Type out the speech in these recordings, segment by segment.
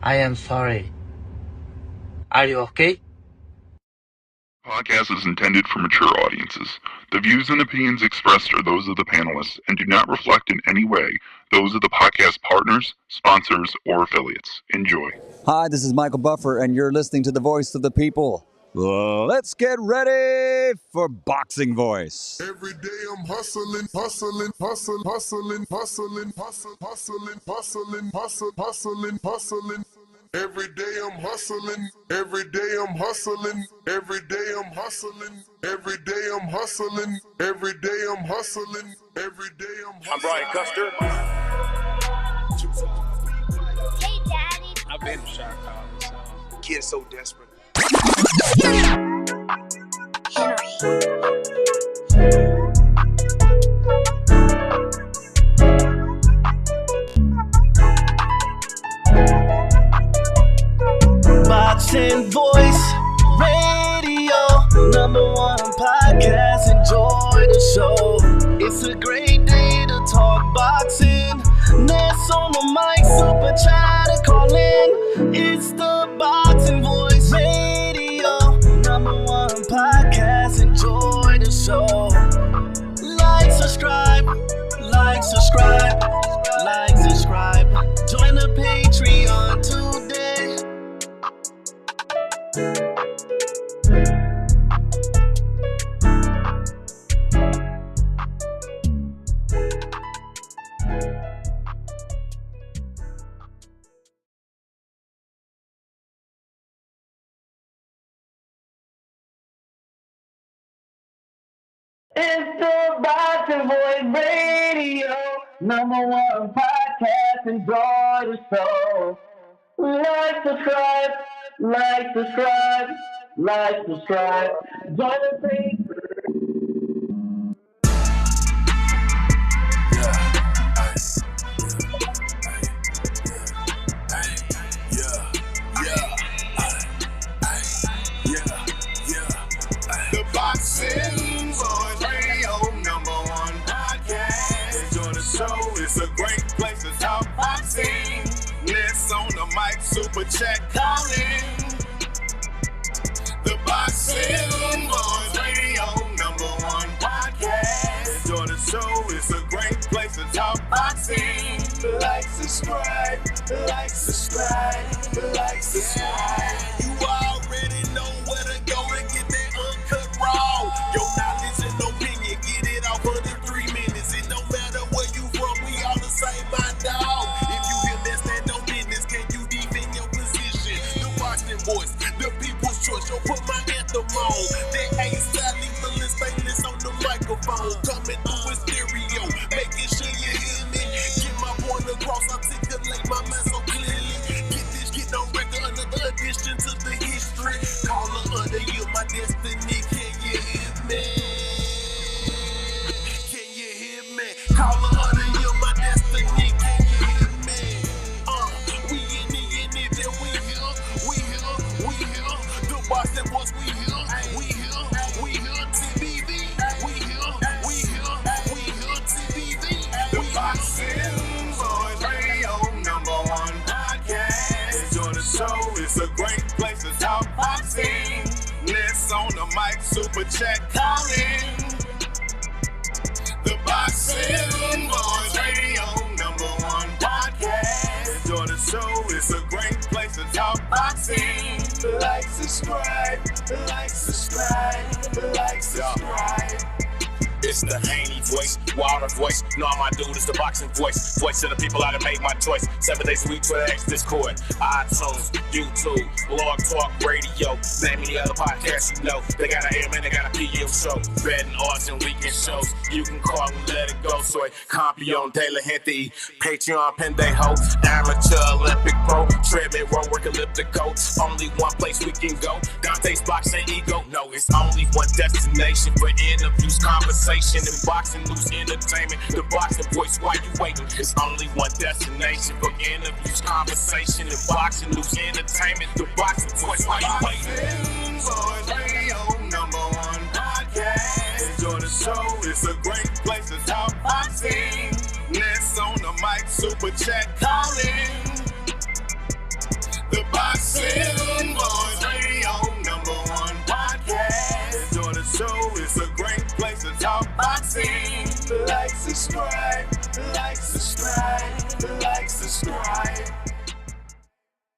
I am sorry. Are you okay? Podcast is intended for mature audiences. The views and opinions expressed are those of the panelists and do not reflect in any way those of the podcast partners, sponsors, or affiliates. Enjoy. Hi, this is Michael Buffer, and you're listening to the Voice of the People. Let's get ready for Boxing Voice. Every day I'm hustling, hustling, hustling, hustling, hustling, hustling, hustling, hustling, hustling, hustling, hustling. Every day I'm hustling, every day I'm hustling, every day I'm hustling, every day I'm hustling, every day I'm hustling, every day I'm hustling. I'm Brian Custer. Hey, Daddy. I've been to shot college, so. Kid's so desperate. Boxing Voice Radio, #1 podcast. Enjoy the show. It's a great day to talk boxing. Ness on the mic, super chat to call in. It's the Boxing Voice Radio, #1 podcast. Enjoy the show. Like, subscribe, like, subscribe, like, subscribe. Join the Patreon today. It's the Boxing Voice Radio, #1 podcast. Enjoy the show. Like, subscribe, like, subscribe, like, subscribe. Join the page. The Boxing Voice Radio, #1 podcast. Enjoy the show, it's a great place to talk boxing. Ness on the mic, super chat calling. The Boxing Voice Radio, #1 podcast. Enjoy the show, it's a great place to talk boxing. Like, subscribe, like, subscribe, like, subscribe. You already know where to go and get that uncut raw. Your knowledge and opinion, get it off of the 3 minutes. It don't matter where you from, we all the same, my dog. If you hear less than no business, can you defend your position? The Boxing Voice, the people's choice. Yo, put my anthem on. That A-side, lethal stainless on the microphone. Coming through in stereo, making sure you hear me. Get my point across, articulate my mind so clearly. Get this shit on record, another addition to the history. Call her under you, my destiny. Can you hear me? Can you hear me? Call her under you, my destiny. Can you hear me? We in it, then we here. The Boxing Voice, we here. TBV. We here. TBV. The Boxing Voice Radio, #1 podcast. Enjoy the show, it's a great place to talk boxing. Ness on the mic, super chat calling. The Boxing Voice Radio, #1 podcast. Enjoy the show, it's a great place to talk boxing. Like, subscribe, like, subscribe, like, subscribe. It's the Haney voice, Wilder voice. No, my dude, it's the Boxing Voice. Voice of the people, I done made my choice. 7 days a week, Twitter, X, Discord, iTunes, YouTube, Blog Talk, Radio. Name any other podcast you know. They got an AM and they got a PM show. Betting odds and weekend shows. You can call and let it go. Soy Campeón de la Gente. Patreon, Pendejo. Amateur, Olympic Pro. Treadmill, road work, elliptical. Only one place we can go. Dante's Boxing Ego. No, it's only one destination for interviews, conversation, and boxing news entertainment. The Boxing Voice, why you waiting? It's only one destination for interviews, conversation, and boxing news entertainment. The Boxing Voice, why you waiting? Boxing Voice Radio, #1 podcast. Enjoy the show, it's a great place to talk boxing. Ness on the mic, super chat calling. subscribe, like, subscribe, like, subscribe.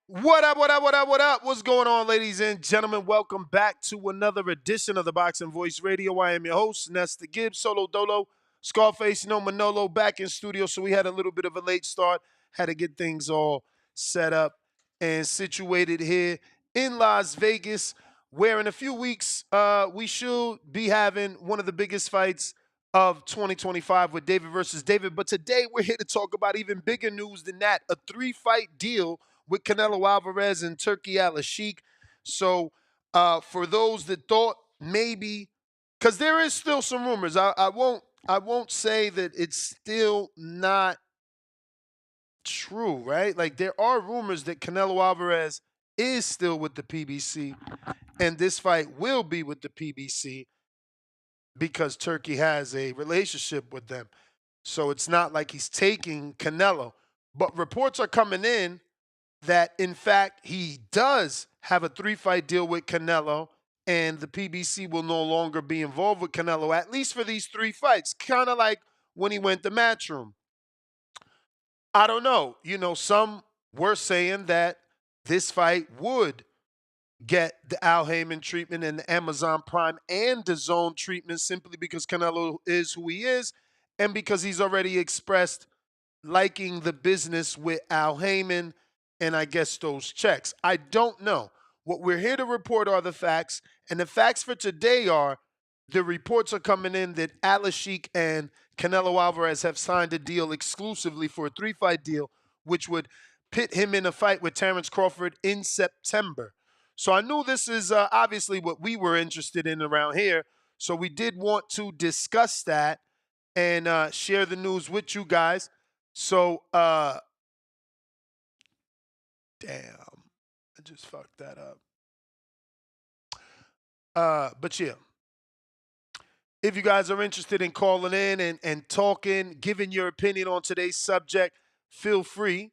What up, what up, what up, what up? What's going on, ladies and gentlemen? Welcome back to another edition of the Boxing Voice Radio. I am your host, Nesta Gibbs, Solo Dolo, Scarface, no Manolo, back in studio. So we had a little bit of a late start. Had to get things all set up and situated here in Las Vegas, where in a few weeks we should be having one of the biggest fights of 2025 with David versus David. But today we're here to talk about even bigger news than that, a 3-fight deal with Canelo Alvarez and Turki Alalshikh. So for those that thought maybe, because there is still some rumors, I won't say that it's still not true, right? Like there are rumors that Canelo Alvarez is still with the PBC, and this fight will be with the PBC because Turki has a relationship with them. So it's not like he's taking Canelo. But reports are coming in that, in fact, he does have a 3-fight deal with Canelo, and the PBC will no longer be involved with Canelo, at least for these 3 fights. Kind of like when he went to Matchroom. I don't know. You know, some were saying that this fight would get the Al Heyman treatment and the Amazon Prime and the Zone treatment simply because Canelo is who he is and because he's already expressed liking the business with Al Heyman and I guess those checks. I don't know. What we're here to report are the facts, and the facts for today are the reports are coming in that Alalshikh and Canelo Alvarez have signed a deal exclusively for a 3-fight deal, which would pit him in a fight with Terrence Crawford in September. So I knew this is obviously what we were interested in around here. So we did want to discuss that and share the news with you guys. So, damn, I just fucked that up. But yeah, if you guys are interested in calling in and talking, giving your opinion on today's subject, feel free,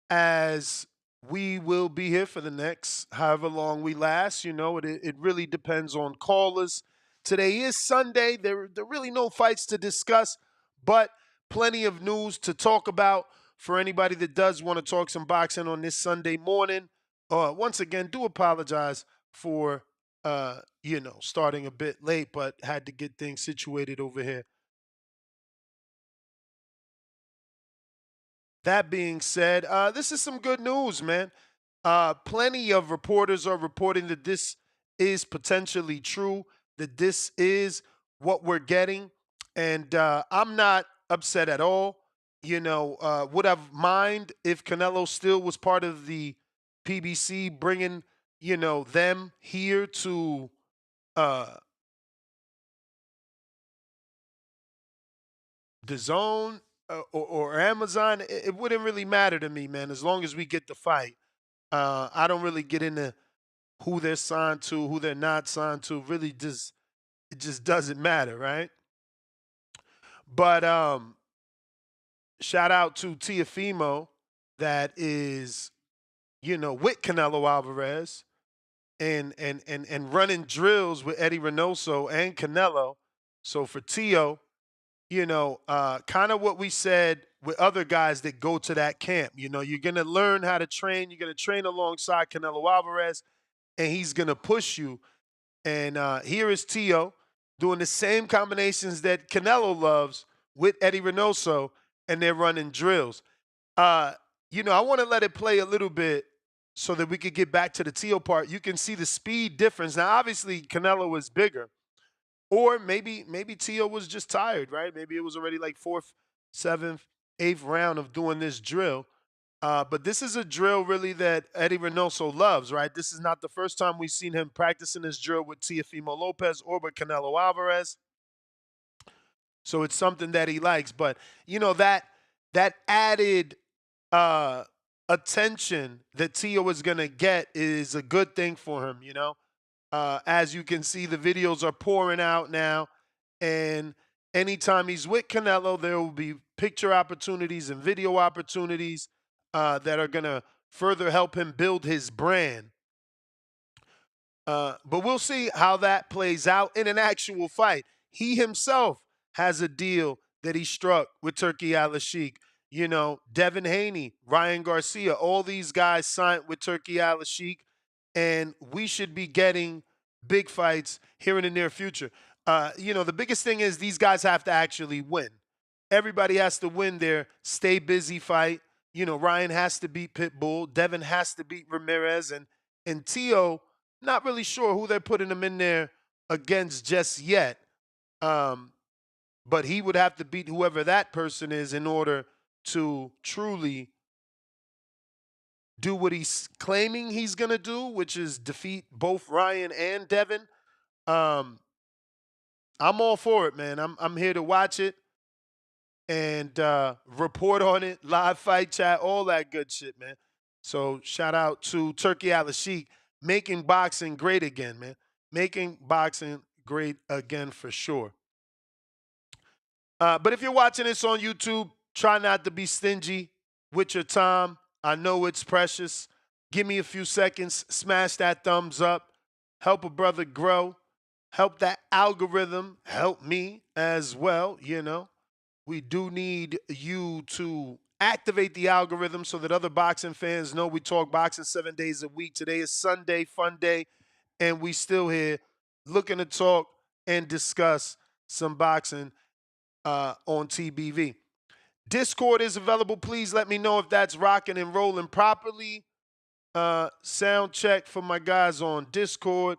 as we will be here for the next however long we last. You know, it really depends on callers. Today is Sunday. There are really no fights to discuss, but plenty of news to talk about for anybody that does want to talk some boxing on this Sunday morning. Once again, do apologize for starting a bit late, but had to get things situated over here. That being said, this is some good news, man. Plenty of reporters are reporting that this is potentially true, that this is what we're getting. And I'm not upset at all. You know, would have mind if Canelo still was part of the PBC, bringing, them here to the Zone or Amazon. It wouldn't really matter to me, man, as long as we get the fight. I don't really get into who they're signed to, who they're not signed to. Really, it just doesn't matter, right? But shout out to Teofimo that is, with Canelo Alvarez and running drills with Eddie Reynoso and Canelo. So for Teo, kind of what we said with other guys that go to that camp. You're going to learn how to train. You're going to train alongside Canelo Alvarez, and he's going to push you. And here is Teo doing the same combinations that Canelo loves with Eddie Reynoso, and they're running drills. I want to let it play a little bit so that we could get back to the Teo part. You can see the speed difference. Now, obviously, Canelo is bigger. Or maybe Teo was just tired, right? Maybe it was already like 4th, 7th, 8th round of doing this drill. But this is a drill really that Eddie Reynoso loves, right? This is not the first time we've seen him practicing this drill with Teofimo Lopez or with Canelo Alvarez. So it's something that he likes. But, that added attention that Teo is going to get is a good thing for him, As you can see, the videos are pouring out now. And anytime he's with Canelo, there will be picture opportunities and video opportunities that are going to further help him build his brand. But we'll see how that plays out in an actual fight. He himself has a deal that he struck with Turki Alalshikh. You know, Devin Haney, Ryan Garcia, all these guys signed with Turki Alalshikh, and we should be getting big fights here in the near future. You know, the biggest thing is these guys have to actually win. Everybody has to win their stay busy fight. You know, Ryan has to beat Pitbull. Devin has to beat Ramirez. And Teo, not really sure who they're putting him in there against just yet. But he would have to beat whoever that person is in order to truly do what he's claiming he's going to do, which is defeat both Ryan and Devin. I'm all for it, man. I'm here to watch it and report on it, live fight chat, all that good shit, man. So shout out to Turki Alalshikh, making boxing great again, man. Making boxing great again for sure. But if you're watching this on YouTube, try not to be stingy with your time. I know it's precious. Give me a few seconds. Smash that thumbs up. Help a brother grow. Help that algorithm. Help me as well, you know. We do need you to activate the algorithm so that other boxing fans know we talk boxing 7 days a week. Today is Sunday, fun day, and we still here looking to talk and discuss some boxing on TBV. Discord is available. Please let me know if that's rocking and rolling properly. Sound check for my guys on Discord.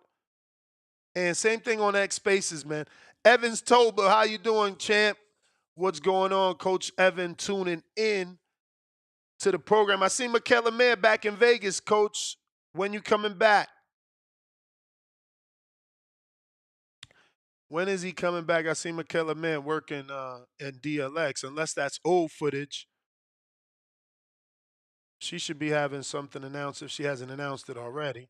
And same thing on X Spaces, man. Evans Toba, how you doing, champ? What's going on, Coach Evan, tuning in to the program. I see Michaela Mayer back in Vegas, Coach. When you coming back? When is he coming back? I see Michaela Mayer working in DLX, unless that's old footage. She should be having something announced if she hasn't announced it already.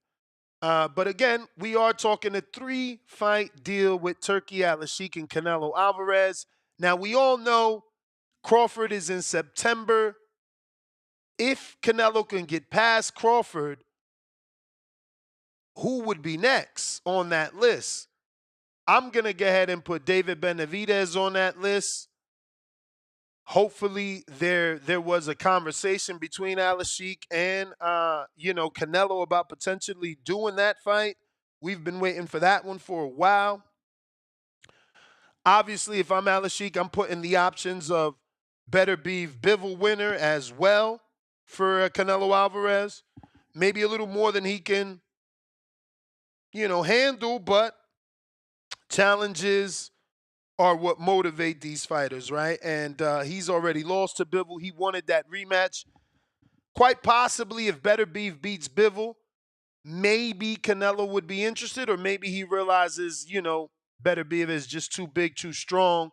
But again, we are talking a 3-fight deal with Turki Alalshikh and Canelo Alvarez. Now, we all know Crawford is in September. If Canelo can get past Crawford, who would be next on that list? I'm going to go ahead and put David Benavidez on that list. Hopefully there was a conversation between Alalshikh and Canelo about potentially doing that fight. We've been waiting for that one for a while. Obviously, if I'm Alalshikh, I'm putting the options of Better Beef Bivol winner as well for Canelo Alvarez. Maybe a little more than he can, handle, but challenges are what motivate these fighters, right? And he's already lost to Bivol. He wanted that rematch. Quite possibly, if Better Beef beats Bivol, maybe Canelo would be interested, or maybe he realizes, Better Beef is just too big, too strong,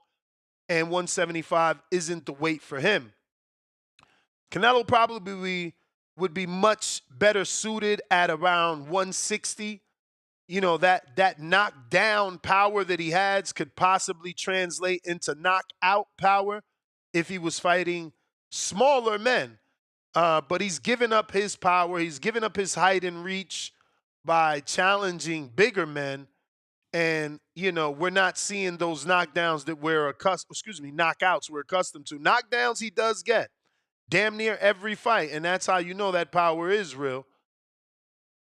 and 175 isn't the weight for him. Canelo probably would be much better suited at around 160. That knockdown power that he has could possibly translate into knockout power if he was fighting smaller men. But he's given up his power. He's given up his height and reach by challenging bigger men. And, we're not seeing those knockdowns that knockouts we're accustomed to. Knockdowns he does get damn near every fight. And that's how you know that power is real.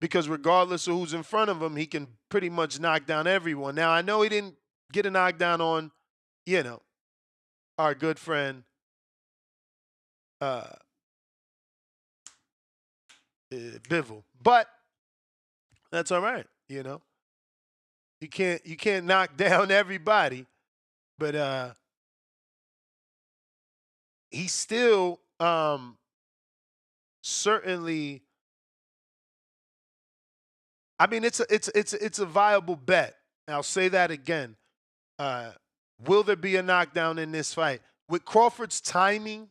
Because regardless of who's in front of him, he can pretty much knock down everyone. Now, I know he didn't get a knockdown on, our good friend Bivol. But that's all right, You can't knock down everybody. But he's still certainly, I mean, it's a viable bet. I'll say that again. Will there be a knockdown in this fight? With Crawford's timing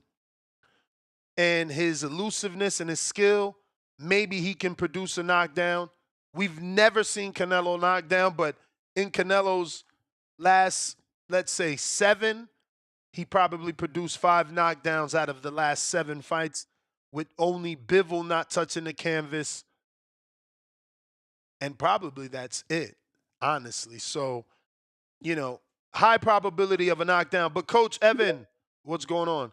and his elusiveness and his skill, maybe he can produce a knockdown. We've never seen Canelo knock down, but in Canelo's last, let's say, 7, he probably produced 5 knockdowns out of the last 7 fights, with only Bivol not touching the canvas. And probably that's it, honestly. So, high probability of a knockdown. But Coach Evan, what's going on?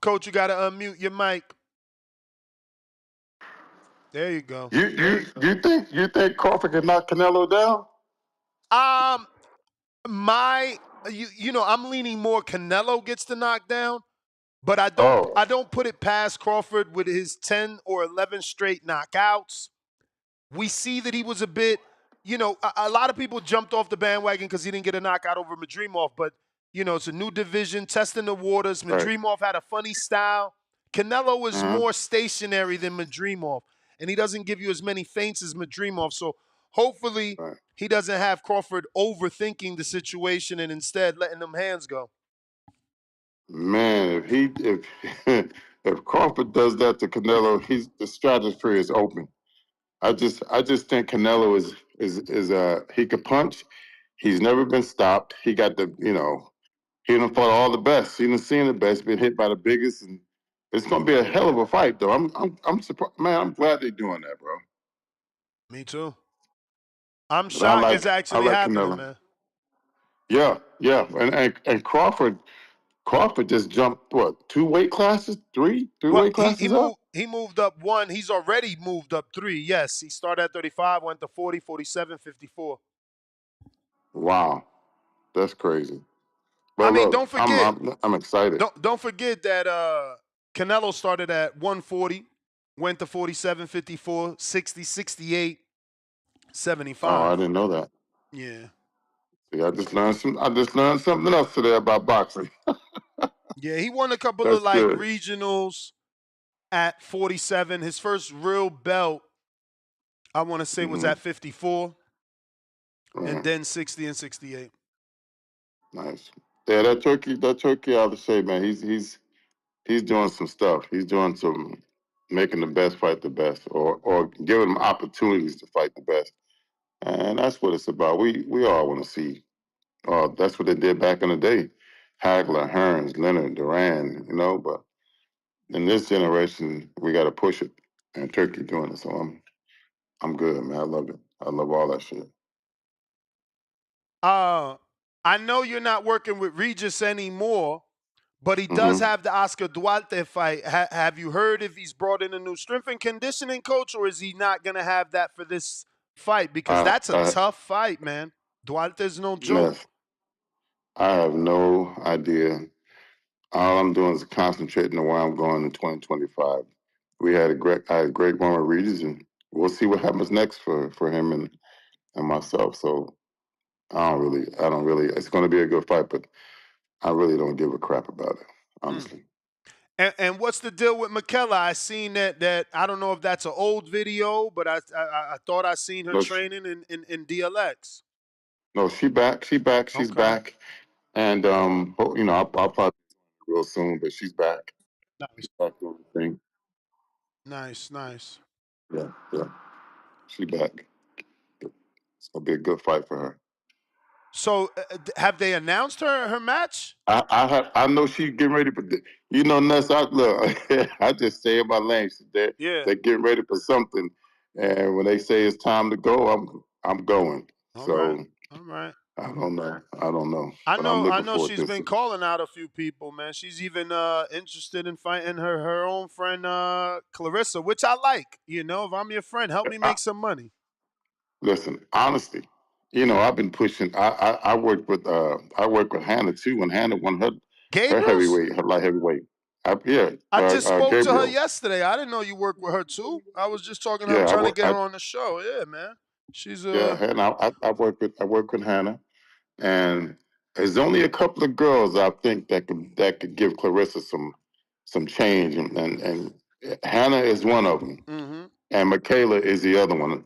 Coach, you got to unmute your mic. There you go. You think Crawford can knock Canelo down? I'm leaning more Canelo gets the knockdown, but I don't put it past Crawford with his 10 or 11 straight knockouts. We see that he was a bit, a lot of people jumped off the bandwagon because he didn't get a knockout over Madrimov, but it's a new division, testing the waters. Madrimov had a funny style. Canelo is more stationary than Madrimov, and he doesn't give you as many feints as Madrimov. So hopefully he doesn't have Crawford overthinking the situation and instead letting them hands go. Man, if if Crawford does that to Canelo, the stratosphere is open. I just think Canelo is he could punch. He's never been stopped. He got he done fought all the best. He done seen the best, been hit by the biggest, and it's gonna be a hell of a fight, though. I'm surprised, man. I'm glad they're doing that, bro. Me too. I'm shocked it's actually happening, Canelo. man. Yeah, and Crawford just jumped what, 2 weight classes, three weight classes up. He moved up one. He's already moved up 3. Yes, he started at 35, went to 40, 47, 54. Wow, that's crazy. But look, don't forget. I'm excited. Don't forget that Canelo started at 140, went to 47, 54, 60, 68, 75. Oh, I didn't know that. Yeah. See, I just learned something else today about boxing. Yeah, he won a couple That's of good. regionals at 47. His first real belt, I want to say, was at 54, and then 60 and 68. Nice. Yeah, that Turki Alalshikh, man, he's doing some stuff. He's doing some making the best fight the best, or giving them opportunities to fight the best, and that's what it's about. We all want to see. That's what they did back in the day. Hagler, Hearns, Leonard, Duran, but in this generation, we got to push it, and Turkey doing it. So I'm good, man. I love it. I love all that shit. I know you're not working with Regis anymore, but he does have the Oscar Duarte fight. Have you heard if he's brought in a new strength and conditioning coach, or is he not going to have that for this fight? Because that's a tough fight, man. Duarte's no joke. Yes. I have no idea. All I'm doing is concentrating on where I'm going in 2025. I had a great one with Regis, and we'll see what happens next for him and myself. So I don't really. It's going to be a good fight, but I really don't give a crap about it, honestly. And what's the deal with Michaela? I seen that I don't know if that's an old video, but I thought I seen her training in DLX. No, she's back. She's back, and I'll probably real soon, but she's back. Nice. She's back doing the thing. Nice. Yeah. She's back. It's gonna be a good fight for her. So, have they announced her match? I know she's getting ready for. Nuts. I just say in my language, they're getting ready for something, and when they say it's time to go, I'm going. All right. I don't know. I know she's been calling out a few people, man. She's even interested in fighting her own friend Clarissa, which I like. If I'm your friend, help me make some money. Listen, honestly, I've been pushing. I worked with Hannah too when Hannah won her heavyweight, her light heavyweight. I just spoke to her yesterday. I didn't know you worked with her too. I was just talking to her, trying to get her on the show. Yeah, man. She's and I work with Hannah, and there's only a couple of girls I think that could give Clarissa some change, and Hannah is one of them, and Michaela is the other one.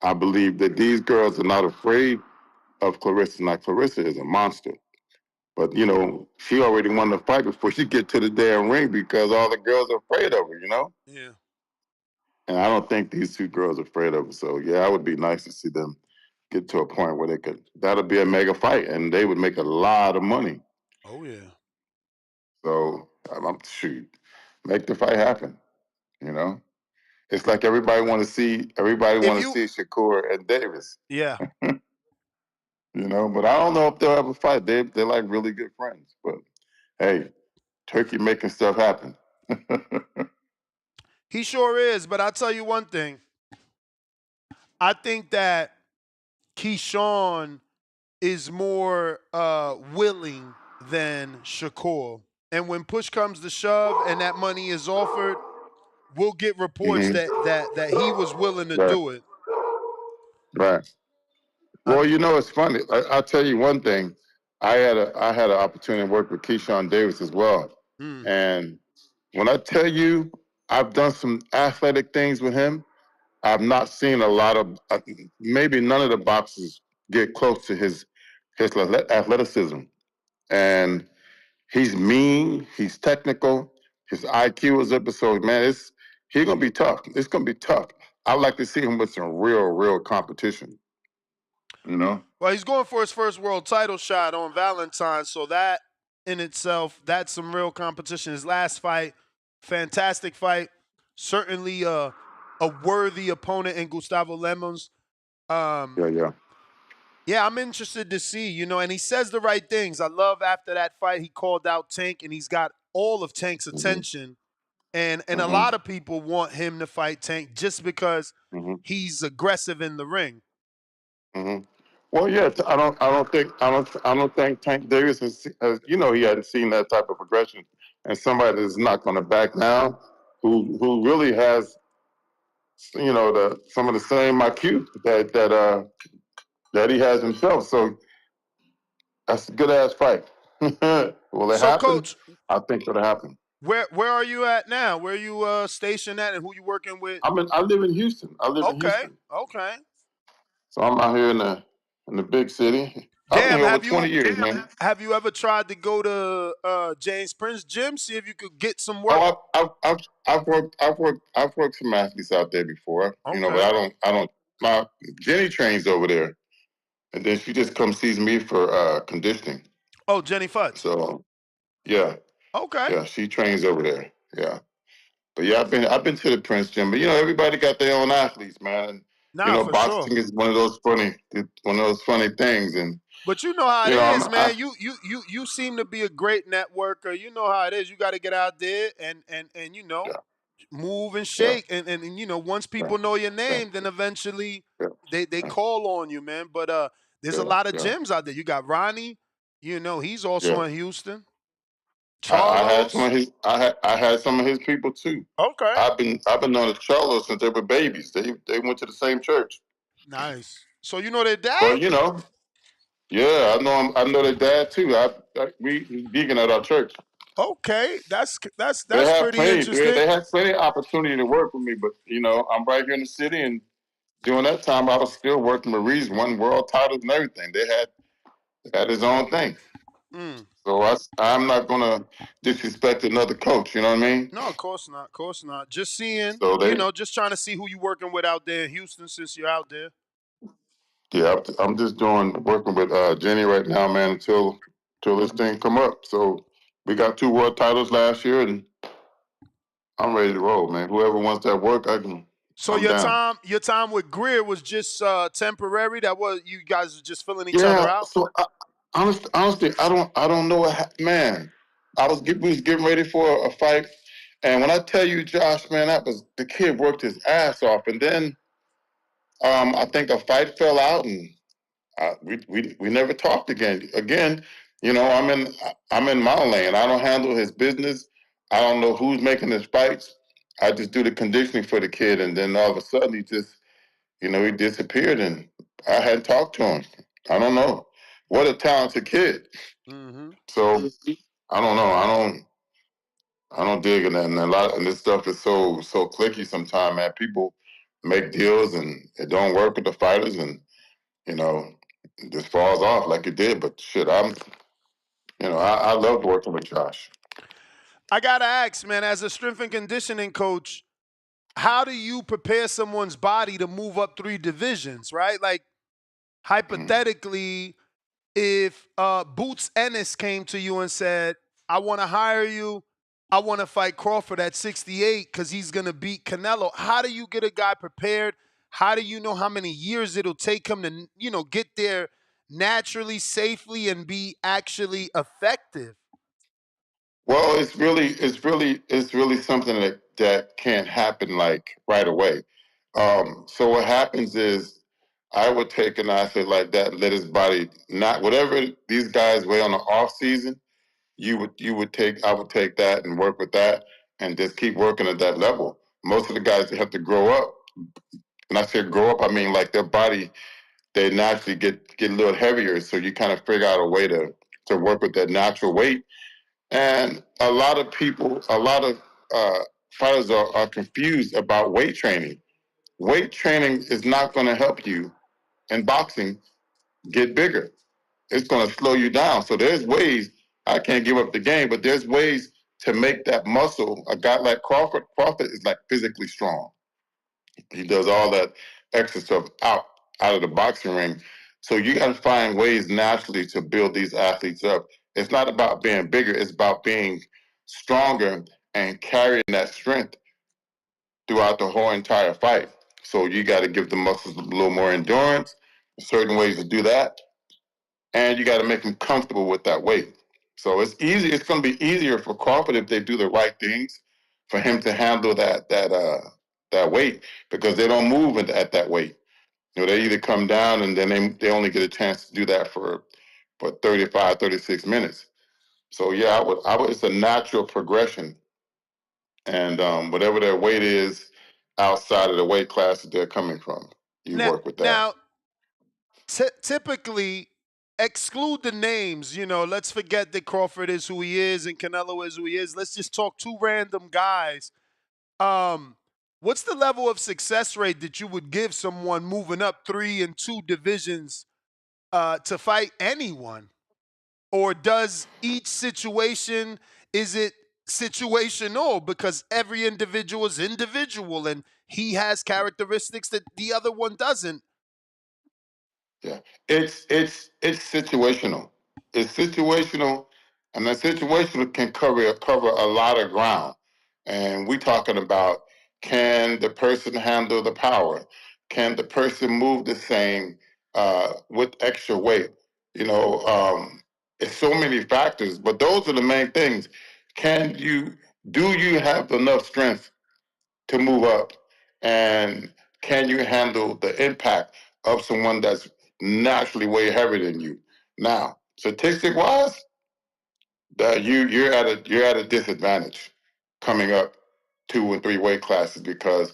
I believe that these girls are not afraid of Clarissa. Now, Clarissa is a monster. But, she already won the fight before she get to the damn ring because all the girls are afraid of her, Yeah. And I don't think these two girls are afraid of her. So, yeah, it would be nice to see them get to a point where that'll be a mega fight, and they would make a lot of money. Oh, yeah. So, make the fight happen, it's like everybody want to see Shakur and Davis. Yeah. You know, but I don't know if they'll ever fight. They're like really good friends. But hey, Turkey making stuff happen. He sure is, but I'll tell you one thing. I think that Keyshawn is more willing than Shakur. And when push comes to shove and that money is offered, we'll get reports that he was willing to Right. do it. Right. Well, you know, it's funny. I'll tell you one thing. I had an opportunity to work with Keyshawn Davis as well. And when I tell you, I've done some athletic things with him. I've not seen a lot of, maybe none of the boxers get close to his athleticism. And he's mean. He's technical. His IQ is up. So man, he's gonna be tough. It's gonna be tough. I'd like to see him with some real competition. You know. Well, he's going for his first world title shot on Valentine's, so that in itself, that's some real competition. His last fight, fantastic fight, certainly a worthy opponent in Gustavo Lemos. Yeah, I'm interested to see, you know, and he says the right things. I love after that fight, he called out Tank, and he's got all of Tank's attention. And a lot of people want him to fight Tank just because he's aggressive in the ring. Well, yeah, I don't think Tank Davis has, you know, he hadn't seen that type of aggression, and somebody that's not going to back down, who really has, you know, some of the same IQ that he has himself. So that's a good ass fight. Will it So, happen? Coach, I think it'll happen. where are you at now? Where are you stationed at, and who you working with? I live in Houston. Okay. So I'm out here in the big city. I've been Damn, here over 20 years, man. have you ever tried to go to James Prince Gym, see if you could get some work? Oh, I've worked some athletes out there before, you know, but I don't. My Jenny trains over there, and then she just comes sees me for conditioning. Oh, Jenny Fudge. So, yeah, Okay. yeah, she trains over there. Yeah, but yeah, I've been to the Prince Gym, but you know, everybody got their own athletes, man. And, you know, For boxing sure. is one of those funny things, and But you know how it you know, is, man. You seem to be a great networker. You know how it is. You got to get out there and you know, move and shake. And you know, once people know your name, then eventually they call on you, man. But there's a lot of gyms out there. You got Ronnie, you know, he's also in Houston. I had some Charlos. of his I had some of his people too. Okay. I've been knowing the Charlos since they were babies. They went to the same church. Nice. So you know their dad? Well, you know, yeah, I know him. I know their dad too. We vegan at our church. Okay, that's They have pretty plenty. interesting. They had plenty of opportunity to work with me, but you know, I'm right here in the city, and during that time, I was still working with Reese, won world titles and everything. They had his own thing. So I'm not gonna disrespect another coach. You know what I mean? No, of course not. Of course not. Just seeing, So you know, just trying to see who you working with out there in Houston since you're out there. Yeah, I'm just working with Jenny right now, man, until this thing come up. So we got 2 world titles last year, and I'm ready to roll, man. Whoever wants that work, So I'm down. your time with Greer was just temporary. That was you guys were just filling each other out. So honestly, I don't know man. We was getting ready for a fight, and when I tell you, Josh, man, the kid worked his ass off, and then I think a fight fell out, and we never talked again. Again, you know, I'm in my lane. I don't handle his business. I don't know who's making his fights. I just do the conditioning for the kid, and then all of a sudden he just, you know, he disappeared, and I hadn't talked to him. I don't know. What a talented kid. So I don't know. I don't dig in that, and and this stuff is so clicky sometimes, man. People make deals and it don't work with the fighters, and you know, it just falls off like it did. But shit, I loved working with Josh. I gotta ask, man, as a strength and conditioning coach, how do you prepare someone's body to move up 3 divisions, right? Like hypothetically, if Boots Ennis came to you and said, I want to hire you, I want to fight Crawford at 68 because he's going to beat Canelo. How do you get a guy prepared? How do you know how many years it'll take him to, get there naturally, safely, and be actually effective? Well, it's really something that can't happen like right away. So what happens is I would take an athlete like that and let his body not whatever these guys weigh on the off season. I would take that and work with that and just keep working at that level. Most of the guys they have to grow up. When I say grow up, I mean like their body they naturally get a little heavier. So you kind of figure out a way to work with that natural weight. And a lot of people, a lot of fighters are confused about weight training. Weight training is not going to help you in boxing get bigger. It's going to slow you down. So there's ways, I can't give up the game, but there's ways to make that muscle. A guy like Crawford is like physically strong. He does all that extra stuff out of the boxing ring. So you got to find ways naturally to build these athletes up. It's not about being bigger. It's about being stronger and carrying that strength throughout the whole entire fight. So you got to give the muscles a little more endurance, certain ways to do that, and you got to make them comfortable with that weight. So it's easy. It's going to be easier for Crawford if they do the right things for him to handle that weight because they don't move at that weight. They either come down and then they only get a chance to do that for 35, 36 minutes. So yeah, I would. It's a natural progression, and whatever their weight is outside of the weight class that they're coming from, you Now, work with that. now typically, exclude the names. Let's forget that Crawford is who he is and Canelo is who he is. Let's just talk two random guys. What's the level of success rate that you would give someone moving up 3 and 2 divisions to fight anyone? Or does each situation, is it situational because every individual is individual and he has characteristics that the other one doesn't? Yeah, it's situational. It's situational, and that situational can cover a lot of ground. And we talking about can the person handle the power? Can the person move the same with extra weight? It's so many factors, but those are the main things. Do you have enough strength to move up? And can you handle the impact of someone that's naturally way heavier than you? Now, statistic wise, that you're at a disadvantage coming up 2 and 3 weight classes because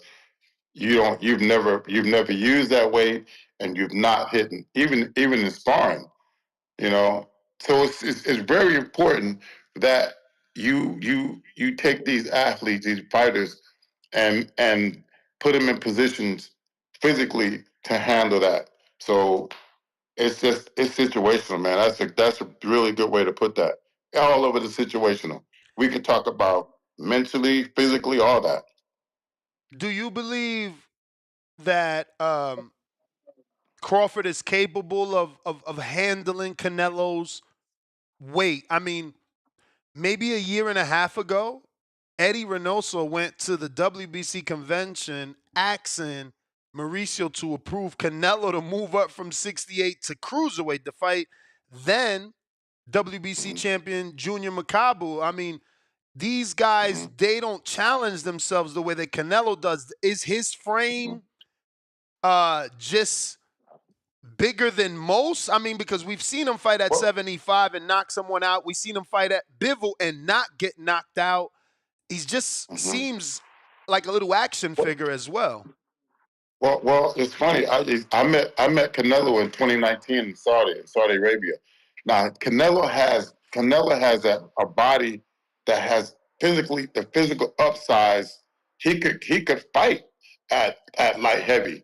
you've never used that weight and you've not hit even in sparring, you know. So it's very important that you take these athletes, these fighters, and put them in positions physically to handle that. So it's situational, man. That's a really good way to put that. All over the situational. We could talk about mentally, physically, all that. Do you believe that Crawford is capable of handling Canelo's weight? I mean, maybe a year and a half ago, Eddie Reynoso went to the WBC convention asking Mauricio to approve Canelo to move up from 68 to cruiserweight to fight then WBC champion Junior Makabu. I mean, these guys, they don't challenge themselves the way that Canelo does. Is his frame just bigger than most? I mean, because we've seen him fight at 75 and knock someone out. We've seen him fight at Bivol and not get knocked out. He just seems like a little action figure as well. Well, it's funny. I met Canelo in 2019 in Saudi Arabia. Now Canelo has a body that has the physical upsize. He could fight at light heavy.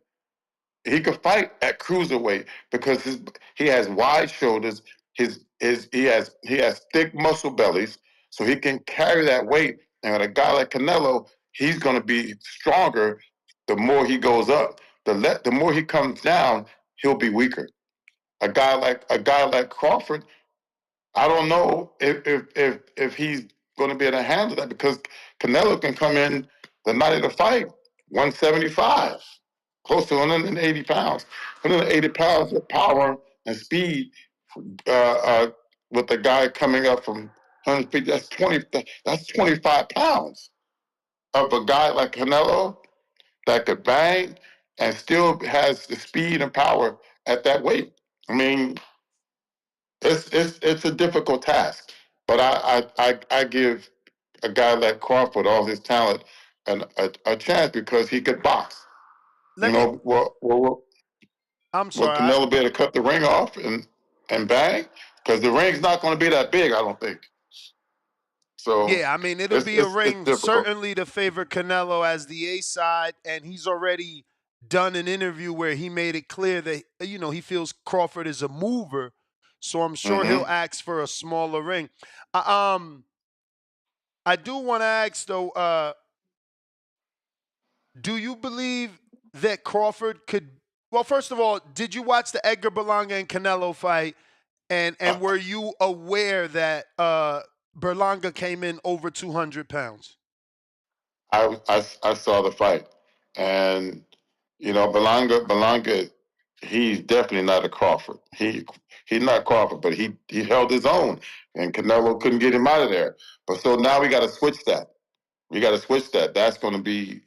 He could fight at cruiserweight because he has wide shoulders. He has thick muscle bellies, so he can carry that weight. And with a guy like Canelo, he's going to be stronger. The more he goes up, the more he comes down, he'll be weaker. A guy like Crawford, I don't know if he's going to be able to handle that because Canelo can come in the night of the fight 175, close to 180 pounds. 180 pounds of power and speed with the guy coming up from 150. That's 25 pounds of a guy like Canelo that could bang and still has the speed and power at that weight. I mean, it's a difficult task, but I give a guy like Crawford all his talent and a chance because he could box. Let me. I'm Will sorry. Canelo be able to cut the ring off and bang? Because the ring's not going to be that big, I don't think. So Yeah, I mean, it'll be a it's ring difficult. certainly to favor Canelo as the A side, and he's already done an interview where he made it clear that he feels Crawford is a mover, so I'm sure he'll ask for a smaller ring. I do want to ask though, do you believe that Crawford could? Well, first of all, did you watch the Edgar Berlanga and Canelo fight? And were you aware that Berlanga came in over 200 pounds? I saw the fight, and Berlanga, he's definitely not a Crawford. He's not Crawford, but he held his own, and Canelo couldn't get him out of there. But so now we got to switch that. We got to switch that. That's going to be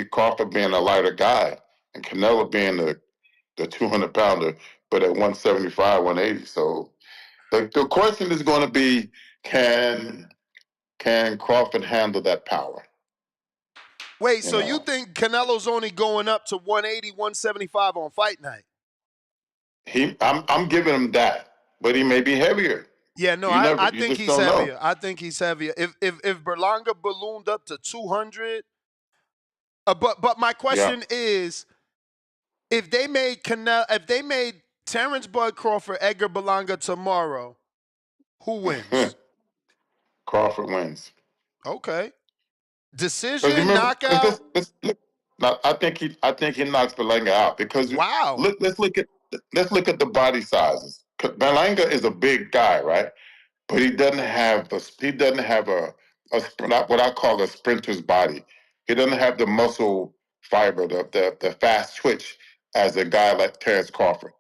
Crawford being a lighter guy, and Canelo being the 200 pounder, but at 175, 180. So the question is going to be, can Crawford handle that power? Wait, so you think Canelo's only going up to 180, 175 on fight night? I'm giving him that, but he may be heavier. Yeah, no, I You think just he's don't heavier. know. I think he's heavier. If Berlanga ballooned up to 200, but my question is, if they made Terrence Bud Crawford, Edgar Berlanga tomorrow, who wins? Crawford wins. Okay, Because decision, remember, knockout. look, now, I think he knocks Berlanga out because Wow. let's look at the body sizes. Berlanga is a big guy, right? But he doesn't have what I call a sprinter's body. He doesn't have the muscle fiber, the fast twitch as a guy like Terrence Crawford.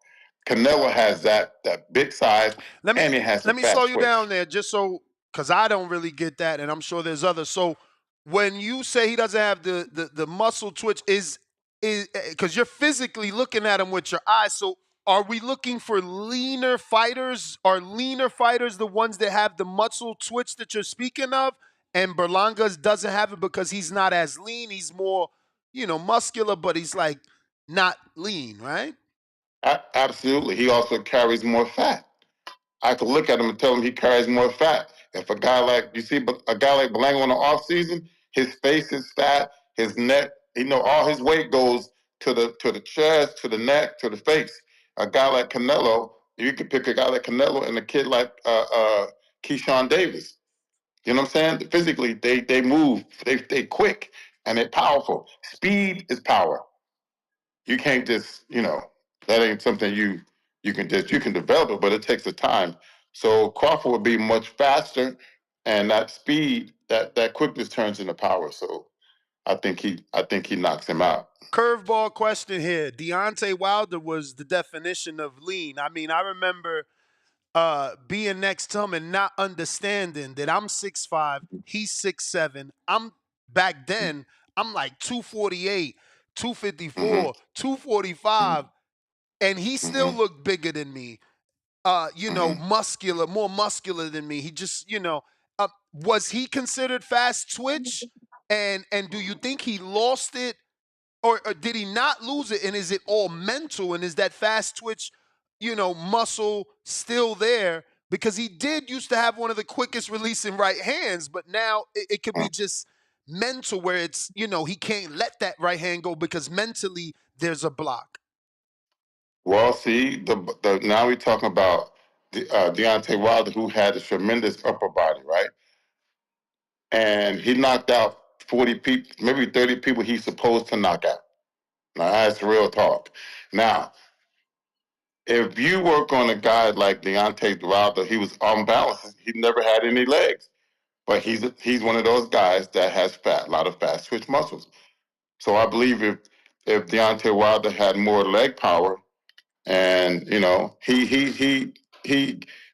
Canelo has that big size, and he has Let some me slow fast you twitch. down there, just so because I don't really get that, and I'm sure there's others. So when you say he doesn't have the muscle twitch, is because you're physically looking at him with your eyes. So are we looking for leaner fighters? Are leaner fighters the ones that have the muscle twitch that you're speaking of? And Berlanga's doesn't have it because he's not as lean. He's more, muscular, but he's like not lean, right? Absolutely. He also carries more fat. I could look at him and tell him he carries more fat. If a guy like Berlanga on the off season, his face is fat, his neck, all his weight goes to the chest, to the neck, to the face. A guy like Canelo, you could pick a guy like Canelo and a kid like Keyshawn Davis. You know what I'm saying? Physically, they move, they quick, and they're powerful. Speed is power. You can't just, that ain't something you can develop it, but it takes the time. So Crawford would be much faster, and that speed, that quickness turns into power. So I think he knocks him out. Curveball question here. Deontay Wilder was the definition of lean. I mean, I remember being next to him and not understanding that I'm 6'5", he's 6'7". Back then, I'm like 248, 254, 245, and he still looked bigger than me. Muscular, more muscular than me. He just, was he considered fast twitch? And do you think he lost it? Or did he not lose it? And is it all mental? And is that fast twitch, muscle still there? Because he did used to have one of the quickest releasing right hands, but now it could be just mental where it's, he can't let that right hand go because mentally there's a block. Well, see, now we're talking about Deontay Wilder, who had a tremendous upper body, right? And he knocked out 40 people, maybe 30 people he's supposed to knock out. Now, that's real talk. Now, if you work on a guy like Deontay Wilder, he was unbalanced. He never had any legs. but he's one of those guys that has a lot of fast twitch muscles. So I believe if Deontay Wilder had more leg power, and he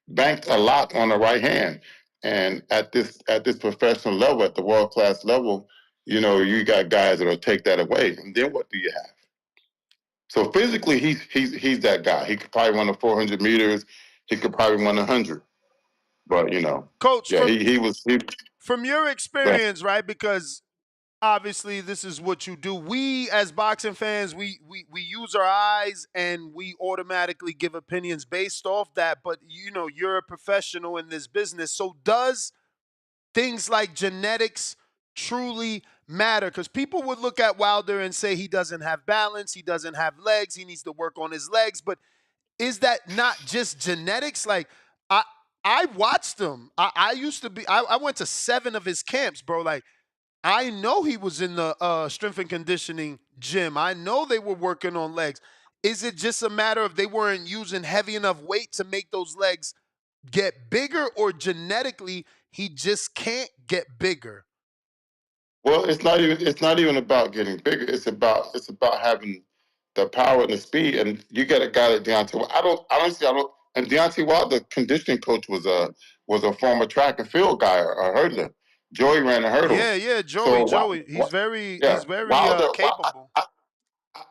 banked a lot on the right hand, and at this professional level, at the world class level, you got guys that'll take that away, and then what do you have? So physically, he's that guy. He could probably run the 400 meters. He could probably run 100. But Coach, yeah, he was. from your experience, right? Because obviously this is what you do. We as boxing fans, we use our eyes and we automatically give opinions based off that. But you're a professional in this business. So does things like genetics truly matter? Because people would look at Wilder and say he doesn't have balance, he doesn't have legs, he needs to work on his legs. But is that not just genetics? Like I watched him. I used to be. I went to 7 of his camps, bro. Like I know he was in the strength and conditioning gym. I know they were working on legs. Is it just a matter of they weren't using heavy enough weight to make those legs get bigger, or genetically he just can't get bigger? Well, it's not even about getting bigger. It's about having the power and the speed. And you get a guy like Deontay. I don't. And Deontay Wilder, the conditioning coach, was a former track and field guy, a hurdler. Joey ran the hurdles. Yeah, Joey. So He's very Wilder. capable.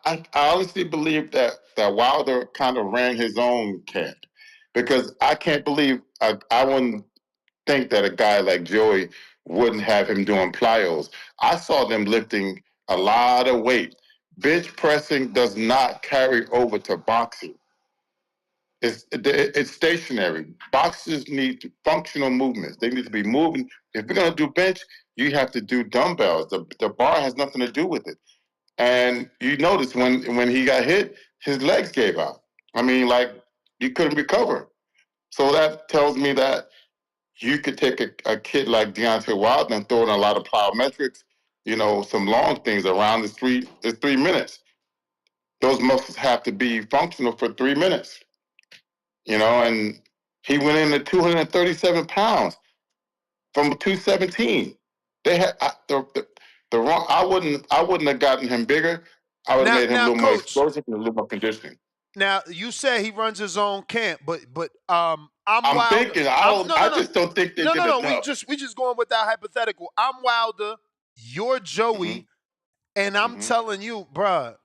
I honestly believe that Wilder kind of ran his own camp, because I can't believe I wouldn't think that a guy like Joey wouldn't have him doing plyos. I saw them lifting a lot of weight. Bench pressing does not carry over to boxing. It's stationary. Boxers need functional movements. They need to be moving. If you're going to do bench, you have to do dumbbells. The bar has nothing to do with it. And you notice when he got hit, his legs gave out. I mean, like, you couldn't recover. So that tells me that you could take a kid like Deontay Wilder and throw in a lot of plyometrics, some long things around the 3 minutes. Those muscles have to be functional for 3 minutes, and he went in at 237 pounds from 217. They had the wrong. I wouldn't have gotten him bigger. I would have made him a Now, little more coach. explosive and a little more conditioning. Now you say he runs his own camp, but I'm I'm Wilder. thinking. No, I just don't think they did enough. We just going with that hypothetical. I'm Wilder. You're Joey, and I'm telling you, bruh,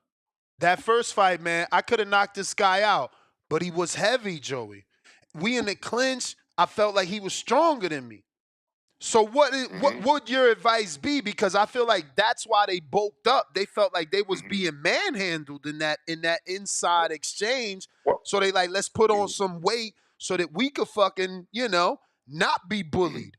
that first fight, man, I could have knocked this guy out, but he was heavy, Joey. We in the clinch. I felt like he was stronger than me. So what would your advice be? Because I feel like that's why they bulked up. They felt like they was being manhandled in that inside exchange. So they like, let's put on some weight so that we could fucking, not be bullied.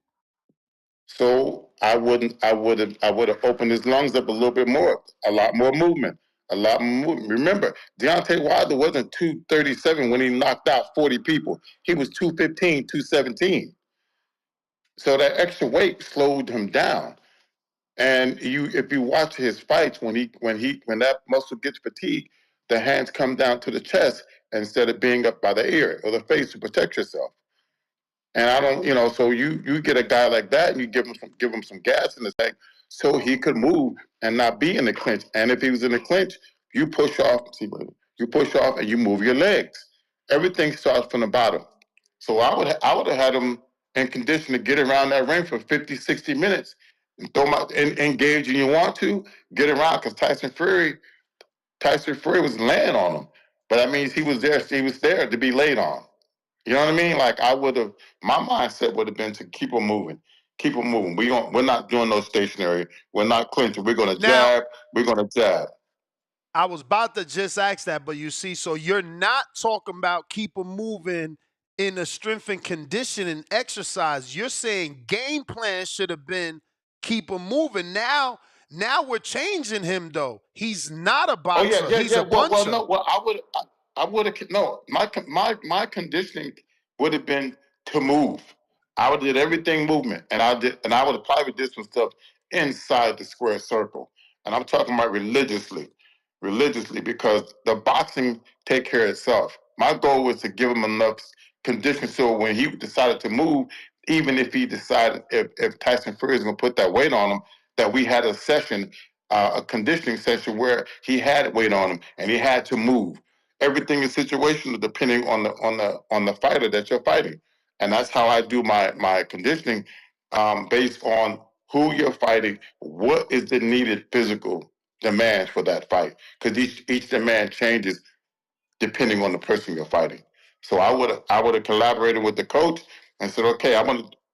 So I would have opened his lungs up a little bit more, a lot more movement. Remember, Deontay Wilder wasn't 237 when he knocked out 40 people. He was 215, 217. So that extra weight slowed him down. And if you watch his fights, when that muscle gets fatigued, the hands come down to the chest instead of being up by the ear or the face to protect yourself. And I don't, so you get a guy like that and you give him some gas in his leg so he could move and not be in the clinch. And if he was in the clinch, you push off and you move your legs. Everything starts from the bottom. So I would have had him in condition to get around that ring for 50, 60 minutes and engage when you want to, get around, because Tyson Fury was laying on him. But that means he was there to be laid on. You know what I mean? Like, my mindset would have been to keep him moving. Keep him moving. We're not doing no stationary. We're not clinching. We're going to jab. We're going to jab. I was about to just ask that, but you see, so you're not talking about keep him moving in a strength and conditioning exercise. You're saying game plan should have been keep him moving. Now we're changing him though. He's not a boxer. He's a puncher. I would have no. My conditioning would have been to move. I would have did everything movement, and I would have probably did some stuff inside the square circle. And I'm talking about religiously, because the boxing take care of itself. My goal was to give him enough condition so when he decided to move, even if he decided if Tyson Fury is going to put that weight on him, that we had a session, a conditioning session where he had weight on him and he had to move. Everything is situational depending on the fighter that you're fighting, and that's how I do my conditioning, based on who you're fighting, what is the needed physical demand for that fight, because each demand changes depending on the person you're fighting. So I would have collaborated with the coach and said, okay,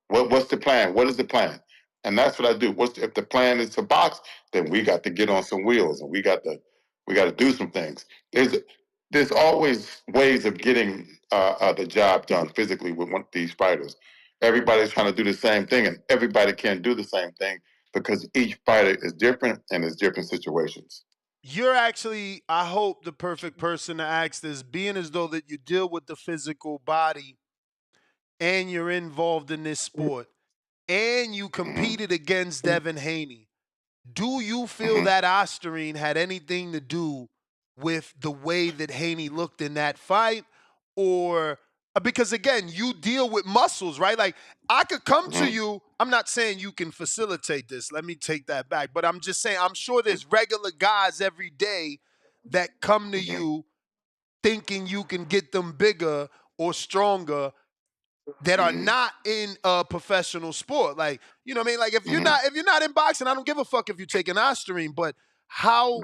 what's the plan? What is the plan? And that's what I do. If the plan is to box, then we got to get on some wheels and we got to do some things. There's always ways of getting the job done physically with these fighters. Everybody's trying to do the same thing, and everybody can't do the same thing because each fighter is different and it's different situations. You're actually, I hope, the perfect person to ask this, being as though that you deal with the physical body and you're involved in this sport and you competed against Devin Haney. Do you feel that Osterine had anything to do with the way that Haney looked in that fight? Or because again, you deal with muscles, right? Like I could come to you. I'm not saying you can facilitate this. Let me take that back. But I'm just saying, I'm sure there's regular guys every day that come to you thinking you can get them bigger or stronger that are not in a professional sport. Like, you know what I mean? Like if you're not in boxing, I don't give a fuck if you take an Osterine, but how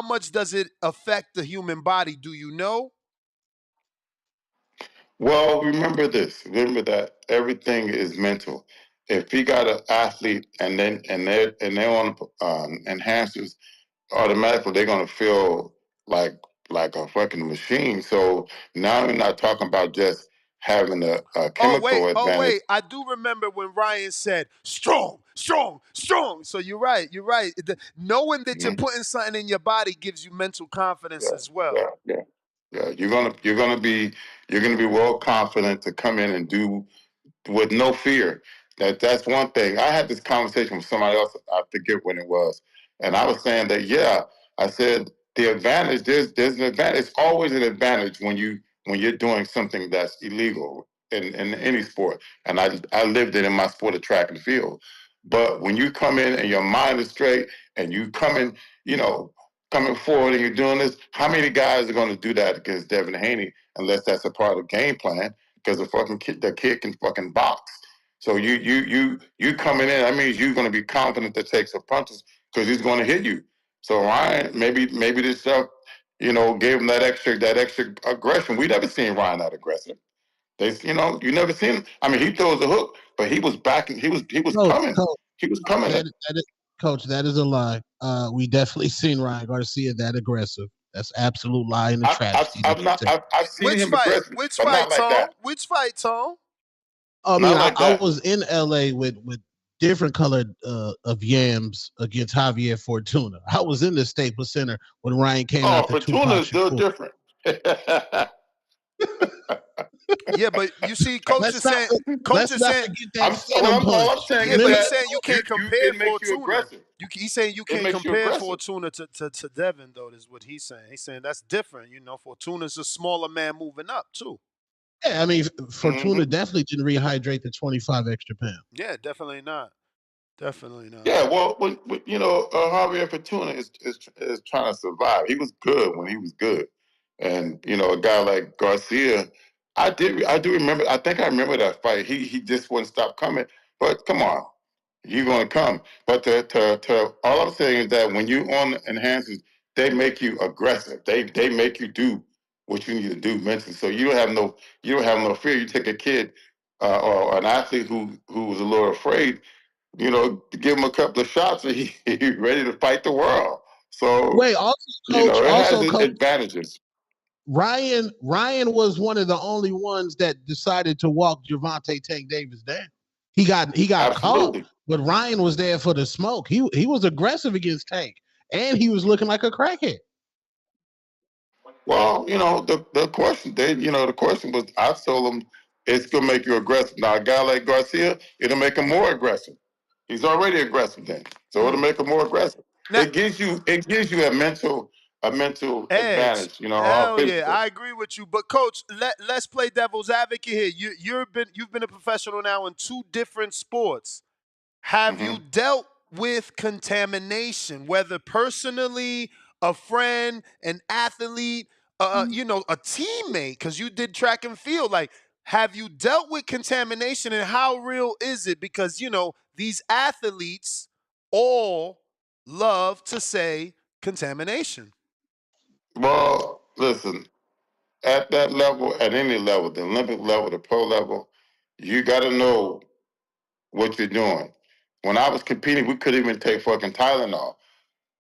much does it affect the human body? Do you know? Well, remember this. Remember that everything is mental. If he got an athlete and they're on enhancers, automatically they're gonna feel like a fucking machine. So now we're not talking about just having a chemical Oh advantage. wait. I do remember when Ryan said strong, strong, strong. So you're right. Knowing that you're putting something in your body gives you mental confidence as well. Yeah. You're gonna be well confident to come in and do with no fear. That's one thing. I had this conversation with somebody else. I forget when it was, and I was saying that I said the advantage there's an advantage. It's always an advantage when you're doing something that's illegal in any sport. And I lived it in my sport of track and field. But when you come in and your mind is straight and you coming forward and you're doing this, how many guys are going to do that against Devin Haney unless that's a part of the game plan? Because the kid can fucking box. So you coming in, that means you're going to be confident to take some punches because he's going to hit you. So Ryan, maybe this stuff, gave him that extra aggression. We never seen Ryan that aggressive. You never seen him. I mean, he throws a hook, but he was backing. He was coming. He was coming. Coach, that is a lie. We definitely seen Ryan Garcia that aggressive. That's absolute lie in the travesty. I've seen him aggressive, Which but fight, not like Tom? that. Which fight, Tom? I mean, Not like I that. was in LA with different colored of yams against Javier Fortuna. I was in the Staples Center when Ryan came out to Fortuna is still different. Yeah, but you see, coach is saying, all I'm saying yeah, is but that he's saying you can't compare it makes you Fortuna. aggressive. He's saying you can't makes you compare aggressive. Fortuna to Devin, though, is what he's saying. He's saying that's different. Fortuna's a smaller man moving up, too. Yeah, I mean, Fortuna definitely didn't rehydrate the 25 extra pounds. Yeah, definitely not. Definitely not. Yeah, well, Javier Fortuna is trying to survive. He was good when he was good, and a guy like Garcia, I do remember. I think I remember that fight. He just wouldn't stop coming. But come on, you're gonna come. But to all I'm saying is that when you on enhancers, they make you aggressive. They make you do what you need to do mentally. So you don't have no fear. You take a kid or an athlete who was a little afraid, give him a couple of shots and he's ready to fight the world. So wait, also, coach, it has its advantages. Ryan was one of the only ones that decided to walk Gervonta Tank Davis down. He got caught, but Ryan was there for the smoke. He was aggressive against Tank, and he was looking like a crackhead. Well, the question was, I told him it's gonna make you aggressive. Now a guy like Garcia, it'll make him more aggressive. He's already aggressive then, so it'll make him more aggressive. Now, it gives you a mental a mental Edge. advantage, you know, or Hell yeah, physical. I agree with you. But coach, let's play devil's advocate here. You've been a professional now in 2 different sports. Have you dealt with contamination, whether personally, a friend, an athlete, you know, a teammate, because you did track and field? Like, have you dealt with contamination and how real is it? Because, you know, these athletes all love to say contamination. Well, listen, at that level, at any level, the Olympic level, the pro level, you got to know what you're doing. When I was competing, we couldn't even take fucking Tylenol.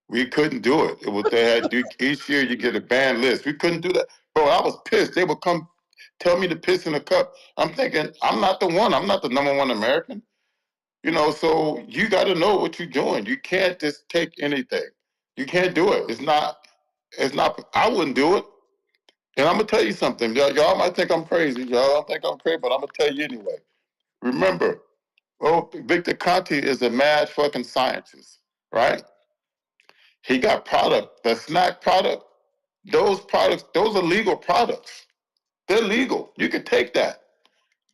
We couldn't do it. It was they had each year you get a banned list. We couldn't do that, bro. I was pissed. They would come tell me to piss in a cup. I'm thinking I'm not the one. I'm not the number one American. You know, so you got to know what you're doing. You can't just take anything. You can't do it. It's not. It's not. I wouldn't do it. And I'm gonna tell you something. Y'all might think I'm crazy. Y'all don't think I'm crazy, but I'm gonna tell you anyway. Remember, Victor Conte is a mad fucking scientist, right? He got product, the snack product. Those products, those are legal products. They're legal. You can take that.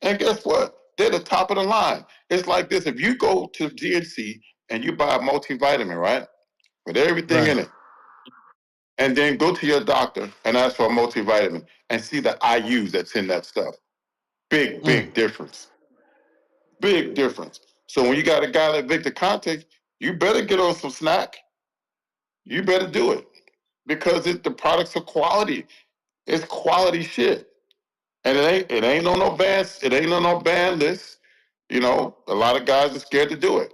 And guess what? They're the top of the line. It's like this. If you go to GNC and you buy a multivitamin, right? With everything in it, and then go to your doctor and ask for a multivitamin and see the IUs that's in that stuff. Big difference. Big difference. So when you got a guy like Victor Conte, you better get on some snack. You better do it because the products are quality. It's quality shit, and it ain't on no bands. It ain't on no ban list. You know, a lot of guys are scared to do it.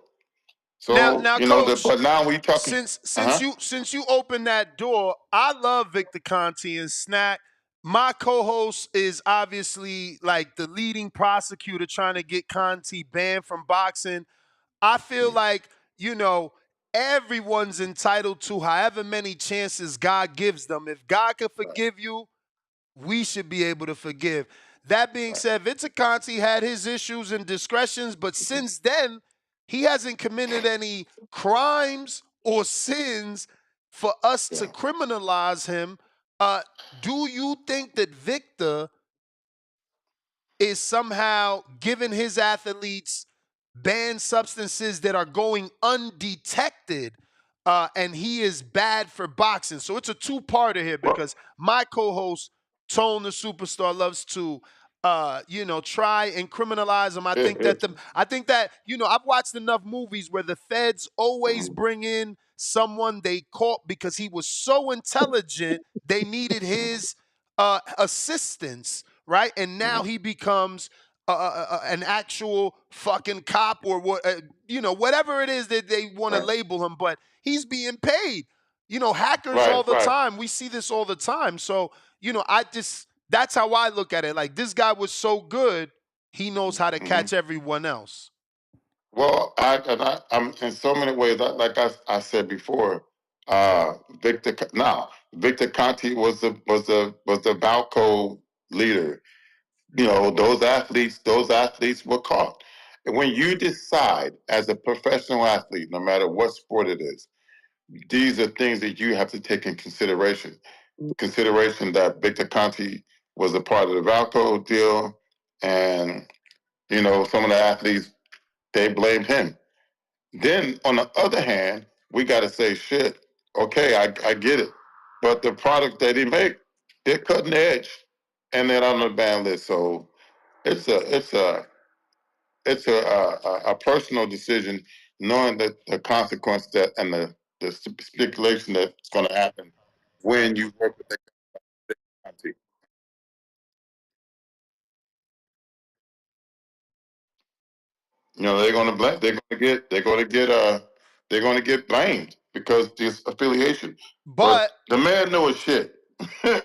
So Now, you know, coach, but now we talking. since you opened that door, I love Victor Conte and Snack. My co-host is obviously like the leading prosecutor trying to get Conte banned from boxing. I feel like, you know, everyone's entitled to however many chances God gives them. If God can forgive you, we should be able to forgive. That being said, Vincent Conti had his issues and discretions, but since then, he hasn't committed any crimes or sins for us to criminalize him. Do you think that Victor is somehow giving his athletes banned substances that are going undetected, and he is bad for boxing? So it's a two-parter here because my co-host Tone the Superstar loves to you know, try and criminalize him. I think that you know, I've watched enough movies where the feds always bring in someone they caught because he was so intelligent they needed his assistance, right? And now he becomes an actual fucking cop or what, you know, whatever it is that they want to label him, but he's being paid. You know, hackers all the time. We see this all the time. So, you know, that's how I look at it. Like, this guy was so good, he knows how to catch everyone else. Well, I'm in so many ways. Like I said before, Victor. Now, Victor Conti was the Valco leader. You know, those athletes were caught. And when you decide as a professional athlete, no matter what sport it is, these are things that you have to take in consideration. Consideration that Victor Conti was a part of the Valco deal, and you know, some of the athletes, they blamed him. Then on the other hand, we got to say, shit, okay, I get it. But the product that he make, they're cutting edge and they're on the ban list. So it's a personal decision, knowing that the consequence that and the speculation that's going to happen when you work with the country. You know, they're going to blame. They're going to get blamed because this affiliation. But the man knows shit.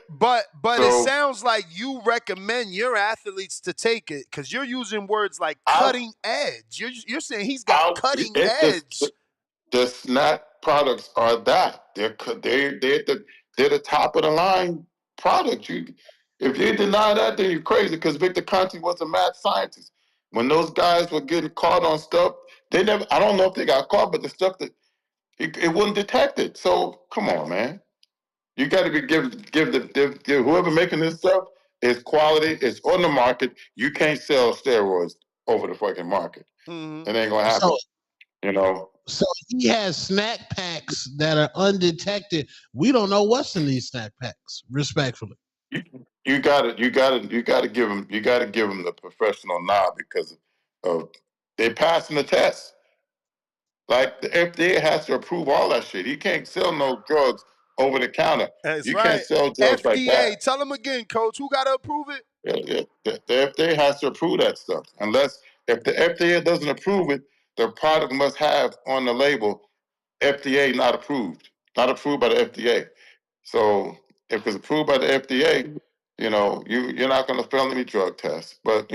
But So, it sounds like you recommend your athletes to take it because you're using words like cutting edge. You're saying he's got cutting edge. The snack products are that. They're the top of the line product. If you deny that, then you're crazy because Victor Conti was a mad scientist. When those guys were getting caught on stuff, they never. I don't know if they got caught, but the stuff that it wasn't detected. So come on, man. You got to give whoever making this stuff is quality. It's on the market. You can't sell steroids over the fucking market. Mm-hmm. It ain't gonna happen. So he has snack packs that are undetected. We don't know what's in these snack packs. Respectfully, you gotta give them the professional nod because of they passing the test. Like the FDA has to approve all that shit. You can't sell no drugs over the counter. That's You right. can't sell drugs FDA. like that. Tell them again, Coach. Who got to approve it? Yeah. The FDA has to approve that stuff. If the FDA doesn't approve it, the product must have on the label FDA not approved by the FDA. So if it's approved by the FDA, you're not going to fail any drug tests. But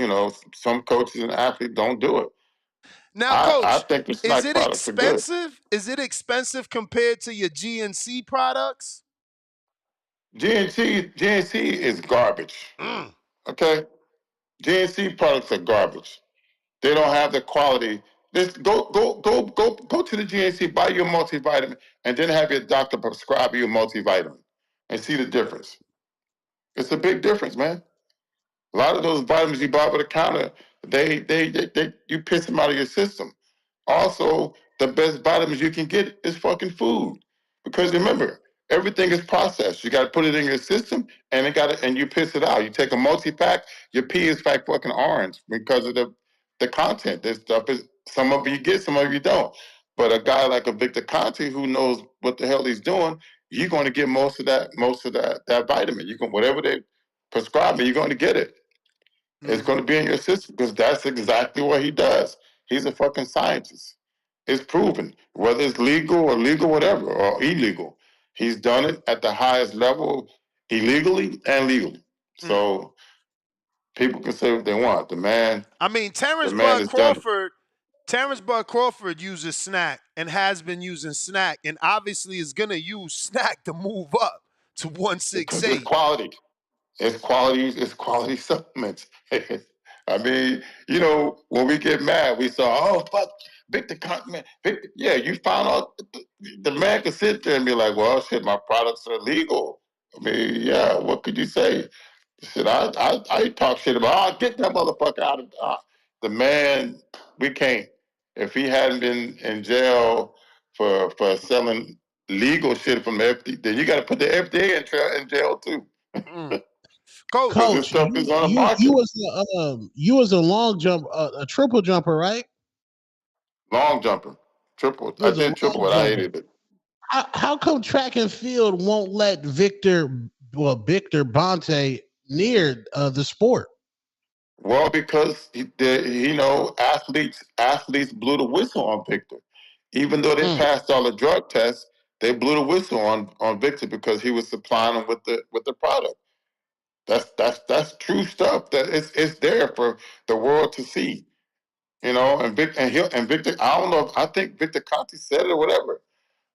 some coaches and athletes don't do it. Now, I Coach, think the is snack it products are good. expensive? Is it expensive compared to your GNC products? GNC is garbage. Okay, GNC products are garbage. They don't have the quality. Just go to the GNC, buy you a multivitamin, and then have your doctor prescribe you a multivitamin, and see the difference. It's a big difference, man. A lot of those vitamins you buy over the counter, they you piss them out of your system. Also, the best vitamins you can get is fucking food, because remember, everything is processed. You got to put it in your system, and and you piss it out. You take a multi-pack, your pee is like fucking orange because of the content. This stuff is, some of you get, some of you don't. But a guy like a Victor Conte who knows what the hell he's doing, you're going to get most of that vitamin. You can, whatever they prescribe me, you're going to get it. It's going to be in your system because that's exactly what he does. He's a fucking scientist. It's proven, whether it's legal, whatever, or illegal. He's done it at the highest level, illegally and legally. So people can say what they want. The man. I mean, Terrence Bud Crawford uses snack and has been using snack, and obviously is gonna use snack to move up to 168. It's quality. It's quality supplements. I mean, when we get mad, we say, "Oh fuck, Victor Conte." Yeah, you found out the man could sit there and be like, "Well, shit, my products are legal." I mean, yeah, what could you say? Shit, I talk shit about. Get that motherfucker out of the man. We can't. If he hadn't been in jail for selling legal shit from the FDA, then you got to put the FDA in jail too. Coach, this stuff is on the you market. was a long jump, a triple jumper, right? Long jumper, triple. I did triple, but I hated it. How come track and field won't let Victor Bonte near the sport? Well, because athletes blew the whistle on Victor, even though they passed all the drug tests. They blew the whistle on Victor because he was supplying them with the product. That's true stuff. That it's there for the world to see. And Victor. I don't know. I think Victor Conte said it or whatever,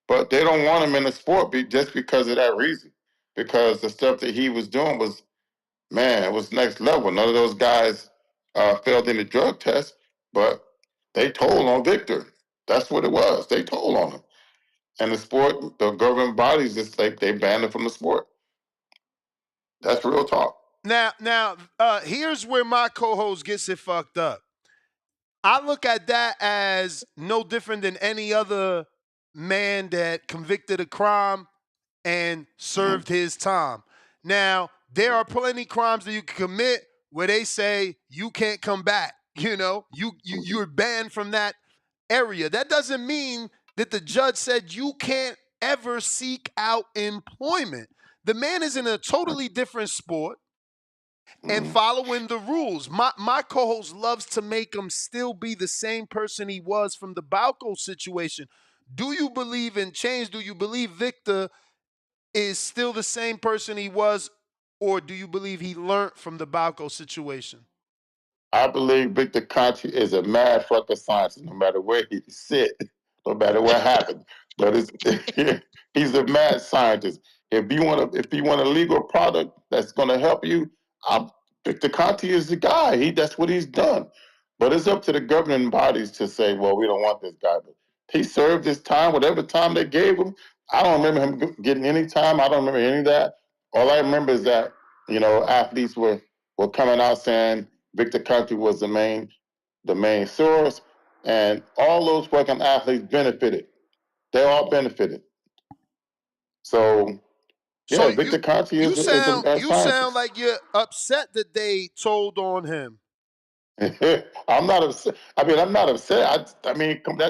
but they don't want him in the sport just because of that reason. Because the stuff that he was doing was, man, it was next level. None of those guys failed any drug tests, but they told on Victor. That's what it was. They told on him. And the sport, the governing bodies, just like they banned him from the sport. That's real talk. Now, here's where my co-host gets it fucked up. I look at that as no different than any other man that convicted a crime and served his time. Now, there are plenty crimes that you can commit where they say you can't come back. You're banned from that area. That doesn't mean that the judge said you can't ever seek out employment. The man is in a totally different sport and following the rules. My co-host loves to make him still be the same person he was from the Balco situation. Do you believe in change? Do you believe Victor is still the same person he was, or do you believe he learned from the Balco situation? I believe Victor Conte is a mad fucking scientist, no matter where he sit, no matter what happened. But he's a mad scientist. If you want a legal product that's going to help you, Victor Conte is the guy. That's what he's done. But it's up to the governing bodies to say, well, we don't want this guy. But he served his time, whatever time they gave him. I don't remember him getting any time. I don't remember any of that. All I remember is that, athletes were coming out saying Victor Conte was the main source, and all those fucking athletes benefited. They all benefited. So, So Victor Conte is a you sound scientist. like you're upset that they told on him. I'm not upset. I'm not upset.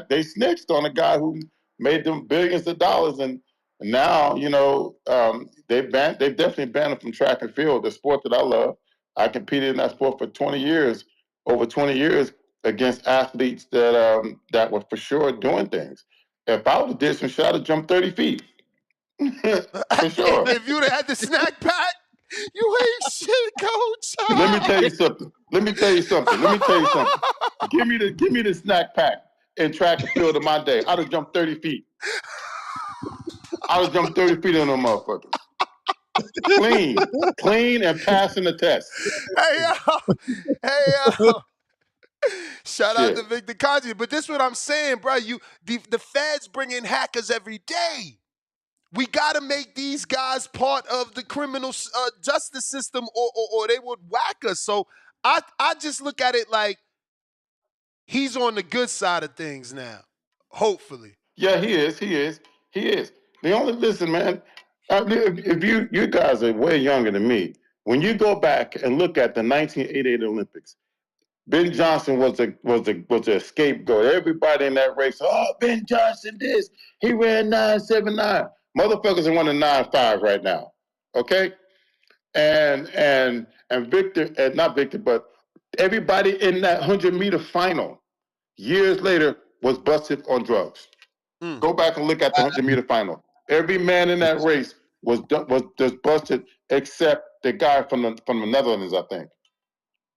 They snitched on a guy who made them billions of dollars, and now they've definitely banned him from track and field, the sport that I love. I competed in that sport for 20 years, over 20 years, against athletes that were for sure doing things. If I would have did some shit, I'd have jumped 30 feet. For sure. If you'd have had the snack pack, you ain't shit, coach. Let me tell you something. Give me the snack pack in track and field of my day. I'd have jumped 30 feet. I'd have jumped 30 feet on them motherfuckers. Clean and passing the test. Hey yo. Shout out to Victor Conte. But this is what I'm saying, bro. The feds bring in hackers every day. We got to make these guys part of the criminal justice system or they would whack us. So I just look at it like he's on the good side of things now, hopefully. Yeah, he is. The only, listen, man, if you guys are way younger than me, when you go back and look at the 1988 Olympics, Ben Johnson was a scapegoat. Everybody in that race, Ben Johnson this. He ran 9.79. Motherfuckers are running 9.5 right now. Okay? And Victor, not Victor, but everybody in that 100-meter final years later was busted on drugs. Go back and look at the 100-meter final. Every man in that race was just busted except the guy from the Netherlands, I think.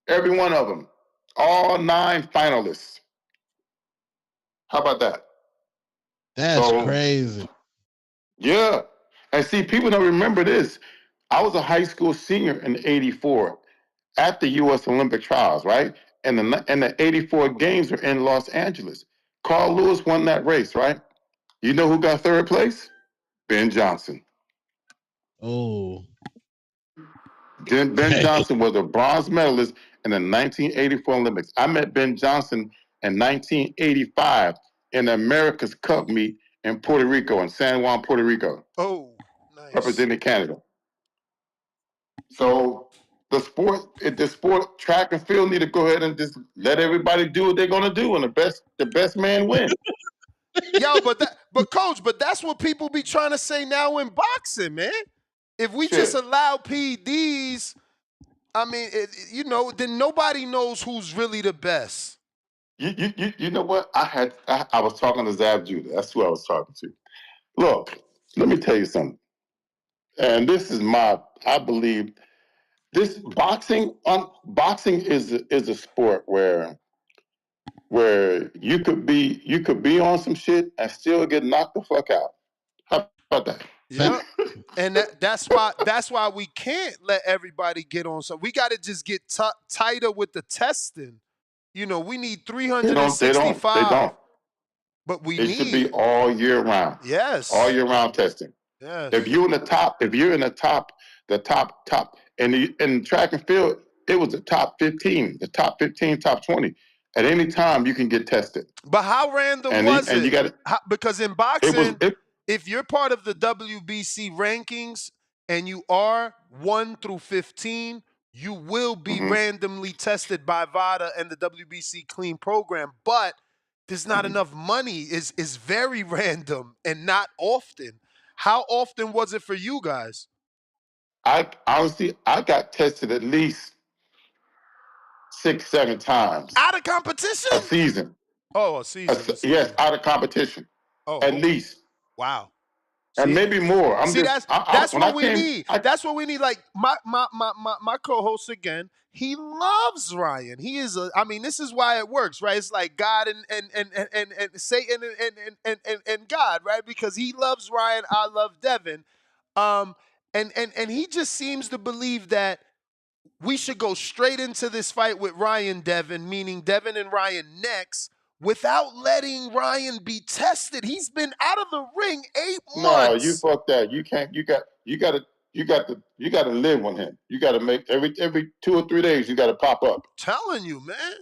Every one of them. All 9 finalists. How about that? That's crazy. Yeah. And see, people don't remember this. I was a high school senior in '84 at the U.S. Olympic trials, right? And the '84 games were in Los Angeles. Carl Lewis won that race, right? You know who got third place? Ben Johnson. Oh. Ben Johnson was a bronze medalist in the 1984 Olympics. I met Ben Johnson in 1985 in the America's Cup meet in Puerto Rico, in San Juan, Puerto Rico. Oh, nice. Representing Canada. So the sport, track and field, need to go ahead and just let everybody do what they're gonna do, and the best man win. Yo, but coach, that's what people be trying to say now in boxing, man. If we just allow PEDs, then nobody knows who's really the best. You know what? I was talking to Zab Judah. That's who I was talking to. Look, let me tell you something. And this is I believe this boxing is a sport where you could be on some shit and still get knocked the fuck out. How about that? Yeah. And that's why we can't let everybody get on something. We got to just get tighter with the testing. We need 365. They don't. But it should be all year round. Yes. All year round testing. Yes. If you're in the top, in track and field, it was the top 15, top 20. At any time, you can get tested. But how random was it? And you got because in boxing, if you're part of the WBC rankings and you are 1 through 15, you will be randomly tested by VADA and the WBC clean program. But there's not enough money. It's very random and not often. How often was it for you guys? I got tested at least 6-7 times. Out of competition? A season. Oh, a season. Yes, out of competition. At least. Wow. And maybe more. That's what we need. That's what we need. Like my co-host again, he loves Ryan. He is this is why it works, right? It's like God and Satan and God, right? Because he loves Ryan, I love Devin. And he just seems to believe that we should go straight into this fight with Ryan Devin, meaning Devin and Ryan next, without letting Ryan be tested. He's been out of the ring 8 No, months. you fuck that. You can't. You got to live on him. You got to make every 2 or 3 days. You got to pop up. Telling you, man.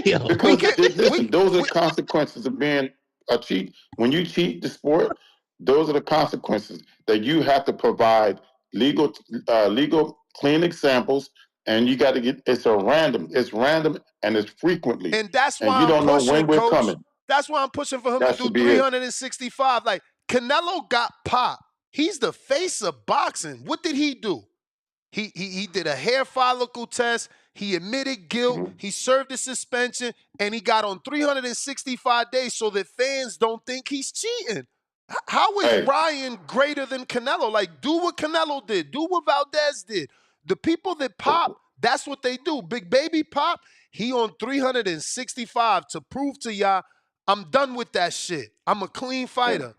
Damn. Because listen, those are the consequences of being a cheat. When you cheat the sport, those are the consequences that you have to provide legal clean examples, and you got to get. It's random, and it's frequently, And that's why you I'm don't know pushing, when we're Coach. coming. That's why I'm pushing for him That to do should be it. 365. Like, Canelo got popped. He's the face of boxing. What did he do? He did a hair follicle test. He admitted guilt. Mm-hmm. He served a suspension, and he got on 365 days so that fans don't think he's cheating. How is Ryan greater than Canelo? Like, do what Canelo did. Do what Valdez did. The people that pop, that's what they do. Big Baby Pop, he on 365 to prove to y'all, I'm done with that shit. I'm a clean fighter.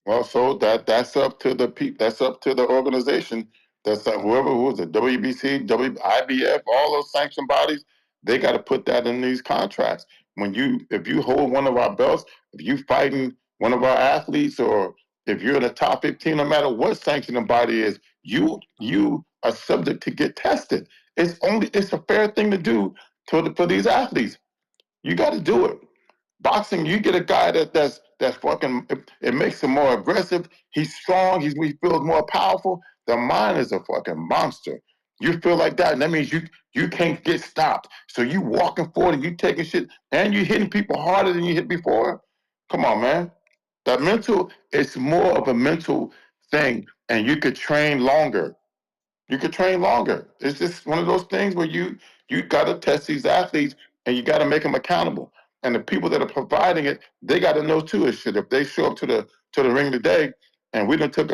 Well, so that's up to the people. That's up to the organization. That's whoever was it, WBC, IBF, all those sanctioned bodies. They got to put that in these contracts. If you hold one of our belts, if you fighting one of our athletes, or if you're in the top 15, no matter what sanctioning body is, you are subject to get tested. It's a fair thing to do for these athletes. You got to do it. Boxing, you get a guy that's fucking. It makes him more aggressive. He's strong. He feels more powerful. The mind is a fucking monster. You feel like that, and that means you can't get stopped. So you walking forward and you taking shit, and you hitting people harder than you hit before. Come on, man. That mental, it's more of a mental thing, and you could train longer. You could train longer. It's just one of those things where you got to test these athletes, and you got to make them accountable. And the people that are providing it, they got to know too. Is shit. If they show up to the ring today, and we done took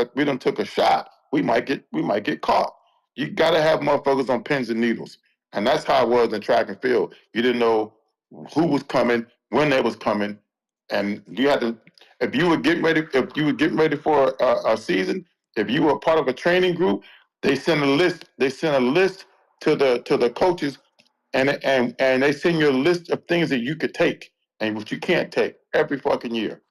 a shot, we might get caught. You got to have motherfuckers on pins and needles, and that's how it was in track and field. You didn't know who was coming, when they was coming, and you had to. If you were getting ready for a season, if you were part of a training group, they send a list. They send a list to the coaches, and they send you a list of things that you could take and what you can't take every fucking year.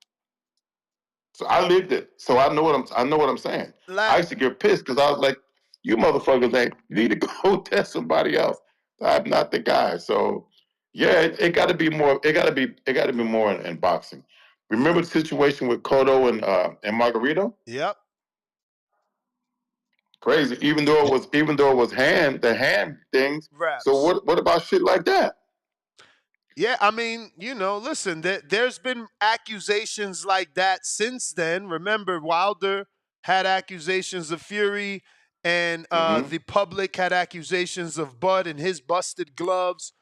So I lived it. So I know what I'm saying. I used to get pissed because I was like, "You motherfuckers ain't. You need to go test somebody else. I'm not the guy." So yeah, it got to be more. It got to be more in boxing. Remember the situation with Cotto and Margarito? Yep. Crazy. Even though it was the hand things. Raps. So what about shit like that? Yeah, I mean, listen, there's been accusations like that since then. Remember, Wilder had accusations of Fury, and the public had accusations of Bud and his busted gloves.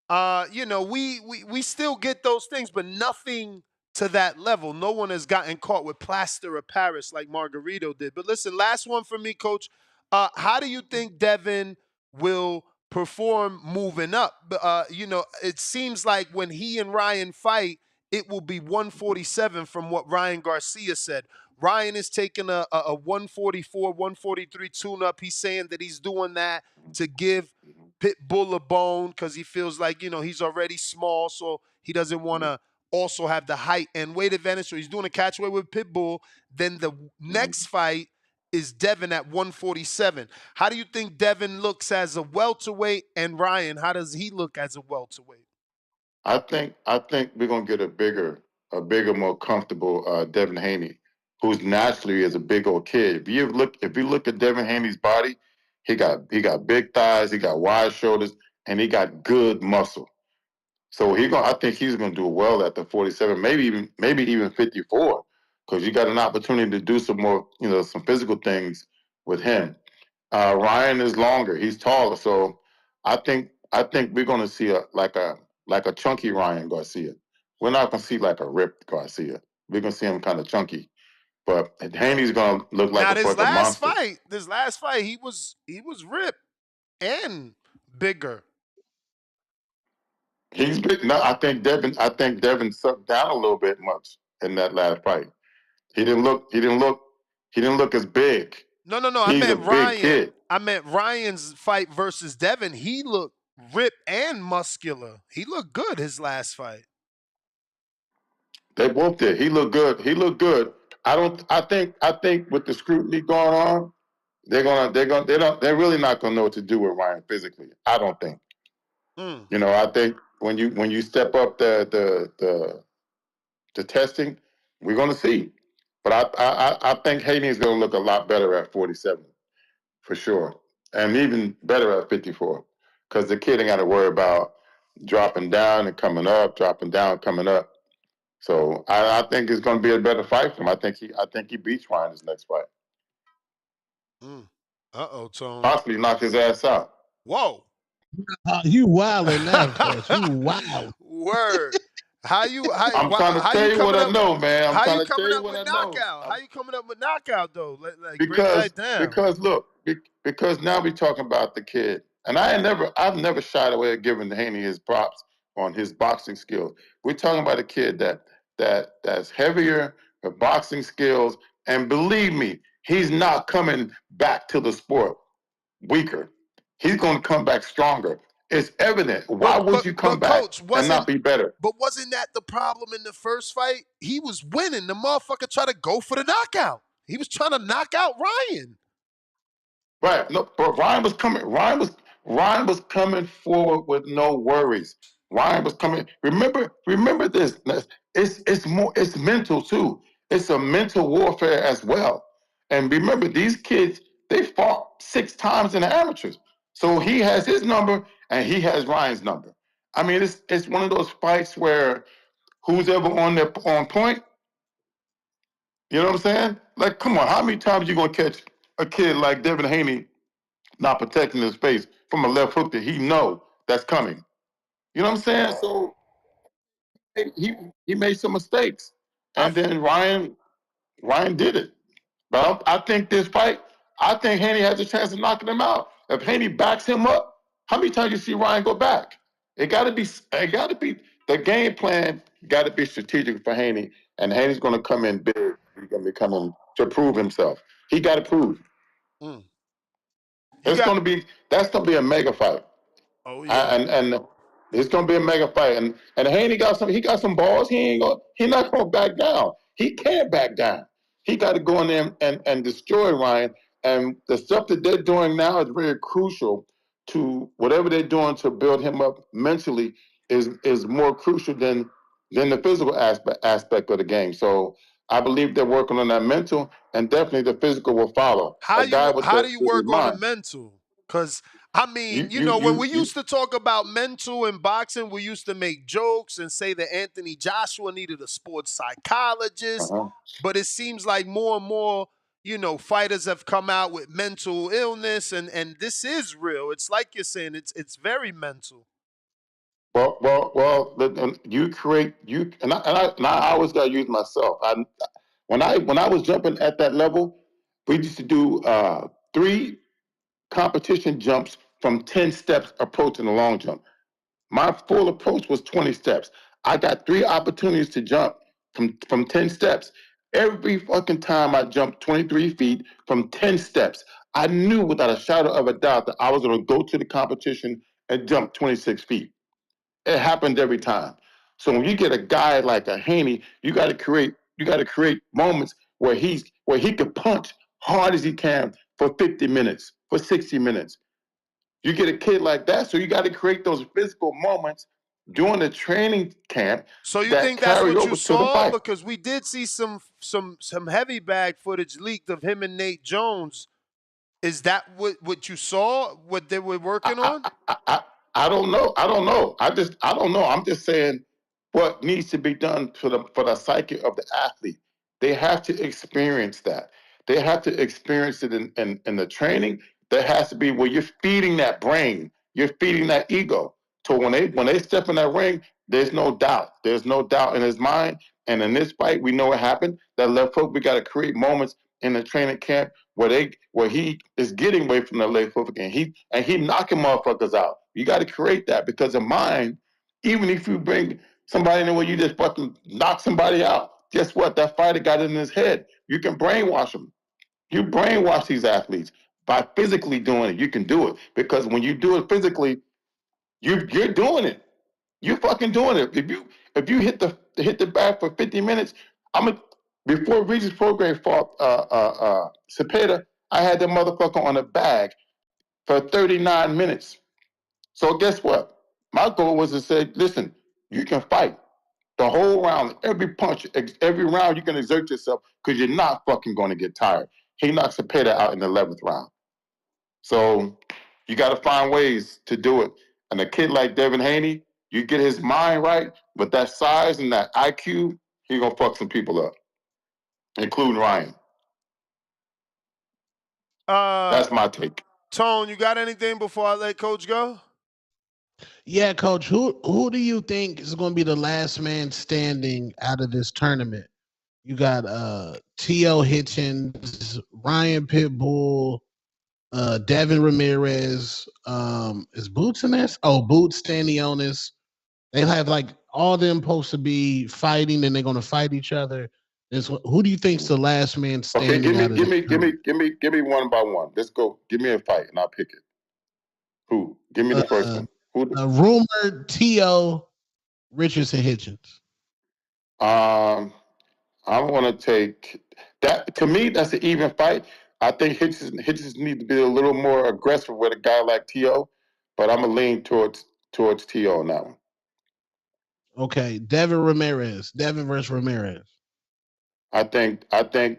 We still get those things, but nothing to that level. No one has gotten caught with plaster of Paris like Margarito did. But listen, last one for me, Coach. How do you think Devin will perform moving up? It seems like when he and Ryan fight, it will be 147 from what Ryan Garcia said. Ryan is taking a 144, 143 tune-up. He's saying that he's doing that to give Pitbull a bone because he feels like, he's already small, so he doesn't want to also have the height and weight advantage. So he's doing a catchweight with Pitbull. Then the next fight is Devin at 147. How do you think Devin looks as a welterweight, and Ryan, how does he look as a welterweight? I think we're gonna get a bigger, more comfortable Devin Haney, who's naturally is a big old kid. If you look at Devin Haney's body, he got big thighs, he got wide shoulders, and he got good muscle. So I think he's gonna do well at the 47, maybe even 54, because you got an opportunity to do some more, some physical things with him. Ryan is longer, he's taller, so I think we're gonna see a chunky Ryan Garcia. We're not gonna see like a ripped Garcia. We're gonna see him kind of chunky. But Haney's gonna look like a fucking monster. This last fight, he was ripped and bigger. He's big. No, I think Devin sucked down a little bit much in that last fight. He didn't look as big. No. He's I meant a big Ryan. kid. I meant Ryan's fight versus Devin. He looked ripped and muscular. He looked good his last fight. They both did. He looked good. He looked good. I think with the scrutiny going on, they're really not gonna know what to do with Ryan physically. I don't think. You know, I think when you step up the testing, we're gonna see. But I think Haney is gonna look a lot better at 47 for sure, and even better at 54 because the kid ain't got to worry about dropping down and coming up, dropping down, coming up. So I think it's going to be a better fight for him. I think he beats Ryan his next fight. Tone. Possibly knock his ass out. Whoa. You wilding now, Chris. You wild. Word. I'm trying to tell you what I know, man. How you coming up with knockout? How you coming up with knockout though? Like break that down. Because now we're talking about the kid, and I've never shied away at giving Haney his props on his boxing skills. We're talking about a kid that's heavier with boxing skills, and believe me, he's not coming back to the sport weaker. He's going to come back stronger. It's evident. Why would you come back and not be better? But wasn't that the problem in the first fight? He was winning. The motherfucker tried to go for the knockout. He was trying to knock out Ryan. Right. No, but Ryan was coming forward with no worries. Ryan was coming. Remember this. It's mental too. It's a mental warfare as well. And remember, these kids, they fought 6 times in the amateurs. So he has his number and he has Ryan's number. I mean, it's one of those fights where who's ever on point. You know what I'm saying? Like, come on, how many times you gonna catch a kid like Devin Haney not protecting his face from a left hook that he know that's coming? You know what I'm saying? So he made some mistakes, and then Ryan did it. But I think this fight, I think Haney has a chance of knocking him out. If Haney backs him up, how many times you see Ryan go back? It got to be the game plan. Got to be strategic for Haney, and Haney's going to come in big. He's going to be coming to prove himself. He got to prove. That's going to be a mega fight. Oh yeah. And it's going to be a mega fight. And Haney got some balls. He's not going to back down. He can't back down. He got to go in there and destroy Ryan. And the stuff that they're doing now is very crucial to whatever they're doing to build him up mentally is more crucial than the physical aspect of the game. So I believe they're working on that mental, and definitely the physical will follow. How do you work on the mental? Because I mean, when we used to talk about mental in boxing, we used to make jokes and say that Anthony Joshua needed a sports psychologist. But it seems like more and more, fighters have come out with mental illness, and this is real. It's like you're saying, it's very mental. Well. And I always got to use myself. When I was jumping at that level, we used to do 3 competition jumps from 10 steps approaching the long jump. My full approach was 20 steps. I got 3 opportunities to jump from 10 steps. Every fucking time I jumped 23 feet from 10 steps, I knew without a shadow of a doubt that I was going to go to the competition and jump 26 feet. It happened every time. So when you get a guy like a Haney, you got to create moments where he could punch hard as he can for 50 minutes, for 60 minutes. You get a kid like that, so you got to create those physical moments during the training camp. So you think that's what you saw? Because we did see some heavy bag footage leaked of him and Nate Jones. Is that what you saw? What they were working on? I don't know. I don't know. I don't know. I'm just saying what needs to be done for the psyche of the athlete. They have to experience that. They have to experience it in the training. There has to be where you're feeding that brain, you're feeding that ego. So when they step in that ring, there's no doubt. There's no doubt in his mind. And in this fight, we know what happened. That left hook, we got to create moments in the training camp where he is getting away from the left hook and he knocking motherfuckers out. You got to create that because the mind, even if you bring somebody in the way you just fucking knock somebody out, guess what? That fighter got it in his head. You can brainwash them. You brainwash these athletes by physically doing it. You can do it because when you do it physically, You're doing it. You fucking doing it. If you hit the bag for 50 minutes, before Regis Prograis fought Cepeda, I had the motherfucker on a bag for 39 minutes. So guess what? My goal was to say, listen, you can fight the whole round, every punch, every round you can exert yourself because you're not fucking going to get tired. He knocked Cepeda out in the 11th round. So you got to find ways to do it. And a kid like Devin Haney, you get his mind right, with that size and that IQ, he gonna fuck some people up, including Ryan. That's my take. Tone, you got anything before I let Coach go? Yeah, Coach. Who do you think is going to be the last man standing out of this tournament? You got T.O. Hitchens, Ryan Pitbull, Devin Ramirez. Is Boots in this? Oh, Boots Stanionis. They have like all them supposed to be fighting, and they're going to fight each other. Who do you think's the last man standing out of this tournament? Give me one by one. Let's go. Give me a fight, and I'll pick it. Who? Give me the first one. Who? Rumored T.O. Richardson Hitchens. I want to take that. To me, that's an even fight. I think Hitchens need to be a little more aggressive with a guy like T.O., but I'm gonna lean towards T.O. on that one. Okay, Devin Ramirez. Devin versus Ramirez. I think Devin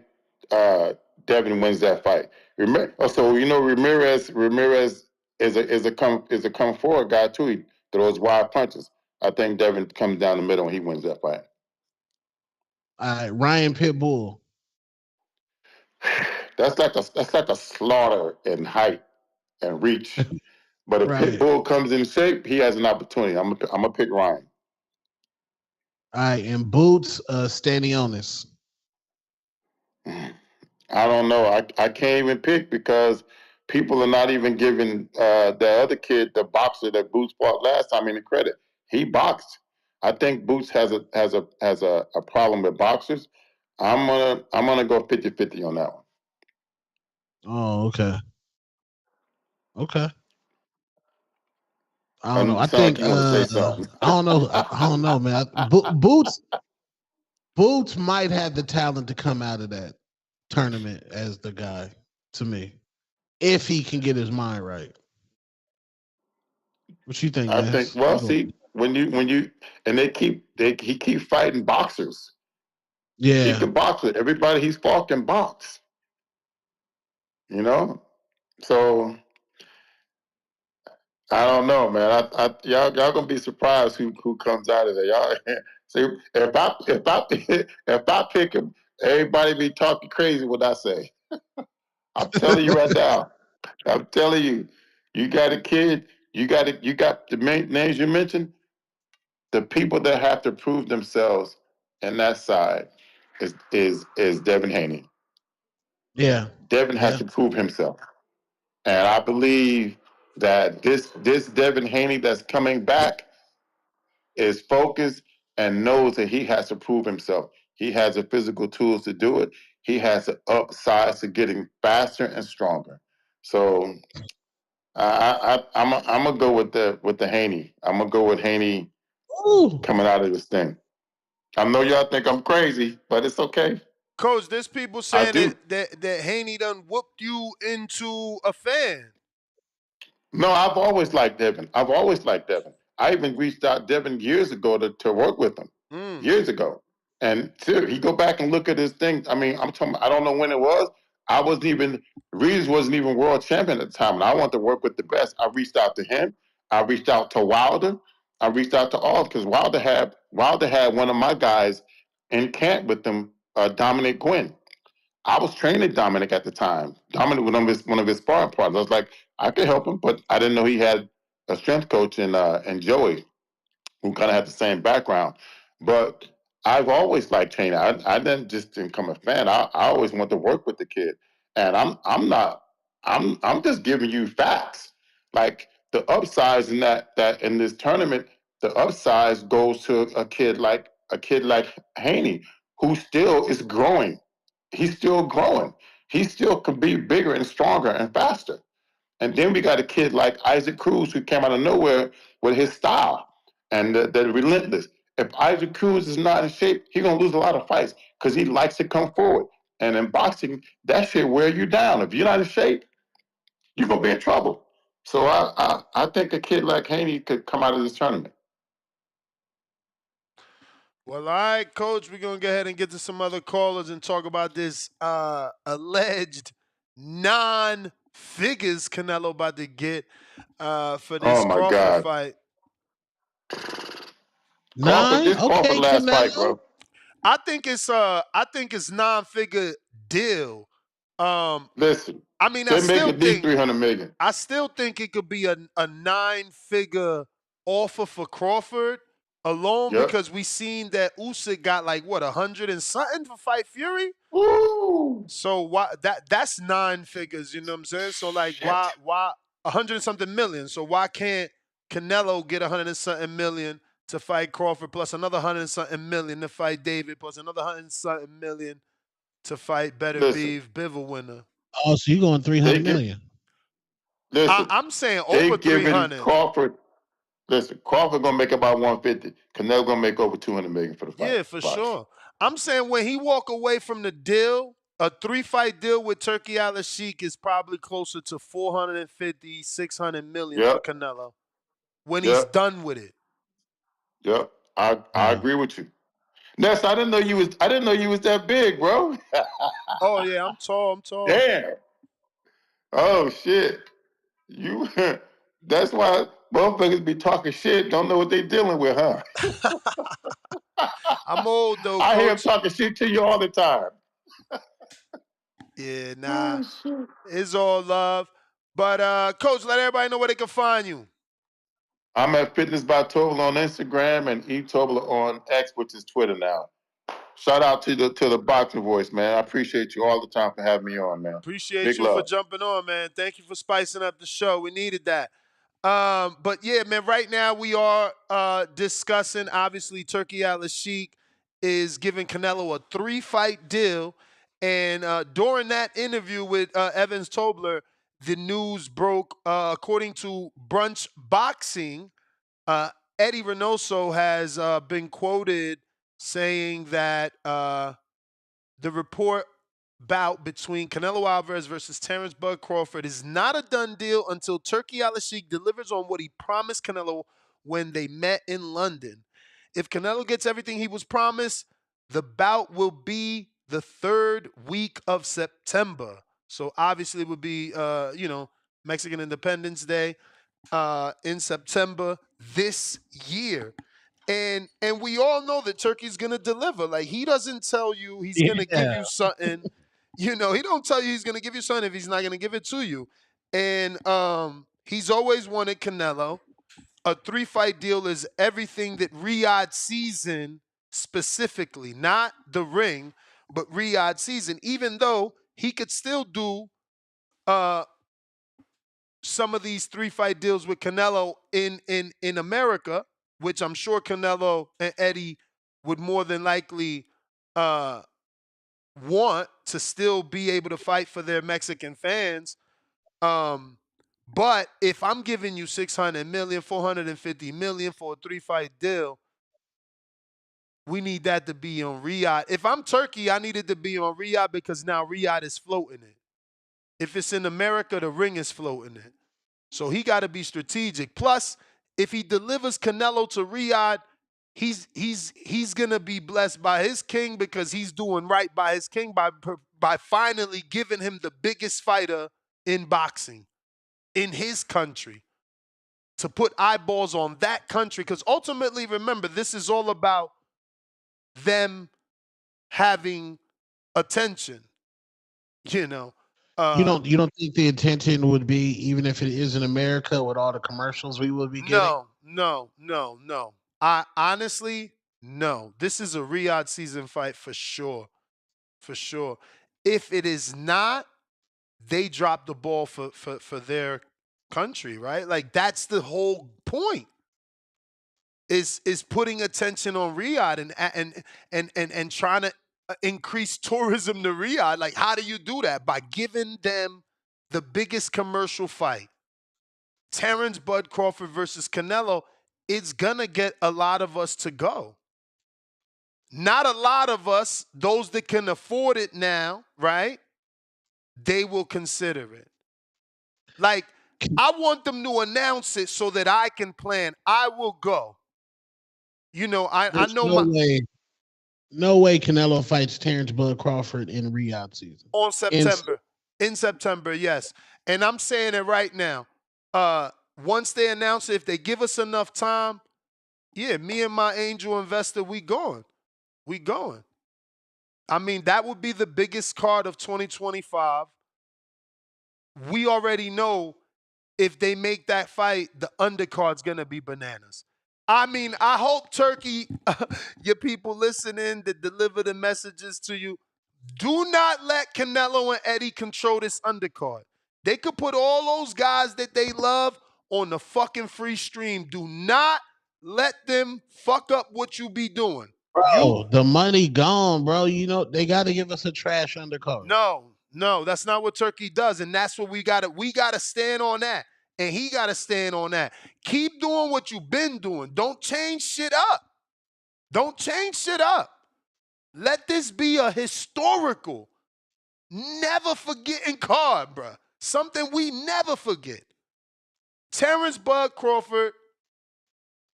wins that fight. So Ramirez is a come forward guy too. He throws wide punches. I think Devin comes down the middle and he wins that fight. Ryan Pitbull. That's like a slaughter in height and reach. But if Pitbull comes in shape, he has an opportunity. I'm gonna pick Ryan. All right, and Boots Stanionis. I don't know. I can't even pick because people are not even giving the other kid, the boxer that Boots fought last time, any credit. He boxed. I think Boots has a problem with boxers. I'm gonna go 50-50 on that one. Oh, okay. Okay. I don't know. I think think you want to say something. I don't know. I don't know, man. Boots might have the talent to come out of that tournament as the guy, to me, if he can get his mind right. What you think, I man? think. Well, see, when you and he keep fighting boxers. Yeah, He can box it. Everybody he's fought can box. So I don't know, man. Y'all gonna be surprised who comes out of there. Y'all see if I pick him, everybody be talking crazy what I say. I'm telling you right now. I'm telling you, you got a kid. You got the main names you mentioned. The people that have to prove themselves in that side is Devin Haney. yeah. Devin has to prove himself, and I believe that this Devin Haney that's coming back is focused and knows that he has to prove himself. He has the physical tools to do it. He has the upsides to getting faster and stronger. So I'm gonna go with the Haney. I'm gonna go with Haney coming out of this thing. I know y'all think I'm crazy, but it's okay. Coach, there's people saying that Haney done whooped you into a fan. No, I've always liked Devin. I even reached out Devin years ago to work with him. Years ago. And he go back and look at his thing. I mean, I'm talking. I don't know when it was. Reeves wasn't even world champion at the time, and I wanted to work with the best. I reached out to him. I reached out to Wilder. I reached out to all because Wilder had one of my guys in camp with them, Dominic Gwynn. I was training Dominic at the time. Dominic was one of his sparring partners. I was like, I could help him, but I didn't know he had a strength coach in Joey, who kind of had the same background. But I've always liked training. I didn't just become a fan. I always want to work with the kid, and I'm just giving you facts. Like the upsides in this tournament, the upsides goes to a kid like Haney, who still is growing. He's still growing. He still can be bigger and stronger and faster. And then we got a kid like Isaac Cruz who came out of nowhere with his style and the relentless. If Isaac Cruz is not in shape, he's gonna lose a lot of fights because he likes to come forward. And in boxing, that shit wear you down. If you're not in shape, you're gonna be in trouble. So I think a kid like Haney could come out of this tournament. Well, all right, Coach, we're going to go ahead and get to some other callers and talk about this alleged non-figures Canelo about to get for this Crawford fight. Crawford, this Crawford Okay, last Canelo. fight, bro. I think it's non-figure deal. Listen, I mean, they make at least $300 million. I still think it could be a 9-figure offer for Crawford alone because we seen that Usyk got like what 100 and something for Fight Fury. Woo! So why that's 9 figures, you know what I'm saying? So like why 100 and something million? So why can't Canelo get 100 and something million to fight Crawford plus another 100 and something million to fight David plus another 100 and something million to fight Bivol winner? Oh, so you're going 300 million. Listen, I'm saying over 300. Crawford gonna make about 150. Canelo gonna make over 200 million for the fight. Yeah, for sure. I'm saying when he walk away from the deal, a 3-fight deal with Turki Alalshikh is probably closer to 450, 600 million for Canelo when he's done with it. Yep, I agree with you. Ness, I didn't know you was that big, bro. Oh yeah, I'm tall. Damn. Oh shit. You. That's why motherfuckers be talking shit. Don't know what they dealing with, huh? I'm old though. I Coach. hear him talking shit to you all the time. Yeah, nah. It's all love. But Coach, let everybody know where they can find you. I'm at Fitness by Tobler on Instagram and eTobler on X, which is Twitter now. Shout out to the Boxing Voice, man. I appreciate you all the time for having me on, man. Appreciate Big you love. for jumping on, man. Thank you for spicing up the show. We needed that. But yeah, man, right now we are discussing, obviously, Turki Alalshikh is giving Canelo a 3-fight deal. And during that interview with Evans Tobler, the news broke, according to Brunch Boxing, Eddie Reynoso has been quoted saying that the report bout between Canelo Alvarez versus Terrence Bud Crawford is not a done deal until Turki Alalshikh delivers on what he promised Canelo when they met in London. If Canelo gets everything he was promised, the bout will be the 3rd week of September. So obviously it would be, Mexican Independence Day in September this year. And we all know that Turki's gonna deliver. Like he doesn't tell you he's gonna give you something. He don't tell you he's gonna give you something if he's not gonna give it to you. And he's always wanted Canelo. A 3-fight deal is everything that Riyadh season specifically, not the ring, but Riyadh season. Even though he could still do some of these 3-fight deals with Canelo in America, which I'm sure Canelo and Eddie would more than likely want to still be able to fight for their Mexican fans. But if I'm giving you 600 million, 450 million for a 3-fight deal, we need that to be on Riyadh. If I'm Turki, I need it to be on Riyadh because now Riyadh is floating it. If it's in America, the ring is floating it. So he got to be strategic. Plus, if he delivers Canelo to Riyadh, he's gonna be blessed by his king because he's doing right by his king by finally giving him the biggest fighter in boxing in his country, to put eyeballs on that country. Because ultimately, remember, this is all about them having attention. You don't think the attention would be, even if it is in America, with all the commercials we would be getting? No. I honestly, no. This is a Riyadh season fight for sure. For sure. If it is not, they drop the ball for their country, right? Like that's the whole point. Is putting attention on Riyadh and trying to increase tourism to Riyadh. Like, how do you do that? By giving them the biggest commercial fight, Terrence Bud Crawford versus Canelo, it's going to get a lot of us to go. Not a lot of us, those that can afford it now, right? They will consider it. Like, I want them to announce it so that I can plan. I will go. You know, I know no way Canelo fights Terrence Bud Crawford in Riyadh season. On September. In September, yes. And I'm saying it right now. Once they announce it, if they give us enough time, yeah, me and my angel investor, we going. We going. I mean, that would be the biggest card of 2025. We already know if they make that fight, the undercard's going to be bananas. I mean, I hope Turkey, your people listening that deliver the messages to you, do not let Canelo and Eddie control this undercard. They could put all those guys that they love on the fucking free stream. Do not let them fuck up what you be doing. Bro, the money gone, bro. You know, they got to give us a trash undercard. No, that's not what Turkey does. And that's what we got to stand on that. And he got to stand on that. Keep doing what you've been doing. Don't change shit up. Don't change shit up. Let this be a historical, never forgetting card, bruh. Something we never forget. Terrence Bud Crawford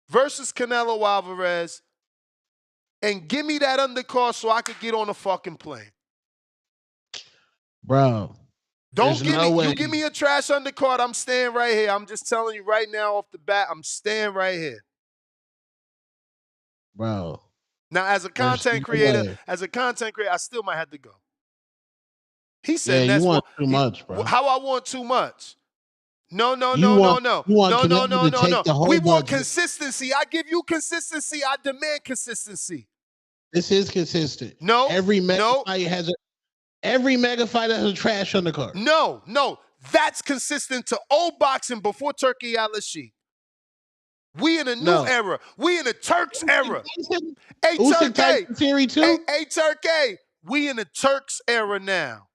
versus Canelo Alvarez. And give me that undercard so I could get on a fucking plane. Bro. Don't give me, you give me a trash undercard, I'm staying right here. I'm just telling you right now off the bat, I'm staying right here. Bro. Now, as a content creator, I still might have to go. He said, yeah, you want too much, bro. How I want too much? No. We want consistency. I give you consistency. I demand consistency. This is consistent. No. Every mega fight has a trash undercard. No. That's consistent to old boxing before Turki Alalshikh. We in a new era. We in a Turks era. Hey, Turkey. Hey, Turkey. We in the Turks era now.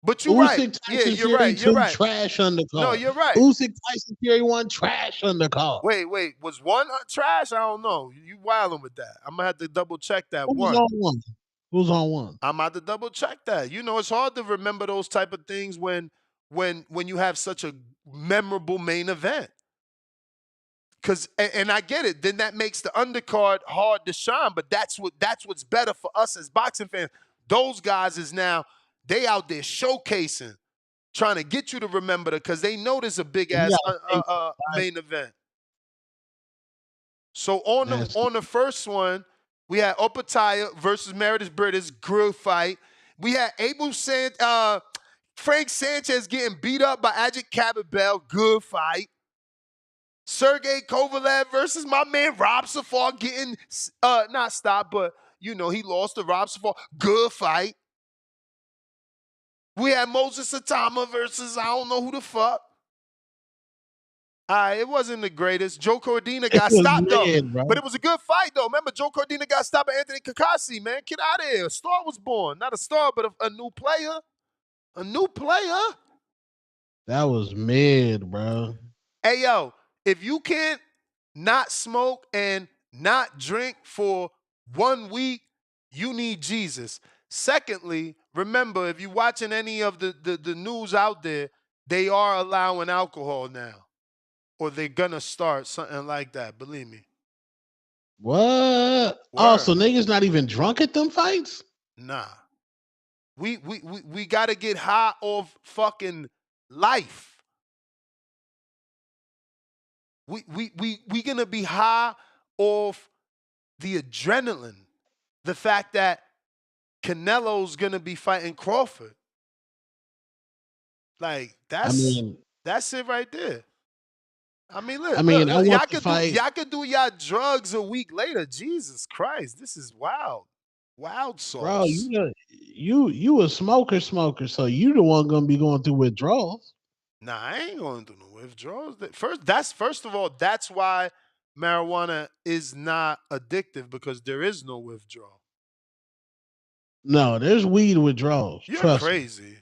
But you're right. Yeah, you're right. You're right. Trash undercard. No, you're right. Usyk Tyson Fury 1 trash undercard. Wait. Was one trash? I don't know. You wilding with that. I'm gonna have to double check that. Who's on one? I'm about to double check that. You know, it's hard to remember those type of things when you have such a memorable main event. And I get it. Then that makes the undercard hard to shine. But that's what's better for us as boxing fans. Those guys is now. They out there showcasing, trying to get you to remember it because they know there's a big-ass main event. So on the first one, we had Opataya versus Meredith Britis, good fight. We had Frank Sanchez getting beat up by Ajit Kababel, good fight. Sergey Kovalev versus my man Rob Safar getting, not stopped, but, you know, he lost to Rob Safar, good fight. We had Moses Satama versus I don't know who the fuck. It wasn't the greatest. Joe Cordina got stopped, though. But it was a good fight, though. Remember, Joe Cordina got stopped by Anthony Kakasi, man. Get out of here. A star was born. Not a star, but a new player. A new player. That was mid, bro. Hey, yo, if you can't not smoke and not drink for 1 week, you need Jesus. Secondly, remember, if you're watching any of the news out there, they are allowing alcohol now. Or they're going to start something like that, believe me. What? Word. Oh, so niggas not even drunk at them fights? Nah. We got to get high off fucking life. We going to be high off the adrenaline. The fact that Canelo's gonna be fighting Crawford. Like that's it right there. I mean, look, y'all could do y'all drugs a week later. Jesus Christ, this is wild sauce. Bro, you a smoker, so you the one gonna be going through withdrawals. Nah, I ain't going through no withdrawals. First of all, that's why marijuana is not addictive because there is no withdrawal. No, there's weed withdrawals. You're crazy.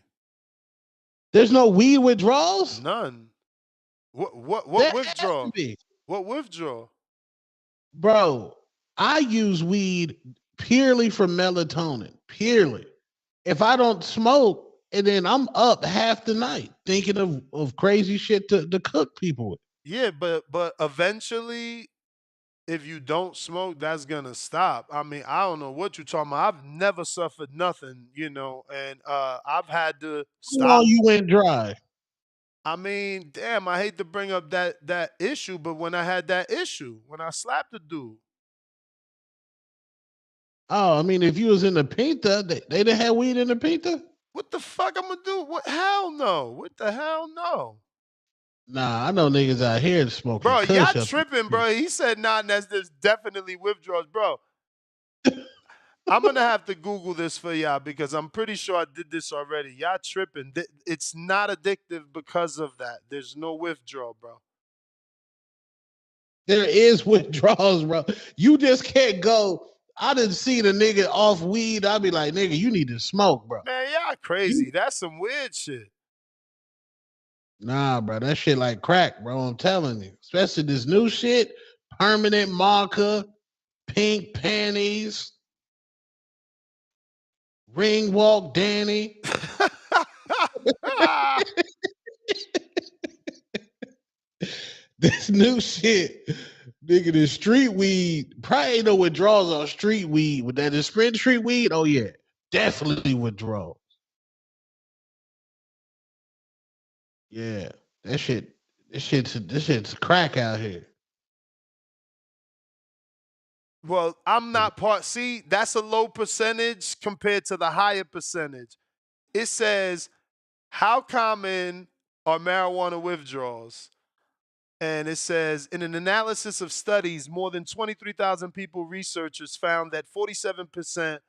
There's no weed withdrawals? None. What There has withdrawal? to be. What withdrawal? Bro, I use weed purely for melatonin. Purely. If I don't smoke, and then I'm up half the night thinking of crazy shit to cook people with. Yeah, but eventually, if you don't smoke, that's gonna stop. I mean, I don't know what you're talking about. I've never suffered nothing, and I've had to How stop. long you went dry? I mean, damn, I hate to bring up that issue, but when I had that issue, when I slapped the dude, Oh, I mean, if you was in the Pinta, they didn't have weed in the Pinta? what the fuck I'm gonna do? What? Hell no! What the hell no? Nah, I know niggas out here smoking Bro, kush y'all up. tripping, bro. He said, nah, there's definitely withdrawals, bro. I'm gonna have to Google this for y'all because I'm pretty sure I did this already. Y'all tripping. It's not addictive because of that. There's no withdrawal, bro. There is withdrawals, bro. You just can't go. I didn't see the nigga off weed. I'd be like, nigga, you need to smoke, bro. Man, y'all crazy. That's some weird shit. Nah, bro, that shit like crack, bro. I'm telling you. Especially this new shit, permanent marker, pink panties, ring walk Danny. This new shit, nigga, the street weed, probably ain't no withdrawals on street weed. With that sprint street weed, oh yeah, definitely withdrawals. Yeah, this shit's crack out here. Well, I'm not part. See, that's a low percentage compared to the higher percentage. It says, how common are marijuana withdrawals? And it says, in an analysis of studies, more than 23,000 people, researchers found that 47%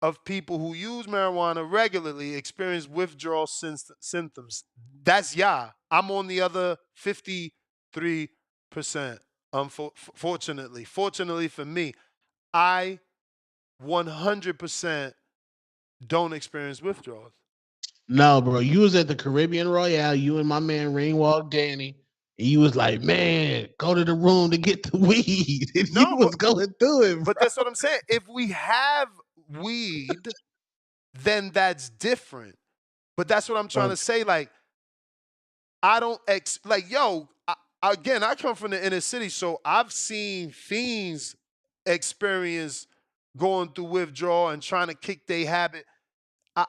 of people who use marijuana regularly experience withdrawal symptoms. That's I'm on the other 53%. Fortunately for me, I 100% don't experience withdrawals. No, bro, you was at the Caribbean Royale, you and my man Ringwalk Danny, and you was like, man, go to the room to get the weed. And No, you was going through it, bro. But that's what I'm saying. If we have weed, then that's different. But that's what I'm trying to say. Like, I don't again, I come from the inner city, so I've seen fiends experience going through withdrawal and trying to kick their habit.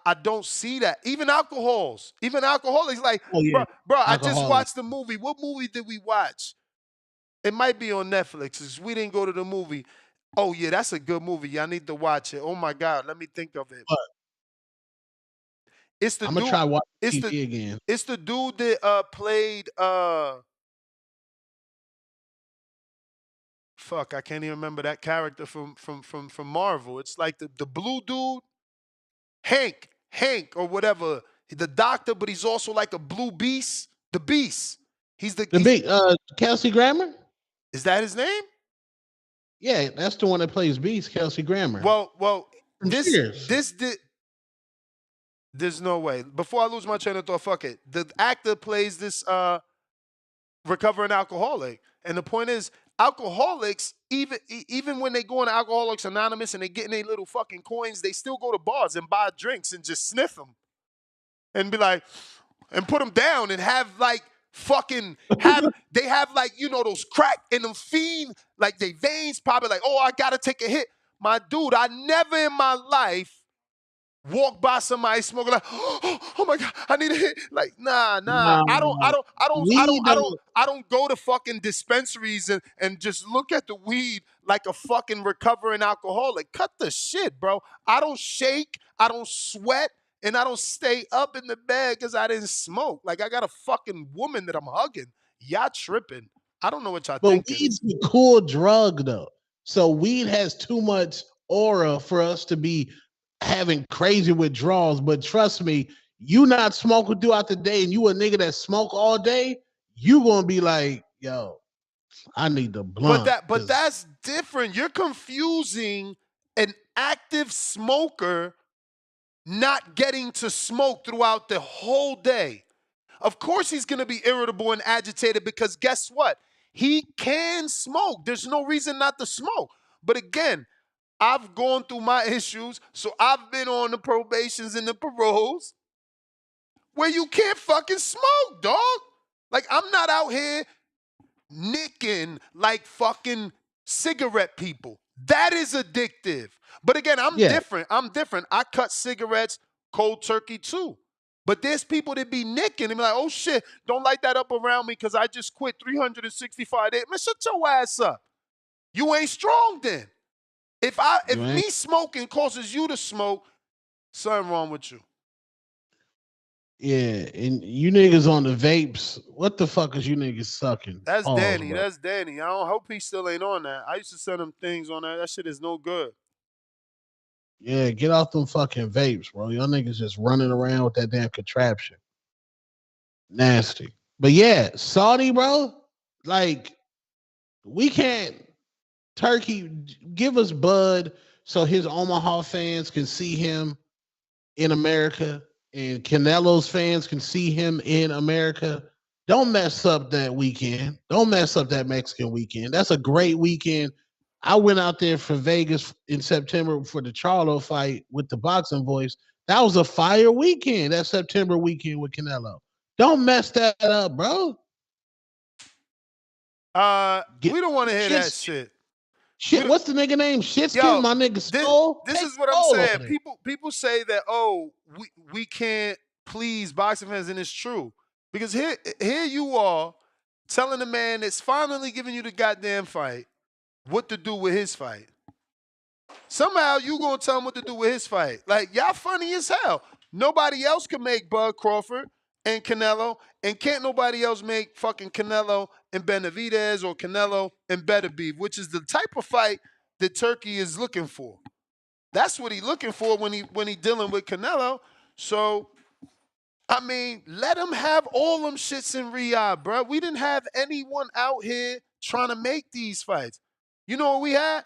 I don't see that. Even alcoholics, like, Oh, yeah. bro, I just Alcoholic. watched the movie. What movie did we watch? It might be on Netflix. 'Cause we didn't go to the movie. Oh, yeah, that's a good movie. Y'all need to watch it. Oh, my God. Let me think of it. What? It's the I'm dude. gonna try watching It's TV again. It's the dude that played fuck, I can't even remember that character from Marvel. It's like the blue dude, Hank or whatever. The doctor, but he's also like a blue beast. The Beast. He's big Kelsey Grammer? Is that his name? Yeah, that's the one that plays Beast, Kelsey Grammer. Well, Cheers. There's no way. Before I lose my train of thought, fuck it. The actor plays this recovering alcoholic. And the point is, alcoholics, even when they go into Alcoholics Anonymous and they getting their little fucking coins, they still go to bars and buy drinks and just sniff them. And be like, and put them down and have like they have like, those crack in them fiend, like they veins probably like, oh, I gotta take a hit. My dude, I never in my life walk by somebody smoking like, oh my God, I need a hit. Like, nah. I don't go to fucking dispensaries and just look at the weed like a fucking recovering alcoholic. Cut the shit, bro. I don't shake, I don't sweat, and I don't stay up in the bed because I didn't smoke. Like, I got a fucking woman that I'm hugging. Y'all tripping. I don't know what y'all thinking. But weed's a cool drug, though. So weed has too much aura for us to be having crazy withdrawals. But trust me, you not smoking throughout the day and you a nigga that smoke all day, you gonna be like, yo, I need the blunt. But that's different. You're confusing an active smoker not getting to smoke throughout the whole day. Of course he's going to be irritable and agitated because guess what? He can smoke. There's no reason not to smoke. But again, I've gone through my issues, so I've been on the probations and the paroles where you can't fucking smoke, dog. Like, I'm not out here nicking like fucking cigarette people. That is addictive. But again, I'm different. I cut cigarettes cold turkey too. But there's people that be nicking and be like, oh shit, don't light that up around me because I just quit 365 days. Man, shut your ass up. You ain't strong then. If me smoking causes you to smoke, something wrong with you. Yeah, and you niggas on the vapes, what the fuck is you niggas sucking? That's Danny. Bro. That's Danny. I don't hope he still ain't on that. I used to send him things on that. That shit is no good. Yeah, get off them fucking vapes, bro. Y'all niggas just running around with that damn contraption. Nasty. But yeah, Saudi, bro, like, we can't. Turkey, give us Bud so his Omaha fans can see him in America and Canelo's fans can see him in America. Don't mess up that weekend. Don't mess up that Mexican weekend. That's a great weekend. I went out there for Vegas in September for the Charlo fight with the boxing voice. That was a fire weekend, that September weekend with Canelo. Don't mess that up, bro. We don't want to hear that shit. Shit, what's the nigga name? Shitskin, my nigga Skull. This is what I'm saying. People say that, oh, we can't please boxing fans, and it's true. Because here you are telling the man that's finally giving you the goddamn fight what to do with his fight. Somehow you gonna tell him what to do with his fight. Like, y'all funny as hell. Nobody else can make Bud Crawford and Canelo, and can't nobody else make fucking Canelo and Benavidez or Canelo and Beterbiev, which is the type of fight that Turkey is looking for. That's what he's looking for when he dealing with Canelo. So, I mean, let him have all them shits in Riyadh, bro. We didn't have anyone out here trying to make these fights. You know what we had?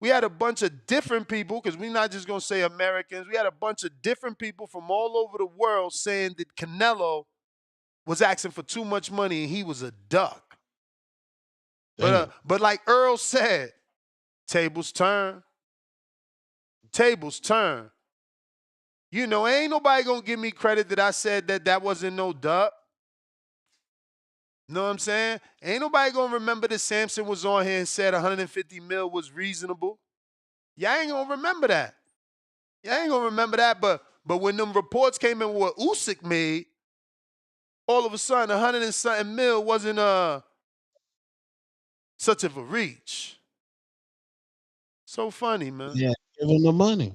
We had a bunch of different people, because we're not just going to say Americans. We had a bunch of different people from all over the world saying that Canelo was asking for too much money and he was a duck. But like Earl said, tables turn. Tables turn. You know, ain't nobody going to give me credit that I said that wasn't no duck. Know what I'm saying? Ain't nobody going to remember that Samson was on here and said 150 mil was reasonable. Y'all ain't going to remember that. Y'all ain't going to remember that. But when them reports came in what Usyk made, all of a sudden 100 and something mil wasn't such of a reach. So funny, man. Yeah, give him the money.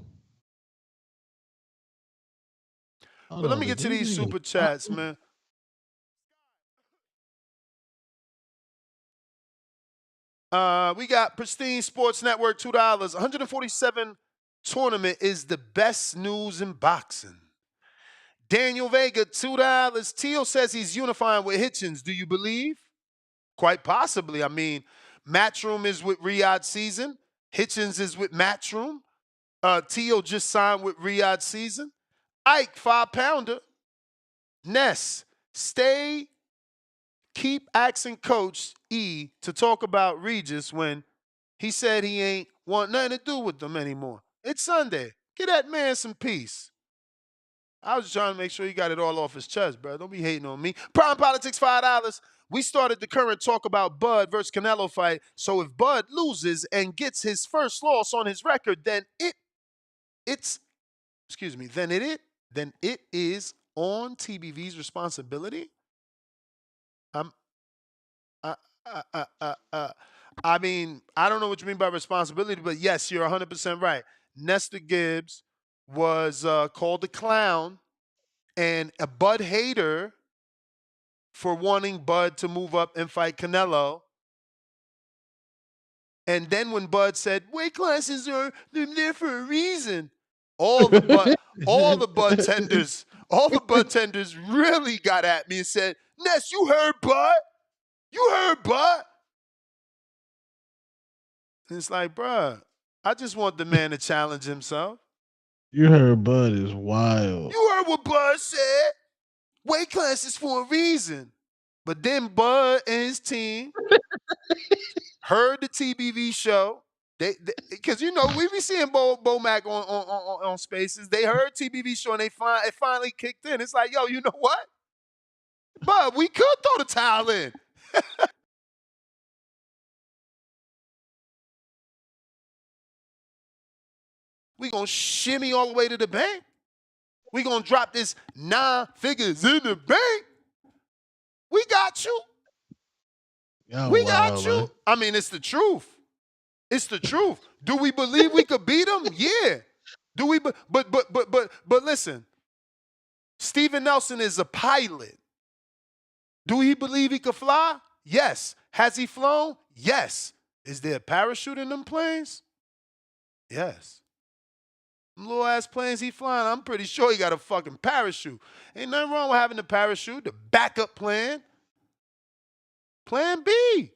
But let me get to these super chats, man. We got Pristine Sports Network, $2. 147 tournament is the best news in boxing. Daniel Vega, $2. Teal says he's unifying with Hitchens. Do you believe? Quite possibly. I mean, Matchroom is with Riyadh Season. Hitchens is with Matchroom. Teal just signed with Riyadh Season. Ike, 5-pounder. Ness, keep asking Coach E to talk about Regis when he said he ain't want nothing to do with them anymore. It's Sunday. Give that man some peace. I was trying to make sure he got it all off his chest, bro. Don't be hating on me. Prime Politics, $5. We started the current talk about Bud versus Canelo fight. So if Bud loses and gets his first loss on his record, then it is on TBV's responsibility. I mean, I don't know what you mean by responsibility, but yes, you're 100% right. Nestor Gibbs was called a clown and a Bud hater for wanting Bud to move up and fight Canelo. And then when Bud said, weight classes they're there for a reason, all the Bud tenders really got at me and said, Ness, you heard Bud? You heard Bud? And it's like, bruh, I just want the man to challenge himself. You heard Bud is wild. You heard what Bud said? Weight classes for a reason. But then Bud and his team heard the TBV show. Because you know we be seeing Bo Mac on Spaces. They heard TBV show and it finally kicked in. It's like, yo, you know what? Bud, we could throw the towel in. We gonna shimmy all the way to the bank. We gonna drop this 9 figures in the bank. We got you. We got you. Man. I mean, it's the truth. It's the truth. Do we believe we could beat them? Yeah. Do we? But listen. Steven Nelson is a pilot. Do he believe he could fly? Yes. Has he flown? Yes. Is there a parachute in them planes? Yes. Them little ass planes he flying, I'm pretty sure he got a fucking parachute. Ain't nothing wrong with having the parachute, the backup plan. Plan B.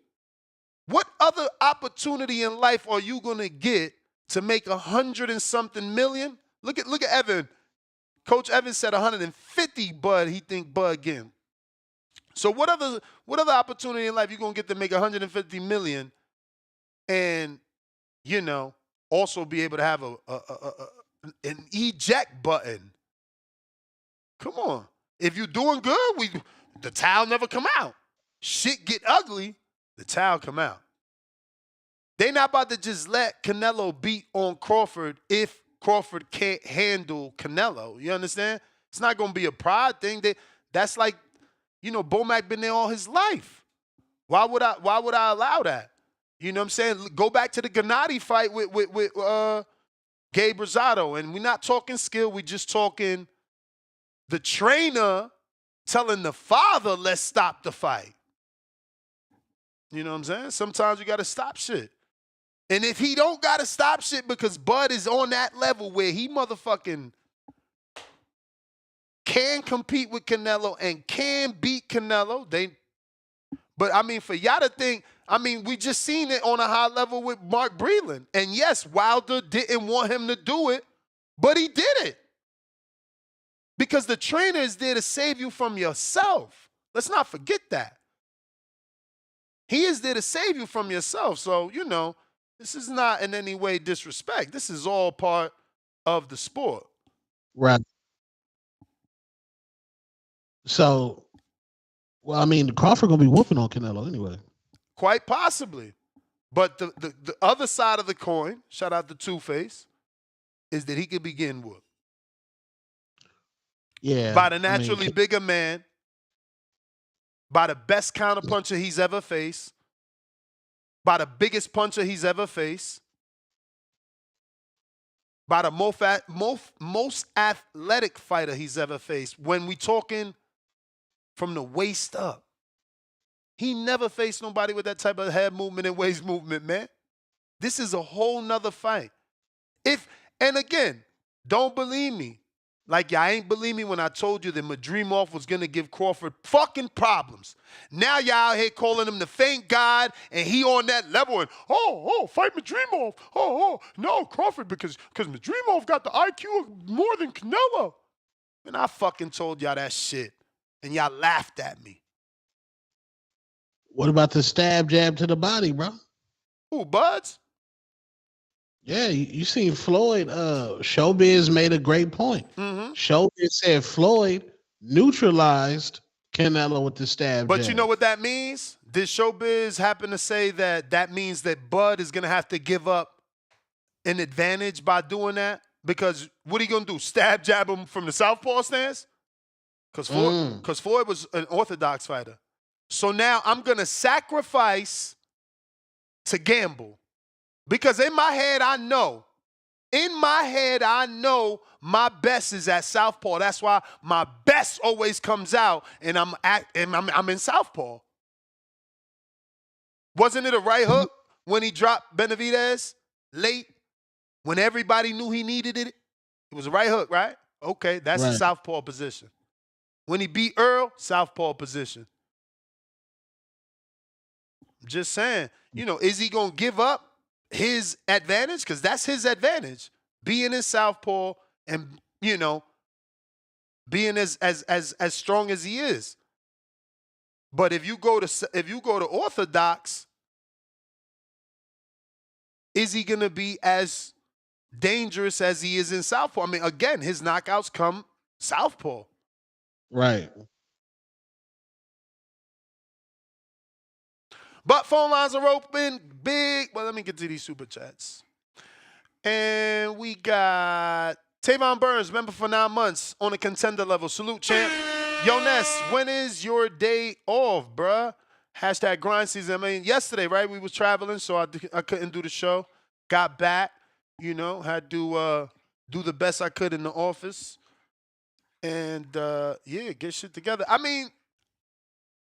What other opportunity in life are you gonna get to make 100 and something million? Look at Evan. Coach Evan said 150 Bud, he think Bud getting. So what other opportunity in life you gonna get to make 150 million and, you know, also be able to have an eject button? Come on. If you're doing good, the towel never come out. Shit get ugly, the towel come out. They not about to just let Canelo beat on Crawford if Crawford can't handle Canelo. You understand? It's not going to be a pride thing. That's like, you know, Bomac been there all his life. Why would I allow that? You know what I'm saying? Go back to the Gennady fight with Gabe Rosado. And we're not talking skill. We're just talking the trainer telling the father, let's stop the fight. You know what I'm saying? Sometimes you got to stop shit. And if he don't got to stop shit because Bud is on that level where he motherfucking can compete with Canelo and can beat Canelo, but I mean, for y'all to think, I mean, we just seen it on a high level with Mark Breland. And yes, Wilder didn't want him to do it, but he did it. Because the trainer is there to save you from yourself. Let's not forget that. He is there to save you from yourself. So, you know, this is not in any way disrespect. This is all part of the sport. Right. So, well, I mean, Crawford going to be whooping on Canelo anyway. Quite possibly. But the other side of the coin, shout out to Two-Face, is that he could be getting whooped. Yeah. By the naturally bigger man, by the best counterpuncher he's ever faced, by the biggest puncher he's ever faced, by the most athletic fighter he's ever faced. When we talking from the waist up, he never faced nobody with that type of head movement and waist movement, man. This is a whole nother fight. And again, don't believe me. Like y'all ain't believe me when I told you that Madrimov was going to give Crawford fucking problems. Now y'all out here calling him the faint god and he on that level and, fight Madrimov. No, Crawford, because Madrimov got the IQ of more than Canelo. And I fucking told y'all that shit and y'all laughed at me. What about the stab jab to the body, bro? Who, Buds? Yeah, you seen Floyd. Showbiz made a great point. Mm-hmm. Showbiz said Floyd neutralized Canelo with the stab But jab. you know what that means? Did Showbiz happen to say that means that Bud is going to have to give up an advantage by doing that? Because what are you going to do? Stab jab him from the southpaw stance? Because Floyd was an orthodox fighter. So now I'm going to sacrifice to gamble. Because in my head, I know my best is at southpaw. That's why my best always comes out, and I'm in southpaw. Wasn't it a right hook when he dropped Benavidez late, when everybody knew he needed it? It was a right hook, right? Okay, that's the southpaw position. When he beat Earl, southpaw position. Just saying, you know, is he gonna give up his advantage? Because that's his advantage, being in southpaw and, you know, being as strong as he is. But if you go to orthodox, is he gonna be as dangerous as he is in southpaw? I mean, again, his knockouts come southpaw. Right. But phone lines are open. Big. Well, let me get to these super chats. And we got Tavon Burns, member for 9 months on a contender level. Salute, champ. Yo, Ness, when is your day off, bruh? Hashtag grind season. I mean, yesterday, right? We was traveling, so I couldn't do the show. Got back, you know, had to do the best I could in the office. And, yeah, get shit together. I mean,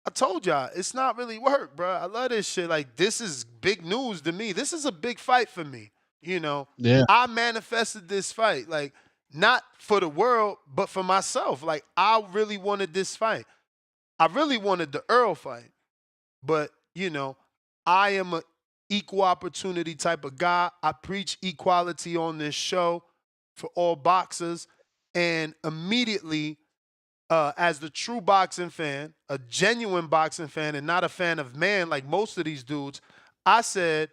I told y'all, it's not really work, bruh. I love this shit. Like, this is big news to me. This is a big fight for me, you know? Yeah. I manifested this fight, like, not for the world, but for myself. Like, I really wanted this fight. I really wanted the Earl fight. But, you know, I am an equal opportunity type of guy. I preach equality on this show for all boxers. And immediately, as the true boxing fan, a genuine boxing fan, and not a fan of man like most of these dudes, I said,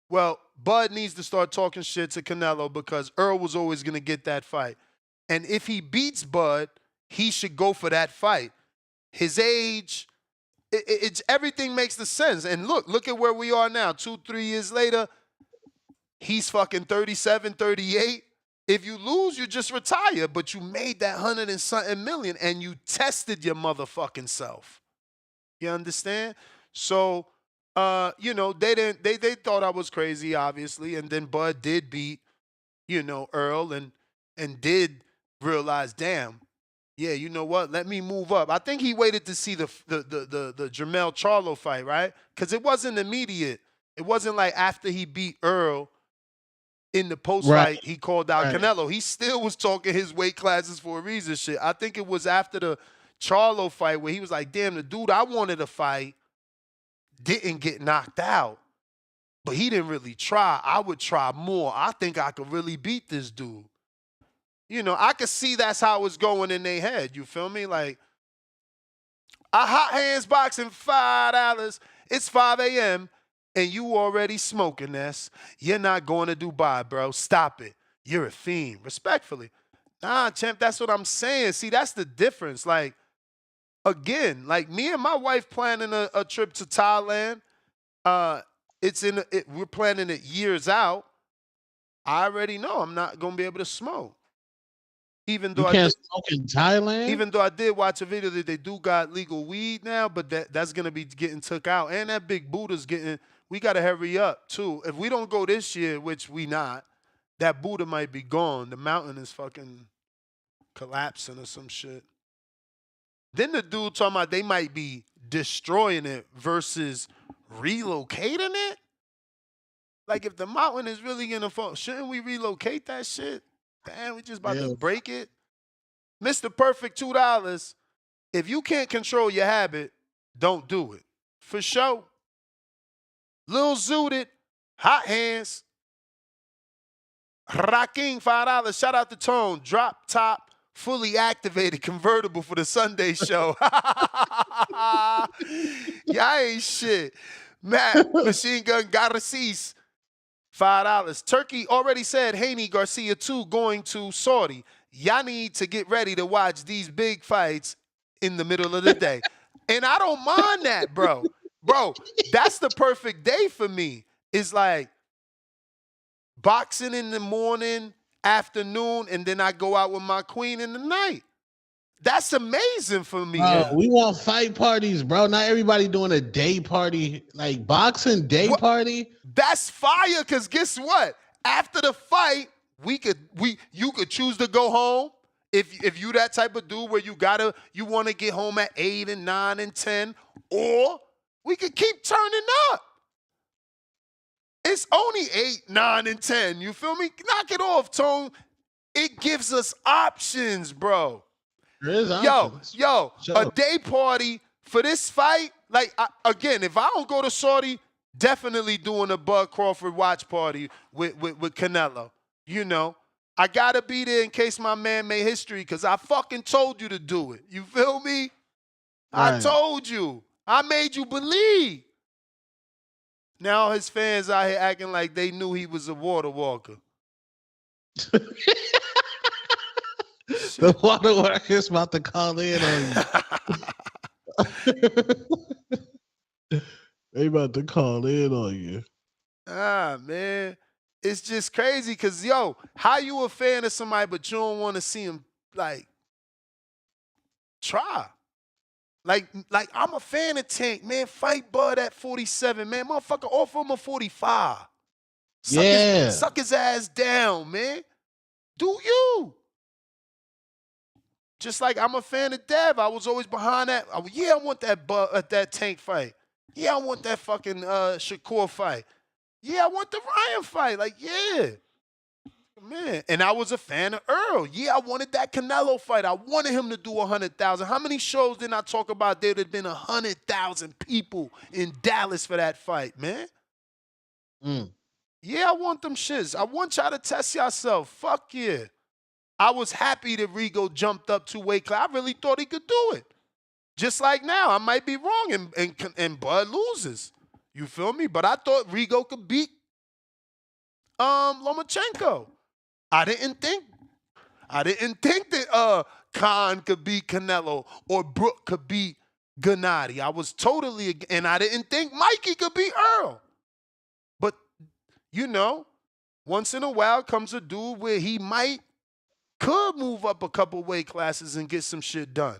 well, Bud needs to start talking shit to Canelo because Earl was always going to get that fight. And if he beats Bud, he should go for that fight. His age, it's everything makes the sense. And look at where we are now. 2-3 years later, he's fucking 37, 38. If you lose, you just retire. But you made that 100 and something million and you tested your motherfucking self. You understand? So, you know, they thought I was crazy, obviously. And then Bud did beat, you know, Earl and did realize, damn, yeah, you know what? Let me move up. I think he waited to see the Jermell Charlo fight, right? Because it wasn't immediate. It wasn't like after he beat Earl in the post fight, he called out Canelo. He still was talking his weight classes for a reason. Shit. I think it was after the Charlo fight where he was like, damn, the dude I wanted to fight didn't get knocked out. But he didn't really try. I would try more. I think I could really beat this dude. You know, I could see that's how it's going in their head. You feel me? Like, a hot hands boxing $5. It's 5 a.m. and you already smoking this. You're not going to Dubai, bro. Stop it. You're a fiend. Respectfully. Nah, champ, that's what I'm saying. See, that's the difference. Like, again, like me and my wife planning a trip to Thailand. We're planning it years out. I already know I'm not going to be able to smoke. Even though you can't smoke in Thailand? Even though I did watch a video that they do got legal weed now, but that's going to be getting took out. And that big Buddha's getting, we got to hurry up, too. If we don't go this year, which we not, that Buddha might be gone. The mountain is fucking collapsing or some shit. Then the dude talking about they might be destroying it versus relocating it? Like, if the mountain is really going to fall, shouldn't we relocate that shit? Damn, we just about to break it. Mr. Perfect, $2. If you can't control your habit, don't do it. For sure. Lil Zooted, Hot Hands. Raking, $5. Shout out to Tone. Drop top, fully activated, convertible for the Sunday show. Y'all ain't shit. Matt, Machine Gun Garces. $5. Turkey already said Haney Garcia 2 going to Saudi. Y'all need to get ready to watch these big fights in the middle of the day. And I don't mind that, bro. Bro, that's the perfect day for me. It's like boxing in the morning, afternoon, and then I go out with my queen in the night. That's amazing for me. We want fight parties, bro. Not everybody doing a day party, like boxing day party. That's fire, because guess what? After the fight, you could choose to go home if you that type of dude where you want to get home at 8 and 9 and 10, or we could keep turning up. It's only 8, 9, and 10. You feel me? Knock it off, Tone. It gives us options, bro. There is options. Yo, a day party for this fight. Like, again, if I don't go to Saudi, definitely doing a Bud Crawford watch party with Canelo. You know, I gotta be there in case my man made history because I fucking told you to do it. You feel me? I Right. told you. I made you believe. Now his fans out here acting like they knew he was a water walker. The water workers about to call in on you. They about to call in on you. Man. It's just crazy because, yo, how you a fan of somebody but you don't want to see him, like, try? Like I'm a fan of Tank, man. Fight Bud at 47, man. Motherfucker, offer him a 45. Suck his ass down, man. Do you? Just like I'm a fan of Dev. I was always behind that. I want that Tank fight. Yeah, I want that fucking Shakur fight. Yeah, I want the Ryan fight. Like, yeah. Man. And I was a fan of Earl. Yeah, I wanted that Canelo fight. I wanted him to do 100,000. How many shows did I talk about there would have been 100,000 people in Dallas for that fight, man? Yeah, I want them shits. I want y'all to test yourself. Fuck yeah. I was happy that Rigo jumped up 2 weight class. I really thought he could do it. Just like now, I might be wrong and Bud loses. You feel me? But I thought Rigo could beat Lomachenko. I didn't think that Khan could beat Canelo or Brook could beat Gennady. I was totally, and I didn't think Mikey could beat Earl. But, you know, once in a while comes a dude where he could move up a couple weight classes and get some shit done.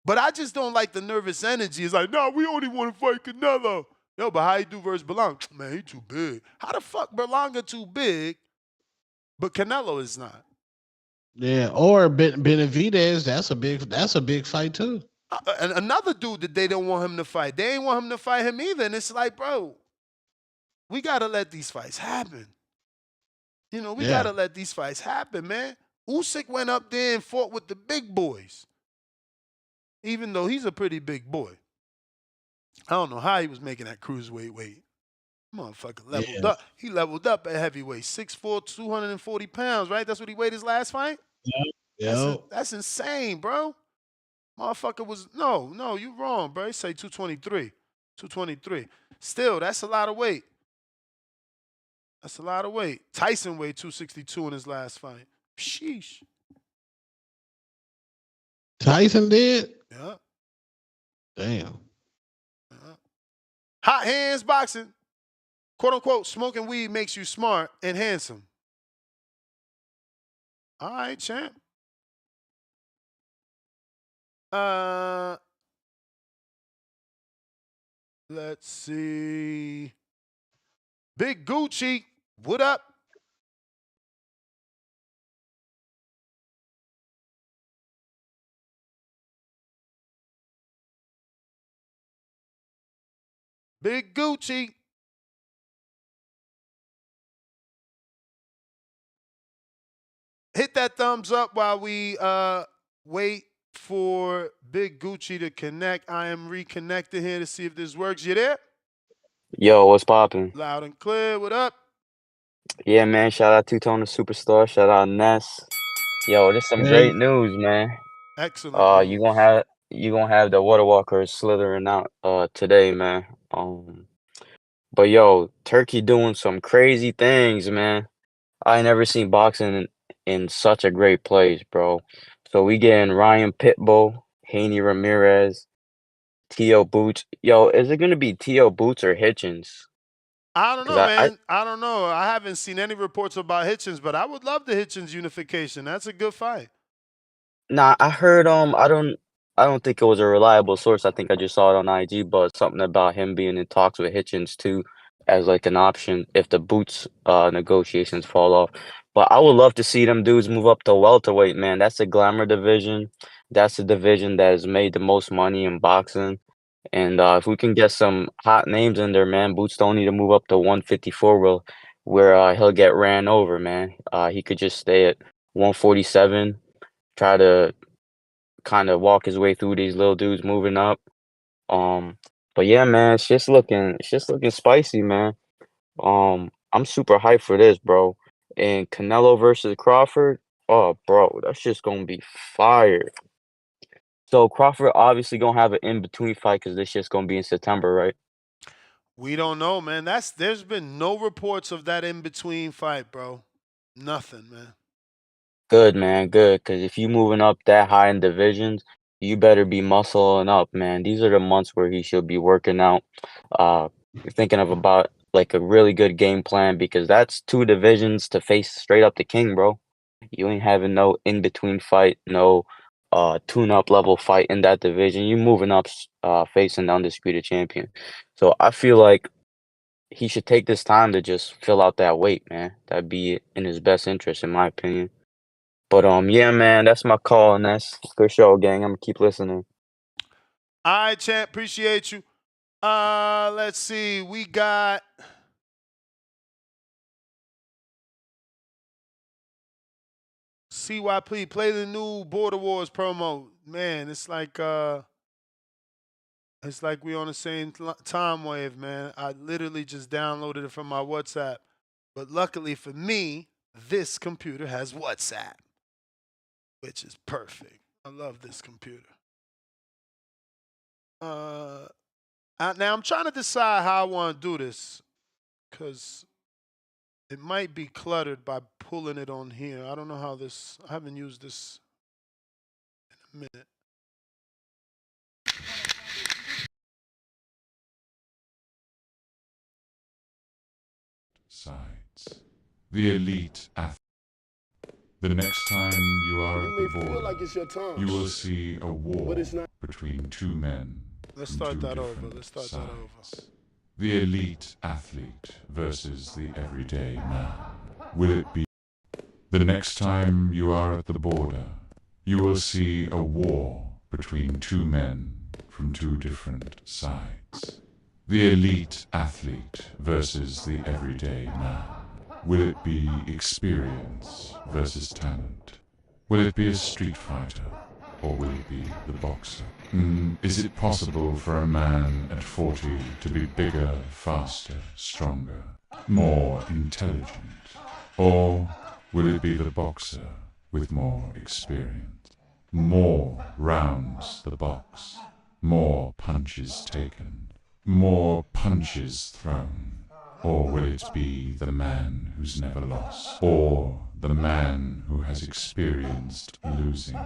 But I just don't like the nervous energy. It's like, no, we only want to fight Canelo. Yo, but how you do versus Berlanga? Man, he too big. How the fuck Berlanga too big, but Canelo is not? Yeah, or Benavidez. That's a big fight too. And another dude that they don't want him to fight. They ain't want him to fight him either. And it's like, bro, we gotta let these fights happen. You know, we gotta let these fights happen, man. Usyk went up there and fought with the big boys, even though he's a pretty big boy. I don't know how he was making that cruiserweight weight. Motherfucker leveled up. He leveled up at heavyweight. 6'4", 240 pounds, right? That's what he weighed his last fight? Yeah. That's insane, bro. Motherfucker was, no, you wrong, bro. He say 223. 223. Still, that's a lot of weight. That's a lot of weight. Tyson weighed 262 in his last fight. Sheesh. Tyson did? Yeah. Damn. Hot hands boxing. Quote unquote, smoking weed makes you smart and handsome. All right, champ. Let's see. Big Gucci, what up? Big Gucci. Hit that thumbs up while we wait for Big Gucci to connect. I am reconnecting here to see if this works. You there? Yo, what's poppin'? Loud and clear. What up? Yeah, man. Shout out Two-Tone the Superstar. Shout out Ness. Yo, this some great news, man. Excellent news. You gonna have the Water Walkers slithering out today, man. But yo, Turkey doing some crazy things, man. I ain't never seen boxing in such a great place, bro. So we getting Ryan Pitbull, Haney Ramirez, T.O. Boots. Yo, is it gonna be T.O. Boots or Hitchens? I don't know, man. I don't know. I haven't seen any reports about Hitchens, but I would love the Hitchens unification. That's a good fight. Nah, I heard I don't think it was a reliable source. I think I just saw it on IG, but something about him being in talks with Hitchens too as like an option if the Boots negotiations fall off. But I would love to see them dudes move up to welterweight, man. That's a glamour division. That's the division that has made the most money in boxing. And if we can get some hot names in there, man, Boots don't need to move up to 154 where he'll get ran over, man. He could just stay at 147, try to kind of walk his way through these little dudes moving up. But yeah, man, it's just looking spicy, man. I'm super hyped for this, bro. And Canelo versus Crawford, oh, bro, that's just gonna be fire. So Crawford obviously gonna have an in-between fight because this shit's gonna be in September, right? We don't know, man. There's been no reports of that in between fight, bro. Nothing, man. Good, man, good. Because if you moving up that high in divisions, you better be muscling up, man. These are the months where he should be working out. Thinking of about like a really good game plan because that's 2 divisions to face straight up the king, bro. You ain't having no in between fight, no tune up level fight in that division. You moving up facing the undisputed champion. So I feel like he should take this time to just fill out that weight, man. That'd be in his best interest, in my opinion. But yeah, man, that's my call, and that's for sure, gang. I'm gonna keep listening. All right, champ. Appreciate you. Let's see. We got CYP. Play the new Border Wars promo. Man, it's like we on the same time wave, man. I literally just downloaded it from my WhatsApp. But luckily for me, this computer has WhatsApp, which is perfect. I love this computer. Now I'm trying to decide how I want to do this because it might be cluttered by pulling it on here. I don't know how this, I haven't used this in a minute. Sides. The elite athlete. The next time you are at the border, you will see a war between 2 men. Let's start that over. Let's start that over. The elite athlete versus the everyday man. Will it be? The next time you are at the border, you will see a war between 2 men from 2 different sides. The elite athlete versus the everyday man. Will it be experience versus talent? Will it be a street fighter, or will it be the boxer? Is it possible for a man at 40 to be bigger, faster, stronger, more intelligent? Or will it be the boxer with more experience? More rounds the box, more punches taken, more punches thrown. Or will it be the man who's never lost? Or the man who has experienced losing?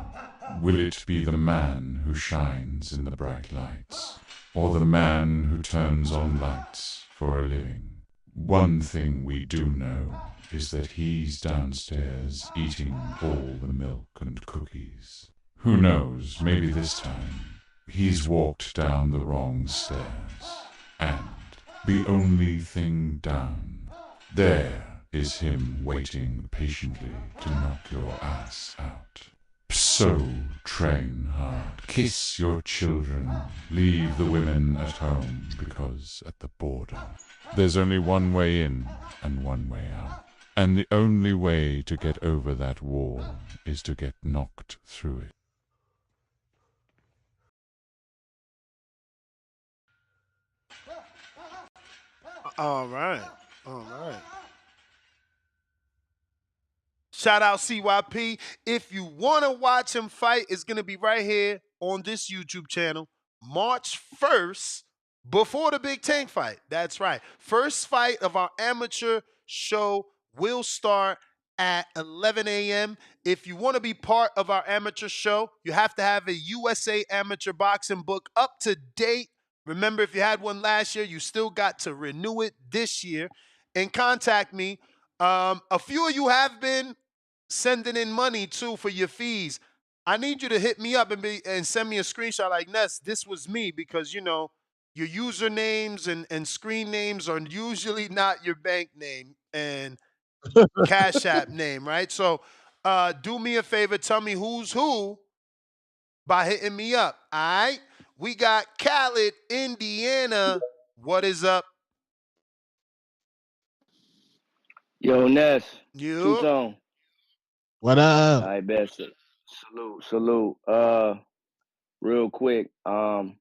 Will it be the man who shines in the bright lights? Or the man who turns on lights for a living? One thing we do know is that he's downstairs eating all the milk and cookies. Who knows, maybe this time he's walked down the wrong stairs, and the only thing down, there is him waiting patiently to knock your ass out. So train hard, kiss your children, leave the women at home, because at the border there's only one way in and one way out. And the only way to get over that wall is to get knocked through it. All right. All right. Shout out CYP. If you want to watch him fight, it's going to be right here on this YouTube channel, March 1st, before the Big Tank fight. That's right. First fight of our amateur show will start at 11 a.m. If you want to be part of our amateur show, you have to have a USA Amateur Boxing book up to date. Remember, if you had one last year, you still got to renew it this year. And contact me. A few of you have been sending in money too for your fees. I need you to hit me up and send me a screenshot like, Ness, this was me, because you know your usernames and screen names are usually not your bank name and Cash App name, right? So do me a favor, tell me who's who by hitting me up. All right. We got Khaled, Indiana. What is up? Yo, Ness. You. Two-Tone. What up? I bet. Salute. Real quick. And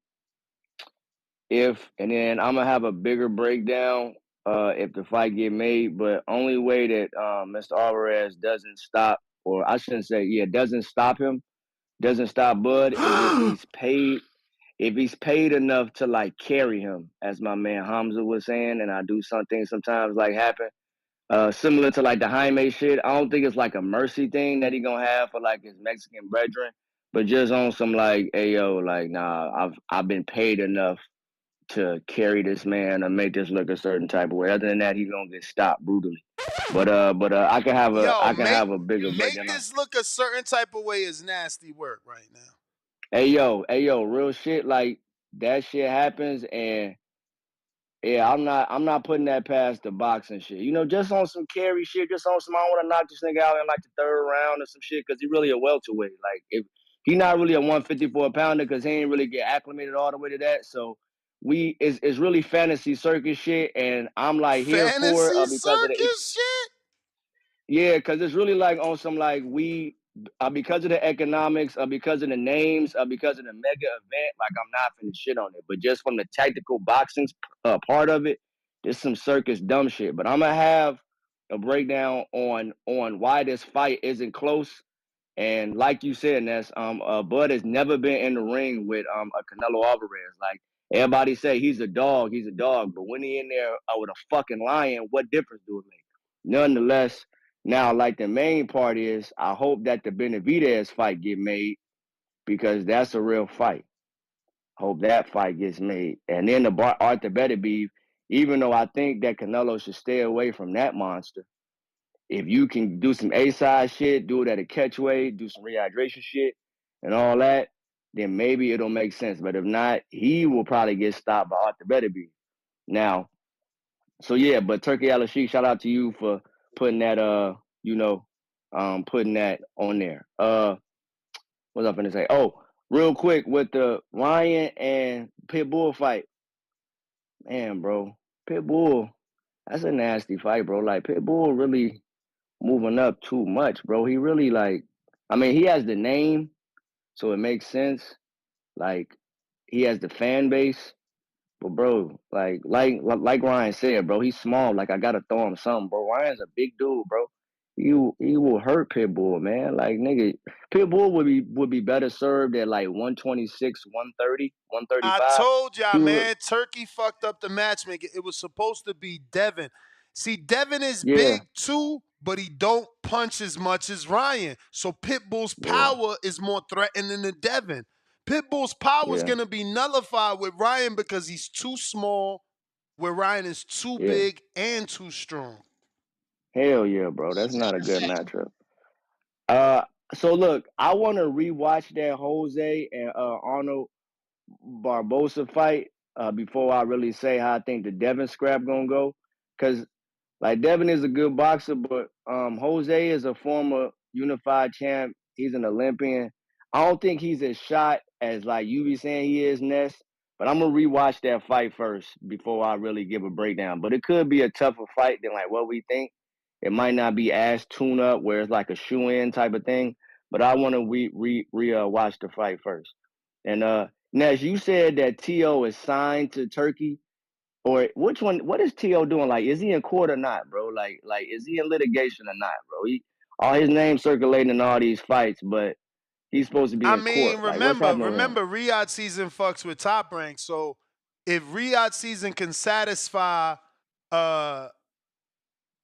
then I'm gonna have a bigger breakdown if the fight get made. But only way that Mr. Alvarez doesn't stop, or I shouldn't say, doesn't stop him, doesn't stop Bud, is if he's paid. If he's paid enough to like carry him, as my man Hamza was saying, and I do something sometimes like happen. Similar to like the Jaime shit. I don't think it's like a mercy thing that he gonna have for like his Mexican brethren, but just on some like, hey yo, like nah, I've been paid enough to carry this man and make this look a certain type of way. Other than that, he's gonna get stopped brutally. But I can have Yo, a bigger make breakdown. this look a certain type of way is nasty work right now. Hey yo, real shit. Like that shit happens, and yeah, I'm not putting that past the boxing shit. You know, just on some carry shit, just on some, I want to knock this nigga out in like the third round or some shit, because he really a welterweight. Like, if he not really a 154 pounder, because he ain't really get acclimated all the way to that. So it's really fantasy circus shit, and I'm like here for it Fantasy because of the circus shit? yeah, because it's really like on some like because of the economics, because of the names, because of the mega event. Like I'm not finna shit on it, but just from the tactical boxing part of it, there's some circus dumb shit. But I'm gonna have a breakdown on why this fight isn't close. And like you said, Ness, Bud has never been in the ring with a Canelo Alvarez. Like everybody say he's a dog, but when he in there with a fucking lion, what difference do it make? Nonetheless, now like the main part is I hope that the Benavidez fight get made, because that's a real fight. Hope that fight gets made. And then the Arthur Beterbiev, even though I think that Canelo should stay away from that monster, if you can do some A-side shit, do it at a catchweight, do some rehydration shit and all that, then maybe it'll make sense. But if not, he will probably get stopped by Arthur Beterbiev. Now, so yeah, but Turki Alalshikh, shout out to you for putting that putting that on there. What was I gonna say? Oh, real quick with the Ryan and Pitbull fight. Man, bro, Pitbull, that's a nasty fight, bro. Like Pitbull really moving up too much, bro. He really like, I mean, he has the name, so it makes sense. Like, he has the fan base, but bro, like Ryan said, bro, he's small. Like, I gotta throw him something, bro. Ryan's a big dude, bro. He will hurt Pitbull, man. Like, nigga, Pitbull would be better served at like 126, 130, I 135. told y'all, He would, man, Turkey fucked up the matchmaking. It was supposed to be Devin. See, Devin is yeah, big too, but he don't punch as much as Ryan. So Pitbull's yeah, power is more threatening than Devin. Pitbull's power is yeah, going to be nullified with Ryan because he's too small, where Ryan is too yeah. big and too strong. Hell yeah, bro. That's not a good matchup. So look, I want to rewatch that Jose and Arnold Barbosa fight before I really say how I think the Devin scrap gonna go. Cause like Devin is a good boxer, but Jose is a former unified champ. He's an Olympian. I don't think he's as shot as like you be saying he is, Ness. But I'm gonna rewatch that fight first before I really give a breakdown. But it could be a tougher fight than like what we think. It might not be as tuned up where it's like a shoe in type of thing. But I want to watch the fight first. And Ness, you said that T.O. is signed to Turkey. Or which one? What is T.O. doing? Like, is he in court or not, bro? Like, is he in litigation or not, bro? All his name circulating in all these fights, but he's supposed to be I in court. mean, Like, what's happening with him? remember, Riyadh season fucks with Top Rank. So if Riyadh season can satisfy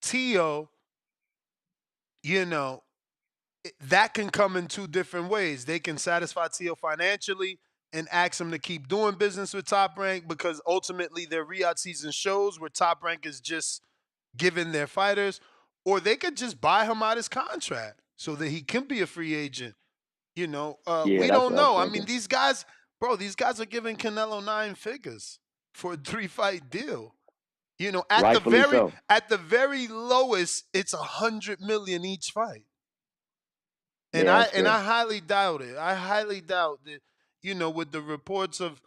Tio, you know, that can come in two different ways. They can satisfy Tio financially and ask him to keep doing business with Top Rank, because ultimately their Riyadh season shows where Top Rank is just giving their fighters, or they could just buy him out his contract so that he can be a free agent. Yeah, We that's don't what I was know. I mean, thinking. these guys, bro, these guys are giving Canelo 9 figures for a 3-fight deal. At the Rightfully very so. lowest, it's 100 million each fight. And Yeah, I that's and I fair. highly doubt it. I highly doubt that, with the reports of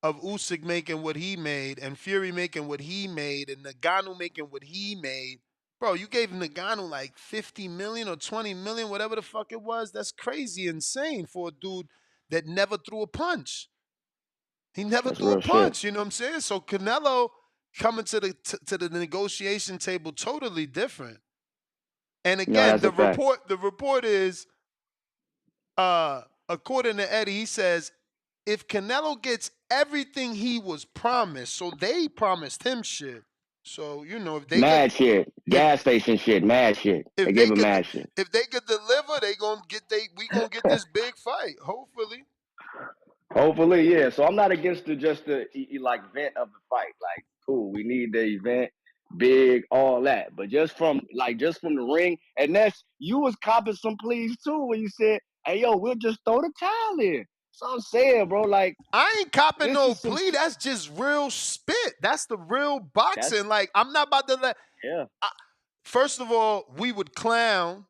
Usyk making what he made and Fury making what he made and Ngannou making what he made. Bro, you gave Ngannou like 50 million or 20 million, whatever the fuck it was. That's crazy insane for a dude that never threw a punch. He never That's threw a real shit. punch, you know what I'm saying? So Canelo coming to the negotiation table totally different. And No, again, that's a fact. the report is, according to Eddie, he says if Canelo gets everything he was promised, so they promised him shit. So if they Mad could, shit, gas station shit, mad shit. They gave him mad shit. if they could deliver, we gonna get this big fight. Hopefully. Hopefully, yeah. So I'm not against just the like event of the fight. Like, cool, we need the event, big, all that. But just from the ring, and that's you was copping some pleas too when you said, "Hey, yo, we'll just throw the towel in." So I'm saying, bro, like I ain't copping this no is some plea. That's just real spit. That's the real boxing. Like I'm not about to let. yeah. First of all, we would clown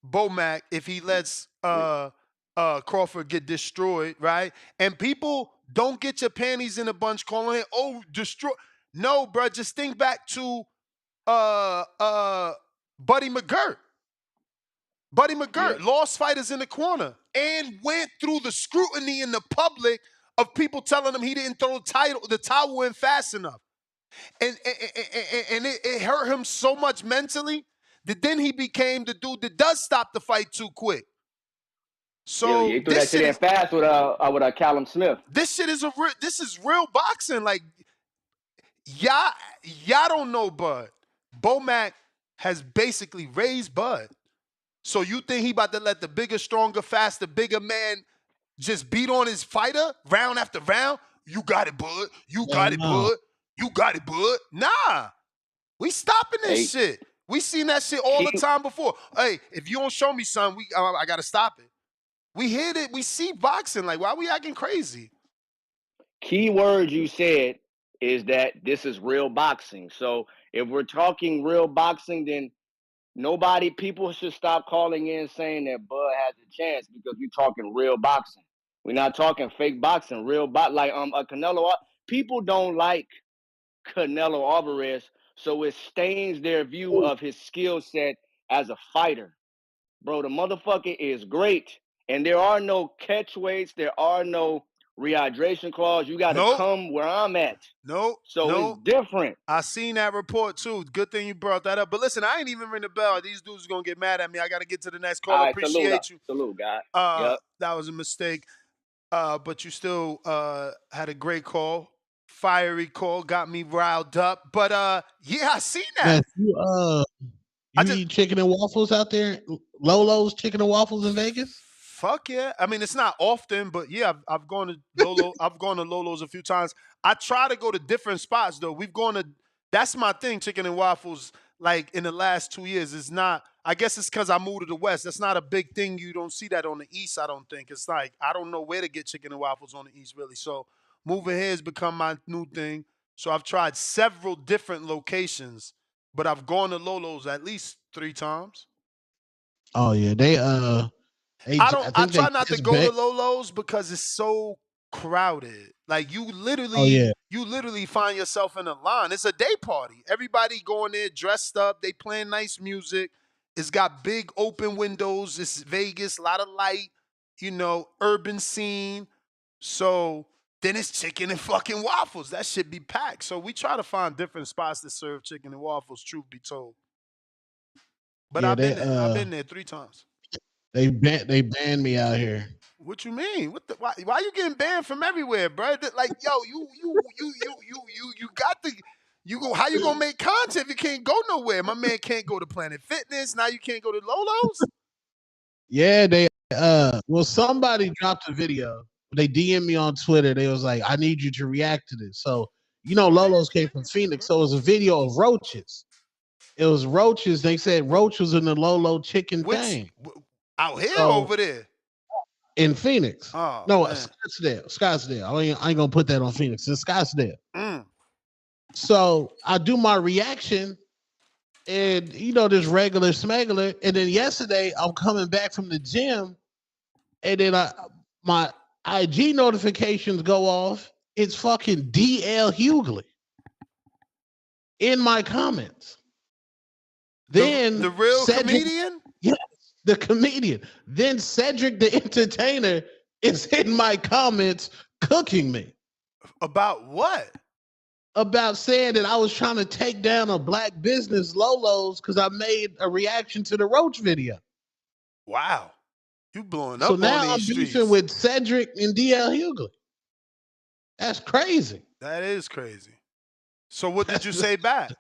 Bomac if he lets Crawford get destroyed, right? And people don't get your panties in a bunch calling it, oh, destroy. No, bro, just think back to Buddy McGirt. Buddy McGirt lost fighters in the corner and went through the scrutiny in the public of people telling him he didn't throw the towel in fast enough. And it hurt him so much mentally that then he became the dude that does stop the fight too quick. So he threw that shit in fast with Callum Smith. This shit is this is real boxing. Like y'all don't know Bud. Bomac has basically raised Bud. So you think he about to let the bigger, stronger, faster, bigger man just beat on his fighter round after round? You got it, Bud. You got it, Bud. You got it, Bud. Nah. We stopping this shit. We seen that shit all the time before. Hey, if you don't show me something, I gotta stop it. We hit it. We see boxing. Like, why we acting crazy? Key word you said is that this is real boxing. So if we're talking real boxing, then people should stop calling in saying that Bud has a chance because we're talking real boxing. We're not talking fake boxing. Real like Canelo. People don't like Canelo Alvarez, so it stains their view of his skill set as a fighter. Bro, the motherfucker is great, and there are no catch weights. There are no rehydration clause. You got to come where I'm at. So it's different. I seen that report too. Good thing you brought that up. But listen, I ain't even ring the bell. These dudes are gonna get mad at me. I gotta get to the next call. Right, appreciate you. Salute, God. That was a mistake. But you still had a great call. Fiery call, got me riled up. But yeah, I seen that. You eat chicken and waffles out there? Lolo's Chicken and Waffles in Vegas? Fuck yeah. I mean, it's not often, but yeah, I've gone to Lolo. I've gone to Lolo's a few times. I try to go to different spots though. That's my thing, chicken and waffles, like in the last 2 years. It's not, I guess it's because I moved to the West. That's not a big thing. You don't see that on the East, I don't think. It's like, I don't know where to get chicken and waffles on the East, really. So moving here has become my new thing. So I've tried several different locations, but I've gone to Lolo's at least 3 times. Oh yeah, I try not to go to Lolo's because it's so crowded. Like you literally find yourself in a line. It's a day party. Everybody going there dressed up. They playing nice music. It's got big open windows. It's Vegas, a lot of light, urban scene. So then it's chicken and fucking waffles. That shit be packed. So we try to find different spots that serve chicken and waffles, truth be told. But I've been there 3 times. They banned me out here. What you mean? Why you getting banned from everywhere, bro? Like, yo, you got the how you gonna make content if you can't go nowhere? My man can't go to Planet Fitness. Now you can't go to Lolo's? Yeah, somebody dropped a video. They DM'd me on Twitter. They was like, I need you to react to this. So, Lolo's came from Phoenix. So it was a video of roaches. It was roaches. They said Roach was in the Lolo chicken thing. Out here or over there? In Phoenix. Oh, no, man. Scottsdale. I ain't gonna put that on Phoenix. It's Scottsdale. So I do my reaction, and this regular smuggler. And then yesterday I'm coming back from the gym, and then my IG notifications go off. It's fucking DL Hughley in my comments. Then the real comedian? Yeah, the comedian. Then Cedric the entertainer is in my comments cooking me. About what? about saying that I was trying to take down a black business, Lolo's, because I made a reaction to the Roach video. Wow. You blowing So up on now these I'm beefing streets. with Cedric and DL Hughley. That's crazy. That is crazy. So what did you say back?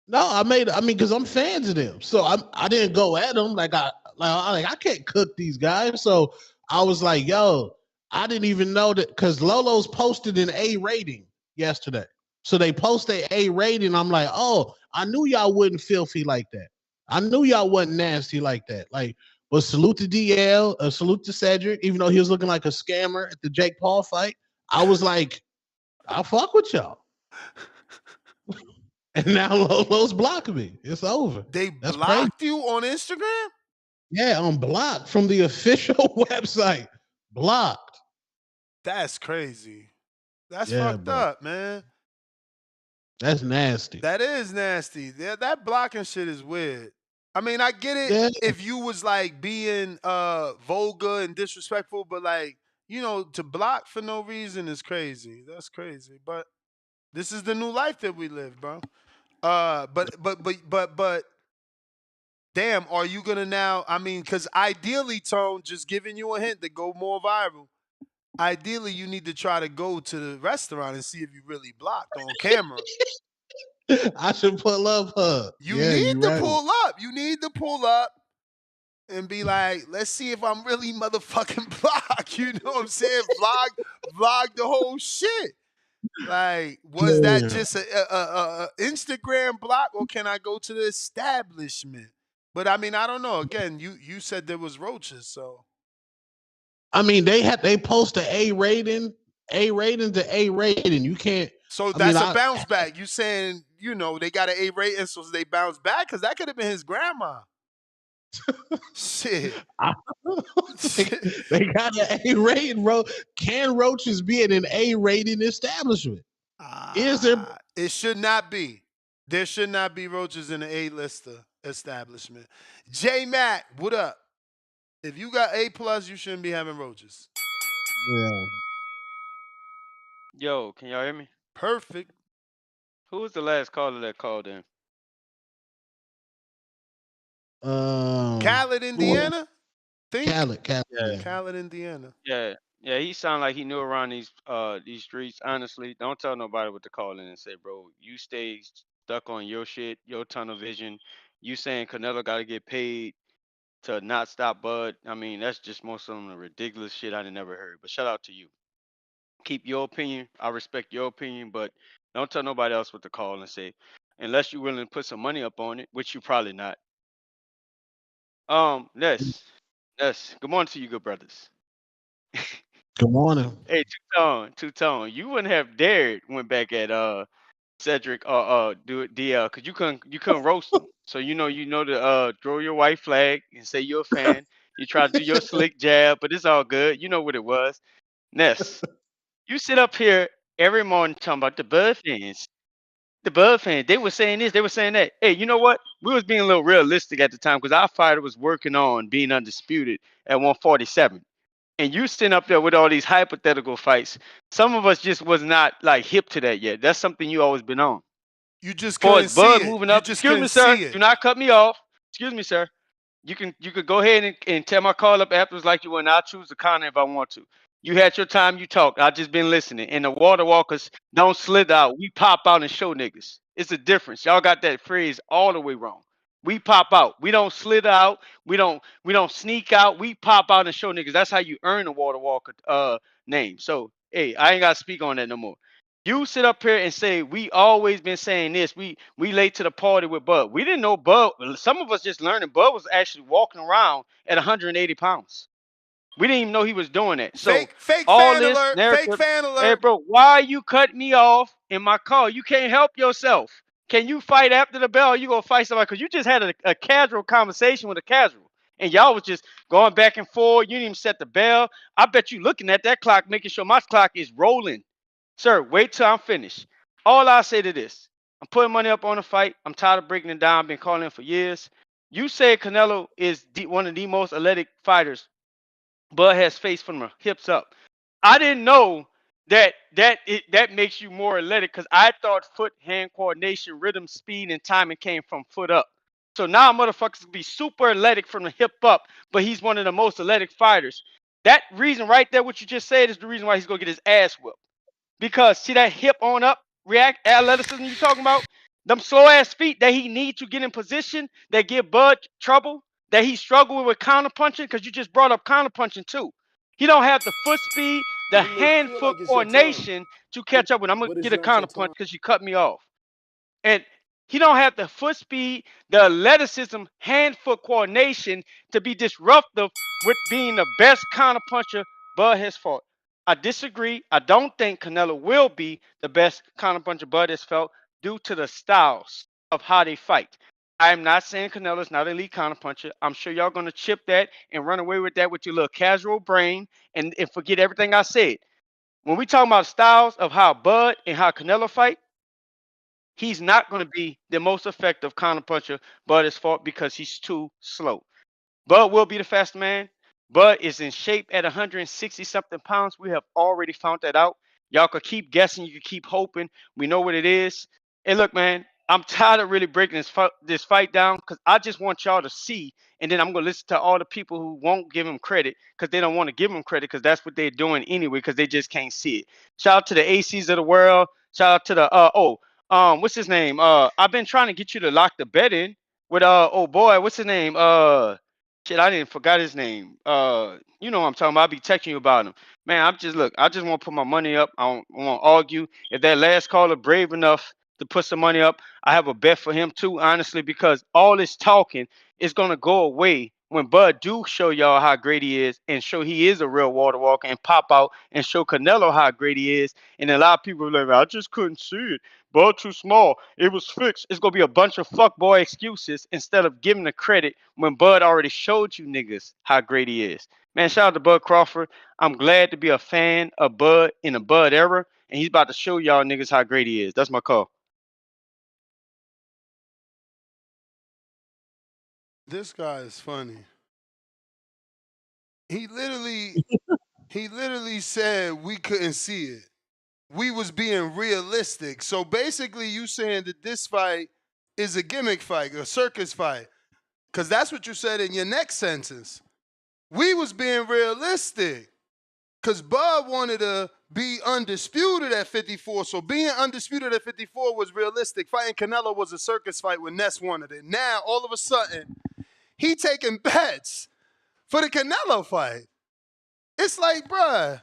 No, I mean, because I'm fans of them, so I didn't go at them I can't cook these guys. So I was like, yo, I didn't even know that because Lolo's posted an A rating yesterday. So they post a rating. I'm like, oh, I knew y'all wasn't filthy like that. I knew y'all wasn't nasty like that. Like, but salute to DL, salute to Cedric, even though he was looking like a scammer at the Jake Paul fight. I was like, I fuck with y'all. And now Lolo's blocking me. It's over. That's blocked crazy. You on Instagram? Yeah, I'm blocked from the official website. Blocked. That's crazy. That's fucked up, man. That's nasty. That is nasty. That blocking shit is weird. I mean, I get it if you was like being vulgar and disrespectful, but like, you know, to block for no reason is crazy. That's crazy. But this is the new life that we live, bro. But damn, are you gonna now? I mean, because ideally, Tone, just giving you a hint to go more viral. Ideally, you need to try to go to the restaurant and see if you really blocked on camera. I should pull up, huh? You need to pull up. You need to pull up and be like, let's see if I'm really motherfucking blocked. You know what I'm saying? Vlog the whole shit. Like, was that just a Instagram block, or can I go to the establishment? But I mean, I don't know. Again, you said there was roaches, so. I mean, they post an A rating to A rating. You can't. So that's a bounce back. You saying, you know, they got an A rating, so they bounce back? Because that could have been his grandma. Shit. They got an A rating, bro. Can roaches be in an A rating establishment? Is there? It should not be. There should not be roaches in an A-lister establishment. J Mac, what up? If you got A+, you shouldn't be having roaches. Yeah. Yo, can y'all hear me? Perfect. Who was the last caller that called in? Khaled, Indiana? Khaled. Yeah. Khaled, Indiana. Yeah. Yeah, he sounded like he knew around these streets. Honestly, don't tell nobody what to call in and say, bro. You stay stuck on your shit, your tunnel vision. You saying Canelo got to get paid to not stop Bud. I mean, that's just most of the ridiculous shit I never heard. But shout out to you. Keep your opinion. I respect your opinion, but don't tell nobody else what to call and say, unless you're willing to put some money up on it, which you probably not. Yes. Good morning to you, good brothers. Good morning. Hey, Two Tone. You wouldn't have dared went back at Cedric or do it DL because you couldn't roast him. So you know to throw your white flag and say you're a fan. You try to do your slick jab, but it's all good. You know what it was. Ness, you sit up here every morning talking about the Bud fans. The Bud fans, they were saying this, they were saying that. Hey, you know what? We was being a little realistic at the time because our fighter was working on being undisputed at 147. And you sitting up there with all these hypothetical fights. Some of us just was not like hip to that yet. That's something you always been on. You just couldn't see Bud it. moving up. Excuse me, sir. Do not cut me off. Excuse me, sir. You could go ahead and tear my call up afterwards like you would, and I'll choose the corner if I want to. You had your time, you talked. I just been listening. And the water walkers don't slither out. We pop out and show niggas. It's a difference. Y'all got that phrase all the way wrong. We pop out. We don't slither out. We don't sneak out. We pop out and show niggas. That's how you earn a water walker name. So hey, I ain't gotta speak on that no more. You sit up here and say we always been saying this. We late to the party with Bud. We didn't know Bud. Some of us just learning Bud was actually walking around at 180 pounds. We didn't even know he was doing that. So fake all fan this alert. narrative, Fake fan alert. hey bro, why you cut me off in my call? You can't help yourself. Can you fight after the bell? Or you gonna fight somebody? Because you just had a casual conversation with a casual, and y'all was just going back and forth. You didn't even set the bell. I bet you looking at that clock, making sure my clock is rolling. Sir, wait till I'm finished. All I say to this, I'm putting money up on the fight. I'm tired of breaking it down. I've been calling in for years. You say Canelo is one of the most athletic fighters Bud has faced from the hips up. I didn't know that makes you more athletic. Because I thought foot hand coordination, rhythm, speed, and timing came from foot up. So now motherfuckers can be super athletic from the hip up, but he's one of the most athletic fighters. That reason right there, what you just said, is the reason why he's gonna get his ass whipped. Because see that hip on up react athleticism you talking about? Them slow ass feet that he need to get in position that give Bud trouble, that he struggled with counter punching, because you just brought up counter punching too. He don't have the foot speed, the It may hand feel foot like it's your time, coordination to catch up with. I'm gonna but it's get a not your counter time. punch because you cut me off. And he don't have the foot speed, the athleticism, hand foot coordination to be disruptive with being the best counterpuncher Bud has fought. I disagree. I don't think Canelo will be the best counterpuncher Bud has felt due to the styles of how they fight. I am not saying Canelo's not an elite counterpuncher. I'm sure y'all gonna chip that and run away with that with your little casual brain and forget everything I said. When we talk about styles of how Bud and how Canelo fight, he's not going to be the most effective counterpuncher, but it's fought because he's too slow. Bud will be the fast man. Bud is in shape at 160 something pounds. We have already found that out. Y'all could keep guessing. You could keep hoping. We know what it is. And look, man, I'm tired of really breaking this fight down because I just want y'all to see. And then I'm going to listen to all the people who won't give him credit because they don't want to give him credit because that's what they're doing anyway because they just can't see it. Shout out to the ACs of the world. Shout out to the, what's his name? I've been trying to get you to lock the bet in with, oh boy, what's his name? Shit, I didn't forgot his name. You know what I'm talking about. I'll be texting you about him. Man, I just want to put my money up. I don't want to argue. If that last caller brave enough to put some money up, I have a bet for him too, honestly, because all this talking is gonna go away when Bud do show y'all how great he is and show he is a real water walker and pop out and show Canelo how great he is. And a lot of people are like, I just couldn't see it. Bud too small. It was fixed. It's gonna be a bunch of fuckboy excuses instead of giving the credit when Bud already showed you niggas how great he is. Man, shout out to Bud Crawford. I'm glad to be a fan of Bud in the Bud era, and he's about to show y'all niggas how great he is. That's my call. This guy is funny. He literally said we couldn't see it. We was being realistic. So basically you saying that this fight is a gimmick fight, a circus fight. Cause that's what you said in your next sentence. We was being realistic. Cause Bud wanted to be undisputed at 54. So being undisputed at 54 was realistic. Fighting Canelo was a circus fight when Ness wanted it. Now all of a sudden, he taking bets for the Canelo fight. It's like, bruh,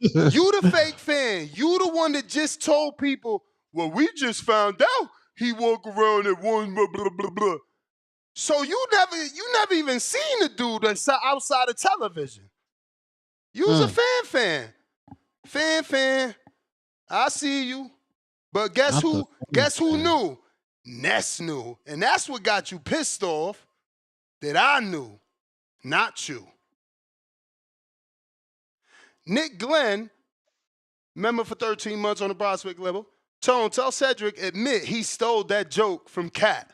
you the fake fan. You the one that just told people, well, we just found out he walk around at one blah, blah, blah, blah. So you never even seen the dude that's outside of television. You was a fan. Fan. I see you. But guess who knew? Ness knew. And that's what got you pissed off that I knew, not you. Nick Glenn, member for 13 months on the prospect level. Tell Cedric, admit he stole that joke from Cat.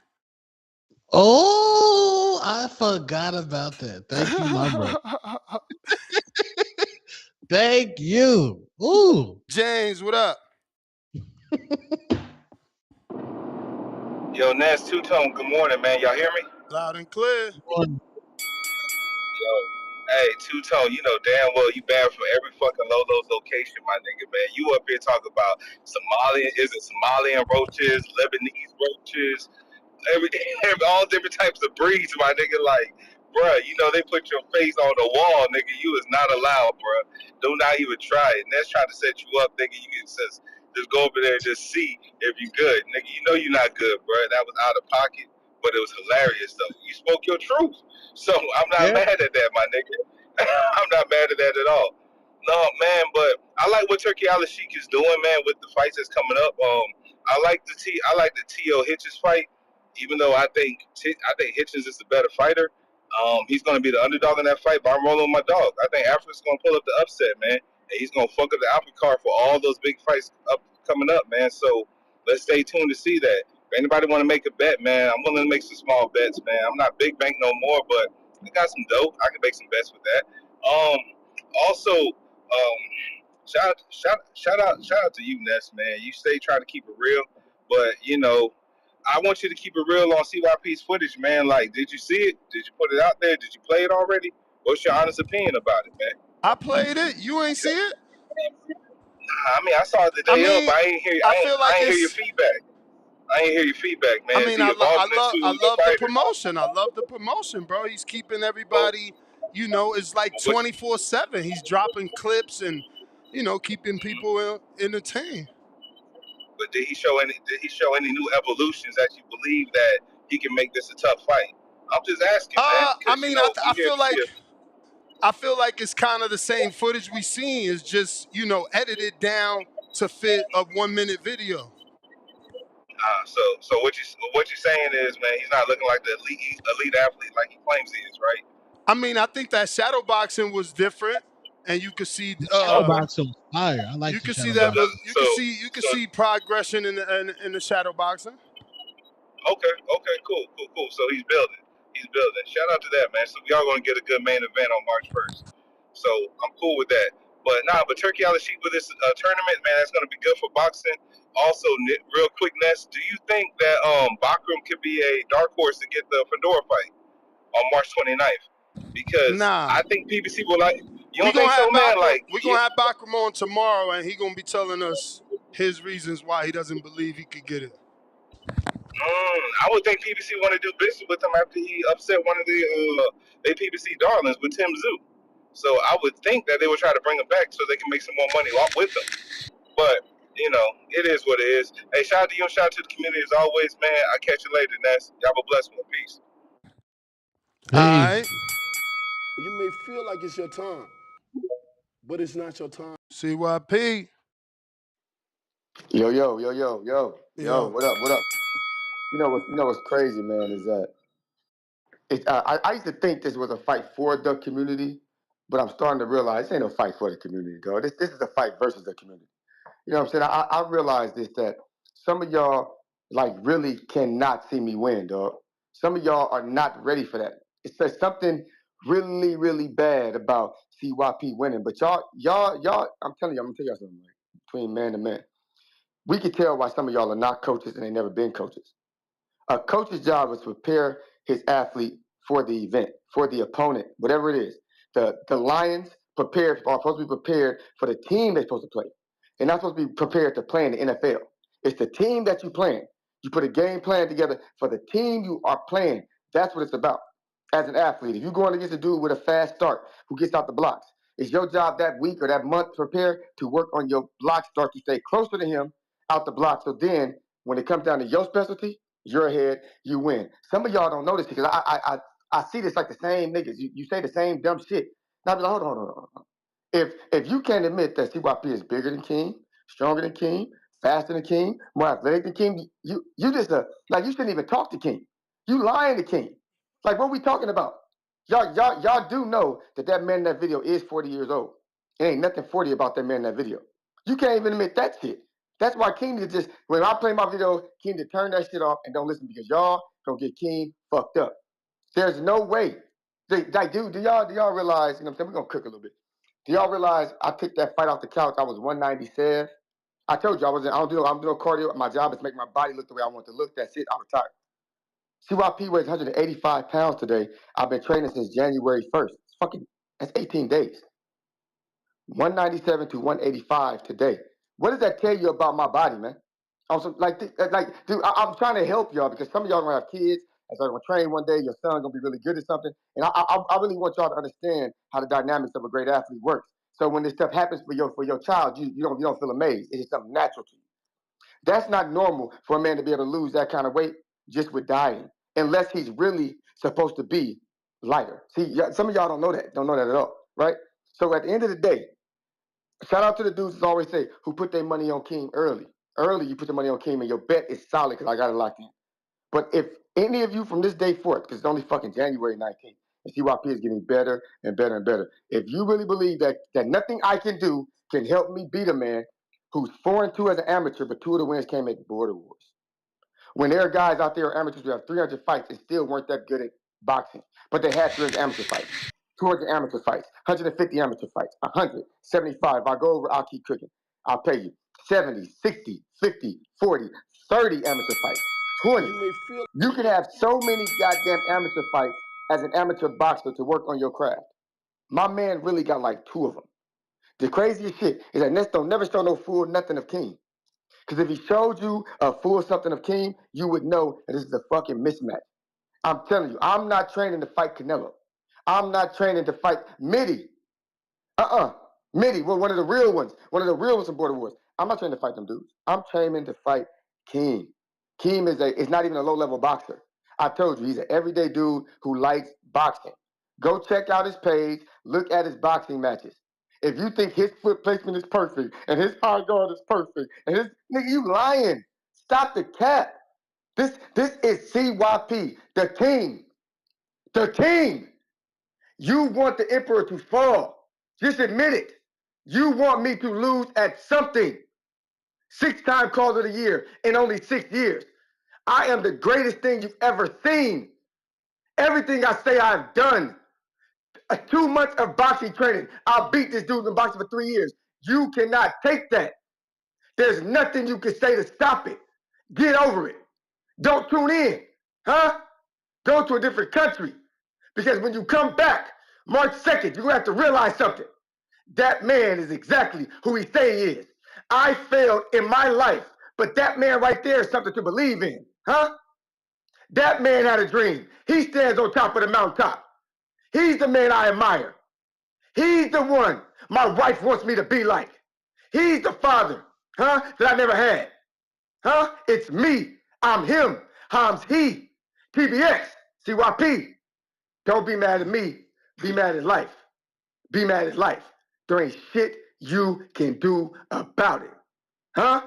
Oh, I forgot about that. Thank you, my brother. Thank you. Ooh. James, what up? Yo, Nas Two-Tone, good morning, man. Y'all hear me? Loud and clear. Yo, hey, Two-Tone, you know damn well you banned from every fucking Lolo's location, my nigga, man. You up here talking about Somalian roaches, Lebanese roaches, all different types of breeds, my nigga. Like, bruh, you know they put your face on the wall, nigga. You is not allowed, bruh. Do not even try it. And that's trying to set you up, nigga. You can just go over there and just see if you good, nigga. You know you're not good, bruh. That was out of pocket, but it was hilarious though. You spoke your truth, so I'm not mad at that, my nigga. I'm not mad at that at all. No, man, but I like what Turki Alalshikh is doing, man, with the fights that's coming up. I like the T.O. Hitchens fight, even though I think Hitchens is the better fighter. He's going to be the underdog in that fight, but I'm rolling with my dog. I think Africa's going to pull up the upset, man, and he's going to fuck up the apple cart for all those big fights coming up, man. So let's stay tuned to see that. If anybody want to make a bet, man, I'm willing to make some small bets, man. I'm not big bank no more, but I got some dough. I can make some bets with that. Also, Shout out to you, Ness, man. You stay trying to keep it real, but I want you to keep it real on CYP's footage, man. Like, did you see it? Did you put it out there? Did you play it already? What's your honest opinion about it, man? I played it. You ain't see it? I mean, I saw it the I day of, mean, but I ain't hear. I feel like I ain't hear your it's. feedback. I ain't hear your feedback, I man. mean, Do you evolve into I your love the fighter? promotion. I love the promotion, bro. He's keeping But, everybody. It's like but 24/7. He's dropping clips and keeping people entertained. but did he show any new evolutions that you believe that he can make this a tough fight? I'm just asking, man, I because mean, we here to see it. I feel like it's kind of the same footage we seen. Is just edited down to fit a 1-minute video. So what you're saying is, man, he's not looking like the elite athlete like he claims he is, right? I mean, I think that shadow boxing was different, and you could see Shadow Okay. boxing was fire. I like you the could see shadow that boxing. was you could So see progression in the shadow boxing. okay, cool. So he's building. Shout out to that, man. So we are going to get a good main event on March 1st. So I'm cool with that. But Turki Alalshikh with this tournament, man, that's going to be good for boxing. Also, real quick, Ness, do you think that Bakram could be a dark horse to get the Fedor fight on March 29th? Because Nah, I think PBC will like. You we don't think gonna so, have man? Bakram. Like, We gonna have Bakram on tomorrow, and he gonna be telling us his reasons why he doesn't believe he could get it. I would think PBC want to do business with him after he upset one of the PBC darlings with Tim Zoo. So I would think that they would try to bring him back so they can make some more money with him. But it is what it is. Hey, shout out to you and shout out to the community as always, man. I'll catch you later, Ness. Y'all have a blessed one. Peace. All Peace. right. You may feel like it's your time, but it's not your time. CYP. Yo, Yo. what up? You know what's crazy, man, is that I used to think this was a fight for the community, but I'm starting to realize this ain't no fight for the community, dog. This is a fight versus the community. You know what I'm saying? I realize this, that some of y'all like really cannot see me win, dog. Some of y'all are not ready for that. It says something really, really bad about CYP winning, but y'all, I'm telling you, I'm gonna tell y'all something, like, between man to man. We can tell why some of y'all are not coaches and they never been coaches. A coach's job is to prepare his athlete for the event, for the opponent, whatever it is. The Lions are supposed to be prepared for the team they're supposed to play. They're not supposed to be prepared to play in the NFL. It's the team that you're playing. You put a game plan together for the team you are playing. That's what it's about. As an athlete, if you're going against a dude with a fast start who gets out the blocks, it's your job that week or that month to prepare to work on your block start to stay closer to him out the block. So then when it comes down to your specialty, you're ahead, you win. Some of y'all don't know this because I see this like the same niggas. You say the same dumb shit. Now be like, hold on. If you can't admit that CYP is bigger than King, stronger than King, faster than King, more athletic than King, you just like you shouldn't even talk to King. You lying to King. Like what we talking about? Y'all do know that man in that video is 40 years old. It ain't nothing 40 about that man in that video. You can't even admit that shit. That's why King need to just, when I play my video, King to turn that shit off and don't listen because y'all gonna get King fucked up. There's no way. Do y'all realize, you know what I'm saying? We're gonna cook a little bit. Do y'all realize I took that fight off the couch? I was 197. I told you I'm doing cardio. My job is to make my body look the way I want to look. That's it. I'm retired. CYP weighs 185 pounds today. I've been training since January 1st. That's 18 days. 197 to 185 today. What does that tell you about my body, man? Also, dude, I'm trying to help y'all because some of y'all gonna have kids, and so gonna train one day. Your son gonna be really good at something, and I really want y'all to understand how the dynamics of a great athlete works. So when this stuff happens for your child, you don't feel amazed. It's just something natural to you. That's not normal for a man to be able to lose that kind of weight just with dieting, unless he's really supposed to be lighter. See, some of y'all don't know that at all, right? So at the end of the day, shout out to the dudes that always say who put their money on King early. Early, you put the money on King and your bet is solid because I got it locked in. But if any of you from this day forth, because it's only fucking January 19th, and CYP is getting better and better and better. If you really believe that nothing I can do can help me beat a man who's 4-2 as an amateur, but 2 of the wins can't make border wars. When there are guys out there, amateurs who have 300 fights and still weren't that good at boxing, but they had 300 amateur fights. 200 amateur fights, 150 amateur fights, 100, 75. I go over, I'll keep cooking. I'll pay you 70, 60, 50, 40, 30 amateur fights, 20. You can have so many goddamn amateur fights as an amateur boxer to work on your craft. My man really got like 2 of them. The craziest shit is that Ness don't never show no full nothing of King. Because if he showed you a full something of King, you would know that this is a fucking mismatch. I'm telling you, I'm not training to fight Canelo. I'm not training to fight Mitty. Mitty, well, one of the real ones in Border Wars. I'm not training to fight them dudes. I'm training to fight King. King is not even a low-level boxer. I told you, he's an everyday dude who likes boxing. Go check out his page. Look at his boxing matches. If you think his foot placement is perfect and his high guard is perfect, and his nigga, you lying. Stop the cap. This is CYP, the king. The king. You want the emperor to fall. Just admit it. You want me to lose at something. 6-time Call of the Year in only 6 years. I am the greatest thing you've ever seen. Everything I say I've done. 2 months of boxing training. I'll beat this dude in boxing for 3 years. You cannot take that. There's nothing you can say to stop it. Get over it. Don't tune in. Huh? Go to a different country. Because when you come back, March 2nd, you're going to have to realize something. That man is exactly who he say he is. I failed in my life, but that man right there is something to believe in. Huh? That man had a dream. He stands on top of the mountaintop. He's the man I admire. He's the one my wife wants me to be like. He's the father, huh, that I never had. Huh? It's me. I'm him. Ham's he. TBX. CYP. Don't be mad at me. Be mad at life. Be mad at life. There ain't shit you can do about it. Huh?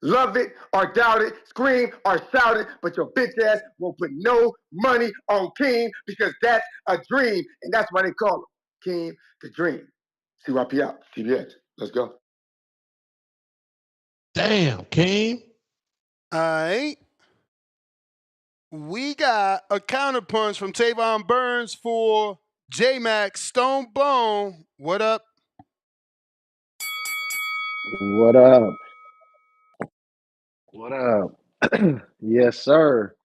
Love it or doubt it, scream or shout it, but your bitch ass won't put no money on King because that's a dream, and that's why they call him King the Dream. CYP out. TBX. Let's go. Damn, King. All right. We got a counterpunch from Tavon Burns for J-Mac Stone Bone. What up? What up? What up? Yes, sir.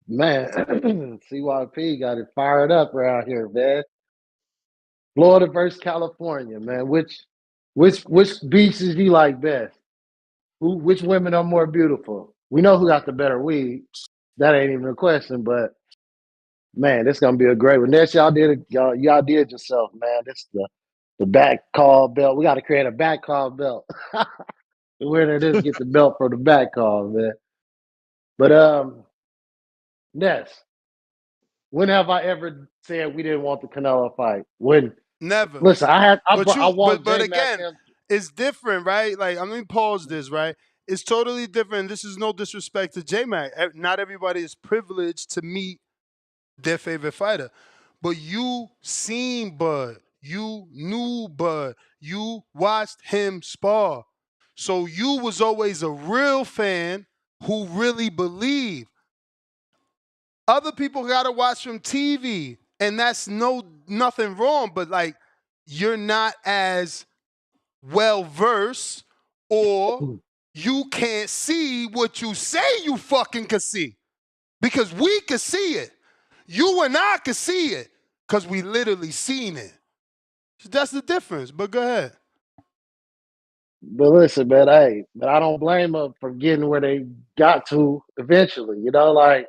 Man, CYP got it fired up around here, man. Florida versus California, man. Which beaches you like best? Which women are more beautiful? We know who got the better weed. That ain't even a question, but man, this gonna be a great one. Next, y'all did yourself, man. This is the back call belt. We got to create a back call belt. The winner of this get the belt for the back call, man. But Ness, when have I ever said we didn't want the Canelo fight? When? Never. Listen, I walked But J-Mac again, in. it's different, right? Like, I'm gonna pause this, right? It's totally different. This is no disrespect to J-Mac. Not everybody is privileged to meet their favorite fighter. But you seen Bud. You knew Bud. You watched him spar. So you was always a real fan who really believed. Other people gotta watch from TV, and that's nothing wrong, but like you're not as well versed, or you can't see what you say you fucking can see. Because we could see it. You and I could see it. Because we literally seen it. That's the difference. But go ahead. But listen, man, I don't blame them for getting where they got to eventually. You know, like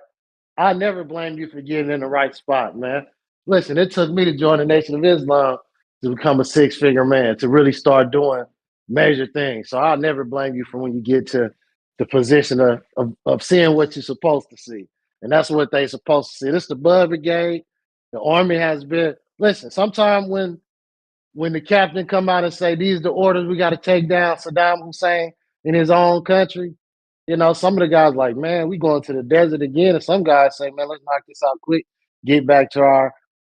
I never blame you for getting in the right spot, man. Listen, it took me to join the Nation of Islam to become a 6-figure man, to really start doing major things. So I'll never blame you for when you get to the position of seeing what you're supposed to see. And that's what they're supposed to see. This is the Bud Brigade. The Army has been, listen, sometime when the captain come out and say, these are the orders, we got to take down Saddam Hussein in his own country, you know, some of the guys like, man, we going to the desert again. And some guys say, man, let's knock this out quick, get back to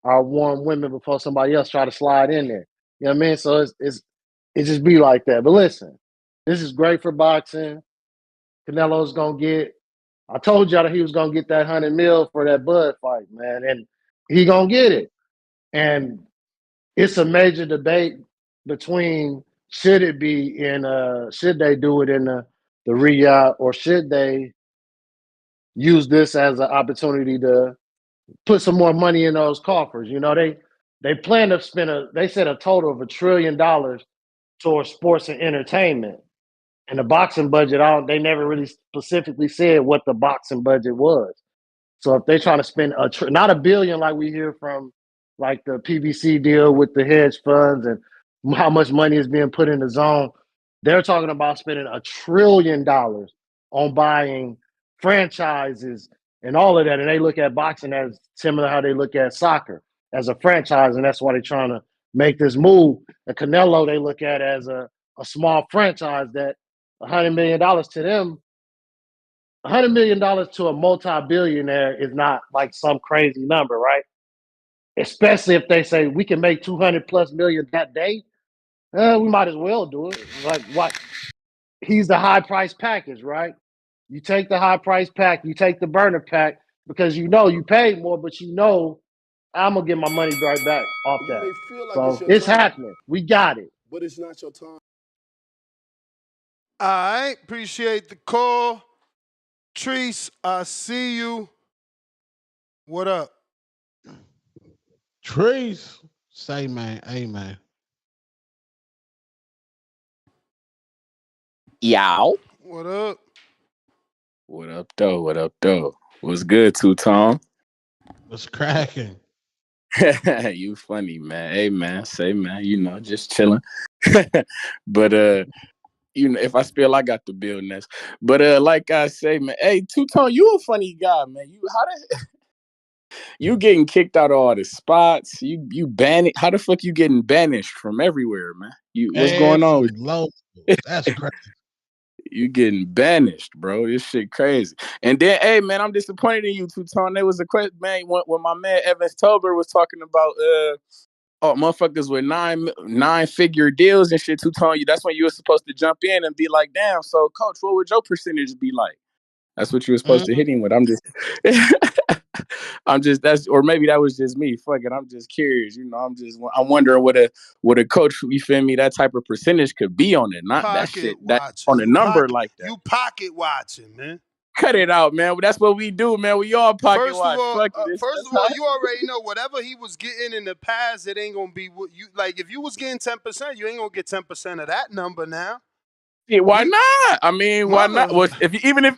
our warm women before somebody else try to slide in there. You know what I mean? So it just be like that. But listen, this is great for boxing. Canelo's going to get, I told y'all that he was going to get that $100 million for that Bud fight, man. And he going to get it. And it's a major debate between should it be in should they do it in the Riyadh, or should they use this as an opportunity to put some more money in those coffers. You know, they plan to spend they said a total of $1 trillion towards sports and entertainment. And the boxing budget, they never really specifically said what the boxing budget was. So if they're trying to spend not $1 billion like we hear from like the PBC deal with the hedge funds and how much money is being put in the zone, they're talking about spending $1 trillion on buying franchises and all of that. And they look at boxing as similar how they look at soccer as a franchise, and that's why they're trying to make this move. And Canelo, they look at as a small franchise that $100 million to them. $100 million to a multi-billionaire is not like some crazy number, right? Especially if they say we can make 200 plus million that day, we might as well do it. Like what? He's the high price package, right? You take the high price pack, you take the burner pack because you know you paid more, but you know I'm gonna get my money right back off that. You may feel like So it's it's your time, happening. We got it. but it's not your time. All right, appreciate the call. Treese, I see you. What up? Trees, say man, hey man. Yow. What up? What up, though? What up, though? What's good, Two-Tone? What's cracking? You funny, man. Hey, man. Say, man. You know, just chilling. But, you know, if I spill, I got the bill next. But, like I say, man. Hey, Two-Tone, you a funny guy, man. You getting kicked out of all the spots. You banned. How the fuck you getting banished from everywhere, man? What's going on with you? That's crazy. You getting banished, bro. This shit crazy. And then, hey, man, I'm disappointed in you, Two-Tone. There was a question, man, when my man Evans Tober was talking about motherfuckers with nine-figure deals and shit, Two-Tone. That's when you were supposed to jump in and be like, damn, so coach, what would your percentage be like? That's what you were supposed to hit him with. Or maybe that was just me. Fuck it, I'm just curious. You know, I'm wondering what a coach, you feel me, that type of percentage could be on it. Not that shit. That on a number like that. You pocket watching, man. Cut it out, man. That's what we do, man. We all pocket watch. First of all, you already know whatever he was getting in the past, it ain't gonna be what you like. If you was getting 10%, you ain't gonna get 10% of that number now. Yeah, why not? I mean, why not? Well, even if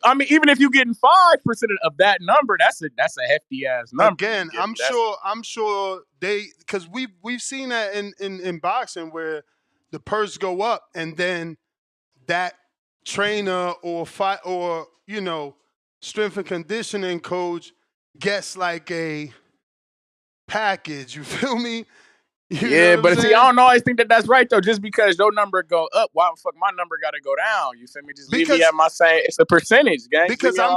you're getting 5% of that number, that's a hefty ass number. Again, I'm sure they, because we've seen that in boxing where the purse go up and then that trainer or strength and conditioning coach gets like a package. You feel me? Yeah, but see, I don't always think that that's right though. Just because your number go up, why the fuck my number got to go down? You feel me? Just leave me at my same. It's a percentage, gang. Because I'm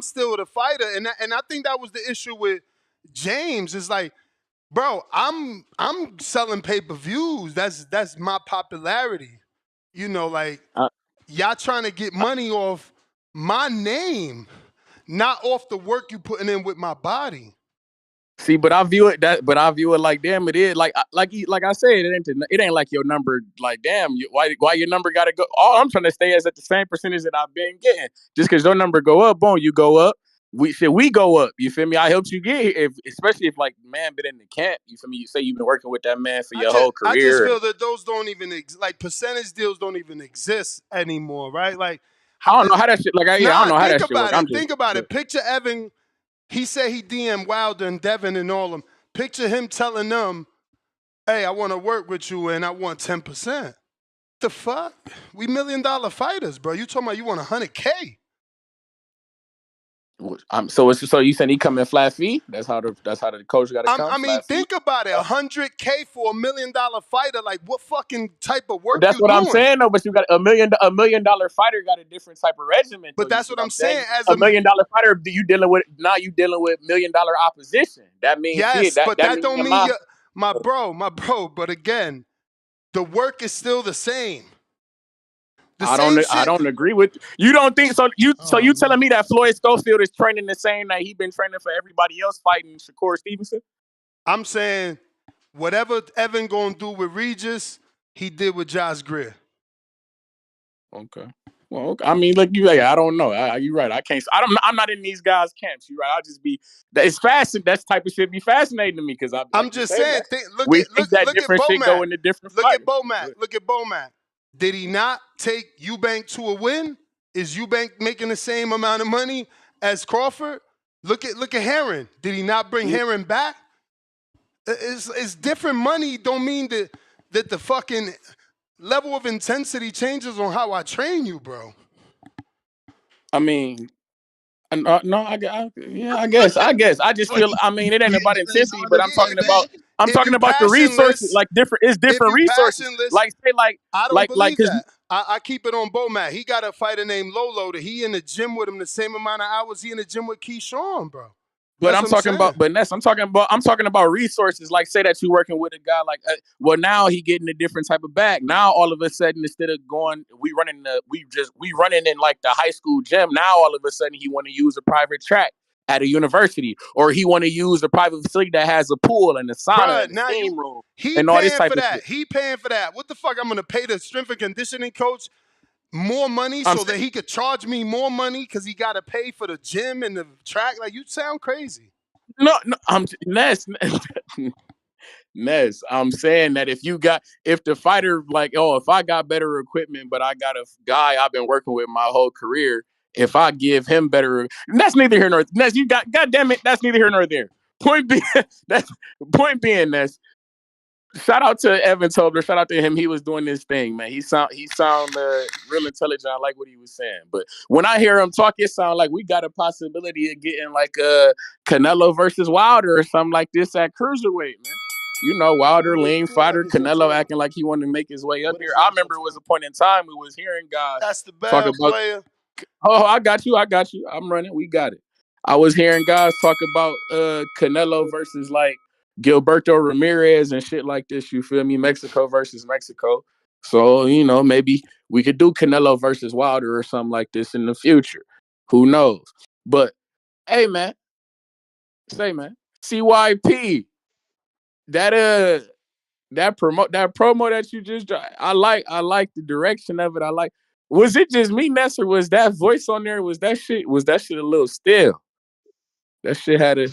still the fighter, and I think that was the issue with James. It's like, bro, I'm selling pay-per-views. That's my popularity. You know, like y'all trying to get money off my name, not off the work you putting in with my body. See, but I view it like, damn, it is like I said, it ain't like your number, like, damn, why your number gotta go. All I'm trying to stay is at the same percentage that I've been getting. Just because your number go up, boom, you go up. We go up. You feel me? I helped you get here, especially if like man been in the camp. You feel me? You say you've been working with that man for your whole career. I just feel that those don't even like percentage deals don't even exist anymore, right? Like I don't know how that shit. Like I don't know how that shit works. Think about it. Picture Evan. He said he DM'd Wilder and Devin and all them. Picture him telling them, hey, I want to work with you and I want 10%. The fuck? We $1 million fighters, bro. You talking about you want $100K? So you said he come in flat fee? That's how the coach got to come. I mean, think about it. $100K for $1 million fighter. Like, what fucking type of work? That's what I'm saying, though. But you got $1 million fighter got a different type of regimen. But that's what I'm saying. As $1 million fighter, you dealing with $1 million opposition. That means but that don't mean my bro. But again, the work is still the same. I don't agree with you. Don't think so? You telling me that Floyd Schofield is training the same that he been training for everybody else fighting Shakur Stevenson? I'm saying whatever Evan gonna do with Regis, he did with Josh Greer. Okay. Well, okay. I mean, look, I don't know. You're right. I can't. I'm not in these guys' camps. You're right. I'll just be. It's fascinating. That type of shit be fascinating to me because I'm just saying. Look think that at different shit go into different Look fighters. at Bomac. Look at Bomac. Did he not take Eubank to a win? Is Eubank making the same amount of money as Crawford? Look at Herring. Did he not bring Herring back? It's different money. Don't mean that the fucking level of intensity changes on how I train you, bro. I mean, no, I guess. I just feel. I mean, it ain't about intensity, but I'm talking about. I'm talking about the resources. Like different. It's different resources. Like say I don't believe because that. I keep it on Bomac. He got a fighter named Lolo that he in the gym with him the same amount of hours he in the gym with Keyshawn, bro. But I'm talking about resources. Like say that you're working with a guy like, well, now he getting a different type of bag. Now all of a sudden, instead of going, we running in like the high school gym. Now all of a sudden he want to use a private track at a university, or he want to use a private facility that has a pool and a sauna and a steam room and all this type of shit. He paying for that. What the fuck? I'm gonna pay the strength and conditioning coach more money so that he could charge me more money because he got to pay for the gym and the track. Like, you sound crazy. No, Ness, I'm saying that if the fighter like, if I got better equipment, but I got a guy I've been working with my whole career, if I give him better, that's neither here nor Ness. God damn it, that's neither here nor there. Point being, Ness. Shout out to Evan Tobler. Shout out to him. He was doing this thing, man. He sound real intelligent. I like what he was saying. But when I hear him talk, it sounds like we got a possibility of getting like Canelo versus Wilder or something like this at cruiserweight, man. You know, Wilder, lean fighter, Canelo acting like he wanted to make his way up here. I remember it was a point in time we was hearing guys That's the talk bad about. player. Oh, I got you. I'm running. We got it. I was hearing guys talk about Canelo versus like Gilberto Ramirez and shit like this. You feel me? Mexico versus Mexico. So, maybe we could do Canelo versus Wilder or something like this in the future. Who knows? But hey, man, CYP. That promo that you just dropped, I like the direction of it. Was it just me, Ness, or was that voice on there? Was that shit a little still? That shit had a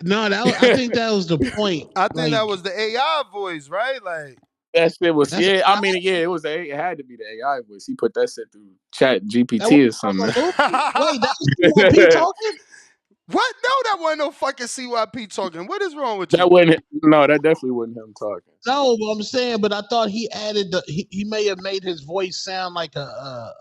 No, I think that was the point. I think that was the AI voice, right? Like that shit was it had to be the AI voice. He put that shit through Chat GPT or something. Wait, that was CYP talking? What? No, that wasn't no fucking CYP talking. What is wrong with you? That definitely wasn't him talking. No, but I'm saying, but I thought he added he may have made his voice sound like a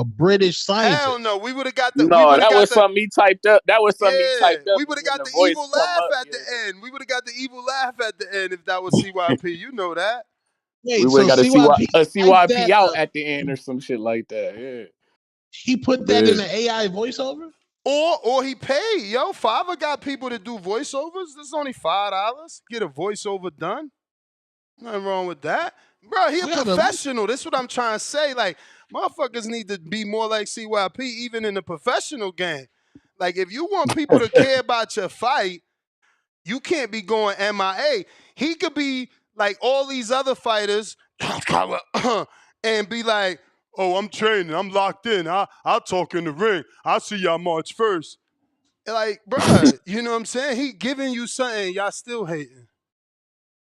British scientist. Hell no, we would have got that was something he typed up. That was something he typed up. We would have got the evil laugh at the end. We would have got the evil laugh at the end if that was CYP. You know that. Wait, we would have got a CYP out at the end or some shit like that. Yeah. He put that in the AI voiceover? Or he paid, yo. Fiverr got people to do voiceovers. This is only $5. Get a voiceover done. Nothing wrong with that. Bro, he a professional. That's what I'm trying to say. Like, motherfuckers need to be more like CYP, even in the professional game. Like, if you want people to care about your fight, you can't be going MIA. He could be like all these other fighters and be like, oh, I'm training. I'm locked in. I'll talk in the ring. I'll see y'all March 1st. Like, bro, you know what I'm saying? He giving you something, y'all still hating.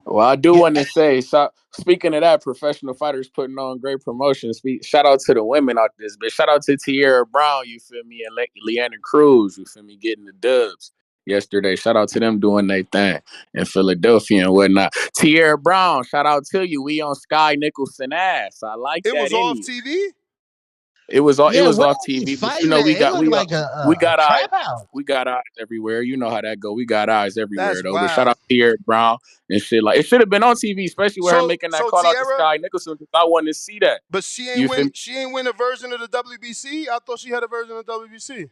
Well, I do want to say, speaking of that, professional fighters putting on great promotions. Shout out to the women out this bitch. Shout out to Tierra Brown, you feel me, and Leanna Cruz, you feel me, getting the dubs yesterday. Shout out to them doing their thing in Philadelphia and whatnot. Tierra Brown, shout out to you. We on Sky Nicholson ass. I like that. It was off TV? It was off TV. But we got eyes everywhere. You know how that go. We got eyes everywhere though. But shout out to Tierra Brown and shit. Like, it should have been on TV, especially with her making that call out to Sky Nicholson, because I wanted to see that. But she ain't win a version of the WBC. I thought she had a version of the WBC.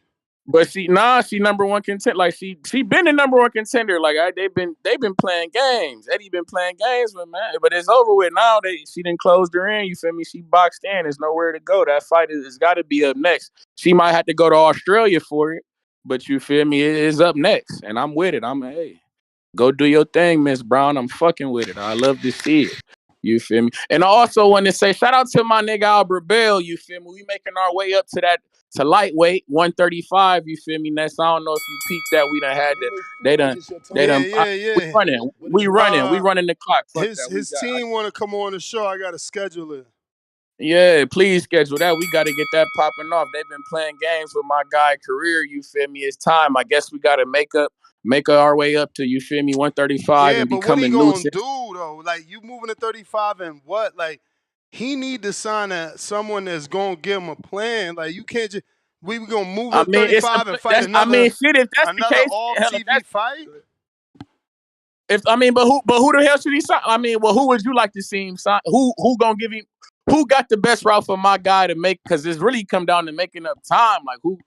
But she number one contender. Like, she been the number one contender. Like, they've been playing games. Eddie been playing games with, man. But it's over with now. She didn't close her in. You feel me? She boxed in. There's nowhere to go. That fight has got to be up next. She might have to go to Australia for it, but you feel me? It is up next, and I'm with it. Go do your thing, Miss Brown. I'm fucking with it. I love to see it. You feel me? And I also want to say shout out to my nigga Albert Bell. You feel me? We making our way up to lightweight 135. You feel me? Ness, I don't know if you peaked that. We done had to. They done. Yeah. We running the clock. Fuck that. His team want to come on the show. I got to schedule it. Yeah, please schedule that. We got to get that popping off. They've been playing games with my guy career. You feel me? It's time. I guess we got to make our way up to, you feel me, 135 and but what he becoming gonna loose. do though? Like, you moving to 35 and what? Like, he need to sign someone that's gonna give him a plan. Like, you can't just we gonna move to 35 and fight another shit, if that's the case, off hell, TV fight. But who the hell should he sign? I mean, well, who would you like to see him sign? Who gonna give him? Who got the best route for my guy to make? Because it's really come down to making up time. Like, who?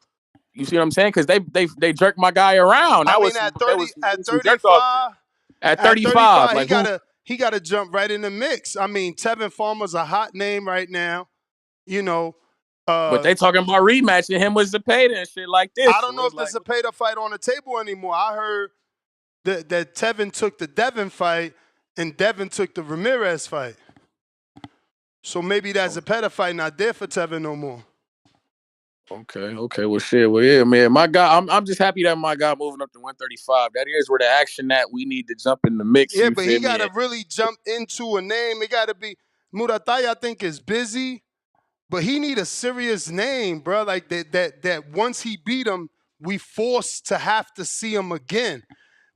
You see what I'm saying? Because they jerked my guy around. At 35, at 35, like he gotta jump right in the mix. I mean, Tevin Farmer's a hot name right now. You know. But they talking about rematching him with Zepeda and shit like this. I don't know if the Zepeda fight on the table anymore. I heard that Tevin took the Devin fight and Devin took the Ramirez fight. So maybe that Zepeda fight not there for Tevin no more. Okay. Well, shit. Well, yeah, man. My guy, I'm just happy that my guy moving up to 135. That is where the action at. We need to jump in the mix. Yeah, but he got to really jump into a name. It got to be Muratay. I think is busy, but he need a serious name, bro. Like that once he beat him, we forced to have to see him again.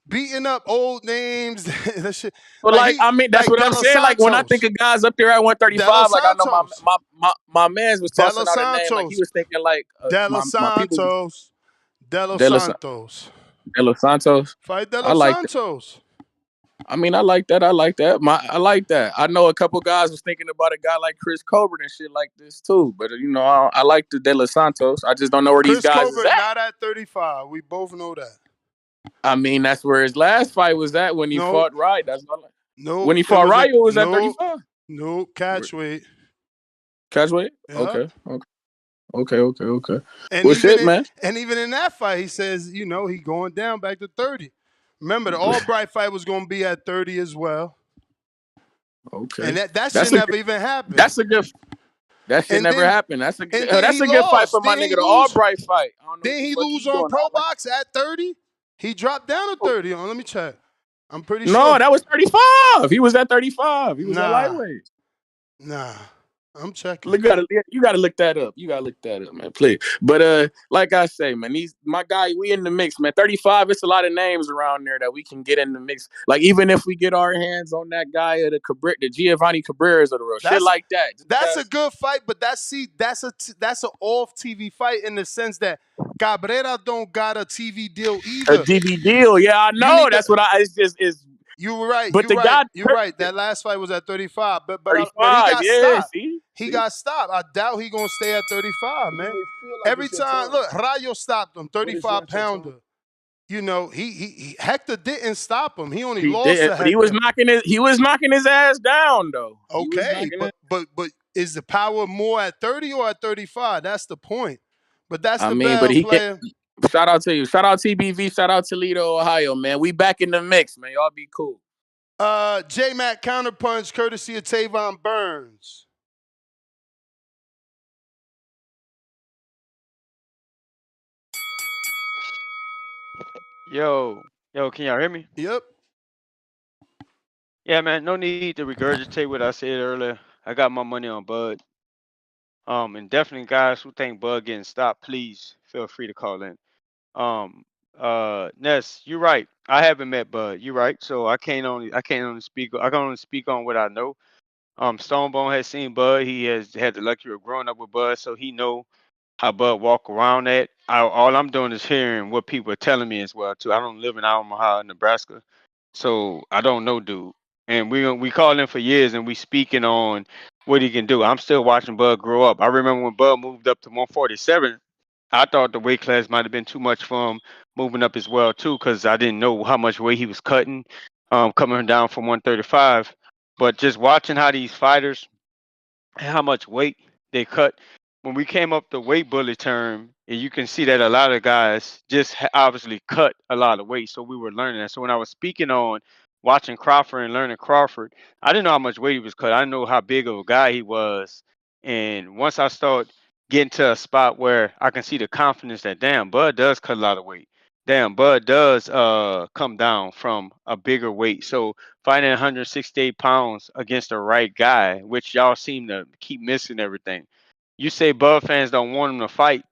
Beating up old names, that shit. But that's what I'm saying. Like, when I think of guys up there at 135, like, I know my man's was tossing out a name, like he was thinking like De Los Santos. De Los Santos. Fight De Los Santos. I mean, I like that. I like that. I know a couple guys was thinking about a guy like Chris Colbert and shit like this too. But you know, I like the De Los Santos. I just don't know where these guys Chris Colbert is at. Not at 35. We both know that. I mean, that's where his last fight was at when he fought Right. That's not like. No. When he fought Right, it was at 35. No, catch weight. Catch weight? Yeah. Okay. And well, shit, man. And even in that fight, he says, he going down back to 30. Remember, the Albright fight was going to be at 30 as well. Okay. And that shit never even happened. That shit never happened. That's a good fight for my nigga, the Albright fight. Didn't he lose on Pro Box at 30? He dropped down to 30. Let me check. I'm pretty sure. No, that was 35. He was at 35. He was at lightweight. Nah. I'm checking. You gotta look that up. Man. Please. But like I say, man, my guy, we in the mix, man. 35, it's a lot of names around there that we can get in the mix. Like, even if we get our hands on that guy of the Giovanni Cabrera's of the world, shit like that. That's a good fight, but that's an off TV fight in the sense that Cabrera don't got a TV deal either. A TV deal, yeah, I know. That's what it's just is. You were right. But you're right. That last fight was at 35. But he got stopped. He got stopped. I doubt he gonna stay at 35, man. Every time, look, Rayo stopped him, 35-pounder. You know, he Hector didn't stop him. He only lost to Hector. But he was knocking his ass down though. Okay, but is the power more at 30 or at 35? That's the point. But that's the player. Shout out to you. Shout out TBV. Shout out Toledo, Ohio, man. We back in the mix, man. Y'all be cool. J-Mac counterpunch, courtesy of Tavon Burns. Yo, can y'all hear me? Yep. Yeah, man. No need to regurgitate what I said earlier. I got my money on Bud. And definitely, guys who think Bud getting stopped, please feel free to call in. Ness, you're right. I haven't met Bud. You're right. So I can only speak on what I know. Stonebone has seen Bud. He has had the luxury of growing up with Bud, so he know how Bud walk around at. All I'm doing is hearing what people are telling me as well too. I don't live in Omaha, Nebraska, so I don't know dude. And we call him for years, and we speaking on what he can do. I'm still watching Bud grow up. I remember when Bud moved up to 147. I thought the weight class might have been too much for him moving up as well too, because I didn't know how much weight he was cutting, coming down from 135. But just watching how these fighters, how much weight they cut, when we came up the weight bullet term, and you can see that a lot of guys just obviously cut a lot of weight. So we were learning that. So when I was speaking on watching Crawford and learning Crawford, I didn't know how much weight he was cut. I didn't know how big of a guy he was. And once I start getting to a spot where I can see the confidence that damn Bud does cut a lot of weight. Damn Bud does come down from a bigger weight. So fighting 168 pounds against the right guy, which y'all seem to keep missing everything. You say Bud fans don't want him to fight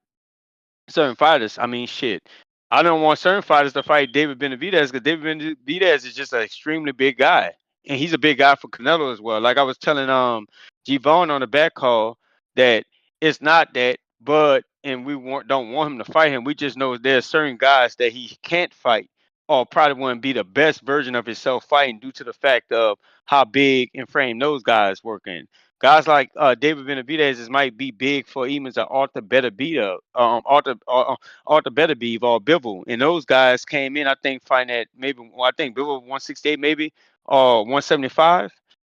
certain fighters. I mean, shit. I don't want certain fighters to fight David Benavidez because David Benavidez is just an extremely big guy, and he's a big guy for Canelo as well. Like I was telling G-Vaughn on the back call that it's not that Bud and don't want him to fight him. We just know there's certain guys that he can't fight or probably wouldn't be the best version of himself fighting due to the fact of how big and frame those guys work in. Guys like David Benavidez might be big for even as an Arthur Beterbiev, Arthur Beterbiev or Bivol, and those guys came in. I think fighting at maybe I think Bivol 168 maybe or 175.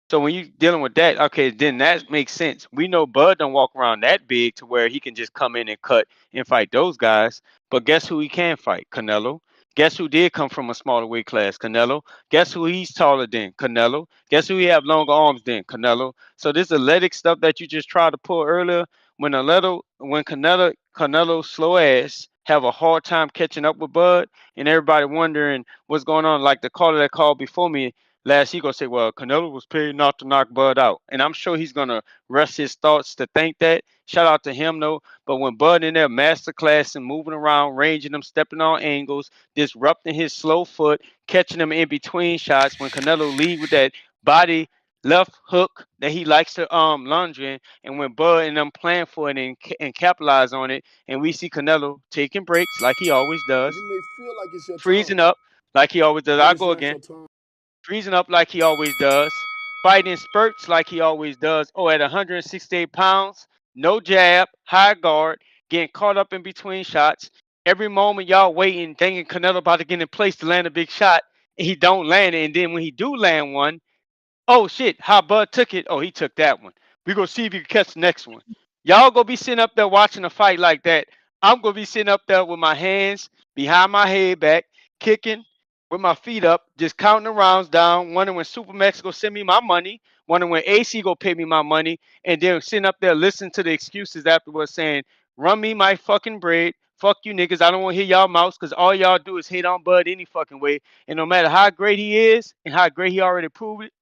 So when you dealing with that, okay, then that makes sense. We know Bud don't walk around that big to where he can just come in and cut and fight those guys. But guess who he can fight? Canelo. Guess who did come from a smaller weight class? Canelo. Guess who he's taller than? Canelo. Guess who he have longer arms than? Canelo. So this athletic stuff that you just tried to pull earlier, when Canelo slow ass have a hard time catching up with Bud, and everybody wondering what's going on. Like the caller that called before me last, he gonna say, "Well, Canelo was paid not to knock Bud out," and I'm sure he's gonna rest his thoughts to think that. Shout out to him though. But when Bud in there master class and moving around, ranging them, stepping on angles, disrupting his slow foot, catching him in between shots, when Canelo lead with that body left hook that he likes to lunge in, and when Bud and them plan for it and capitalize on it, and we see Canelo taking breaks like he always does, You may feel like it's your freezing time, up like he always does. but I'll it's go not again. your time. Freezing up like he always does, fighting spurts like he always does. Oh, at 168 pounds, no jab, high guard, getting caught up in between shots. Every moment y'all waiting, thinking Canelo about to get in place to land a big shot, and he don't land it. And then when he do land one, oh shit, how Bud took it. Oh, he took that one. We gonna see if he can catch the next one. Y'all gonna be sitting up there watching a fight like that. I'm gonna be sitting up there with my hands behind my head back, kicking with my feet up, just counting the rounds down, wondering when Supermax gonna send me my money, wondering when AC gonna pay me my money, and then sitting up there listening to the excuses afterwards saying, run me my fucking bread. Fuck you niggas. I don't want to hear y'all mouths because all y'all do is hate on Bud any fucking way. And no matter how great he is and how great he already proved it,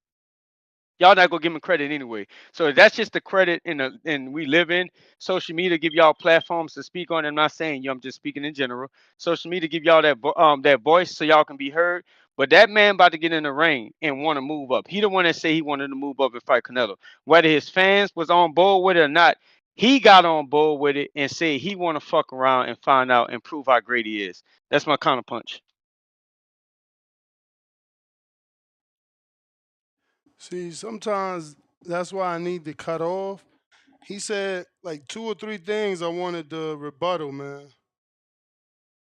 y'all not gonna give him credit anyway. So that's just the credit and we live in. Social media give y'all platforms to speak on. I'm not saying you, I'm just speaking in general. Social media give y'all that voice so y'all can be heard. But that man about to get in the ring and want to move up. He the one that say he wanted to move up and fight Canelo. Whether his fans was on board with it or not, he got on board with it and said he want to fuck around and find out and prove how great he is. That's my counterpunch. See, sometimes that's why I need to cut off. He said like two or three things I wanted to rebuttal, man.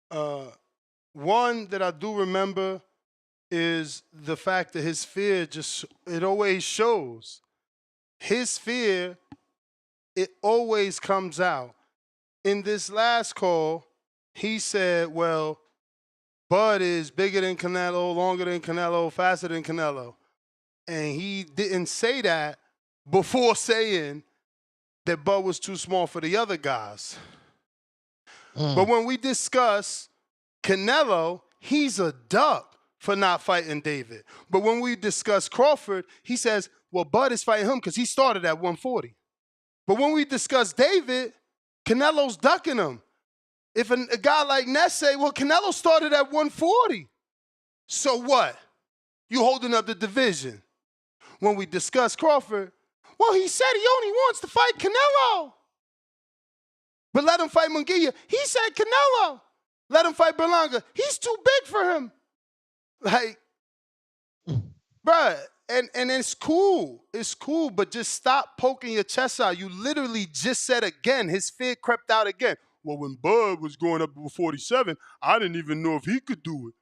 Uh, One that I do remember is the fact that his fear just it always shows. His fear, it always comes out. In this last call, he said, well, Bud is bigger than Canelo, longer than Canelo, faster than Canelo. And he didn't say that before saying that Bud was too small for the other guys. But when we discuss Canelo, he's a duck for not fighting David. But when we discuss Crawford, he says, well, Bud is fighting him because he started at 140. But when we discuss David, Canelo's ducking him. If a guy like Ness say, well, Canelo started at 140. So what? You holding up the division. When we discuss Crawford, well, he said he only wants to fight Canelo. But let him fight Munguia. He said Canelo. Let him fight Berlanga. He's too big for him. Like, bruh, and it's cool. It's cool, but just stop poking your chest out. You literally just said again, his fear crept out again. Well, when Bud was going up to 47, I didn't even know if he could do it.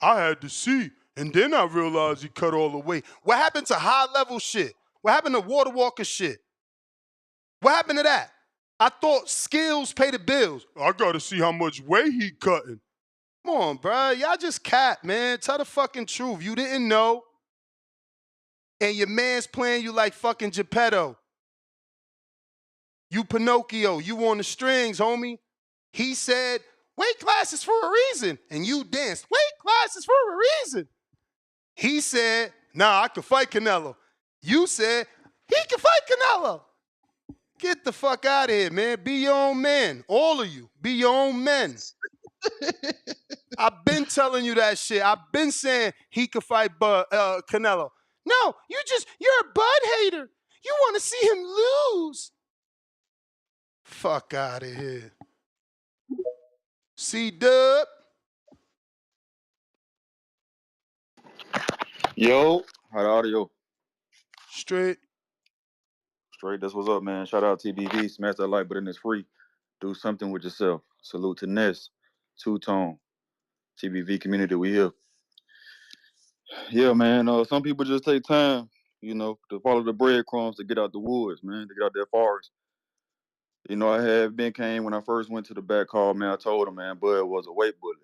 I had to see. And then I realized he cut all the way. What happened to high-level shit? What happened to water walker shit? What happened to that? I thought skills pay the bills. I gotta see how much weight he cutting. Come on, bro. Y'all just cat, man. Tell the fucking truth. You didn't know. And your man's playing you like fucking Geppetto. You Pinocchio. You on the strings, homie. He said, weight classes for a reason. And you danced. Weight classes for a reason. He said, nah, I could fight Canelo. You said, he can fight Canelo. Get the fuck out of here, man. Be your own man. All of you. Be your own men. I've been telling you that shit. I've been saying he could fight Canelo. No, you're a Bud hater. You want to see him lose. Fuck out of here. C-Dub. Yo, how the audio? Straight. Straight, that's what's up, man. Shout out TBV. Smash that like button, it's free. Do something with yourself. Salute to Ness, Two-Tone, TBV community, we here. Yeah, man, some people just take time, to follow the breadcrumbs to get out the woods, man, to get out that forest. I had Ben Kane when I first went to the back call, man, I told him, man, Bud was a weight bully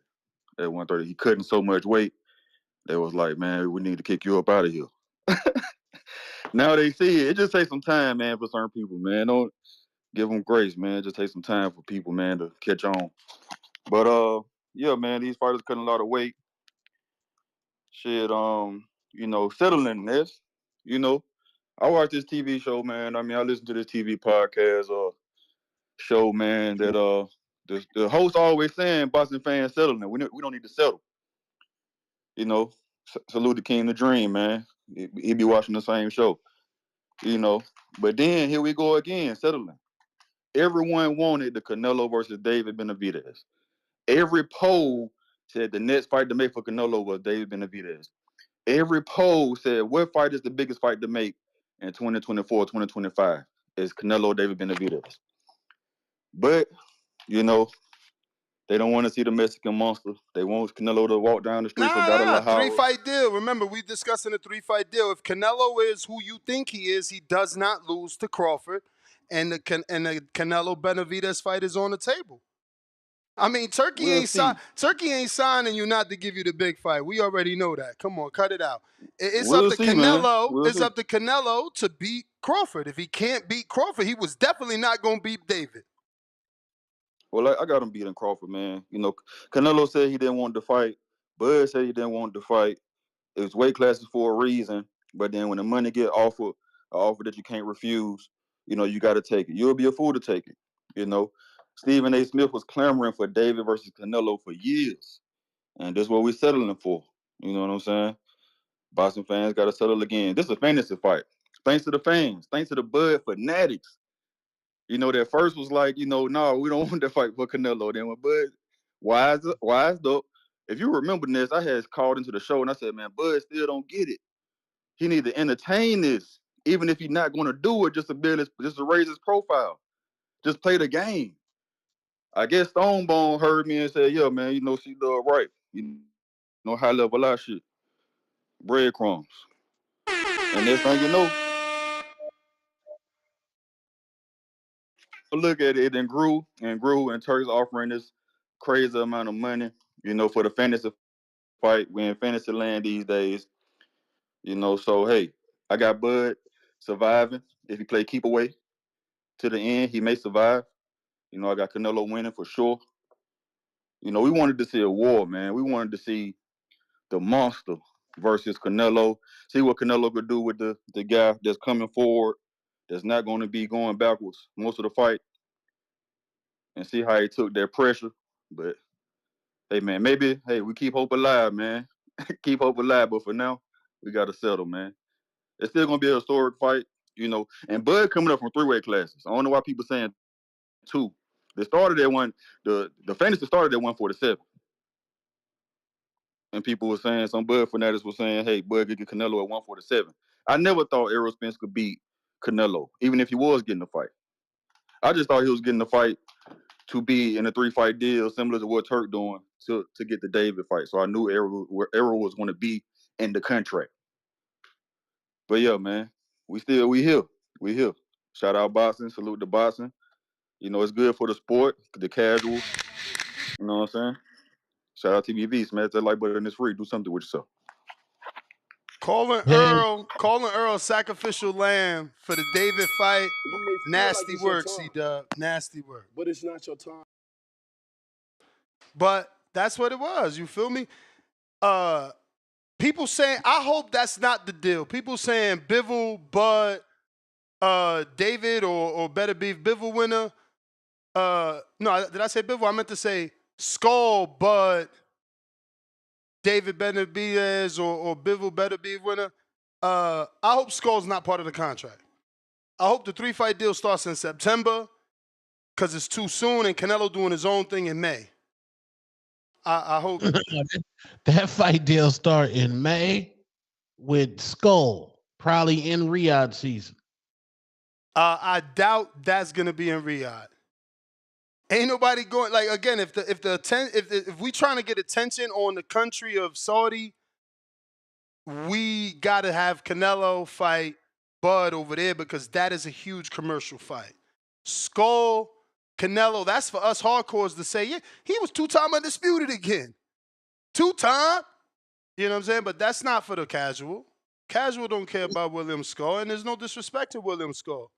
at 130. He cutting so much weight. They was like, man, we need to kick you up out of here. Now they see it. It just takes some time, man, for certain people, man. Don't give them grace, man. It just takes some time for people, man, to catch on. But yeah, man, these fighters cutting a lot of weight. Shit, settling this. I watch this TV show, man. I mean, I listen to this TV podcast show, man. That the host always saying, Boston fans settling. We don't need to settle. Salute the King the Dream, man. He be watching the same show. But then here we go again, settling. Everyone wanted the Canelo versus David Benavidez. Every poll said the next fight to make for Canelo was David Benavidez. Every poll said what fight is the biggest fight to make in 2024, 2025 is Canelo David Benavidez. But, they don't want to see the Mexican monster. They want Canelo to walk down the streets of Guadalajara. 3-fight deal. Remember, we discussing a 3-fight deal. If Canelo is who you think he is, he does not lose to Crawford, and the Canelo Benavidez fight is on the table. I mean, Turkey ain't signing you not to give you the big fight. We already know that. Come on, cut it out. It's up to Canelo. It's up to Canelo to beat Crawford. If he can't beat Crawford, he was definitely not going to beat David. Well, I got him beating Crawford, man. Canelo said he didn't want to fight. Bud said he didn't want to fight. It was weight classes for a reason. But then when the money get offered, an offer that you can't refuse, you got to take it. You'll be a fool to take it. Stephen A. Smith was clamoring for David versus Canelo for years. And that's what we're settling for. You know what I'm saying? Boston fans got to settle again. This is a fantasy fight. Thanks to the fans. Thanks to the Bud fanatics. That first was like, no, we don't want to fight for Canelo. Then when Bud, wise though, if you remember this, I had called into the show and I said, man, Bud still don't get it. He need to entertain this, even if he's not going to do it, just to raise his profile. Just play the game. I guess Stonebone heard me and said, yeah, man, she does right. High level lot shit. Breadcrumbs. And next thing you know, look at it, and grew, and Turk's offering this crazy amount of money, for the fantasy fight. We're in fantasy land these days, so hey, I got Bud surviving. If he play keep away to the end, he may survive. I got Canelo winning for sure. We wanted to see a war, man. We wanted to see the monster versus Canelo. See what Canelo could do with the guy that's coming forward, that's not going to be going backwards most of the fight, and see how he took that pressure. But hey, man, we keep hope alive, man. Keep hope alive. But for now, we got to settle, man. It's still going to be a historic fight, And Bud coming up from 3-weight classes. I don't know why people saying 2. They started at one. The fantasy started at 147. And people were saying, some Bud fanatics were saying, hey, Bud could get Canelo at 147. I never thought Errol Spence could beat Canelo, even if he was getting the fight. I just thought he was getting the fight to be in a 3-fight deal, similar to what Turk doing to get the David fight. So I knew Errol was going to be in the contract. But yeah, man, we here. Shout out Boston. Salute to Boston. You know, it's good for the sport, the casuals. You know what I'm saying? Shout out TBV, smash that like button. It's free. Do something with yourself. Calling Earl sacrificial lamb for the David fight. Nasty work, C-Dub. Nasty work. But it's not your time. But that's what it was. You feel me? People saying, I hope that's not the deal. People saying Bivol, Bud, David, or Better Beef Bivol winner. No, did I say Bivol? I meant to say Skull, Bud, David Benavidez, or Bivol Better Beef winner. I hope Skull's not part of the contract. I hope the 3-fight deal starts in September because it's too soon and Canelo doing his own thing in May. I hope that fight deal start in May with Skull, probably in Riyadh season. I doubt that's gonna be in Riyadh. Ain't nobody going like again. If we trying to get attention on the country of Saudi, we gotta have Canelo fight Bud over there because that is a huge commercial fight. Skull, Canelo, that's for us hardcores to say, yeah, he was 2-time undisputed again. 2-time. You know what I'm saying? But that's not for the casual. Casual don't care about William Skull, and there's no disrespect to William Skull.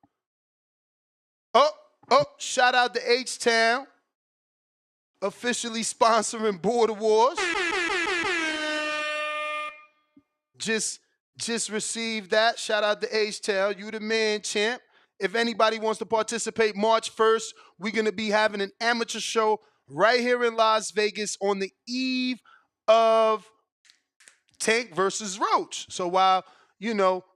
Shout out to H-Town, officially sponsoring Border Wars. Just received that. Shout out to H-Town. You the man, champ. If anybody wants to participate, March 1st, we're going to be having an amateur show right here in Las Vegas on the eve of Tank versus Roach. So while,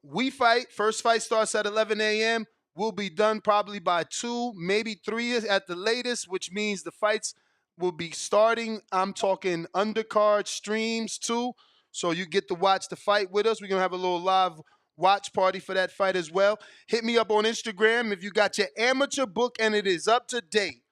we fight, first fight starts at 11 a.m., we'll be done probably by 2, maybe 3 at the latest, which means the fights will be starting. I'm talking undercard streams too. So you get to watch the fight with us. We're going to have a little live watch party for that fight as well. Hit me up on Instagram if you got your amateur book and it is up to date.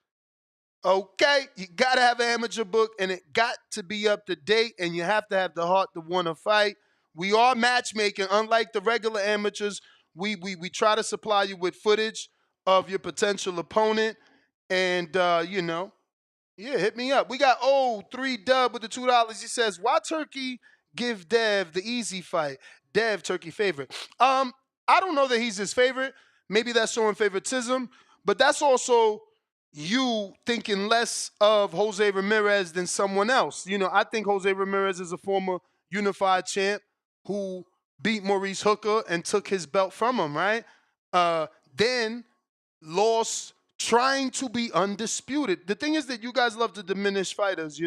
Okay, you got to have an amateur book and it got to be up to date and you have to have the heart to want to fight. We are matchmaking. Unlike the regular amateurs, we try to supply you with footage of your potential opponent and, hit me up. We got 3 Dub with the $2. He says, why Turkey give Dev the easy fight? Dev, Turkey favorite. I don't know that he's his favorite. Maybe that's showing favoritism, but that's also you thinking less of Jose Ramirez than someone else. I think Jose Ramirez is a former unified champ who beat Maurice Hooker and took his belt from him, right? Then lost trying to be undisputed. The thing is that you guys love to diminish fighters,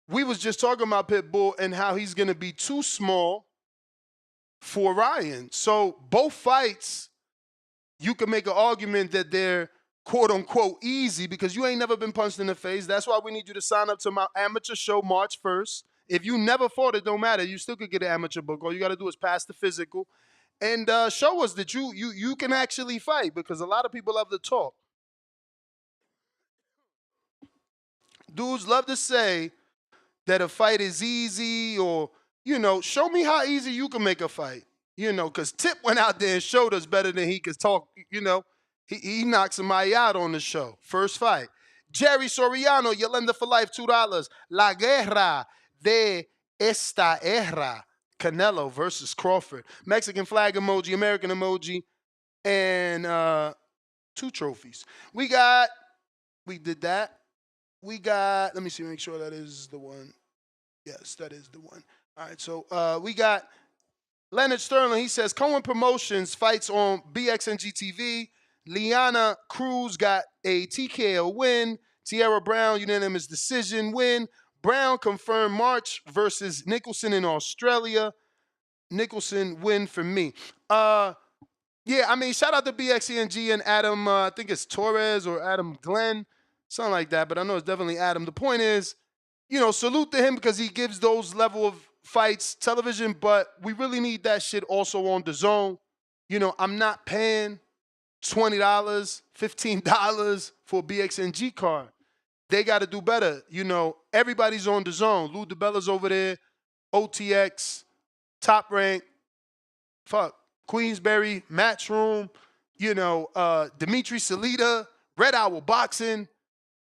we was just talking about Pitbull and how he's going to be too small for Ryan. So both fights, you can make an argument that they're quote-unquote easy because you ain't never been punched in the face. That's why we need you to sign up to my amateur show March 1st. If you never fought, it don't matter. You still could get an amateur book. All you got to do is pass the physical and show us that you can actually fight because a lot of people love to talk. Dudes love to say that a fight is easy or, show me how easy you can make a fight. Because Tip went out there and showed us better than he could talk. He knocked somebody out on the show. First fight. Jerry Soriano, Yolanda for life, $2. La guerra de esta era. Canelo versus Crawford. Mexican flag emoji, American emoji, and 2 trophies. We did that. Let me see, make sure that is the one. Yes, that is the one. All right, so we got Leonard Sterling. He says, Cohen Promotions fights on BXNG TV. Liana Cruz got a TKO win. Tierra Brown, unanimous decision win. Brown confirmed March versus Nicholson in Australia. Nicholson win for me. Shout out to BXNG and Adam, I think it's Torres or Adam Glenn, something like that, but I know it's definitely Adam. The point is, salute to him because he gives those level of fights television, but we really need that shit also on DAZN. I'm not paying $20, $15 for a BXNG card. They got to do better. Everybody's on DAZN. Lou DiBella's over there, OTX, Top Rank, Queensberry, Matchroom. Dimitri Salita, Red Owl Boxing,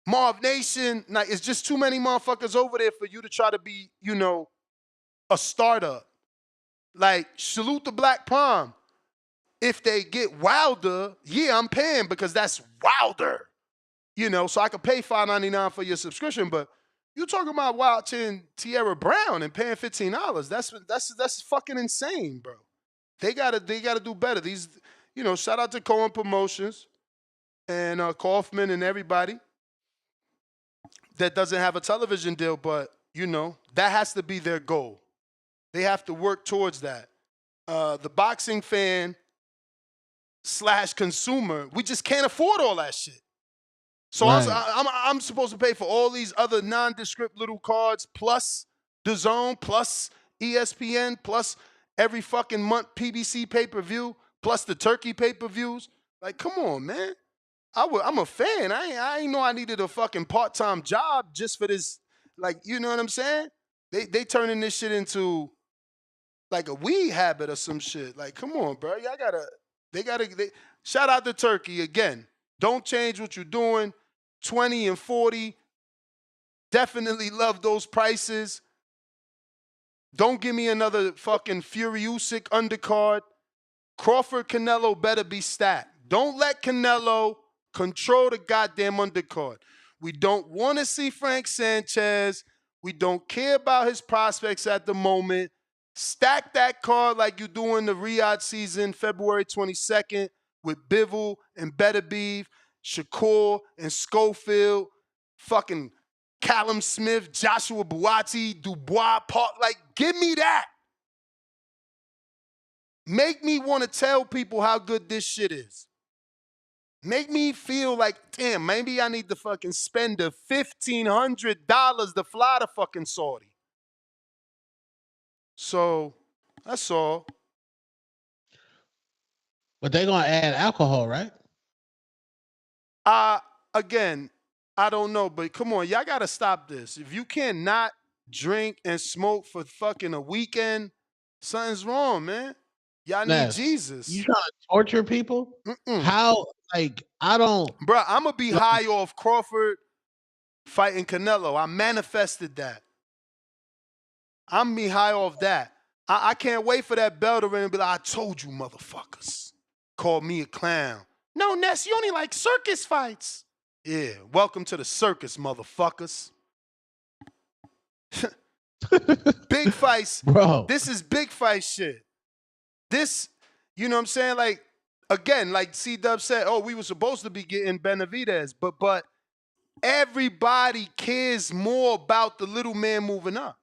Marv Nation. Like, it's just too many motherfuckers over there for you to try to be, a startup. Like, salute the Black Palm. If they get Wilder, yeah, I'm paying because that's Wilder. So I could pay $5.99 for your subscription, but you talking about watching Tierra Brown and paying $15. That's fucking insane, bro. They gotta do better. These, shout out to Cohen Promotions and Kaufman and everybody that doesn't have a television deal, but that has to be their goal. They have to work towards that. The boxing fan / consumer, we just can't afford all that shit. So Right. I'm supposed to pay for all these other nondescript little cards, plus DAZN, plus ESPN, plus every fucking month PBC pay-per-view, plus the Turkey pay-per-views. Like, come on, man. I'm a fan. I ain't know I needed a fucking part-time job just for this. Like, you know what I'm saying? They turning this shit into like a weed habit or some shit. Like, come on, bro. Shout out to Turkey again. Don't change what you're doing. 20 and 40. Definitely love those prices. Don't give me another fucking Fury Usyk undercard. Crawford Canelo better be stacked. Don't let Canelo control the goddamn undercard. We don't want to see Frank Sanchez. We don't care about his prospects at the moment. Stack that card like you do in the Riyadh season, February 22nd, with Bivol and Beterbiev, Shakur and Schofield, fucking Callum Smith, Joshua Buatsi, Dubois, Park. Like, give me that. Make me want to tell people how good this shit is. Make me feel like, damn, maybe I need to fucking spend the $1,500 to fly to fucking Saudi. So, that's all. But they're going to add alcohol, right? Again, I don't know, but come on, y'all got to stop this. If you cannot drink and smoke for fucking a weekend, something's wrong, man. Y'all need Jesus. You trying to torture people? Mm-mm. How? Like, I don't. Bro, I'm going to be high off Crawford fighting Canelo. I manifested that. I'm be high off that. I can't wait for that bell to ring and be like, I told you, motherfuckers. Call me a clown. No, Ness, you only like circus fights. Yeah, welcome to the circus, motherfuckers. Big fights. Bro. This is big fight shit. This, you know what I'm saying? Like, again, like C-Dub said, oh, we were supposed to be getting Benavidez, but everybody cares more about the little man moving up.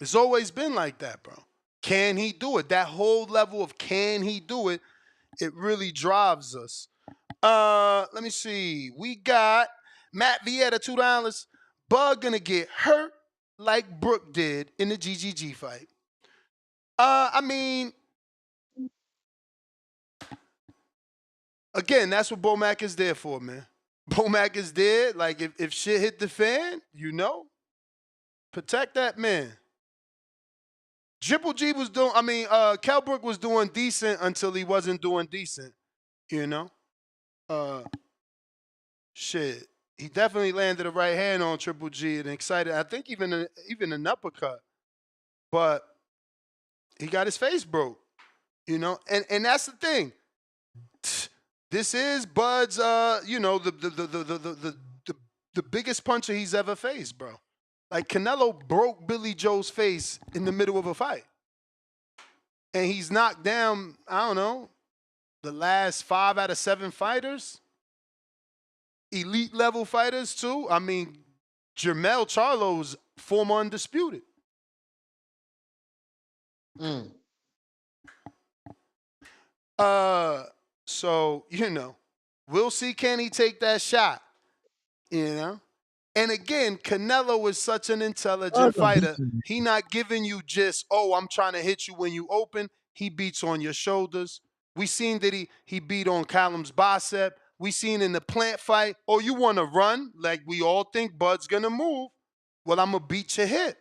It's always been like that, bro. Can he do it? That whole level of can he do it, it really drives us. Let me see. We got Matt Vietta, $2. Bug gonna get hurt like Brooke did in the GGG fight. I mean, again, that's what Bomac is there for, man. Bomac is there. Like, if shit hit the fan, protect that man. Triple G was doing, Kell Brook was doing decent until he wasn't doing decent, Shit. He definitely landed a right hand on Triple G and excited. I think even an uppercut. But he got his face broke, And that's the thing. This is Bud's, the biggest puncher he's ever faced, bro. Like, Canelo broke Billy Joe's face in the middle of a fight. And he's knocked down, I don't know, the last 5 out of 7 fighters. Elite level fighters, too. I mean, Jermell Charlo's former undisputed. So, we'll see, can he take that shot? And again, Canelo is such an intelligent fighter. He not giving you just, I'm trying to hit you when you open. He beats on your shoulders. We seen that he beat on Callum's bicep. We seen in the Plant fight, you want to run? Like we all think Bud's going to move. Well, I'm going to beat your hip.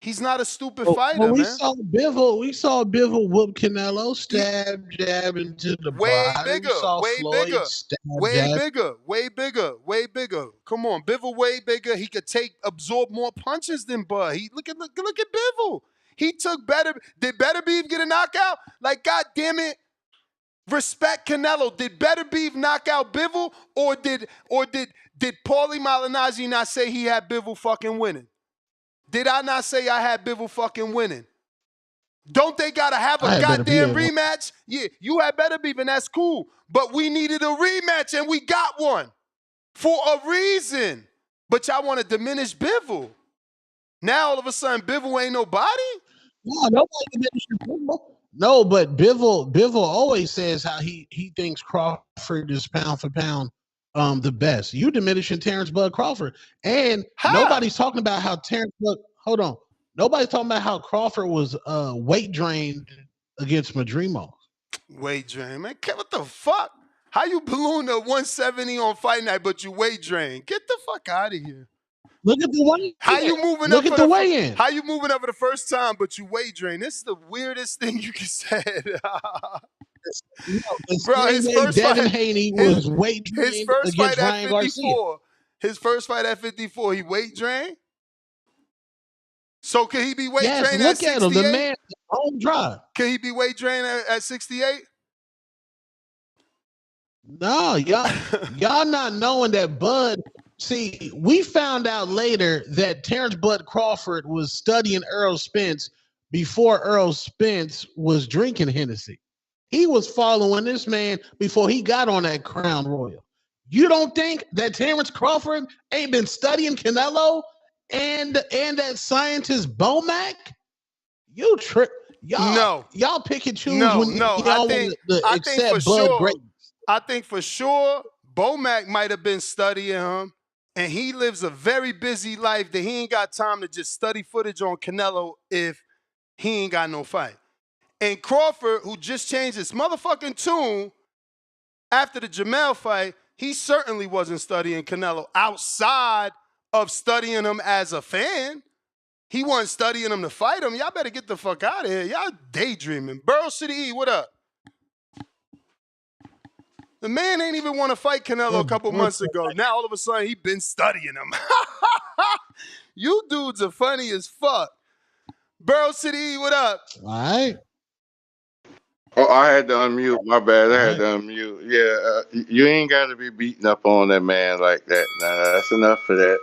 He's not a stupid Well, fighter, we man. saw Bivol whoop Canelo, stab, jab into the Way body. We bigger, saw way Floyd bigger, stab, way jab. bigger, way bigger, way bigger. Come on, Bivol way bigger. He could absorb more punches than Bud. Look at Bivol. He took better. Did Better Beef get a knockout? Like, God damn it. Respect Canelo. Did Better Beef knock out Bivol, or did Paulie Malignaggi not say he had Bivol fucking winning? Did I not say I had Bivol fucking winning? Don't they gotta have a I had Better Beef. goddamn rematch? Yeah, you had Better Beef, and that's cool. But we needed a rematch, and we got one for a reason. But y'all want to diminish Bivol. Now all of a sudden, Bivol ain't nobody? No, nobody diminishing Bivol. No, but Bivol always says how he thinks Crawford is pound for pound the best. You diminishing Terrence Bud Crawford. And nobody's talking about how Terrence Bud, hold on. Nobody's talking about how Crawford was weight drained against Madrimo. Weight drain, man. What the fuck? How you balloon to 170 on fight night, but you weight drain? Get the fuck out of here. Look at the weigh-in. How you moving Look up at for the weigh-in. How you moving up for the first time, but you weight drain? This is the weirdest thing you can say. Bro, his first Devin fight, Haney was weight drained his first against fight at Ryan 54. Garcia. His first fight at 54, he weight drained. So can he be weight yes, drained look at 68? at him. The man home drive. Can he be weight drained at 68? No, y'all not knowing that Bud. See, we found out later that Terrence Bud Crawford was studying Earl Spence before Earl Spence was drinking Hennessy. He was following this man before he got on that Crown Royal. You don't think that Terrence Crawford ain't been studying Canelo and that scientist Bomac? You trip. Y'all pick and choose when y'all want to accept Bud greatness. I think for sure Bomac might have been studying him, and he lives a very busy life that he ain't got time to just study footage on Canelo if he ain't got no fight. And Crawford, who just changed his motherfucking tune after the Jamel fight, he certainly wasn't studying Canelo outside of studying him as a fan. He wasn't studying him to fight him. Y'all better get the fuck out of here. Y'all daydreaming. Burrow City E, what up? The man ain't even want to fight Canelo a couple months ago. Now all of a sudden he been studying him. You dudes are funny as fuck. Burrow City E, what up? All right. Oh, I had to unmute. My bad. I had to unmute. Yeah, you ain't got to be beating up on that man like that. Nah, that's enough for that.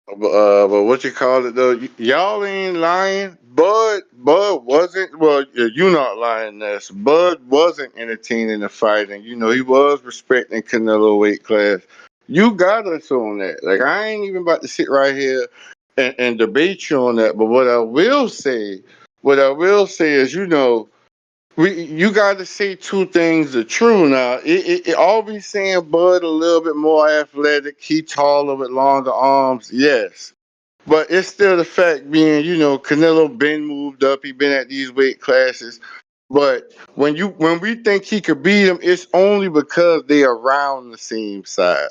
But what you call it though? Y'all ain't lying. Bud wasn't. Well, you not lying. This Bud wasn't entertaining the fight, and he was respecting Canelo weight class. You got us on that. Like I ain't even about to sit right here and debate you on that. But what I will say is, you got to say two things are true now. It always saying Bud a little bit more athletic, he taller with longer arms, yes. But it's still the fact being, Canelo been moved up, he been at these weight classes. But when we think he could beat him, it's only because they around the same size.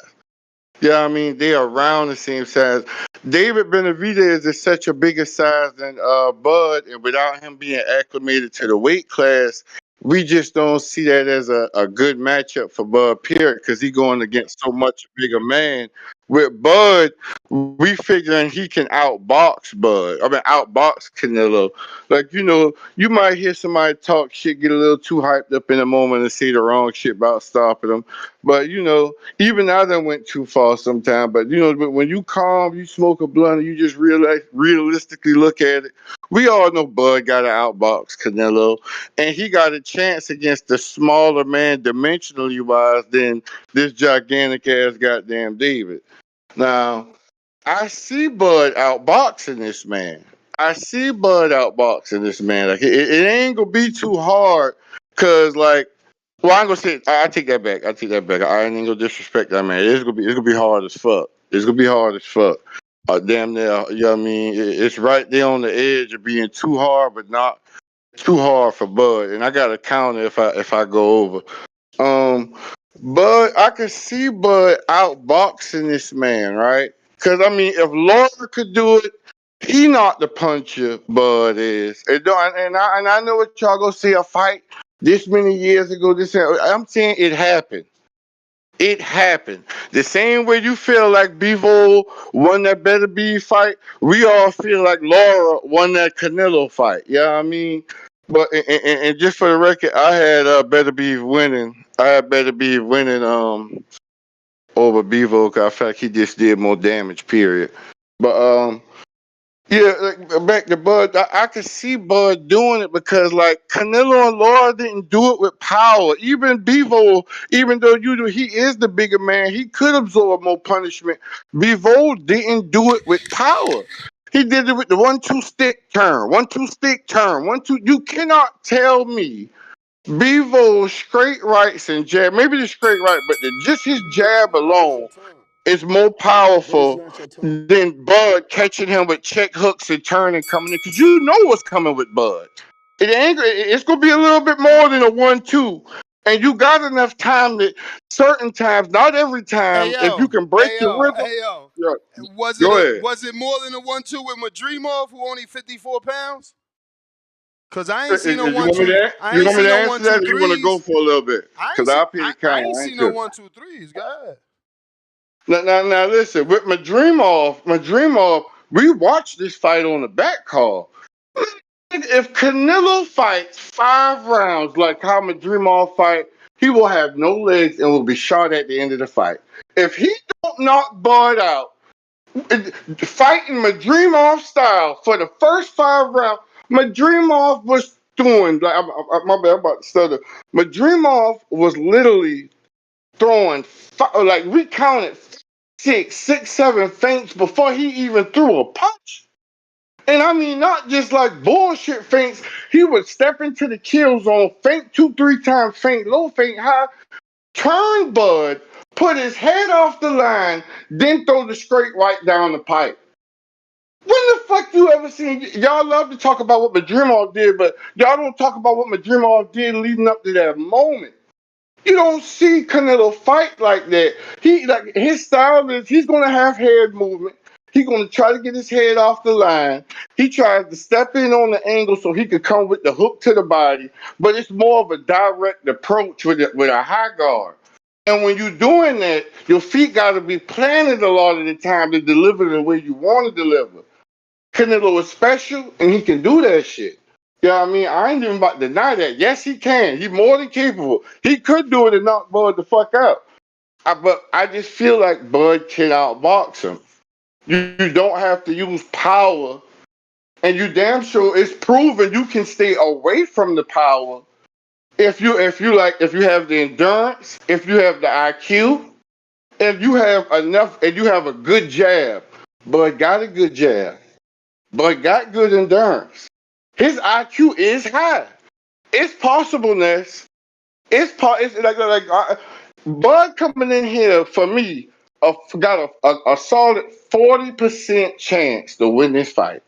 Yeah, I mean, they are around the same size. David Benavidez is such a bigger size than Bud, and without him being acclimated to the weight class, we just don't see that as a good matchup for Bud, period, because he's going against so much bigger man. With Bud, we figuring he can outbox outbox Canelo. Like, you might hear somebody talk shit, get a little too hyped up in a moment and say the wrong shit about stopping him. But, even I done went too far sometimes. But, but when you calm, you smoke a blunt, and you just realistically look at it, we all know Bud got to outbox Canelo. And he got a chance against the smaller man, dimensionally wise, than this gigantic ass goddamn David. Now, I see Bud outboxing this man. Like, it ain't gonna be too hard, cause like, well, I'm gonna say, I take that back. I ain't gonna disrespect that man. It's gonna be hard as fuck. Damn near, you know what I mean? It's right there on the edge of being too hard, but not too hard for Bud. And I got a counter if I go over. Bud, I can see Bud outboxing this man, right? Because I mean, if Laura could do it, he not the puncher Bud is. And I know what y'all gonna see a fight this many years ago. I'm saying it happened. It happened. The same way you feel like Bivol won that Better Be fight, we all feel like Laura won that Canelo fight. Yeah, you know what I mean? But and just for the record, I had Better Be winning. I had Better Be winning over Bivol because I felt like he just did more damage. Period. But yeah, like, back to Bud. I could see Bud doing it because, like, Canelo and Laura didn't do it with power. Even Bivol, even though he is the bigger man, he could absorb more punishment. Bivol didn't do it with power. He did it with the 1-2 stick turn, 1-2 stick turn, 1-2. You cannot tell me Bivol straight rights and jab, maybe the straight right, but just his jab alone is more powerful than Bud catching him with check hooks and turning coming in. Because you know what's coming with Bud. It's going to be a little bit more than a 1-2. And you got enough time that certain times, not every time, if you can break your rhythm. Yeah, go ahead. Was it more than a 1-2 with Madrimov, who only 54 pounds? Because I ain't seen no You want me 1-2. to, I you ain't want me seen to no answer that, or you want to go 1-2-3s. for a little bit? Because I'll pay the count. I ain't seen no 1-2-3s. Go ahead. Now, listen. With Madrimov, we watched this fight on the back call. If Canelo fights 5 rounds like how Madrimov fight, he will have no legs and will be shot at the end of the fight. If he don't knock Bud out, fighting Madrimov style for the first 5 rounds, Madrimov was doing like my bad, I'm about to stutter. Madrimov was literally throwing like we counted 6, 7 feints before he even threw a punch. And I mean, not just like bullshit feints. He would step into the kill zone, feint 2-3 times, feint low, feint high, turn Bud, put his head off the line, then throw the straight right down the pipe. When the fuck you ever seen? Y'all love to talk about what Madrimov did, but y'all don't talk about what Madrimov did leading up to that moment. You don't see Canelo fight like that. His style is he's gonna have head movement. He's gonna try to get his head off the line. He tries to step in on the angle so he could come with the hook to the body, but it's more of a direct approach with a high guard. And when you're doing that, your feet gotta be planted a lot of the time to deliver the way you want to deliver. Canelo is special and he can do that shit. You know what I mean? I ain't even about to deny that. Yes, he can. He's more than capable. He could do it and knock Bud the fuck out. But I just feel like Bud can outbox him. You don't have to use power. And you damn sure it's proven you can stay away from the power if you have the endurance, if you have the IQ, if you have enough and you have a good jab. Bud got a good jab. Bud got good endurance. His IQ is high. It's possibleness. It's like Bud coming in here for me got a solid 40% chance to win this fight.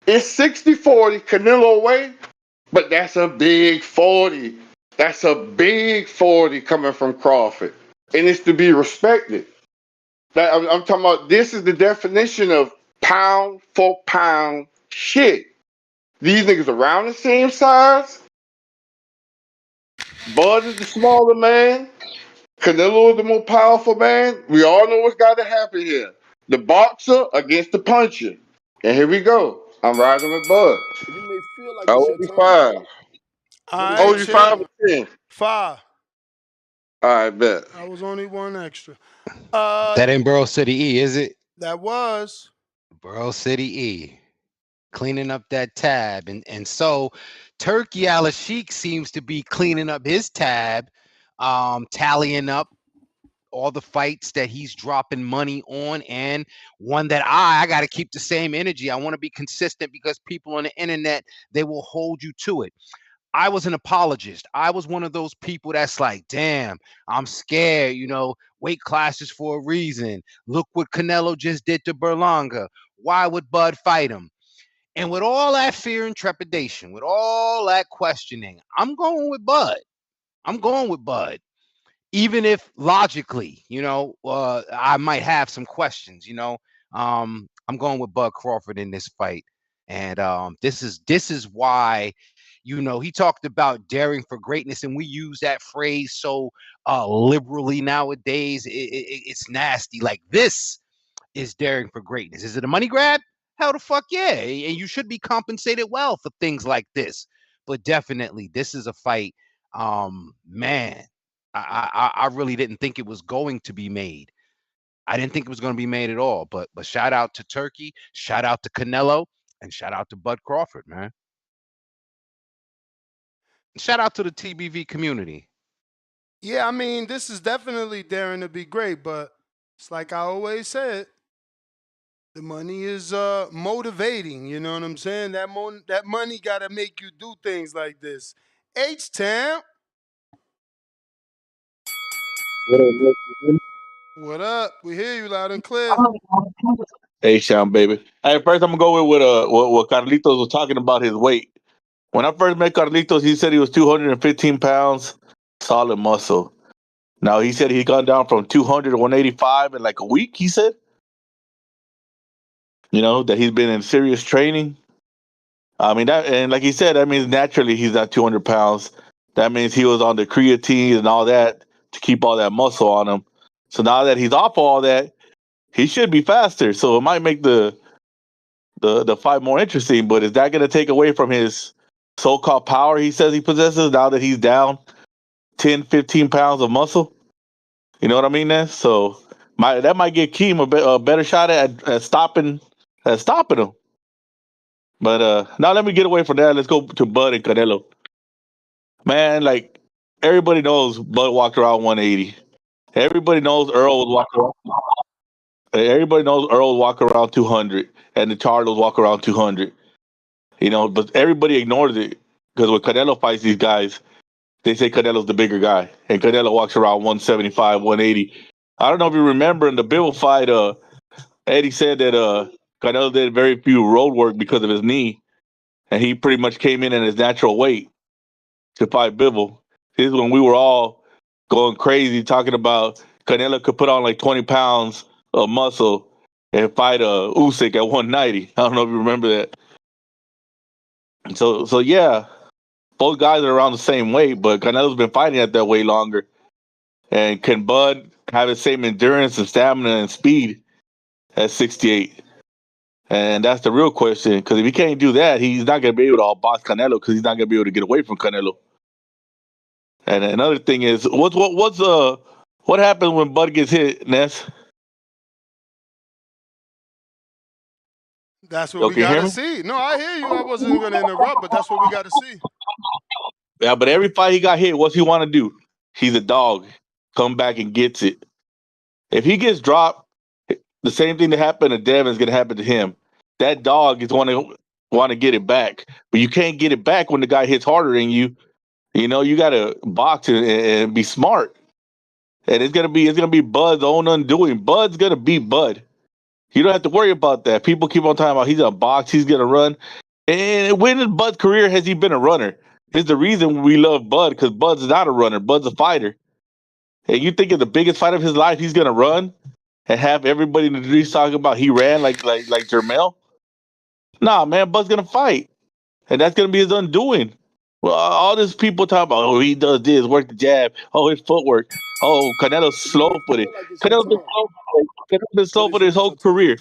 It's 60-40 Canelo way, but that's a big 40. That's a big 40 coming from Crawford, and it's to be respected. I'm talking about. This is the definition of pound for pound shit. These niggas around the same size. Bud is the smaller man. Canelo is the more powerful man. We all know what's got to happen here. The boxer against the puncher. And here we go. I'm riding with Bud. You may feel like I it's owe your you time. 5. All But it's right, Oh, your you Chip. 5 time. or 10? 5. All right, bet. I was only one extra. That ain't Burrow City E, is it? That was. Burrow City E. Cleaning up that tab. And so Turki Alalshikh seems to be cleaning up his tab, tallying up all the fights that he's dropping money on, and one that I got to keep the same energy. I want to be consistent because people on the internet, they will hold you to it. I was an apologist. I was one of those people that's like, damn, I'm scared, weight classes for a reason. Look what Canelo just did to Berlanga. Why would Bud fight him? And with all that fear and trepidation, with all that questioning, I'm going with Bud. I'm going with Bud. Even if logically, I might have some questions, I'm going with Bud Crawford in this fight, and this is why, he talked about daring for greatness, and we use that phrase so liberally nowadays. It's nasty. Like, this is daring for greatness. Is it a money grab? Hell the fuck yeah, and you should be compensated well for things like this. But definitely, this is a fight. Man, I really didn't think it was going to be made. I didn't think it was going to be made at all. But shout out to Turki, shout out to Canelo, and shout out to Bud Crawford, man. Shout out to the TBV community. Yeah, I mean, this is definitely daring to be great, but it's like I always said, the money is motivating. You know what I'm saying? That money got to make you do things like this. H-Town. What up? We hear you loud and clear. Hey, Sean, baby. Hey, first I'm gonna go with what Carlitos was talking about his weight. When I first met Carlitos, he said he was 215 pounds, solid muscle. Now he said he gone down from 200 to 185 in like a week. He said, that he's been in serious training. I mean that, and like he said, that means naturally he's not 200 pounds. That means he was on the creatine and all that to keep all that muscle on him. So now that he's off all that, he should be faster. So it might make the fight more interesting. But is that going to take away from his so-called power he says he possesses now that he's down 10, 15 pounds of muscle? You know what I mean, Ness? So that might give Keem a better shot at stopping him. But now let me get away from that. Let's go to Bud and Canelo. Man, like, everybody knows Bud walked around 180. Everybody knows Earl was walking around. Everybody knows Earl walk around 200, and the Charlos walk around 200. But everybody ignores it because when Canelo fights these guys, they say Canelo's the bigger guy, and Canelo walks around 175, 180. I don't know if you remember in the Bill fight, Eddie said that Canelo did very few road work because of his knee, and he pretty much came in at his natural weight to fight Bivol. This is when we were all going crazy talking about Canelo could put on like 20 pounds of muscle and fight Usyk at 190. I don't know if you remember that. So yeah, both guys are around the same weight, but Canelo's been fighting at that weight longer. And can Bud have the same endurance and stamina and speed at 68? And that's the real question, because if he can't do that, he's not going to be able to outbox Canelo because he's not going to be able to get away from Canelo. And another thing is, what happens when Bud gets hit, Ness? That's what we got to see. No, I hear you. I wasn't going to interrupt, but that's what we got to see. Yeah, but every fight he got hit, what's he want to do? He's a dog. Come back and gets it. If he gets dropped, the same thing that happened to Devin is going to happen to him. That dog is want to get it back, but you can't get it back when the guy hits harder than you. You got to box and be smart. And it's gonna be Bud's own undoing. Bud's gonna beat Bud. You don't have to worry about that. People keep on talking about he's gonna box, he's gonna run. And when in Bud's career has he been a runner? It's the reason we love Bud, because Bud's not a runner. Bud's a fighter. And you think of the biggest fight of his life, he's gonna run and have everybody in the streets talking about he ran like Jermell? Nah, man, Bud's gonna fight, and that's gonna be his undoing. Well, all these people talk about, oh, he does this, work the jab, oh, his footwork, oh, Canelo's slow footed. Canelo's been slow footed his whole career.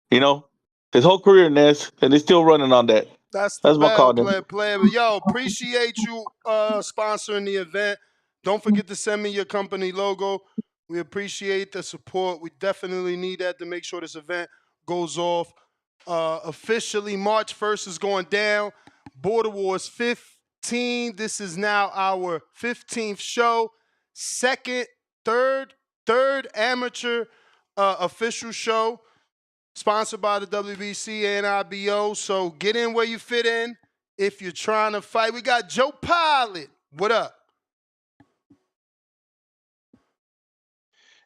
His whole career, Ness, and they're still running on that. That's my call, bell player. But yo, appreciate you sponsoring the event. Don't forget to send me your company logo. We appreciate the support. We definitely need that to make sure this event goes off. Officially, March 1st is going down. Border Wars 15. This is now our 15th show. Third amateur official show. Sponsored by the WBC and IBO. So get in where you fit in if you're trying to fight. We got Joe Pilot. What up?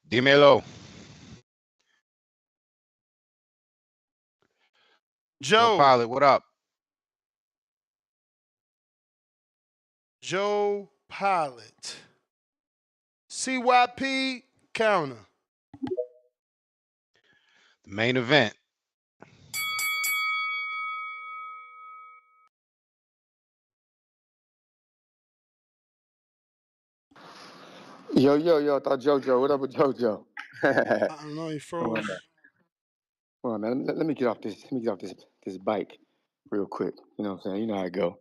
Dímelo. Joe Pilot, what up? Joe Pilot. CYP counter. Main event. Yo, I thought JoJo. What up with JoJo? I don't know. He Hold froze. on, man. Let me get off this. Let me get off this bike real quick. You know what I'm saying? You know how I go.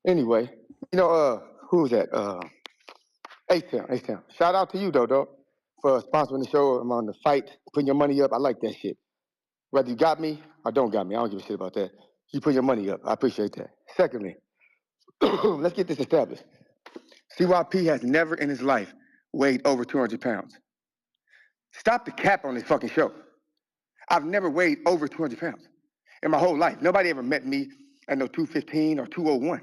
Anyway, who was that? H-Town. Shout out to you, though, dog, for sponsoring the show. I'm on the fight, putting your money up. I like that shit. Whether you got me or don't got me, I don't give a shit about that. You put your money up. I appreciate that. Secondly, let's get this established. CYP has never in his life weighed over 200 pounds. Stop the cap on this fucking show. I've never weighed over 200 pounds in my whole life. Nobody ever met me at no 215 or 201.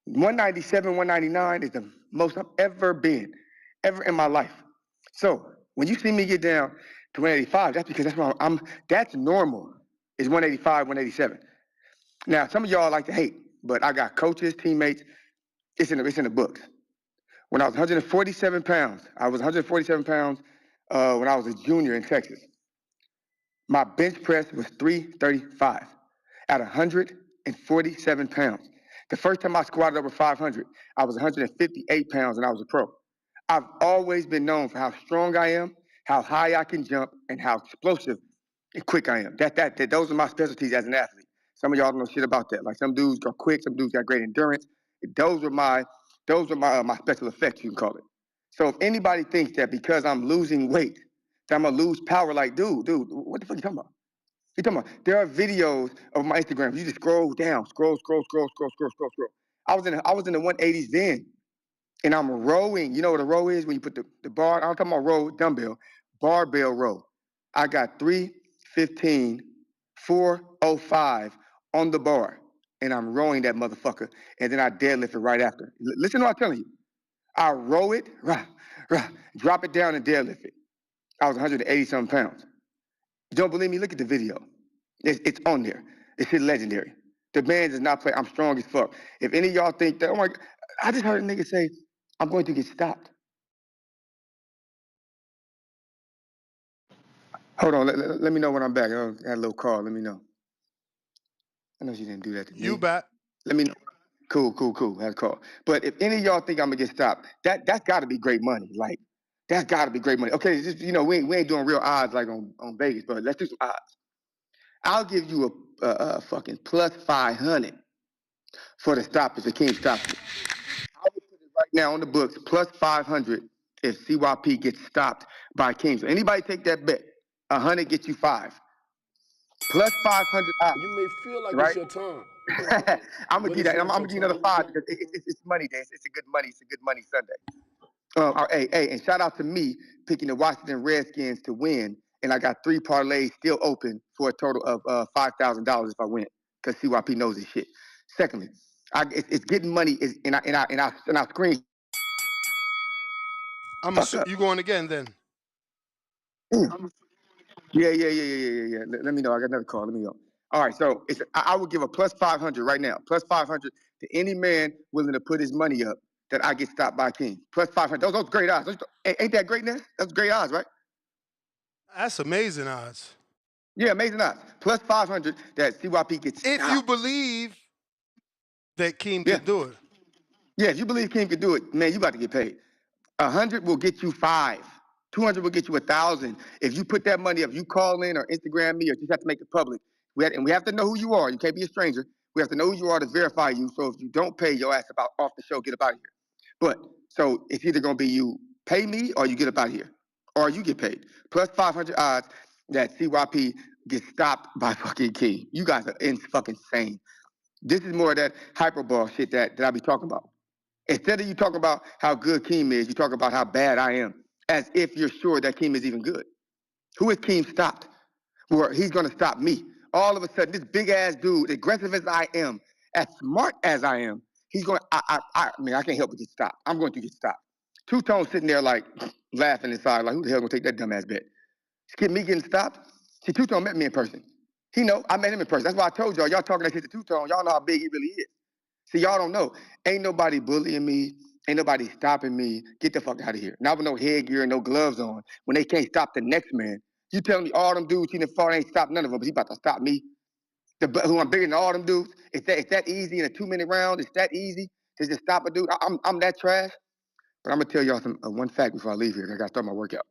197, 199 is the most I've ever been, ever in my life. So when you see me get down to 185, that's because that's normal. Is 185, 187. Now, some of y'all like to hate, but I got coaches, teammates. It's in the books. When I was 147 pounds, when I was a junior in Texas. My bench press was 335 at 147 pounds. The first time I squatted over 500, I was 158 pounds and I was a pro. I've always been known for how strong I am, how high I can jump, and how explosive and quick I am. Those are my specialties as an athlete. Some of y'all don't know shit about that. Like some dudes go quick, some dudes got great endurance. Those are my special effects, you can call it. So if anybody thinks that because I'm losing weight, that I'm gonna lose power, like, dude, what the fuck you talking about? There are videos of my Instagram. You just scroll down, scroll. I was in the 180s then, and I'm rowing. You know what a row is? When you put the bar, I'm talking about row, dumbbell, barbell row. I got 315, 405 on the bar, and I'm rowing that motherfucker, and then I deadlift it right after. Listen to what I'm telling you. I row it, drop it down and deadlift it. I was 180-something pounds. You don't believe me? Look at the video. It's on there. It's shit legendary. The man does not play. I'm strong as fuck. If any of y'all think that, oh my God, I just heard a nigga say, I'm going to get stopped. Hold on. Let me know when I'm back. I had a little call. Let me know. I know she didn't do that to me. You back. Let me know. Cool. Had a call. But if any of y'all think I'm going to get stopped, that's got to be great money. Like, that's got to be great money. Okay, just, we ain't doing real odds like on Vegas, but let's do some odds. I'll give you a fucking plus 500 for the stoppage. The King stops me. I will put it right now on the books, plus 500 if CYP gets stopped by King. So anybody take that bet, 100 gets you 5. Plus 500 odds. You may feel like right? it's your time. I'm gonna But give it's that. I'm not gonna your give you another time. 5 because it's money day. It's a good money Sunday. And shout out to me picking the Washington Redskins to win, and I got 3 parlays still open for a total of $5,000 if I win, because CYP knows his shit. Secondly, it's getting money and I screen. You going again then? Yeah. Let me know. I got another call. Let me know. All right, so I would give a plus 500 right now. Plus 500 to any man willing to put his money up that I get stopped by King. Plus 500. Those great odds. Ain't that greatness? That's great odds, right? That's amazing odds. Yeah, amazing odds. Plus 500 that CYP gets stopped. If you believe that Keem could do it. Yeah, if you believe Keem could do it, man, you about to get paid. 100 will get you 5. 200 will get you 1,000. If you put that money up, you call in or Instagram me or just have to make it public. We have to know who you are. You can't be a stranger. We have to know who you are to verify you. So if you don't pay, your ass off the show, get up out of here. But so it's either gonna be you pay me or you get up out of here, or you get paid. Plus 500 odds that CYP gets stopped by fucking King. You guys are fucking insane. This is more of that hyperball shit that I be talking about. Instead of you talking about how good Keem is, you talk about how bad I am, as if you're sure that Keem is even good. Who is Keem stopped? Where he's going to stop me. All of a sudden, this big-ass dude, aggressive as I am, as smart as I am, he's going to, I can't help but get stopped. I'm going to get stopped. Two-Tone sitting there like laughing inside, like, who the hell going to take that dumbass bet? Me getting stopped? See, Two-Tone met me in person. He know, I met him in person. That's why I told y'all talking that shit to Two-Tone, y'all know how big he really is. See, y'all don't know. Ain't nobody bullying me. Ain't nobody stopping me. Get the fuck out of here. Not with no headgear and no gloves on. When they can't stop the next man, You telling me all them dudes he done fought ain't stopped none of them, but he about to stop me? Who I'm bigger than all them dudes? Is that easy in a 2-minute round? Is that easy to just stop a dude? I'm that trash. But I'm gonna tell y'all one fact before I leave here. I gotta start my workout.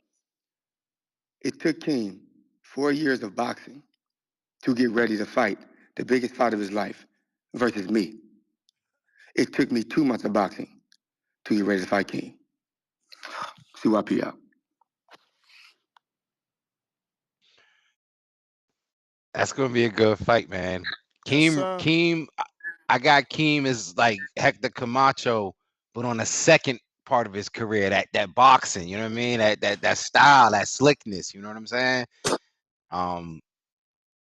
It took King 4 years of boxing to get ready to fight the biggest fight of his life versus me. It took me 2 months of boxing to get ready to fight King. CYP out. That's gonna be a good fight, man. Yes, sir. Keem, I got Keem as like Hector Camacho, but on the second part of his career, that boxing, you know what I mean? That style, that slickness, you know what I'm saying?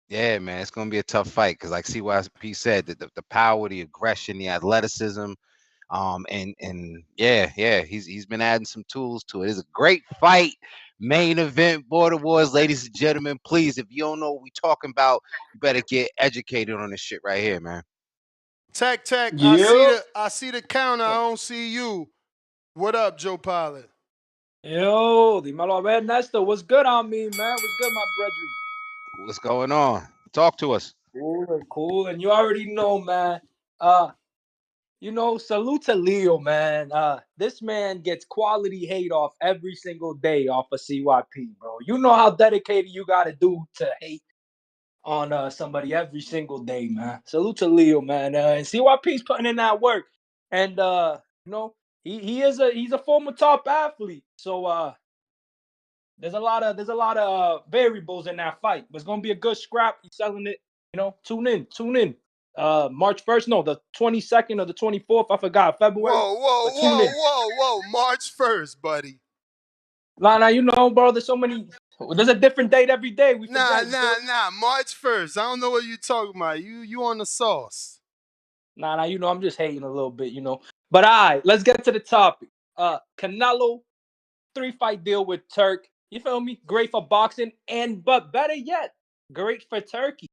Yeah, man, it's gonna be a tough fight because, like CYP said, the power, the aggression, the athleticism, and yeah, he's been adding some tools to it. It's a great fight. Main event, Border Wars, ladies and gentlemen. Please, if you don't know what we talking about, you better get educated on this shit right here, man. Tech, Yeah. I see the counter. I don't see you. What up, Joe Pilot? Yo, dímelo a ver, Nestor. What's good on me, man? What's good, my brethren? What's going on? Talk to us. Cool. And you already know, man. Salute to Leo, man. This man gets quality hate off every single day off of CYP, bro. You know how dedicated you gotta do to hate on somebody every single day, man. Salute to Leo, man. And CYP's putting in that work. And he's a former top athlete. So there's a lot of variables in that fight. But it's gonna be a good scrap. He's selling it. Tune in. March 1st, no, the 22nd or the 24th. I forgot February. But tune in. Whoa! March 1st, buddy. Nah, bro. There's so many. There's a different date every day. We forget. Nah. March 1st. I don't know what you talking about. You on the sauce. Nah. I'm just hating a little bit. But all right, let's get to the topic. Canelo 3-fight deal with Turk. You feel me? Great for boxing, but better yet, great for Turkey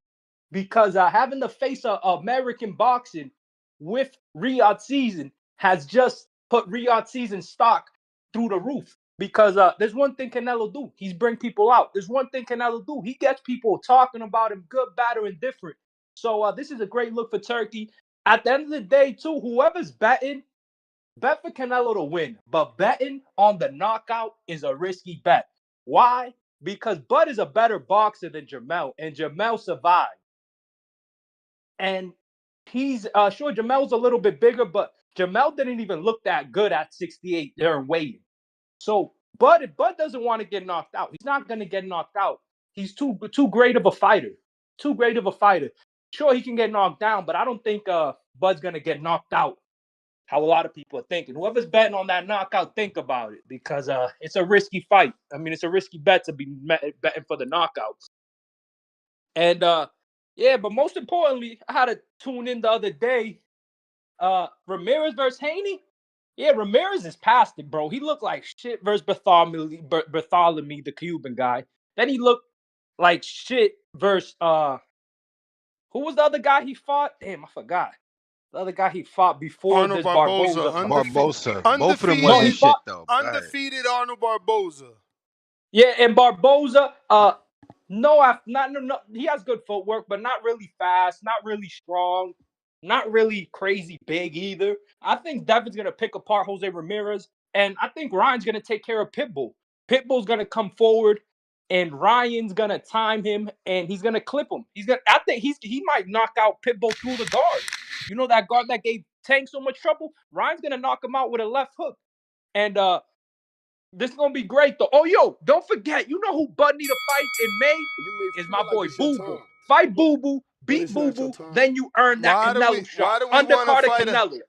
because having to face American boxing with Riyadh season has just put Riyadh season stock through the roof. Because there's one thing Canelo do. He's bring people out. There's one thing Canelo do. He gets people talking about him, good, bad, or indifferent. So this is a great look for Turkey. At the end of the day, too, whoever's betting, bet for Canelo to win. But betting on the knockout is a risky bet. Why? Because Bud is a better boxer than Jamel, and Jamel survived. And he's sure Jamel's a little bit bigger, but Jamel didn't even look that good at 68 during weighing. So Bud doesn't want to get knocked out. He's not going to get knocked out. He's too great of a fighter. Sure, he can get knocked down, but I don't think Bud's going to get knocked out. How a lot of people are thinking. Whoever's betting on that knockout, think about it because it's a risky fight. I mean, it's a risky bet to be betting for the knockouts. And but most importantly, I had to tune in the other day. Ramirez versus Haney. Yeah, Ramirez is past it, bro. He looked like shit versus Bartholomew, the Cuban guy. Then he looked like shit versus who was the other guy he fought? Damn, I forgot. The other guy he fought before Arnold this Barboza. Barboza. Both of them wasn't shit though. Undefeated Arnold Barboza. Yeah, and Barboza, no, he has good footwork, but not really fast, not really strong, not really crazy big either. I think Devin's gonna pick apart Jose Ramirez, and I think Ryan's gonna take care of Pitbull. Pitbull's gonna come forward, and Ryan's gonna time him, and he's gonna clip him. I think he might knock out Pitbull through the guard. You know that guard that gave Tank so much trouble? Ryan's gonna knock him out with a left hook, and this is gonna be great though. Oh, yo, don't forget, you know who Bud need to fight in May? Is my boy Boo Boo. Fight Boo Boo, beat Boo Boo, then you earn that Canelo shot. Undercard of Canelo.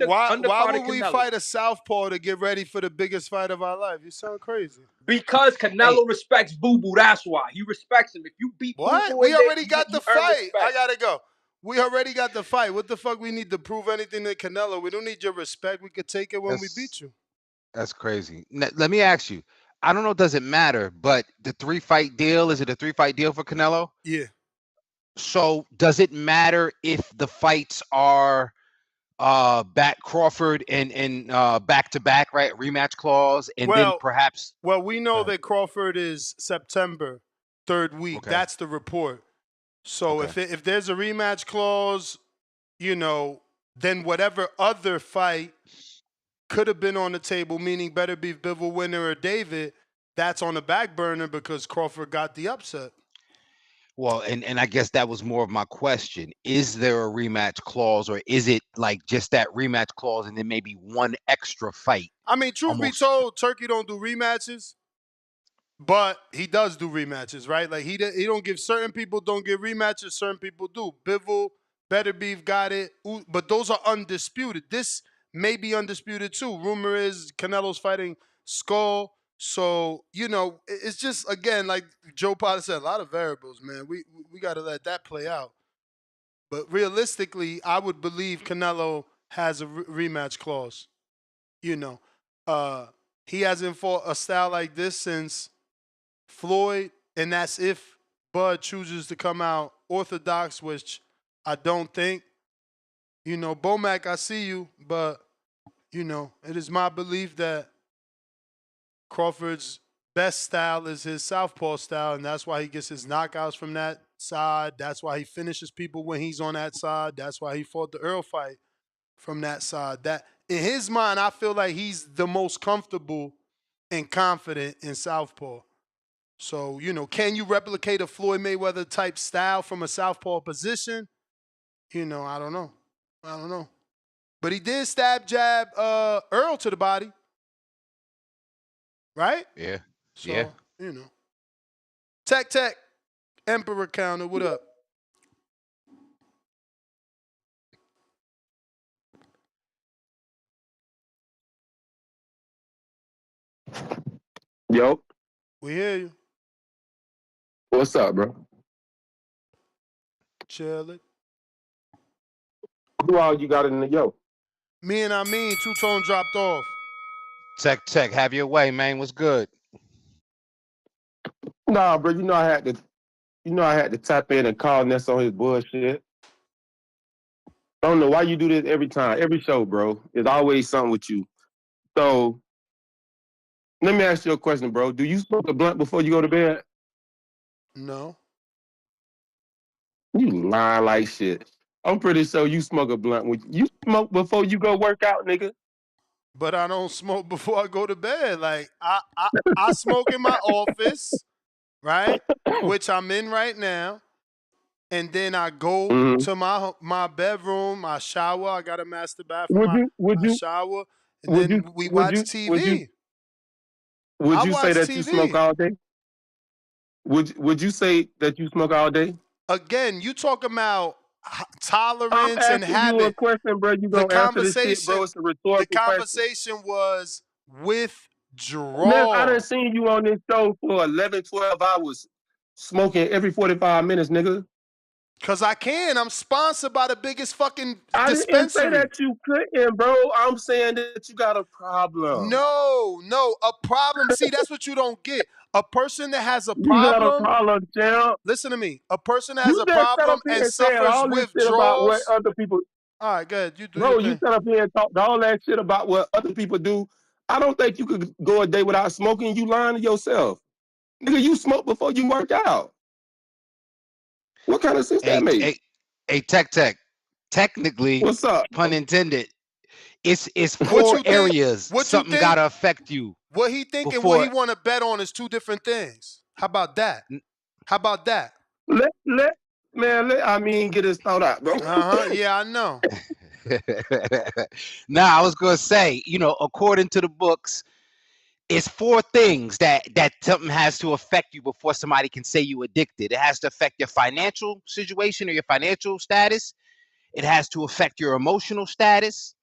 Why would we fight a southpaw to get ready for the biggest fight of our life? You sound crazy. Because Canelo respects Boo Boo. That's why he respects him. If you beat Boo Boo, we already got the fight. I gotta go. We already got the fight. What the fuck we need to prove anything to Canelo? We don't need your respect. We could take it when we beat you. That's crazy. Let me ask you. I don't know. Does it matter? But the 3-fight deal, is it a 3-fight deal for Canelo? Yeah. So does it matter if the fights are back Crawford and back to back, right? Rematch clause, and then perhaps. Well, we know that Crawford is September. 3rd week. Okay. That's the report. So Okay. if there's a rematch clause, then whatever other fight could have been on the table, meaning Better Beef Bivol winner or David, that's on the back burner because Crawford got the upset. Well, and I guess that was more of my question. Is there a rematch clause, or is it like just that rematch clause and then maybe one extra fight? I mean, truth be told, Turkey don't do rematches, but he does do rematches, right? Like he don't give certain people don't get rematches, certain people do. Bivol, Better Beef got it, but those are undisputed. This may be undisputed too. Rumor is Canelo's fighting Skull. So, it's just, again, like Joe Potter said, a lot of variables, man. We got to let that play out. But realistically, I would believe Canelo has a rematch clause. He hasn't fought a style like this since Floyd, and that's if Bud chooses to come out orthodox, which I don't think. Bomac, I see you, but, it is my belief that Crawford's best style is his southpaw style, and that's why he gets his knockouts from that side. That's why he finishes people when he's on that side. That's why he fought the Earl fight from that side. That, in his mind, I feel like he's the most comfortable and confident in southpaw. So, can you replicate a Floyd Mayweather type style from a southpaw position? I don't know. But he did stab jab Earl to the body. Right? Yeah. So, yeah. Tech, Emperor Counter, what up? Yo. We hear you. What's up, bro? Chillin'. Who all you got in the yo? Me and Two-Tone dropped off. Tech, have your way, man. What's good? Nah, bro, I had to tap in and call Ness on his bullshit. I don't know why you do this every time, every show, bro. There's always something with you. So, let me ask you a question, bro. Do you smoke a blunt before you go to bed? No. You lying like shit. I'm pretty sure you smoke a blunt. You smoke before you go work out, nigga. But I don't smoke before I go to bed. Like, I smoke in my office, right? Which I'm in right now. And then I go to my bedroom, I shower. I got a master bathroom. I shower. And then we watch TV. Would you say that TV. you smoke all day? Would you say that you smoke all day? Again, you talking about tolerance I'm and asking habit. you a question, bro. You gonna answer this shit, bro? It's a rhetorical The conversation was withdraw. Man, I done seen you on this show for 11, 12 hours smoking every 45 minutes, nigga. Because I can. I'm sponsored by the biggest fucking I dispensary. didn't say that you couldn't, bro. I'm saying that you got a problem. No. A problem. See, that's what you don't get. A person that has a problem. You got a problem, champ. Listen to me. A person that has a problem and suffers all this shit about what other people. All right, good. You do bro, your you thing. sit up here and talk all that shit about what other people do. I don't think you could go a day without smoking. You lying to yourself. Nigga, you smoke before you work out. What kind of sense that make? Hey, Tech. Technically, what's up? Pun intended. It's 4 areas. Something gotta affect you. What he think and what he want to bet on is 2 different things. How about that? Let get his thought out, bro. Yeah, I know. Now, I was gonna say, according to the books, it's 4 things that something has to affect you before somebody can say you addicted. It has to affect your financial situation or your financial status. It has to affect your emotional status.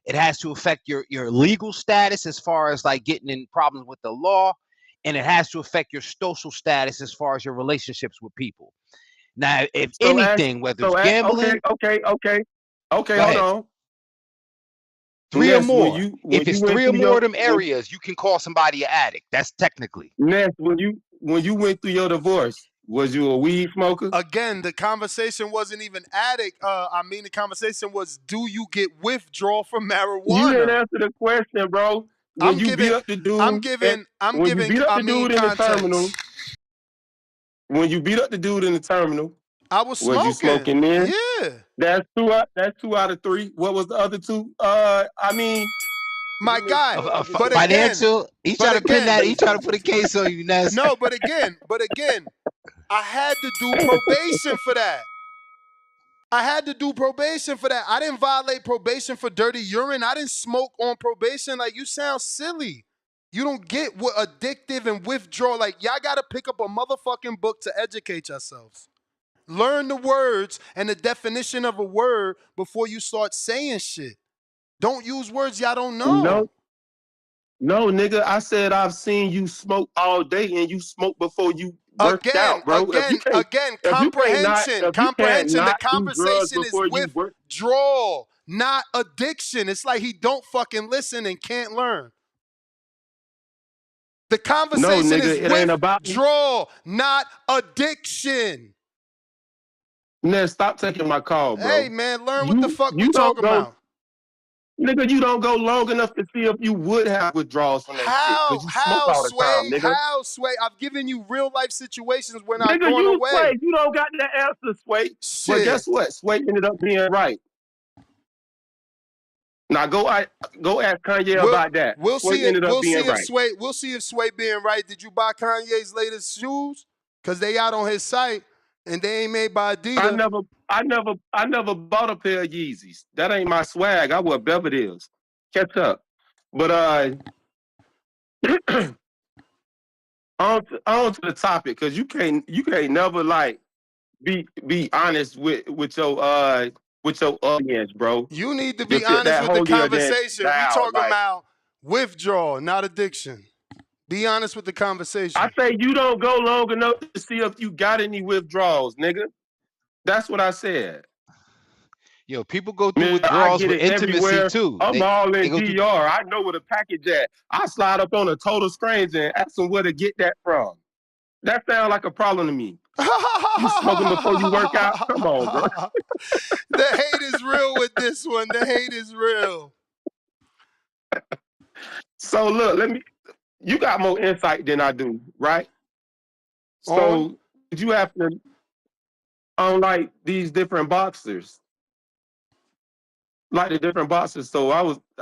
It has to affect your legal status as far as like getting in problems with the law. And it has to affect your social status as far as your relationships with people. Now, if anything, whether it's gambling. Okay, hold on. 3 or more. If it's 3 or more of them areas, you can call somebody an addict. That's technically. Ness, when you went through your divorce, was you a weed smoker? Again, the conversation wasn't even addict. The conversation was, do you get withdrawal from marijuana? You didn't answer the question, bro. When you beat up the dude in the terminal, when you beat up the dude in the terminal, I was smoking. Was you smoking then? Yeah. That's two out of three. What was the other two? I mean, my guy. But financial. again, He trying to pin that. He trying to put a case on you, Ness. No, but again, I had to do probation for that. I didn't violate probation for dirty urine. I didn't smoke on probation. Like, you sound silly. You don't get what addictive and withdrawal. Like, y'all got to pick up a motherfucking book to educate yourselves. Learn the words and the definition of a word before you start saying shit. Don't use words y'all don't know. No, nigga. I said I've seen you smoke all day and you smoke before you worked out, bro. Comprehension. The conversation is withdrawal, withdrawal, not addiction. It's like he don't fucking listen and can't learn. The conversation is withdrawal, not addiction. Ness, stop taking my call, bro. Hey, man, learn what the fuck we talking about. Nigga, you don't go long enough to see if you would have withdrawals from that shit. Because you smoke all the time, nigga. How, Sway? I've given you real life situations when I'm going away. Sway. You don't got the answer, Sway. Shit. But guess what? Sway ended up being right. Now go ask Kanye about that. We'll see if Sway being right. Did you buy Kanye's latest shoes? Because they out on his site and they ain't made by Adidas. I never bought a pair of Yeezys. That ain't my swag. I wear Beverly Hills. Catch up. But on to the topic, because you can't never like be honest with your audience, bro. You need to be honest with the conversation. We talking about withdrawal, not addiction. Be honest with the conversation. I say you don't go long enough to see if you got any withdrawals, nigga. That's what I said. Yo, people go through withdrawals with intimacy everywhere. too. I'm all in DR. I know where the package at. I slide up on a total stranger and ask them where to get that from. That sounds like a problem to me. You smoking before you work out? Come on, bro. The hate is real with this one. The hate is real. So look, you got more insight than I do, right? So did you have to on like these different boxers? Like the different boxers. So I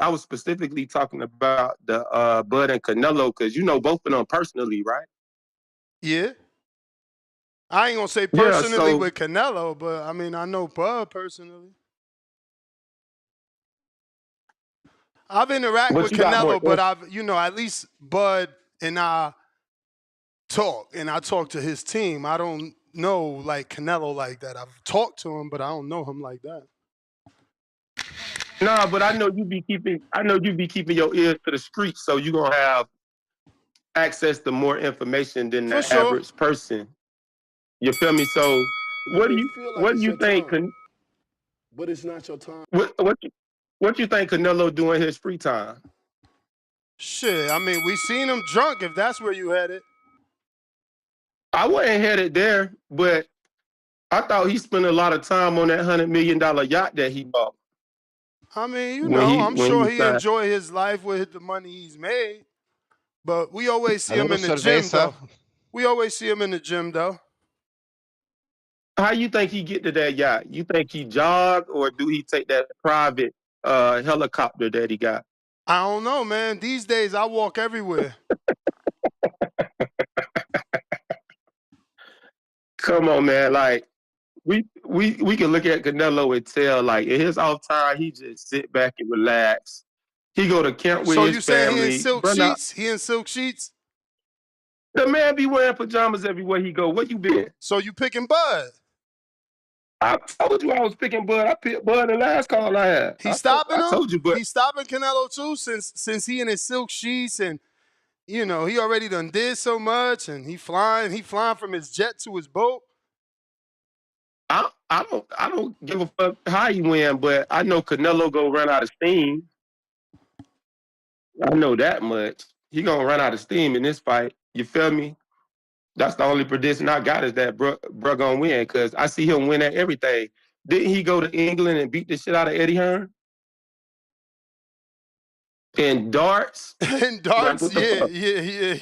was specifically talking about the Bud and Canelo, because you know both of them personally, right? Yeah. I ain't gonna say personally with Canelo, but I mean I know Bud personally. I've interacted with Canelo, but at least Bud and I talk, and I talk to his team. I don't know like Canelo like that. I've talked to him, but I don't know him like that. Nah, but I know you be keeping your ears to the streets, so you're gonna have access to more information than the average person. You feel me? So what do you think? But it's not your time. What you think Canelo do in his free time? Shit, I mean, we seen him drunk, if that's where you headed. I wasn't headed there, but I thought he spent a lot of time on that $100 million yacht that he bought. I mean, I'm sure he enjoy his life with the money he's made. But we always see him in the gym, though. We always see him in the gym, though. How you think he get to that yacht? You think he jog, or do he take that private helicopter that he got? I don't know, man. These days, I walk everywhere. Come on, man. Like, we can look at Canelo and tell, like, in his off time, he just sit back and relax. He go to camp with his family. So you saying he in silk sheets? He in silk sheets? The man be wearing pajamas everywhere he go. Where you been? So you picking Bud? I told you I was picking Bud. I picked Bud the last call I had. He's stopping him? I told you, but he's stopping Canelo too, since he in his silk sheets, and he already done did so much, and he flying from his jet to his boat. I don't give a fuck how he win, but I know Canelo go run out of steam. I know that much. He gonna run out of steam in this fight. You feel me? That's the only prediction I got, is that bro gonna win, because I see him win at everything. Didn't he go to England and beat the shit out of Eddie Hearn? In darts? In darts, yeah.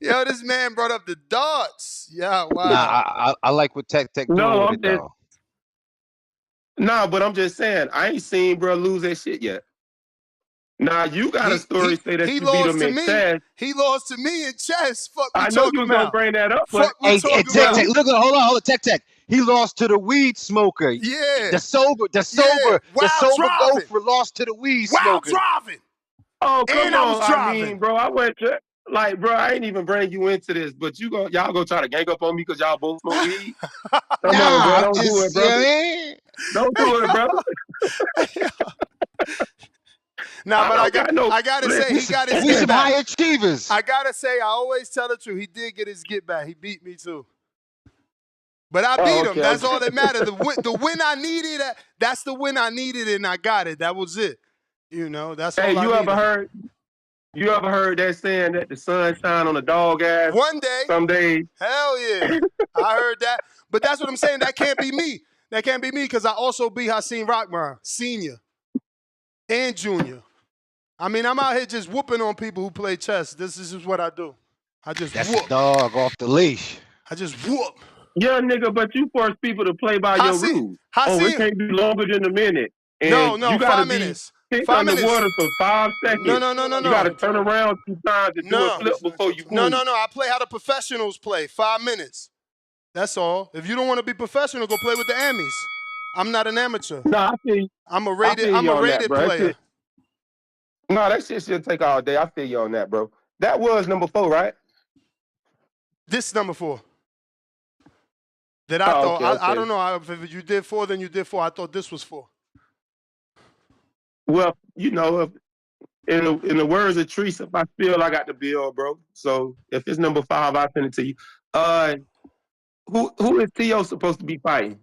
Yo, this man brought up the darts. Yeah, wow. Nah, I like what Tech doing with it though. No, but I'm just saying, I ain't seen bro lose that shit yet. Nah, you got a story say that you beat him in chess. He lost to me in chess. Fuck we I know talking you was gonna about. bring that up, but Fuck we talking Tech, about. look, hold on, Tech. He lost to the weed smoker. Yeah. The sober gopher lost to the weed smoker. While driving. Oh, come and on. I was driving. I mean, bro, I went to, like, bro, I ain't even bring you into this, but y'all go try to gang up on me because y'all both smoke weed. Come on, bro. Don't do it, brother. Don't do it, brother. Nah, but I gotta say, he got his we get some back. high achievers. I gotta say, I always tell the truth. He did get his get back. He beat me too. But I beat him. That's all that mattered. The win I needed, that's the win I needed, and I got it. That was it. You know, that's all I needed. You ever heard that saying that the sun shine on a dog ass? One day. Someday. Hell yeah. I heard that. But that's what I'm saying. That can't be me. That can't be me because I also beat Hasim Rockman, senior and junior. I mean, I'm out here just whooping on people who play chess. This is just what I do. I just whoop. The dog off the leash. I just whoop. Yeah, nigga, but you force people to play by your rules. It can't be longer than a minute. And no, you gotta 5 minutes. Be underwater for 5 seconds. No. You gotta turn around 2 times and do a flip before you move. No. I play how the professionals play. 5 minutes. That's all. If you don't want to be professional, go play with the Amis. I'm not an amateur. No, I feel you. I'm a rated player. No, that shit should take all day. I feel you on that, bro. That was number 4, right? This is number 4. That I thought. Okay. I don't know. If you did 4, then you did 4. I thought this was 4. Well, you know, in the words of Treese, if I feel I got the bill, bro. So if it's number 5, I'll send it to you. Who is Teo supposed to be fighting?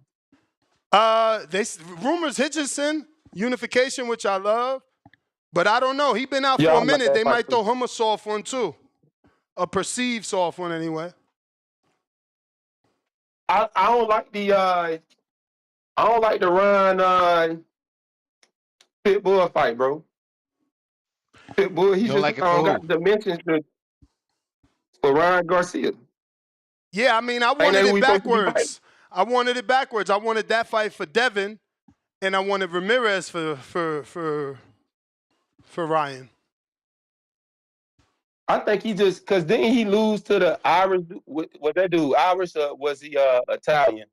Rumors Hitchison, unification, which I love. But I don't know. He been out for a minute. They might throw him a soft one too. A perceived soft one anyway. I don't like the Ryan Pitbull fight, bro. Pitbull, he just got dimensions for Ryan Garcia. Yeah, I mean, I wanted it backwards. I wanted it backwards. I wanted that fight for Devin, and I wanted Ramirez for Ryan. I think he just because didn't he lose to the Irish? What that dude? Irish? Was he Italian?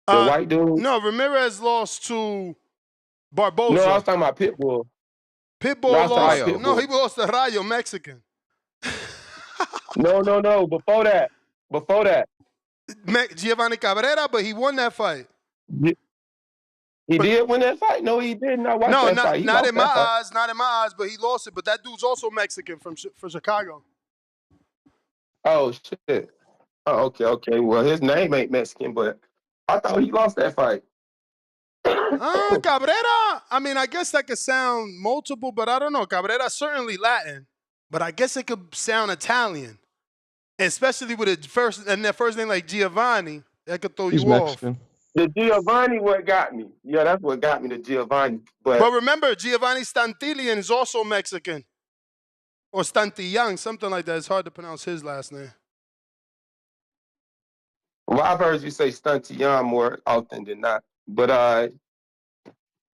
The white dude? No, Ramirez lost to Barboza. No, I was talking about Pitbull. Pitbull lost. No, he lost to Rayo, Mexican. No. Before that. Giovanni Cabrera, but he won that fight. He did win that fight? No, he didn't. I watched that fight. Not in my eyes. Not in my eyes, but he lost it. But that dude's also Mexican from Chicago. Oh, shit. Oh, okay. Well, his name ain't Mexican, but I thought he lost that fight. Cabrera, I mean, I guess that could sound multiple, but I don't know. Cabrera's certainly Latin, but I guess it could sound Italian. Especially with that first name like Giovanni, that could throw you Mexican. Off. The Giovanni what got me. Yeah, that's what got me, the Giovanni. But remember, Giovanni Stantillian is also Mexican. Or Stantillan, something like that. It's hard to pronounce his last name. Well, I've heard you say Stantillan more often than not. But,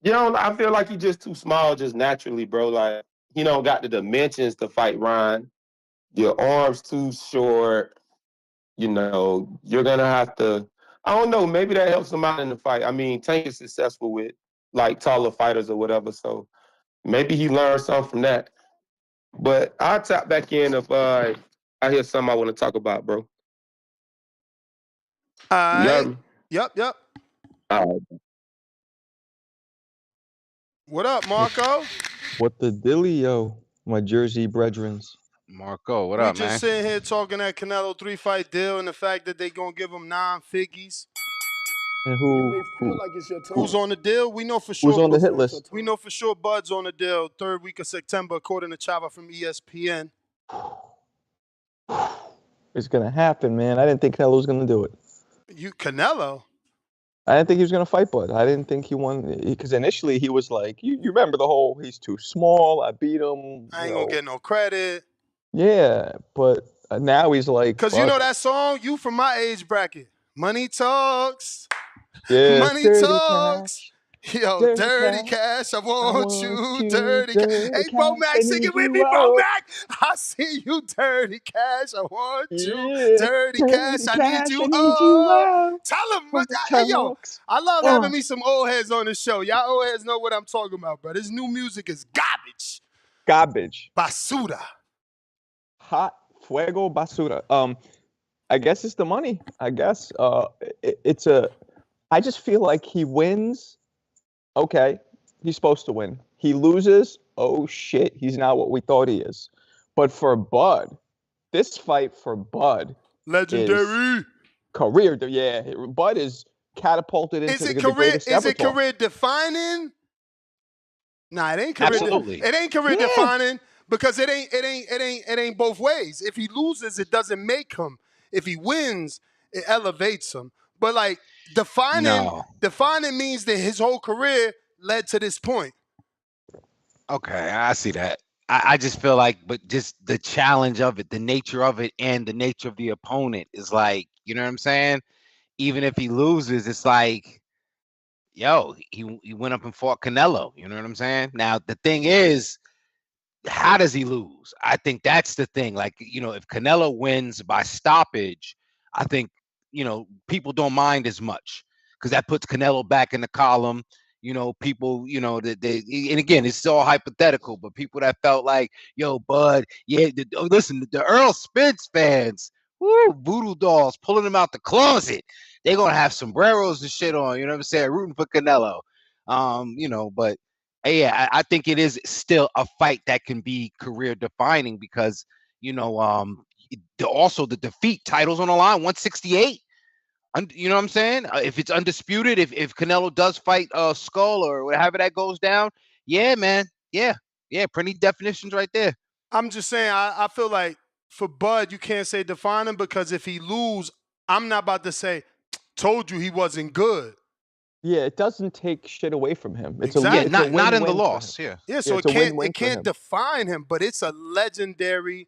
you know, I feel like he's just too small just naturally, bro. Like, he don't got the dimensions to fight Ryan. Your arms too short. You know, you're going to have to, I don't know, maybe that helps him out in the fight. I mean, Tank is successful with, like, taller fighters or whatever, so maybe he learned something from that. But I'll tap back in if I hear something I want to talk about, bro. Yep. All right. What up, Marco? What the dealio, my Jersey brethrens? Marco, what up, man? We just sitting here talking that Canelo 3-fight deal and the fact that they gonna give him 9 figgies. And who's on the deal? We know for sure. Who's on the hit list? We know for sure Bud's on the deal 3rd week of September, according to Chava from ESPN. It's gonna happen, man. I didn't think Canelo was gonna do it. Canelo? I didn't think he was gonna fight Bud. I didn't think he won because initially he was like, you remember the whole he's too small. I beat him. I ain't gonna get no credit. Yeah, but now he's like, Because you know fuck. that song? You from my age bracket. Money talks. Yeah, Money dirty talks. cash, Yo, dirty dirty cash. cash. I I want want you, you, dirty cash. dirty Hey, Bo cash. I Mac, sing need it with you, me, Bo oh. Mac. I see you, dirty cash. I want you, Yeah, dirty cash. dirty I need cash. I you, need you, oh. oh. Tell them, Money hey, yo, talks. I love having Oh, me some old heads on the show. Y'all old heads know what I'm talking about, bro. This new music is garbage. garbage. Basura. Hot fuego basura. I guess it's the money. I guess it's a. I just feel like he wins. Okay, he's supposed to win. He loses. Oh shit, he's not what we thought he is. But for Bud, this fight for Bud Legendary. is career. Yeah, Bud is catapulted into the greatest Is ever it talk. career defining? Nah, it ain't career. Absolutely. It ain't career defining because it ain't both ways. If he loses, it doesn't make him. If he wins, it elevates him. But like defining means that his whole career led to this point. Okay, I see that. I just feel like, but just the challenge of it, the nature of it, and the nature of the opponent is like, you know what I'm saying? Even if he loses, it's like, yo, he went up and fought Canelo. You know what I'm saying? Now the thing is, how does he lose? I think that's the thing. Like, you know, if Canelo wins by stoppage, I think, you know, people don't mind as much because that puts Canelo back in the column. You know, people, you know, that they, and again, it's all hypothetical, but people that felt like, yo, Bud, yeah, listen, the Earl Spence fans, woo, voodoo dolls pulling them out the closet. They're gonna have sombreros and shit on, you know what I'm saying, rooting for Canelo. You know, but yeah, I think it is still a fight that can be career defining because, you know, also the defeat titles on the line, 168. You know what I'm saying? If it's undisputed, if Canelo does fight Skull or whatever that goes down, yeah, man, yeah, pretty definitions right there. I'm just saying, I feel like for Bud, you can't say defining because if he lose, I'm not about to say, told you he wasn't good. Yeah, it doesn't take shit away from him. It's exactly. it's a win-win not in the for loss. him. Yeah, so it's a win-win it for can't him. define him, but it's a legendary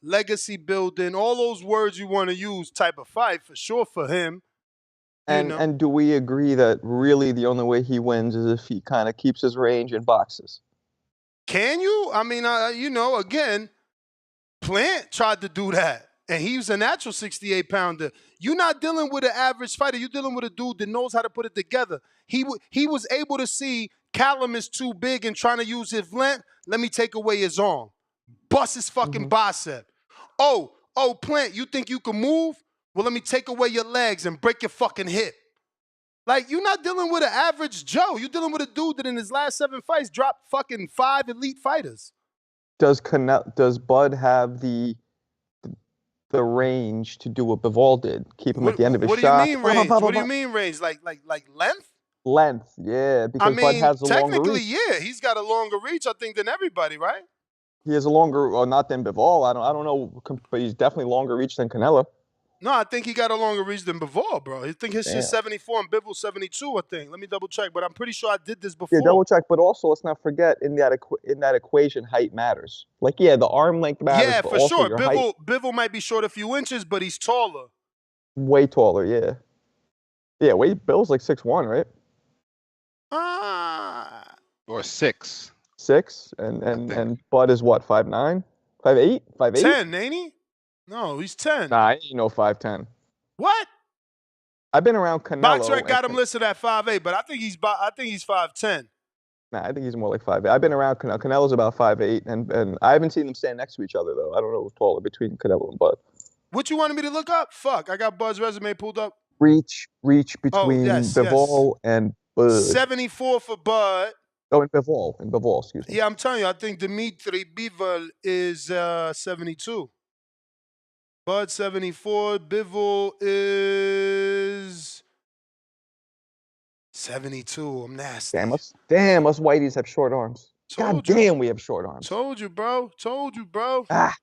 legacy building, all those words you want to use type of fight for sure for him. And do we agree that really the only way he wins is if he kind of keeps his range and boxes? Can you? I mean, you know, again, Plant tried to do that, and he was a natural 68-pounder. You're not dealing with an average fighter. You're dealing with a dude that knows how to put it together. He was able to see Callum is too big and trying to use his length. Let me take away his arm. Bust his fucking bicep. Oh, Plant, you think you can move? Well, let me take away your legs and break your fucking hip. Like, you're not dealing with an average Joe. You're dealing with a dude that in his last 7 fights dropped fucking 5 elite fighters. Does Bud have the range to do what Bivol did? Keep him at the end of his shot. What do you mean range? What do you mean range? Like length? Length, yeah, because Bud has a longer technically, reach. yeah, he's got a longer reach, I think, than everybody, right? He has a longer, well, not than Bivol. I don't know, but he's definitely longer reach than Canelo. No, I think he got a longer reach than Bivol, bro. I think his shit's 74 and Bivol's 72, I think. Let me double check, but I'm pretty sure I did this before. Yeah, double check, but also let's not forget in that equation, height matters. Like, yeah, the arm length matters, yeah, but for also sure. your height. Bivol might be short a few inches, but he's taller. Way taller, yeah. Yeah, Bill's like 6'1", right? Or 6. 6, and Bud is what, 5'9", 5'8", 5'8"? 10, ain't he? No, he's 10. Nah, I ain't no 5'10". What? I've been around Canelo. BoxRec got him listed at 5'8", but I think he's 5'10". Nah, I think he's more like 5'8". I've been around Canelo. Canelo's about 5'8", and I haven't seen them stand next to each other though. I don't know who's taller between Canelo and Bud. What you wanted me to look up? Fuck, I got Bud's resume pulled up. Reach between Bivol and Bud. 74 for Bud. Oh, and Bivol, excuse me. Yeah, I'm telling you, I think Dimitri Bivol is 72. Bud 74. Bivol is 72. I'm nasty. Damn, us whiteys have short arms. Damn, we have short arms. Told you, bro. Ah.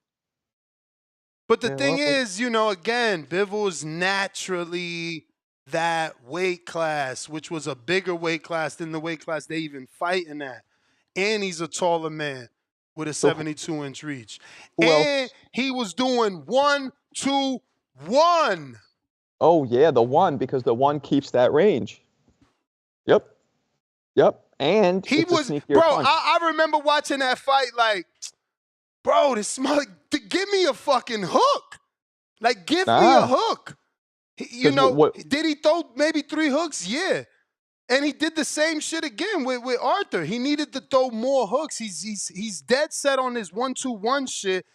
But the thing is, you know, again, Bivol's naturally that weight class, which was a bigger weight class than the weight class they even fighting at. And he's a taller man. with a 72-inch reach. Who And else? he was doing 1, 2, 1. Oh yeah, the one, because the one keeps that range. Yep. And He it's a was, sneakier bro, punch. I remember watching that fight like, bro, this give me a fucking hook. Like, give me a hook. You know, did he throw maybe 3 hooks? Yeah. And he did the same shit again with Arthur. He needed to throw more hooks. He's dead set on this 1-2-1 shit,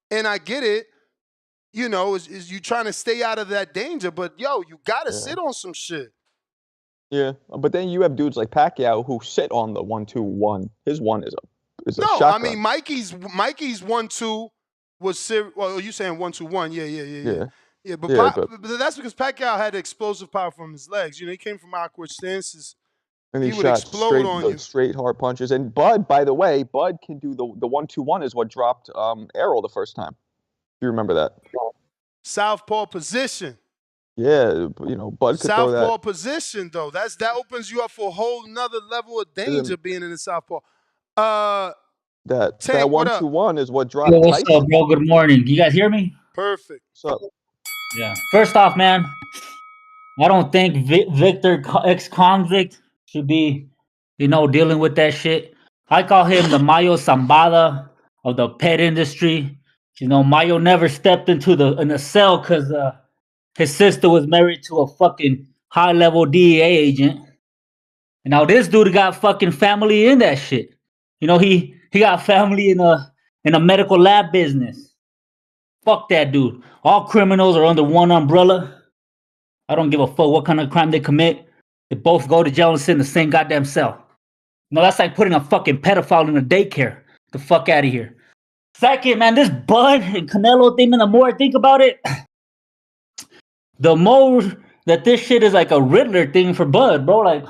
and I get it. You know, is you trying to stay out of that danger, but yo, you gotta sit on some shit. Yeah, but then you have dudes like Pacquiao who sit on the 1-2-1. His one is a No, shotgun. I mean Mikey's 1-2 was well, you saying 1-2-1? Yeah. But that's because Pacquiao had explosive power from his legs. You know, he came from awkward stances. And he would shot explode on you. straight hard punches. And Bud, by the way, Bud can do the 1-2-1 is what dropped Errol the first time. Do you remember that? Southpaw position. Yeah, you know, Bud could throw that. Southpaw position, though. That opens you up for a whole nother level of danger being in the southpaw. That Tank, 1-2-1 is what dropped Yo, what's Tyson. up, bro? Good morning. You guys hear me? Perfect. What's up? Yeah. First off, man, I don't think Victor, ex-convict, should be, dealing with that shit. I call him the Mayo Zambada of the pet industry. You know, Mayo never stepped into a cell because his sister was married to a fucking high-level DEA agent. And now this dude got fucking family in that shit. You know, he got family in a medical lab business. Fuck that dude. All criminals are under one umbrella. I don't give a fuck what kind of crime they commit. They both go to jail and sit in the same goddamn cell. No, that's like putting a fucking pedophile in a daycare. The fuck out of here. Second, man, this Bud and Canelo thing, man, the more I think about it, the more that this shit is like a Riddler thing for Bud, bro. Like,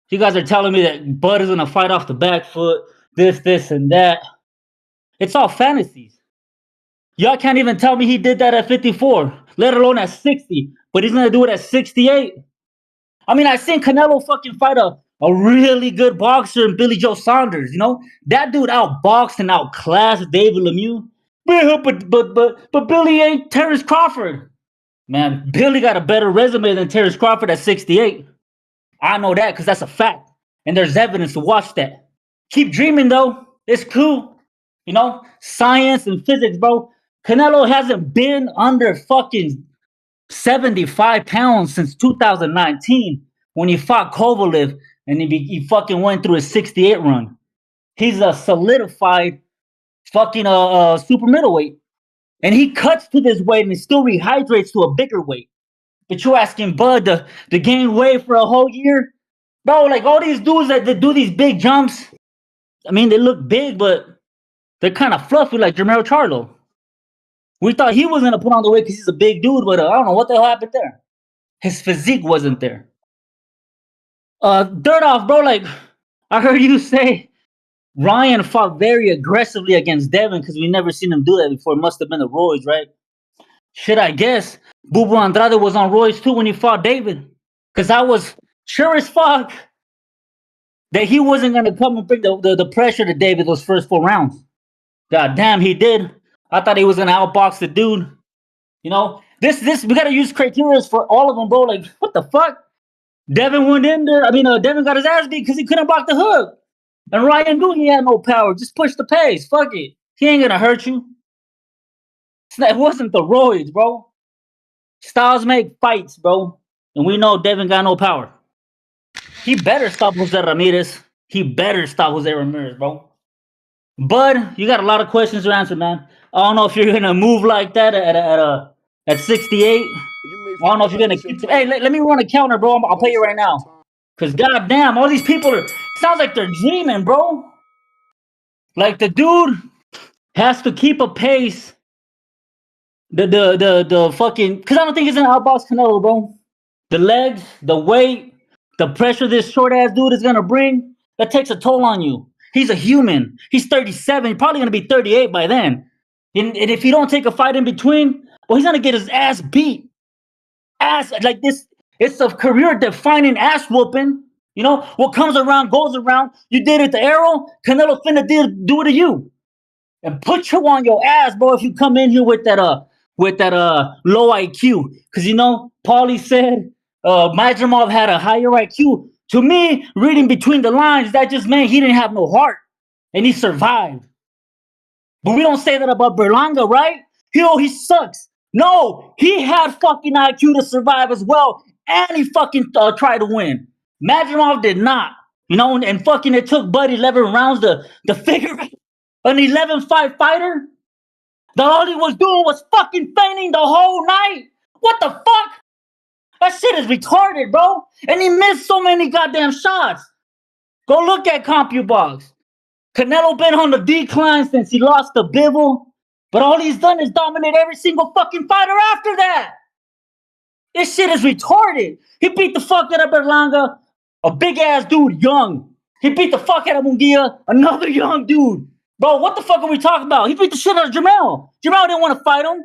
you guys are telling me that Bud is gonna fight off the back foot, this, and that. It's all fantasies. Y'all can't even tell me he did that at 54, let alone at 60, but he's gonna do it at 68. I mean, I seen Canelo fucking fight a really good boxer in Billy Joe Saunders, you know? That dude outboxed and outclassed David Lemieux. But Billy ain't Terrence Crawford. Man, Billy got a better resume than Terrence Crawford at 68. I know that because that's a fact. And there's evidence to watch that. Keep dreaming, though. It's cool. You know, science and physics, bro. Canelo hasn't been under fucking 75 pounds since 2019 when he fought Kovalev and he fucking went through his 68 run. He's a solidified fucking super middleweight. And he cuts to this weight and he still rehydrates to a bigger weight. But you're asking Bud to gain weight for a whole year? Bro, like all these dudes that do these big jumps, I mean, they look big, but they're kind of fluffy like Jermell Charlo. We thought he was going to put on the weight because he's a big dude, but I don't know what the hell happened there. His physique wasn't there. Third off, bro, like, I heard you say Ryan fought very aggressively against Devin because we never seen him do that before. It must have been the roids, right? Shit, I guess Boo Boo Andrade was on roids too when he fought David. Because I was sure as fuck that he wasn't going to come and bring the pressure to David those first 4 rounds. God damn, he did. I thought he was going to outbox the dude. You know, this we got to use criteria for all of them, bro. Like, what the fuck? Devin went in there. I mean, Devin got his ass beat because he couldn't block the hook. And Ryan knew he had no power. Just push the pace. Fuck it. He ain't going to hurt you. It wasn't the roids, bro. Styles make fights, bro. And we know Devin got no power. He better stop Jose Ramirez. He better stop Jose Ramirez, bro. Bud, you got a lot of questions to answer, man. I don't know if you're going to move like that at 68. I don't know if you're going to keep... Hey, let me run a counter, bro. I'll play you right now. Because goddamn, all these people sounds like they're dreaming, bro. Like the dude has to keep a pace. The fucking... Because I don't think he's going to outbox Canelo, bro. The legs, the weight, the pressure this short-ass dude is going to bring, that takes a toll on you. He's a human. He's 37. He's probably going to be 38 by then. And if he don't take a fight in between, well, he's going to get his ass beat. Ass, like this. It's a career-defining ass whooping. You know, what comes around goes around. You did it to Errol, Canelo finna do it to you. and put you on your ass, bro, if you come in here with that low IQ. Cause you know, Paulie said Majimov had a higher IQ. To me, reading between the lines, that just meant he didn't have no heart. And he survived. But we don't say that about Berlanga, right? He sucks. No, he had fucking IQ to survive as well. And he fucking tried to win. Majimov did not. You know, and fucking it took Bud 11 rounds to figure out an 11-5 fighter. That all he was doing was fucking feigning the whole night. What the fuck? That shit is retarded, bro. And he missed so many goddamn shots. Go look at CompuBox. Canelo been on the decline since he lost to Bivol. But all he's done is dominate every single fucking fighter after that. This shit is retarded. He beat the fuck out of Berlanga, a big ass dude, young. He beat the fuck out of Munguia, another young dude. Bro, what the fuck are we talking about? He beat the shit out of Jamel. Jamel didn't want to fight him.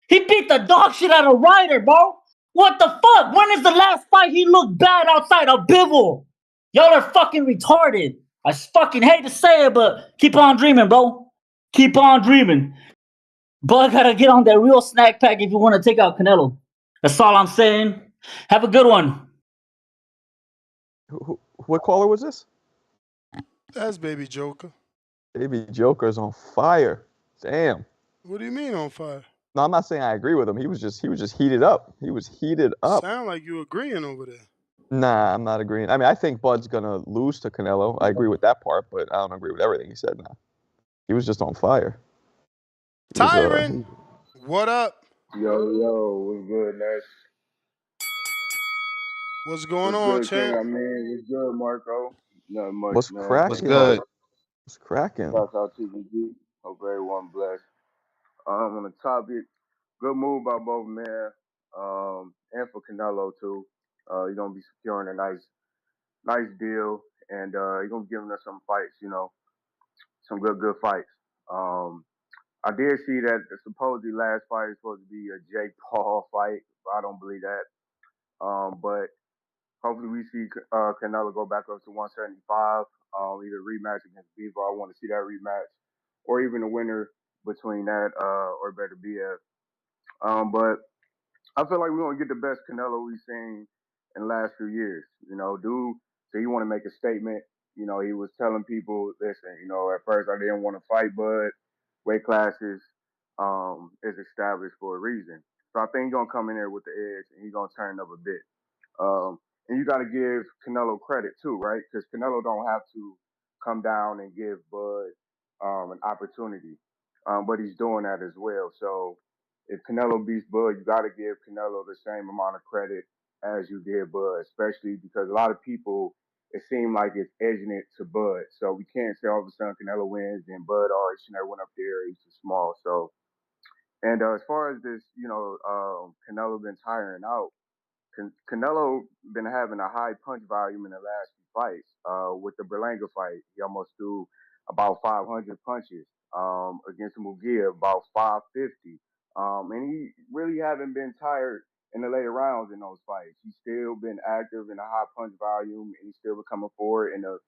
He beat the dog shit out of Ryder, bro. What the fuck? When is the last fight he looked bad outside of Bivol? Y'all are fucking retarded. I fucking hate to say it, but keep on dreaming, bro. Keep on dreaming. Bud gotta get on that real snack pack if you want to take out Canelo. That's all I'm saying. Have a good one. What caller was this? That's Baby Joker. Baby Joker's on fire. Damn. What do you mean on fire? No, I'm not saying I agree with him. He was just heated up. He was heated up. Sound like you agreeing over there. Nah, I'm not agreeing. I mean, I think Bud's gonna lose to Canelo. I agree with that part, but I don't agree with everything he said now. He was just on fire. Tyron, what up? Yo, what's good, Nash? What's going on, good, champ? I mean, what's good, Marco? Nothing much, What's man. cracking? What's good? What's cracking? Shouts out to TVG. Hope everyone blessed. On the topic, good move by both men, and for Canelo too. You're gonna be securing a nice deal, and you're gonna be giving us some fights. You know, some good fights. I did see that the supposedly last fight is supposed to be a Jake Paul fight, but I don't believe that. But hopefully we see Canelo go back up to 175, either rematch against Bivol. I want to see that rematch, or even a winner between that or better BF. But I feel like we're gonna get the best Canelo we've seen in the last few years. You know, dude, so you want to make a statement. You know, he was telling people, listen, you know, at first I didn't want to fight, but weight classes is established for a reason. So I think he's gonna come in there with the edge and he's gonna turn up a bit. And you got to give Canelo credit too, right? Because Canelo don't have to come down and give Bud an opportunity, but he's doing that as well. So if Canelo beats Bud, you got to give Canelo the same amount of credit as you did Bud, especially because a lot of people, it seemed like it's edging it to Bud. So we can't say all of a sudden Canelo wins and Bud, he should never went up there, he's too small. So, and as far as this, you know, Canelo been tiring out. Canelo been having a high punch volume in the last few fights. With the Berlanga fight, he almost threw about 500 punches. Against Munguia, about 550. And he really haven't been tired in the later rounds in those fights. He's still been active in a high punch volume, and he's still been coming forward, and the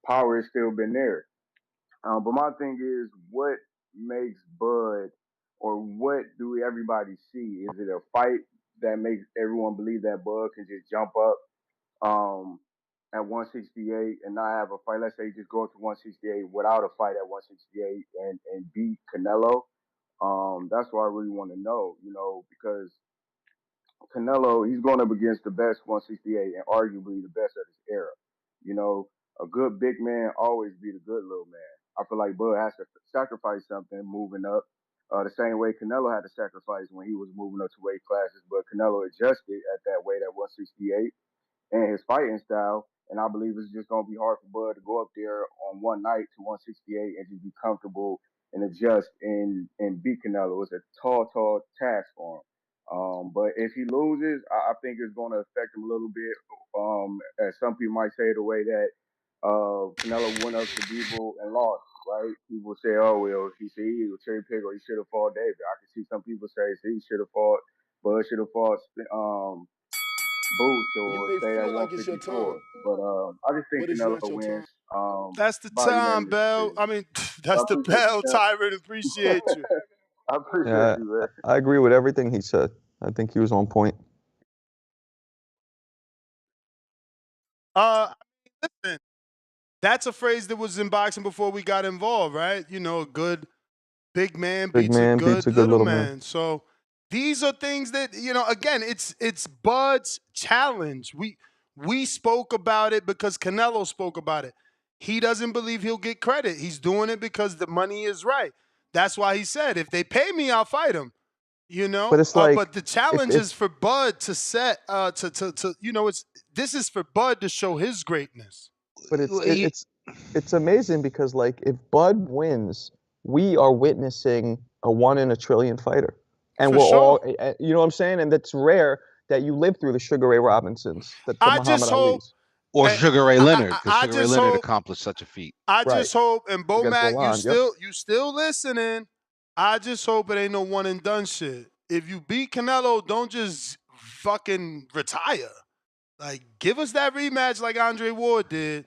power has still been there. But my thing is, what makes Bud, or what do everybody see? Is it a fight that makes everyone believe that Bud can just jump up at 168 and not have a fight? Let's say just go up to 168 without a fight at 168 and beat Canelo. That's what I really want to know, you know, because Canelo, he's going up against the best 168 and arguably the best of his era. You know, a good big man always beat a good little man. I feel like Bud has to sacrifice something moving up. The same way Canelo had to sacrifice when he was moving up to weight classes, but Canelo adjusted at that weight at 168 and his fighting style. And I believe it's just going to be hard for Bud to go up there on one night to 168 and just be comfortable and adjust and beat Canelo. It's a tall task for him. But if he loses, I think it's going to affect him a little bit. As some people might say, the way that Canelo went up to Bivol and lost, right? People say, oh, well, he said he was cherry pick or he should have fought David. I can see some people say he should have fought, Bud should have fought boots You or may stay at feel like it's your 154. time, But I just think but it's Canelo not your wins. time. That's the Body name time, is Bell. crazy. I mean, I that's the appreciate you, Bell. Kev. Tyrant, appreciate you. I appreciate Yeah, you, man. I agree with everything he said. I think he was on point. Listen, that's a phrase that was in boxing before we got involved, right? You know, a good big man Big beats a man beats good a good little little man. man. So these are things that, you know, again, it's Bud's challenge. We spoke about it because Canelo spoke about it. He doesn't believe he'll get credit. He's doing it because the money is right. That's why he said, if they pay me, I'll fight him. You know, But it's like but the challenge if is for Bud to set to you know, this is for Bud to show his greatness. But it's amazing because like if Bud wins, we are witnessing a 1 in a trillion fighter, and For we're all, sure. you know what I'm saying, and that's rare that you live through the Sugar Ray Robinsons, the I Muhammad just hope, Ali's. Or and Sugar Ray Leonard, because I Sugar Ray just Leonard hope, accomplished such a feat. I Right. just hope, and Against Bomac, Lalonde, you still listening. I just hope it ain't no one and done shit. If you beat Canelo, don't just fucking retire. Like, give us that rematch like Andre Ward did.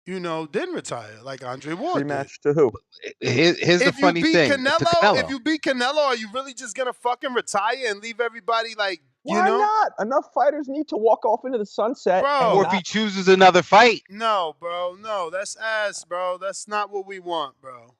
You know, then retire like Andre Ward did. Rematch to who? Here's the If you funny beat thing. To Canelo, are you really just gonna fucking retire and leave everybody like, you Why know? not? Enough fighters need to walk off into the sunset. Bro. And Or if not, he chooses another fight. No, bro. No, that's ass, bro. That's not what we want, bro.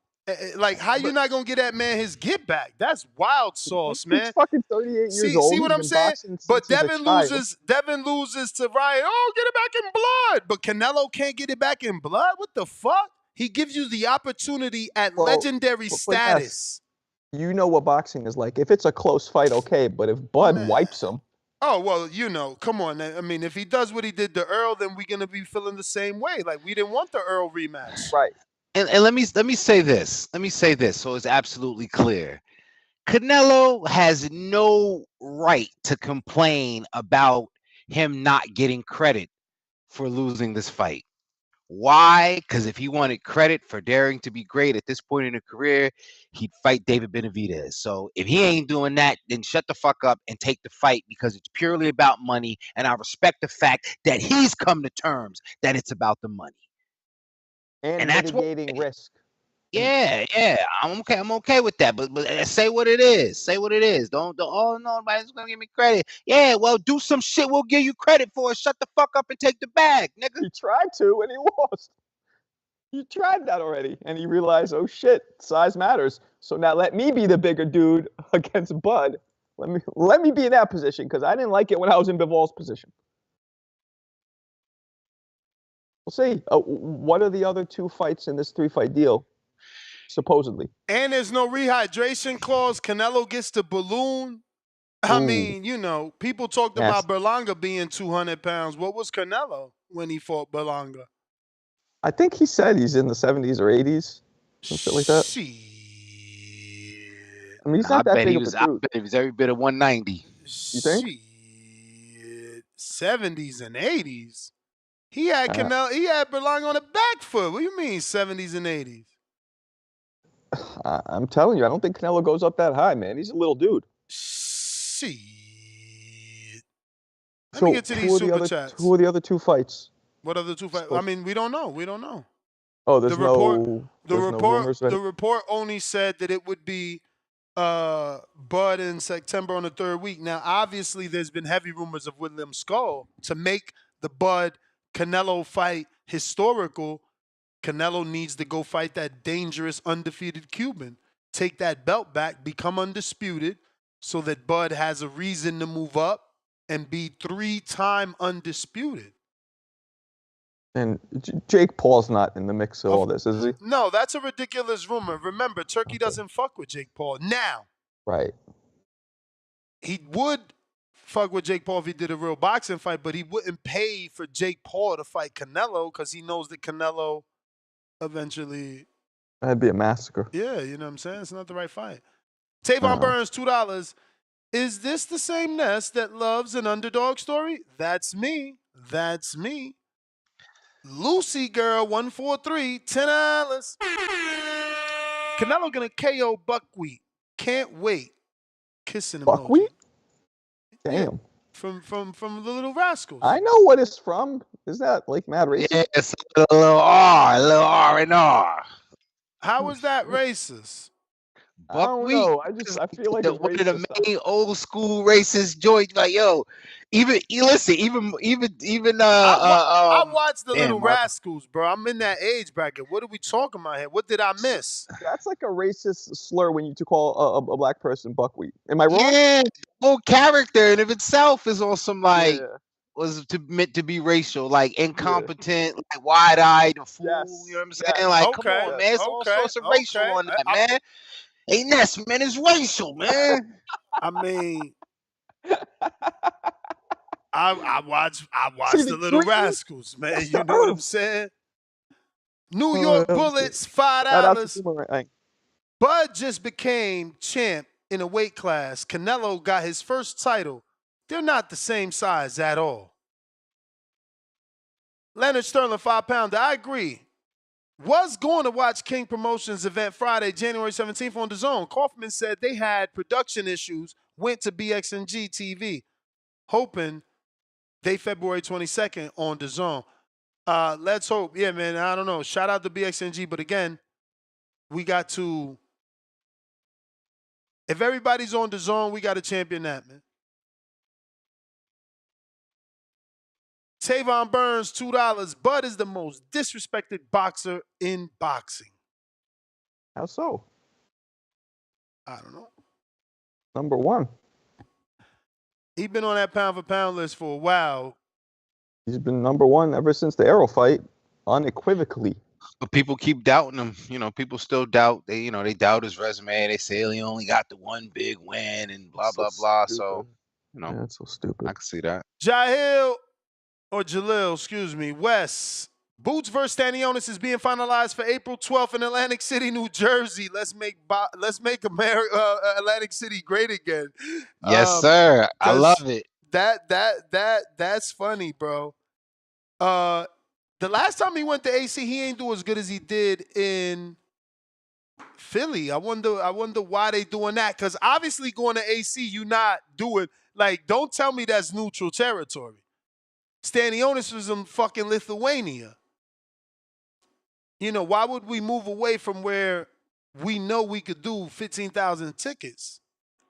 Like, how you not gonna get that man his get back? That's wild sauce, he's man. fucking 38 years See old. what He's I'm been saying? boxing since But he's a child. Devin loses to Ryan. Oh, get it back in blood. But Canelo can't get it back in blood. What the fuck? He gives you the opportunity at legendary status. Yes, you know what boxing is like. If it's a close fight, okay. But if Bud wipes him, oh well, you know, come on. I mean, if he does what he did to Earl, then we're gonna be feeling the same way. Like we didn't want the Earl rematch. Right. And let me say this. Let me say this so it's absolutely clear. Canelo has no right to complain about him not getting credit for losing this fight. Why? Because if he wanted credit for daring to be great at this point in his career, he'd fight David Benavidez. So if he ain't doing that, then shut the fuck up and take the fight because it's purely about money. And I respect the fact that he's come to terms that it's about the money. And that's mitigating risk. Yeah, I'm okay with that. But say what it is. Say what it is. Don't oh no, nobody's gonna give me credit. Yeah, well, do some shit we'll give you credit for. Shut the fuck up and take the bag, nigga. He tried to and he lost. He tried that already and he realized, oh shit, size matters. So now let me be the bigger dude against Bud. Let me be in that position because I didn't like it when I was in Bivol's position. We'll see. What are the other 2 fights in this 3-fight deal? Supposedly. And there's no rehydration clause. Canelo gets the balloon. I mean, you know, people talked about Berlanga being 200 pounds. What was Canelo when he fought Berlanga? I think he said he's in the 70s or 80s. Some shit like that. I mean, he's not that big of a dude. I bet he was every bit of 190. You think? 70s and 80s. He had Canelo. He had Berlanga on the back foot. What do you mean 70s and 80s? I'm telling you, I don't think Canelo goes up that high, man. He's a little dude. Shit. Let So me get to these super chats. Who are the other 2 fights? What other 2 fights? I mean, we don't know. We don't know. Oh, there's no rumors. The report only said that it would be Bud in September on the 3rd week. Now, obviously, there's been heavy rumors of William Skull to make the Bud Canelo fight historical. Canelo needs to go fight that dangerous, undefeated Cuban, take that belt back, become undisputed, so that Bud has a reason to move up and be 3-time undisputed. And Jake Paul's not in the mix of all this, is he? No, that's a ridiculous rumor. Remember, Turkey doesn't fuck with Jake Paul. Now. Right. He would fuck with Jake Paul if he did a real boxing fight, but he wouldn't pay for Jake Paul to fight Canelo because he knows that Canelo eventually... That'd be a massacre. Yeah, you know what I'm saying? It's not the right fight. Tavon Burns, $2. Is this the same Ness that loves an underdog story? That's me. That's me. Lucy Girl 143, $10. Canelo gonna KO Buckwheat. Can't wait. Kissing emoji. Buckwheat? Damn. from the Little Rascals. I know what it's from. Is that like mad racist? Yeah, it's a little R and R. How is that racist? I don't know. I feel like it's one of the racist. main old school racist joints. Like, yo, even I watched the damn, Little Mark. Rascals, bro. I'm in that age bracket. What are we talking about here? What did I miss? That's like a racist slur when you to call a black person buckwheat. Am I wrong? Yeah, the whole character in of itself is on some like Yeah. was meant to be racial, like incompetent, like wide-eyed, a fool. Yes. You know what I'm saying? Like, come Okay. on, man. It's all sorts of racial on that, I- man. Ain't Ness, man? It's racial, man. I mean, I watched See, the Little Rascals, man. That's You the know what I'm earth. saying? New York Bullets, Shout out to $5. Boomerang. Bud just became champ in a weight class. Canelo got his first title. They're not the same size at all. Leonard Sterling, 5 pounder. I agree. Was going to watch King Promotions event Friday, January 17th on DAZN. Kaufman said they had production issues, went to BXNG TV, hoping they February 22nd on DAZN. Let's hope. Yeah, man, I don't know. Shout out to BXNG, but again, we got to, if everybody's on DAZN, we got to champion that, man. Tavon Burns, $2. Bud is the most disrespected boxer in boxing. How so? I don't know. Number one. He's been on that pound for pound list for a while. He's been number one ever since the Arrow fight, unequivocally. But people keep doubting him. You know, people still doubt. They doubt his resume. They say he only got the one big win and blah blah blah. So, that's so stupid. I can see that. Jalil, excuse me, Wes. Boots versus Stanionis is being finalized for April 12th in Atlantic City, New Jersey. Let's make Atlantic City great again. Yes, sir. I love it. That's funny, bro. The last time he went to AC, he ain't do as good as he did in Philly. I wonder why they doing that. Because obviously going to AC, you not doing, like, don't tell me that's neutral territory. Stanionis was in fucking Lithuania. You know, why would we move away from where we know we could do 15,000 tickets?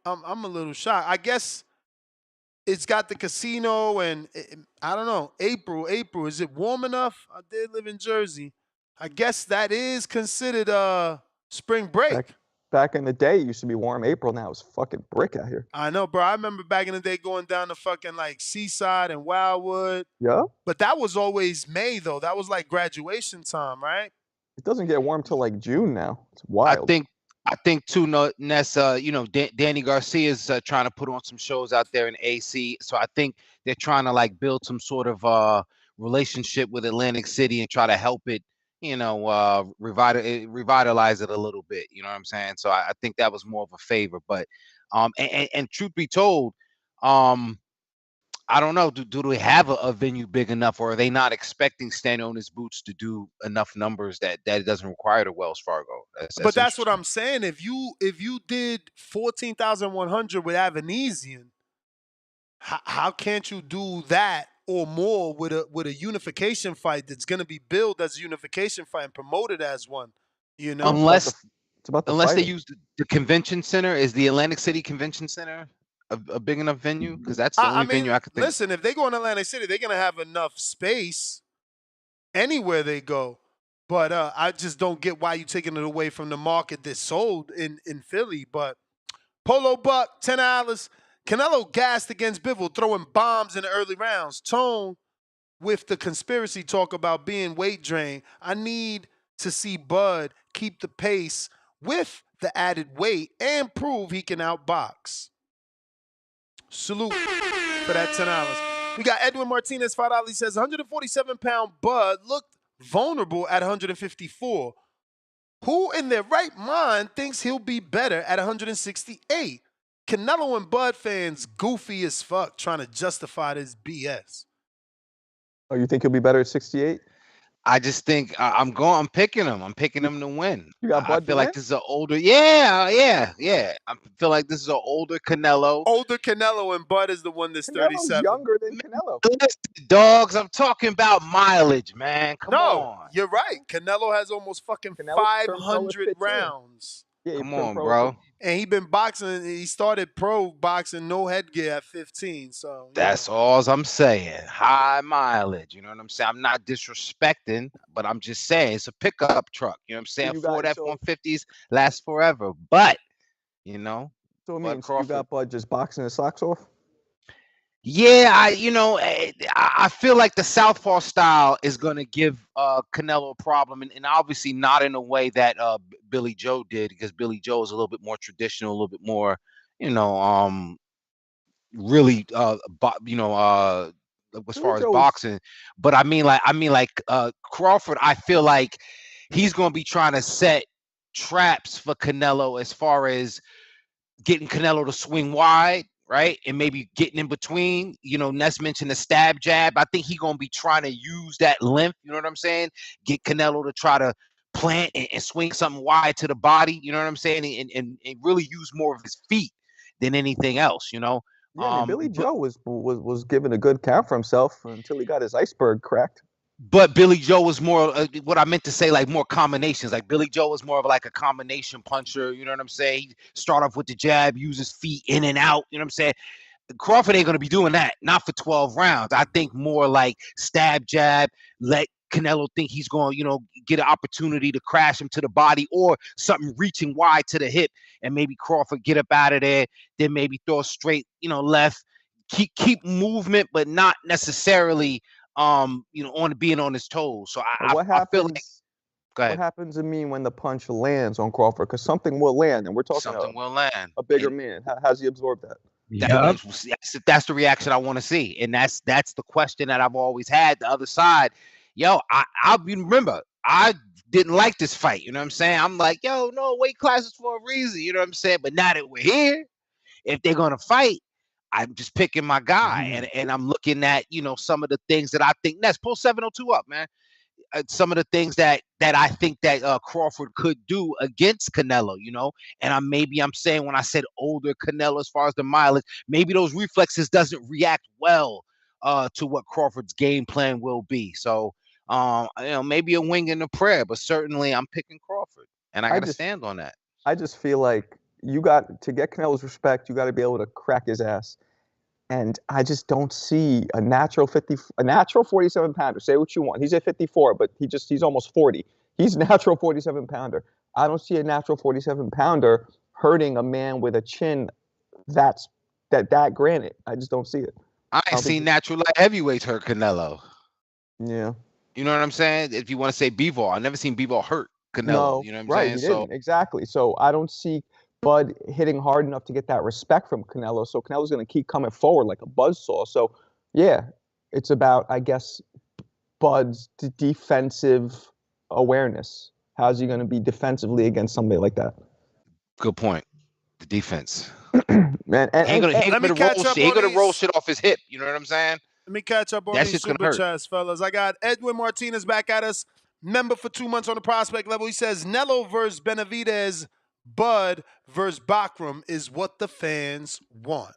I'm a little shocked. I guess it's got the casino and I don't know. April. Is it warm enough? I did live in Jersey. I guess that is considered spring break. Back in the day, it used to be warm. April now is fucking brick out here. I know, bro. I remember back in the day going down to fucking like Seaside and Wildwood. Yeah. But that was always May though. That was like graduation time, right? It doesn't get warm till like June now. It's wild. I think too, Ness, Danny Garcia is trying to put on some shows out there in AC. So I think they're trying to like build some sort of relationship with Atlantic City and try to help it, revitalize it a little bit. You know what I'm saying? So I think that was more of a favor. But and truth be told, I don't know. Do they have a venue big enough, or are they not expecting Stanionis Boots to do enough numbers that it doesn't require the Wells Fargo? That's what I'm saying. If you did 14,100 with Avanesian, how can't you do that or more with a unification fight that's going to be billed as a unification fight and promoted as one? You know, unless they use the convention center. Is the Atlantic City Convention Center a big enough venue? Because that's the only venue I could think. Listen, if they go in Atlantic City, they're gonna have enough space anywhere they go. But I just don't get why you're taking it away from the market that's sold in Philly. But Polo Buck, $10. Canelo gassed against Bivol, throwing bombs in the early rounds. Tone with the conspiracy talk about being weight drain. I need to see Bud keep the pace with the added weight and prove he can outbox. Salute for that $10. We got Edwin Martinez, $5. He says 147-pound Bud looked vulnerable at 154. Who in their right mind thinks he'll be better at 168? Canelo and Bud fans goofy as fuck trying to justify this BS. Oh, you think he'll be better at 68? I just think I'm picking him. I'm picking him to win. You got Bud I feel like this is an older. Yeah. I feel like this is an older Canelo. Older Canelo, and Bud is the one that's Canelo's 37. younger than Canelo. Listen, dogs, I'm talking about mileage, man. Come on. You're right. Canelo has almost fucking Canelo's turned pro at 500 15. rounds. Yeah, Come on, bro. And he been boxing. He started pro boxing, no headgear at 15. So That's all I'm saying. High mileage. You know what I'm saying? I'm not disrespecting, but I'm just saying it's a pickup truck. You know what I'm saying? Ford F-150s last forever. But, you know. So it means you got Bud just boxing his socks off? Yeah, I feel like the southpaw style is going to give Canelo a problem, and obviously not in a way that Billy Joe did, because Billy Joe is a little bit more traditional, a little bit more, really, as far as boxing. But I mean like Crawford, I feel like he's going to be trying to set traps for Canelo as far as getting Canelo to swing wide, right? And maybe getting in between. Ness mentioned the stab jab. I think he's going to be trying to use that length, you know what I'm saying? Get Canelo to try to plant and swing something wide to the body, you know what I'm saying? And really use more of his feet than anything else, Yeah, I mean, Billy Joe was giving a good count for himself until he got his iceberg cracked. But Billy Joe was more what I meant to say, like more combinations. Like Billy Joe was more of like a combination puncher. You know what I'm saying? He start off with the jab, use his feet in and out. You know what I'm saying? Crawford ain't going to be doing that. Not for 12 rounds. I think more like stab jab, let Canelo think he's going to, get an opportunity to crash him to the body, or something reaching wide to the hip, and maybe Crawford get up out of there, then maybe throw a straight, left. Keep movement, but not necessarily on being on his toes. So I feel like, go ahead. What happens to me when the punch lands on Crawford? Because something will land, and we're talking a bigger man. How's he absorb that? That's the reaction I want to see, and that's the question that I've always had. The other side, I remember I didn't like this fight. You know what I'm saying? I'm like, no, weight classes for a reason. You know what I'm saying? But now that we're here, if they're gonna fight, I'm just picking my guy, and I'm looking at some of the things that I think. Ness, pull 702 up, man. Some of the things that I think that Crawford could do against Canelo, and I'm saying, when I said older Canelo, as far as the mileage, maybe those reflexes doesn't react well to what Crawford's game plan will be. So maybe a wing and a prayer, but certainly I'm picking Crawford, and I got to stand on that. I just feel like you got to get Canelo's respect. You got to be able to crack his ass. And I just don't see a natural 47 pounder. Say what you want. He's at 54, but he's almost 40. He's a natural 47 pounder. I don't see a natural 47 pounder hurting a man with a chin that granite. I just don't see it. I ain't seen natural light heavyweights hurt Canelo. Yeah. You know what I'm saying? If you want to say B-ball, I never seen B-ball hurt Canelo. No, you know what I'm right, saying? Didn't. Exactly. So I don't see Bud hitting hard enough to get that respect from Canelo. So Canelo's going to keep coming forward like a buzzsaw. So, yeah, it's about, I guess, Bud's defensive awareness. How's he going to be defensively against somebody like that? Good point. The defense. Man, he ain't going to roll shit off his hip. You know what I'm saying? Let me catch up on these super chats, fellas. I got Edwin Martinez back at us. Member for 2 months on the prospect level. He says, Nello versus Benavidez, Bud versus Bakram is what the fans want.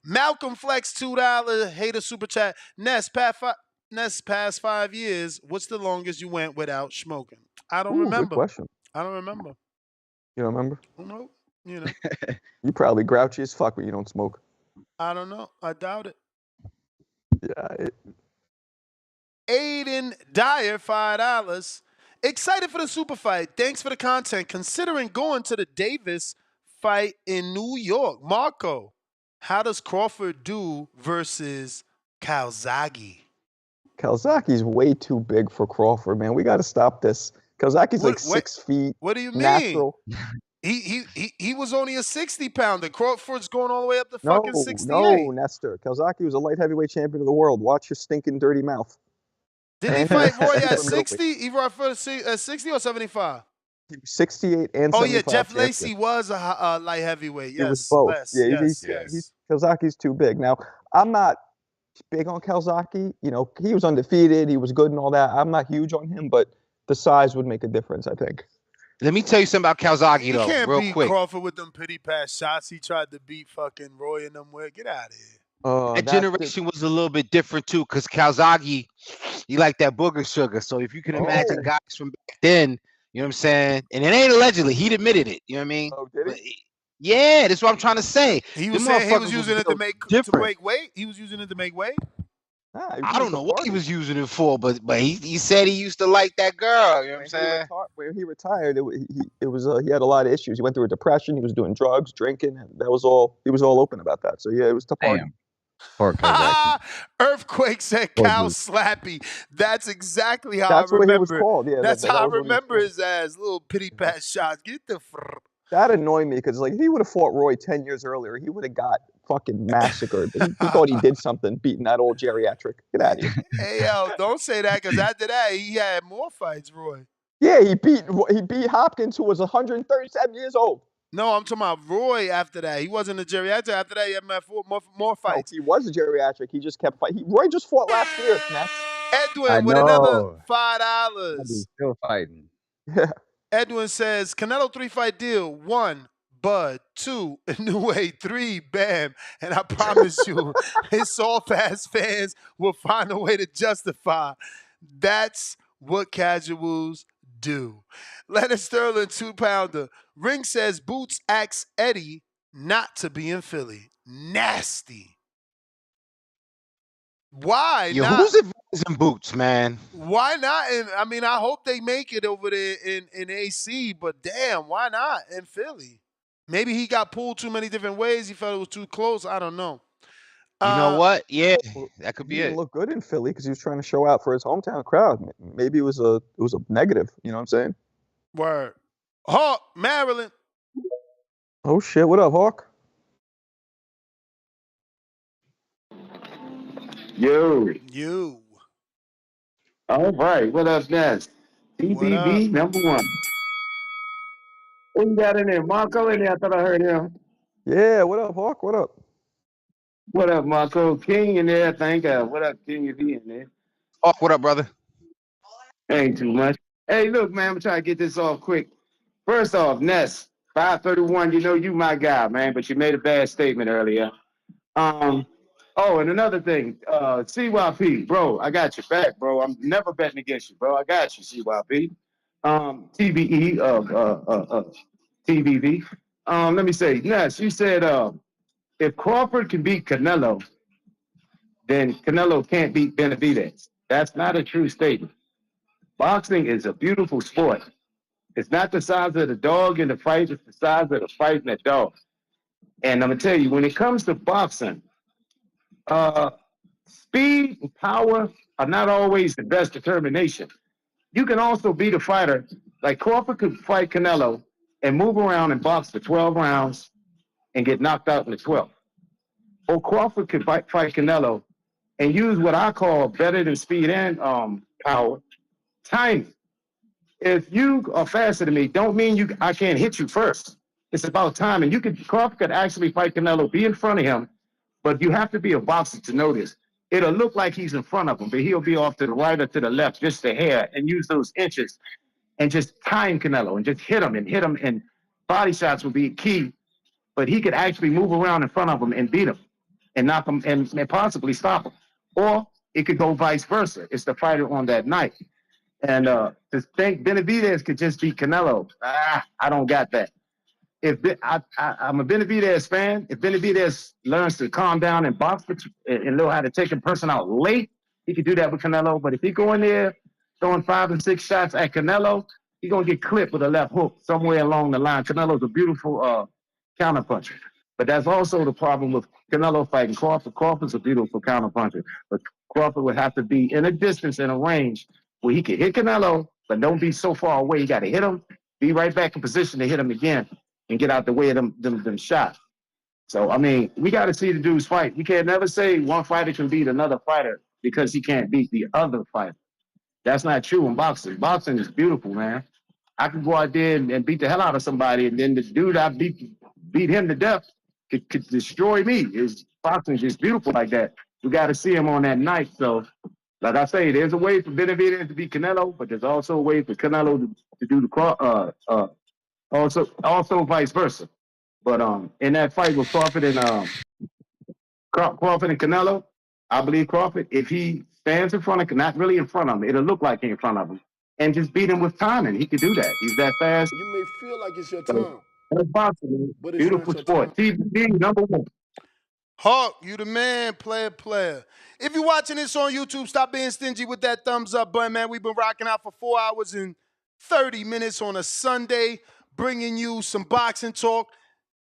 Malcolm Flex, $2 hater super chat. Ness, past 5 years, what's the longest you went without smoking? I don't remember. Good question. I don't remember. You don't remember? No. You probably grouchy as fuck when you don't smoke. I don't know. I doubt it. Yeah. Aiden Dyer, $5. Excited for the super fight. Thanks for the content. Considering going to the Davis fight in New York. Marco, how does Crawford do versus Calzaghe? Calzaghe's way too big for Crawford, man. We got to stop this. Calzaghe's like 6 feet. What do you mean? Natural. He was only a 60-pounder. Crawford's going all the way up to fucking 68. No, Nestor. Calzaghe was a light heavyweight champion of the world. Watch your stinking dirty mouth. Did he fight Roy at 60? He fought for at 60 or 75? He was 68 and 75. Oh, yeah, Jeff Lacey was a light heavyweight. Yes, it was both. Les, Calzaghe's too big. Now, I'm not big on Calzaghe. You know, he was undefeated. He was good and all that. I'm not huge on him, but the size would make a difference, I think. Let me tell you something about Calzaghe, though, He can't real beat quick. Crawford with them pity pass shots he tried to beat fucking Roy and them with. Get out of here. That generation was a little bit different, too, because Calzaghe, he liked that booger sugar. So if you can imagine guys from back then, you know what I'm saying? And it ain't allegedly. He admitted it. You know what I mean? Oh, did he? Yeah, that's what I'm trying to say. He was Them saying he was motherfuckers using it to built make different. make weight. He was using it to make weight. I don't know what he was using it for, but he said he used to like that girl. You know what I'm saying? When he retired, he had a lot of issues. He went through a depression. He was doing drugs, drinking. And that was all. He was all open about that. So yeah, it was tough party. Earthquake said Cal Slappy. That's exactly how That's I remember. what he was called. Yeah, that's that how I was what he was remember his ass. Little pity pat shots. Get the. That annoyed me because like if he would have fought Roy 10 years earlier, he would have got fucking massacred. But he thought he did something, beating that old geriatric. Get out of here. Hey yo, don't say that because after that he had more fights, Roy. Yeah, he beat Hopkins, who was 137 years old. No, I'm talking about Roy after that. He wasn't a geriatric. After that, he had more fights. No, he was a geriatric. He just kept fighting. Roy just fought last year, Ness. Edwin with another $5. Still fighting. Yeah. Edwin says, Canelo 3-fight deal. 1, Bud. 2, Inoue. 3, Bam. And I promise you, his soft-ass fans will find a way to justify. That's what casuals do. Leonard Sterling, 2-pounder. Ring says Boots asks Eddie not to be in Philly. Nasty. Why Yo, not? who's advising Boots, man? Why not? And I mean, I hope they make it over there in AC, but damn, why not in Philly? Maybe he got pulled too many different ways. He felt it was too close. I don't know. You know what? Yeah, that could be He it. didn't look good in Philly because he was trying to show out for his hometown crowd. Maybe it was a negative. You know what I'm saying? Word. Hawk, Maryland. Oh shit! What up, Hawk? You. All right. What up next? TBV #1. Who you got in there? Marco in there? I thought I heard him. Yeah. What up, Hawk? What up? What up, Marco? King in there, I think. What up, King? Is he in there? Hawk, what up, brother? Ain't too much. Hey, look, man, I'm trying to get this off quick. First off, Ness, 531, you know you my guy, man, but you made a bad statement earlier. Oh, and another thing, CYP, bro, I got your back, bro. I'm never betting against you, bro. I got you, CYP. TBE, TBV. Let me say, Ness, you said if Crawford can beat Canelo, then Canelo can't beat Benavidez. That's not a true statement. Boxing is a beautiful sport. It's not the size of the dog in the fight, it's the size of the fight in the dog. And I'm going to tell you, when it comes to boxing, speed and power are not always the best determination. You can also beat a fighter, like Crawford could fight Canelo and move around and box for 12 rounds and get knocked out in the 12th. Or Crawford could fight Canelo and use what I call better than speed and power, timing. If you are faster than me, don't mean I can't hit you first. It's about timing. Crawford could actually fight Canelo, be in front of him, but you have to be a boxer to know this. It'll look like he's in front of him, but he'll be off to the right or to the left, just a hair, and use those inches and just time Canelo and just hit him, and body shots will be key, but he could actually move around in front of him and beat him and knock him and possibly stop him. Or it could go vice versa. It's the fighter on that night. And to think Benavidez could just beat Canelo, I don't got that. I'm a Benavidez fan. If Benavidez learns to calm down and box and know how to take a person out late, he could do that with Canelo. But if he go in there throwing 5 and 6 shots at Canelo, he's going to get clipped with a left hook somewhere along the line. Canelo's a beautiful counterpuncher. But that's also the problem with Canelo fighting Crawford. Crawford's a beautiful counterpuncher. But Crawford would have to be in a distance, in a range, where he can hit Canelo, but don't be so far away. You got to hit him, be right back in position to hit him again, and get out the way of them shots. So, I mean, we got to see the dudes fight. You can't never say one fighter can beat another fighter because he can't beat the other fighter. That's not true in boxing. Boxing is beautiful, man. I could go out there and beat the hell out of somebody, and then the dude I beat him to death could destroy me. Boxing is just beautiful like that. you got to see him on that night. So, like I say, there's a way for Benavidez to be Canelo, but there's also a way for Canelo to do the also vice versa. But in that fight with Crawford and Canelo, I believe Crawford, if he stands in front of, not really in front of him, it'll look like he's in front of him, and just beat him with timing. He could do that. He's that fast. You may feel like it's your So, time, that's boxing, but it's not beautiful your sport. time. TBD, number one. Hawk, you the man, player. If you're watching this on YouTube, stop being stingy with that thumbs up button, man. We've been rocking out for 4 hours and 30 minutes on a Sunday, bringing you some boxing talk,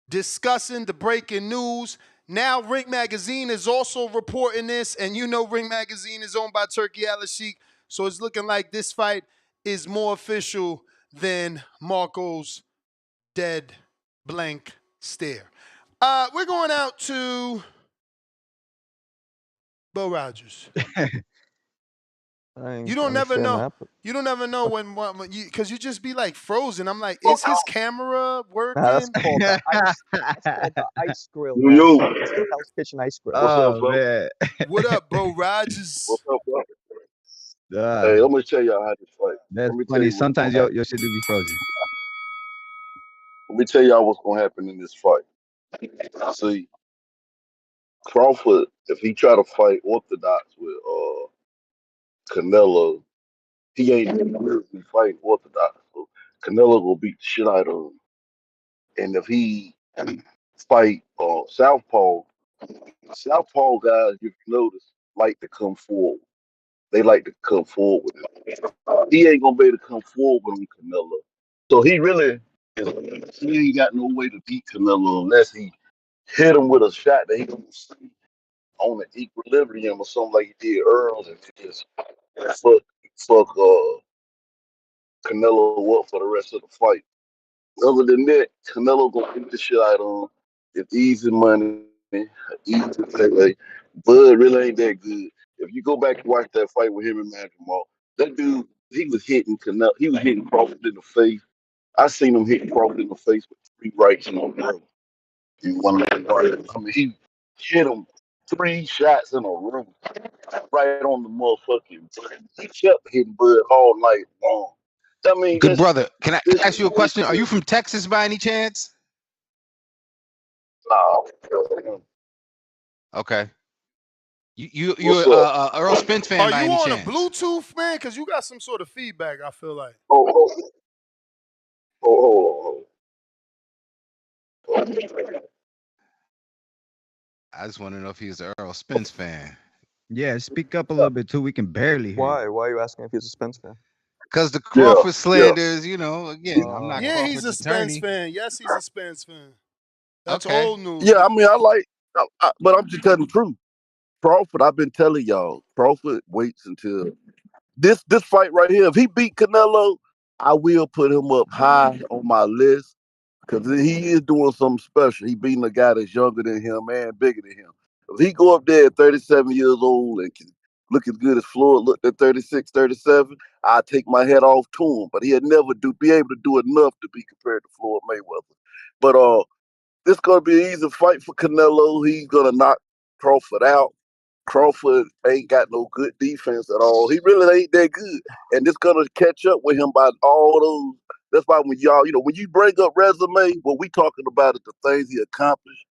discussing the breaking news. Now, Ring Magazine is also reporting this, and you know Ring Magazine is owned by Turki Alalshikh, so it's looking like this fight is more official than Marco's dead blank stare. We're going out to Bo Rogers. You don't never know. That, You don't ever know when you, because you just be like frozen. I'm like, is his camera working? that's called the ice. That's called the ice grill, Yo, man. yo. It's the Hell's Kitchen ice grill. What's up, Oh bro? man. What up, Bo Rogers? What's up, bro? Hey, let me tell y'all how this fight. That's Let me tell funny. you what's Sometimes gonna happen. your shit do be frozen. Let me tell y'all what's gonna happen in this fight. See, Crawford, if he try to fight orthodox with Canelo, he ain't really fighting orthodox. So Canelo will beat the shit out of him. And if he fight southpaw guys, if you notice, like to come forward. They like to come forward with him. He ain't gonna be able to come forward with Canelo. So he ain't got no way to beat Canelo unless he hit him with a shot that he gonna see on the equilibrium or something like he did Earl and just fuck Canelo up for the rest of the fight. Other than that, Canelo gonna beat the shit out of him. It's easy money, easy pay. Bud really ain't that good. If you go back and watch that fight with him and Jamal, that dude, he was hitting Canelo, he was hitting Crawford in the face. I seen him hitting Crawford in the face with 3 rights in a row. In one of the fights. I mean, he hit him 3 shots in a row, right on the motherfucking button. He kept hitting Bud all night long. I mean, Good brother. Can I ask you a question? Are you from Texas by any chance? Nah. Okay. You're Earl Spence fan Are by you any on a chance? Bluetooth, man? Because you got some sort of feedback, I feel like. Oh. I just want to know if he's an Earl Spence fan. Yeah, speak up a little bit too. We can barely hear. Why? Why are you asking if he's a Spence fan? Because the Crawford slanders, you know, again, I'm not Yeah, he's Crawford's a Spence attorney. fan. Yes, he's a Spence fan. That's Okay. old news. Yeah, I mean, but I'm just telling the truth. Crawford, I've been telling y'all, Crawford waits until this fight right here. If he beat Canelo, I will put him up high on my list because he is doing something special. He beating a guy that's younger than him and bigger than him. If he go up there at 37 years old and can look as good as Floyd looked at 36, 37, I'll take my head off to him. But he'll never be able to do enough to be compared to Floyd Mayweather. But this gonna be an easy fight for Canelo. He's gonna knock Crawford out. Crawford ain't got no good defense at all. He really ain't that good. And it's gonna catch up with him by all those. That's why when y'all, when you bring up resume, what we talking about is the things he accomplished,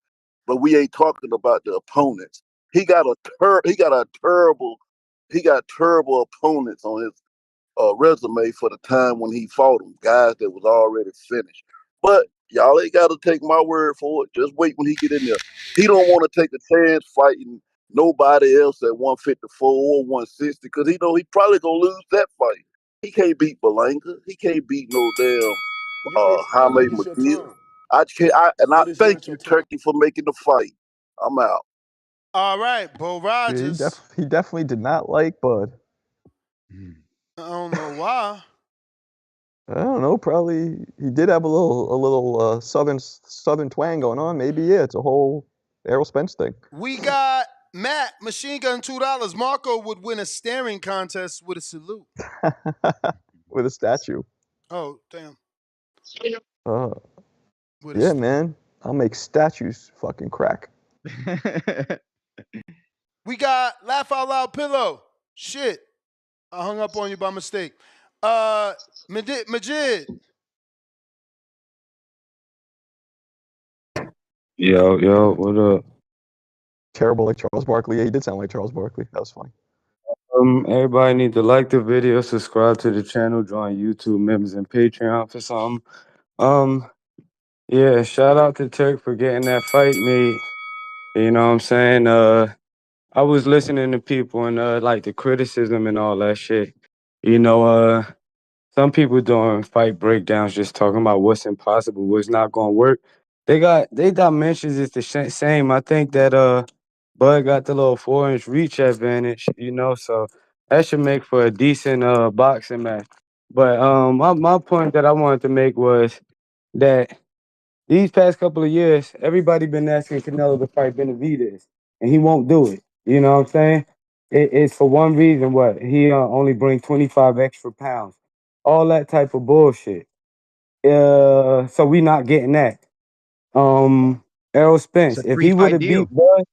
but we ain't talking about the opponents. He got terrible opponents on his resume for the time when he fought them, guys that was already finished. But y'all ain't got to take my word for it. Just wait when he get in there. He don't want to take a chance fighting nobody else at 154 or 160 because he know he probably gonna lose that fight. He can't beat Belanga. He can't beat no damn You may feel like Jaime it's your McGill. time, I but it's thank not you, your time. Turkey, for making the fight. I'm out. All right, Bo Yeah, Rogers. he definitely did not like Bud. I don't know why. I don't know. Probably he did have a little southern twang going on. Maybe it's a whole Errol Spence thing. We got Matt, machine gun $2. Marco would win a staring contest with a salute. With a statue. Oh, damn. Yeah, man. I'll make statues fucking crack. We got Laugh Out Loud Pillow. Shit. I hung up on you by mistake. Majid. Yo, what up? Terrible like Charles Barkley. Yeah, he did sound like Charles Barkley. That was funny. Everybody need to like the video, subscribe to the channel, join YouTube members and Patreon for something. Yeah, shout out to Turk for getting that fight made. You know what I'm saying? I was listening to people and like the criticism and all that shit. You know, some people doing fight breakdowns, just talking about what's impossible, what's not gonna work. They dimensions is the same. I think that Bud got the little 4-inch reach advantage, you know, so that should make for a decent boxing match. But my point that I wanted to make was that these past couple of years, everybody been asking Canelo to fight Benavidez, and he won't do it. You know what I'm saying? It's for one reason. What he only bring 25 extra pounds, all that type of bullshit. So we not getting that. Errol Spence, It's a if he would 3-fight have deal. beat Bud,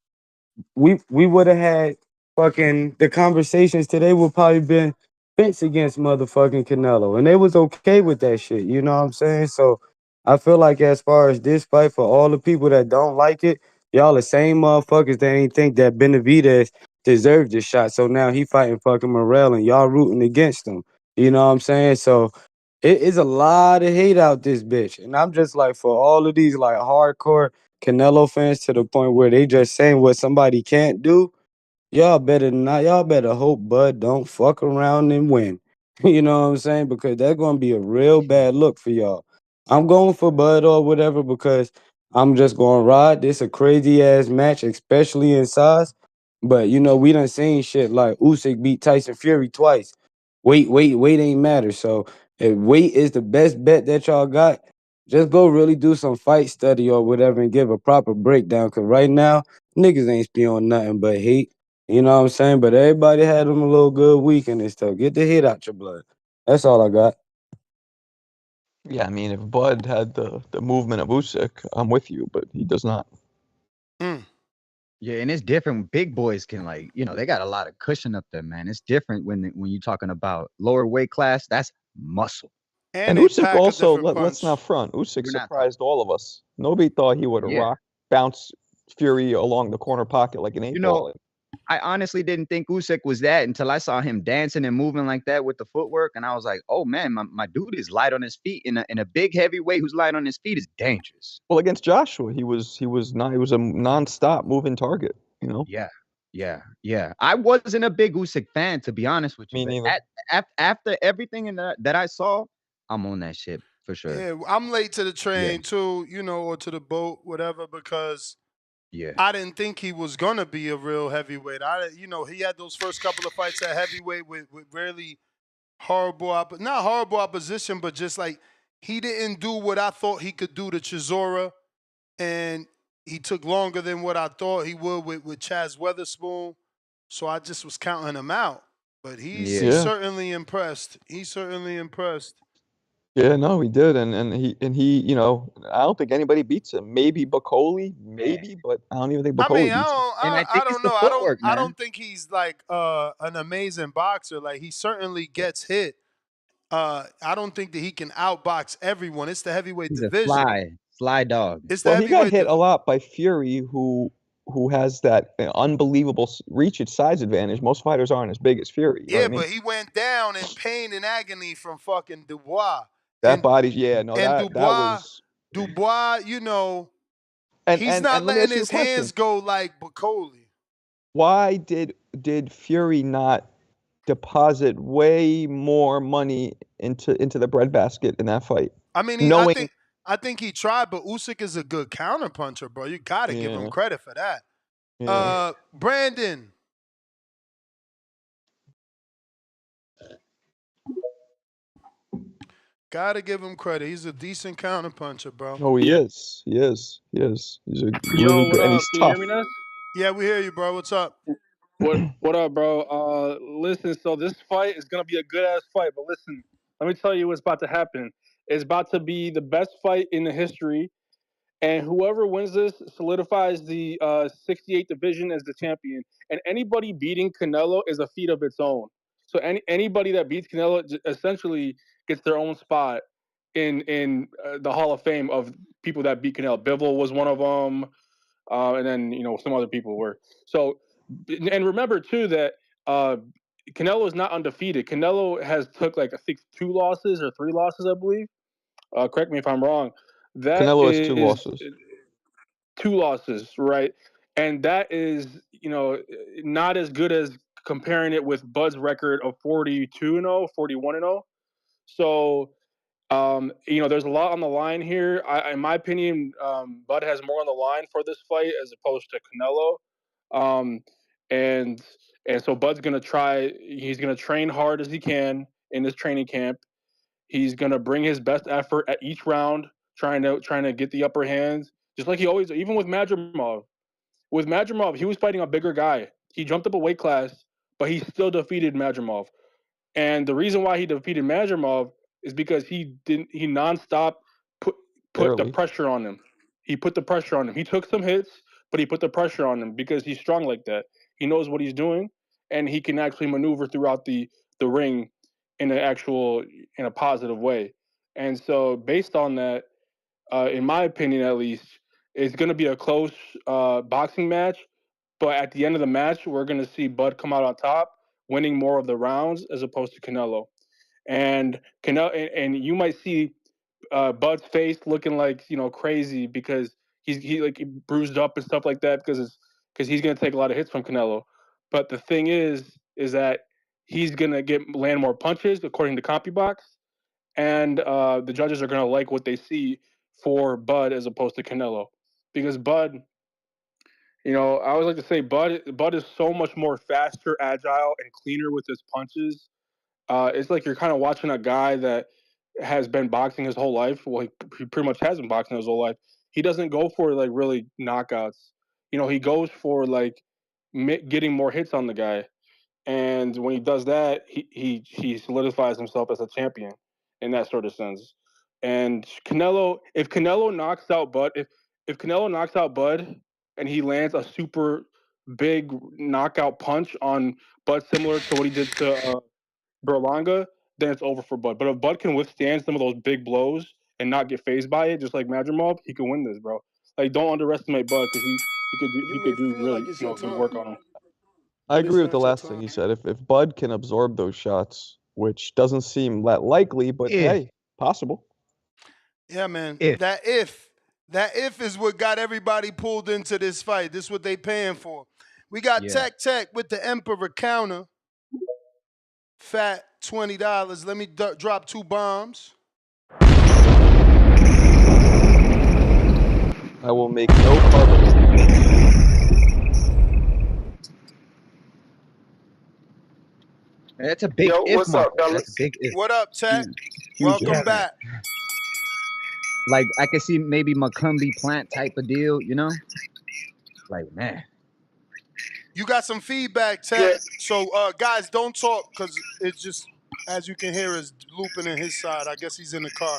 we would have had fucking the conversations today would probably been Spence against motherfucking Canelo, and they was okay with that shit. You know what I'm saying? So I feel like as far as this fight, for all the people that don't like it, y'all the same motherfuckers that ain't think that Benavidez deserved this shot. So now he fighting fucking Morrell, and y'all rooting against him. You know what I'm saying? So it is a lot of hate out this bitch, and I'm just like, for all of these like hardcore Canelo fans to the point where they just saying what somebody can't do, y'all better not. Y'all better hope Bud don't fuck around and win. You know what I'm saying? Because that's gonna be a real bad look for y'all. I'm going for Bud or whatever because I'm just gonna ride. This a crazy ass match, especially in size. But you know, we done seen shit like Usyk beat Tyson Fury twice. Weight ain't matter. So if weight is the best bet that y'all got, just go really do some fight study or whatever and give a proper breakdown. Cause right now, niggas ain't spewing nothing but hate. You know what I'm saying? But everybody had them a little good weekend and stuff. Get the hate out your blood. That's all I got. Yeah, I mean, if Bud had the movement of Usyk, I'm with you, but he does not. Yeah, and it's different. Big boys can they got a lot of cushion up there, man. It's different when you're talking about lower weight class. That's muscle. And they Usyk pack a also, different let's punch. not front. Usyk We're not surprised all of us. Nobody thought he would Yeah. bounce Fury along the corner pocket like an 8-ball. I honestly didn't think Usyk was that until I saw him dancing and moving like that with the footwork, and I was like, "Oh man, my dude is light on his feet. In a big heavyweight who's light on his feet is dangerous." Well, against Joshua, he was a non-stop moving target. You know. Yeah. I wasn't a big Usyk fan, to be honest with you. Me But neither. after everything that I saw, I'm on that shit for sure. Yeah, I'm late to the train too, or to the boat, whatever, because I didn't think he was gonna be a real heavyweight. He had those first couple of fights at heavyweight with really not horrible opposition, but just like he didn't do what I thought he could do to Chisora, and he took longer than what I thought he would with Chaz Weatherspoon. So I just was counting him out. But he's certainly impressed. He's certainly impressed. Yeah, no, he did, and he, I don't think anybody beats him. Maybe Bacoli, but I don't even think Bacoli beats him. I don't know. I don't think he's like an amazing boxer. Like he certainly gets hit. I don't think that he can outbox everyone. It's the heavyweight He's division. a fly dog. It's the Well, he got heavyweight hit a lot by Fury, who has that unbelievable reach and size advantage. Most fighters aren't as big as Fury. You know what I mean? But he went down in pain and agony from fucking Dubois. That body, that was Dubois. He's not let me letting ask you a his question. hands go like Bacoli. Why did Fury not deposit way more money into the breadbasket in that fight? I mean, I think he tried, but Usyk is a good counterpuncher, bro. You got to give him credit for that. Yeah. Brandon. Got to give him credit. He's a decent counterpuncher, bro. Oh, he is. He is. He's a Yo, really what good, and up? he's Can you tough. hear me now? Yeah, we hear you, bro. What's up? What up, bro? Listen, so this fight is gonna be a good ass fight, but listen, let me tell you what's about to happen. It's about to be the best fight in the history, And whoever wins this solidifies the 68 division as the champion. And anybody beating Canelo is a feat of its own. So anybody that beats Canelo essentially gets their own spot in the Hall of Fame of people that beat Canelo. Bivol was one of them, and then some other people were. So, and remember too that Canelo is not undefeated. Canelo has took like I think 2 losses or 3 losses, I believe. Correct me if I'm wrong. That Canelo has 2 losses. 2 losses, right? And that is, not as good as comparing it with Bud's record of 42-0, 41-0. So, there's a lot on the line here. In my opinion, Bud has more on the line for this fight as opposed to Canelo. And so Bud's gonna try. He's gonna train hard as he can in this training camp. He's gonna bring his best effort at each round, trying to get the upper hands, just like he always. Even with Madrimov, he was fighting a bigger guy. He jumped up a weight class, but he still defeated Madrimov. And the reason why he defeated Madrimov is because he nonstop put the pressure on him. He put the pressure on him. He took some hits, but he put the pressure on him because he's strong like that. He knows what he's doing, and he can actually maneuver throughout the ring in a positive way. And so based on that, in my opinion at least, it's going to be a close boxing match. But at the end of the match, we're going to see Bud come out on top, winning more of the rounds as opposed to Canelo. And and you might see Bud's face looking like crazy because he like bruised up and stuff like that because he's going to take a lot of hits from Canelo. But the thing is that he's going to land more punches according to CompuBox, and the judges are going to like what they see for Bud as opposed to Canelo, because Bud, I always like to say Bud is so much more faster, agile, and cleaner with his punches. It's like you're kind of watching a guy that has been boxing his whole life. Well, he pretty much has been boxing his whole life. He doesn't go for like really knockouts. He goes for like getting more hits on the guy. And when he does that, he solidifies himself as a champion in that sort of sense. And if Canelo knocks out Bud, if Canelo knocks out Bud and he lands a super big knockout punch on Bud, similar to what he did to Berlanga, then it's over for Bud. But if Bud can withstand some of those big blows and not get phased by it, just like Madrimov, he can win this, bro. Like, don't underestimate Bud because he could do really good work on him. I agree with the last thing you said. If Bud can absorb those shots, which doesn't seem that likely, but hey, possible. Yeah, man. That if is what got everybody pulled into this fight. This is what they paying for. We got Tech with the Emperor counter. Fat $20. Let me drop 2 bombs. I will make no carbon. That's a big Yo, if, what's up, Marco. fellas? That's a big if. What up, Tech? Huge Welcome back. Like, I could see maybe Macumbi Plant type of deal, Like, man. You got some feedback, Tech. Yeah. So, guys, don't talk because it's just, as you can hear, is looping in his side. I guess he's in the car.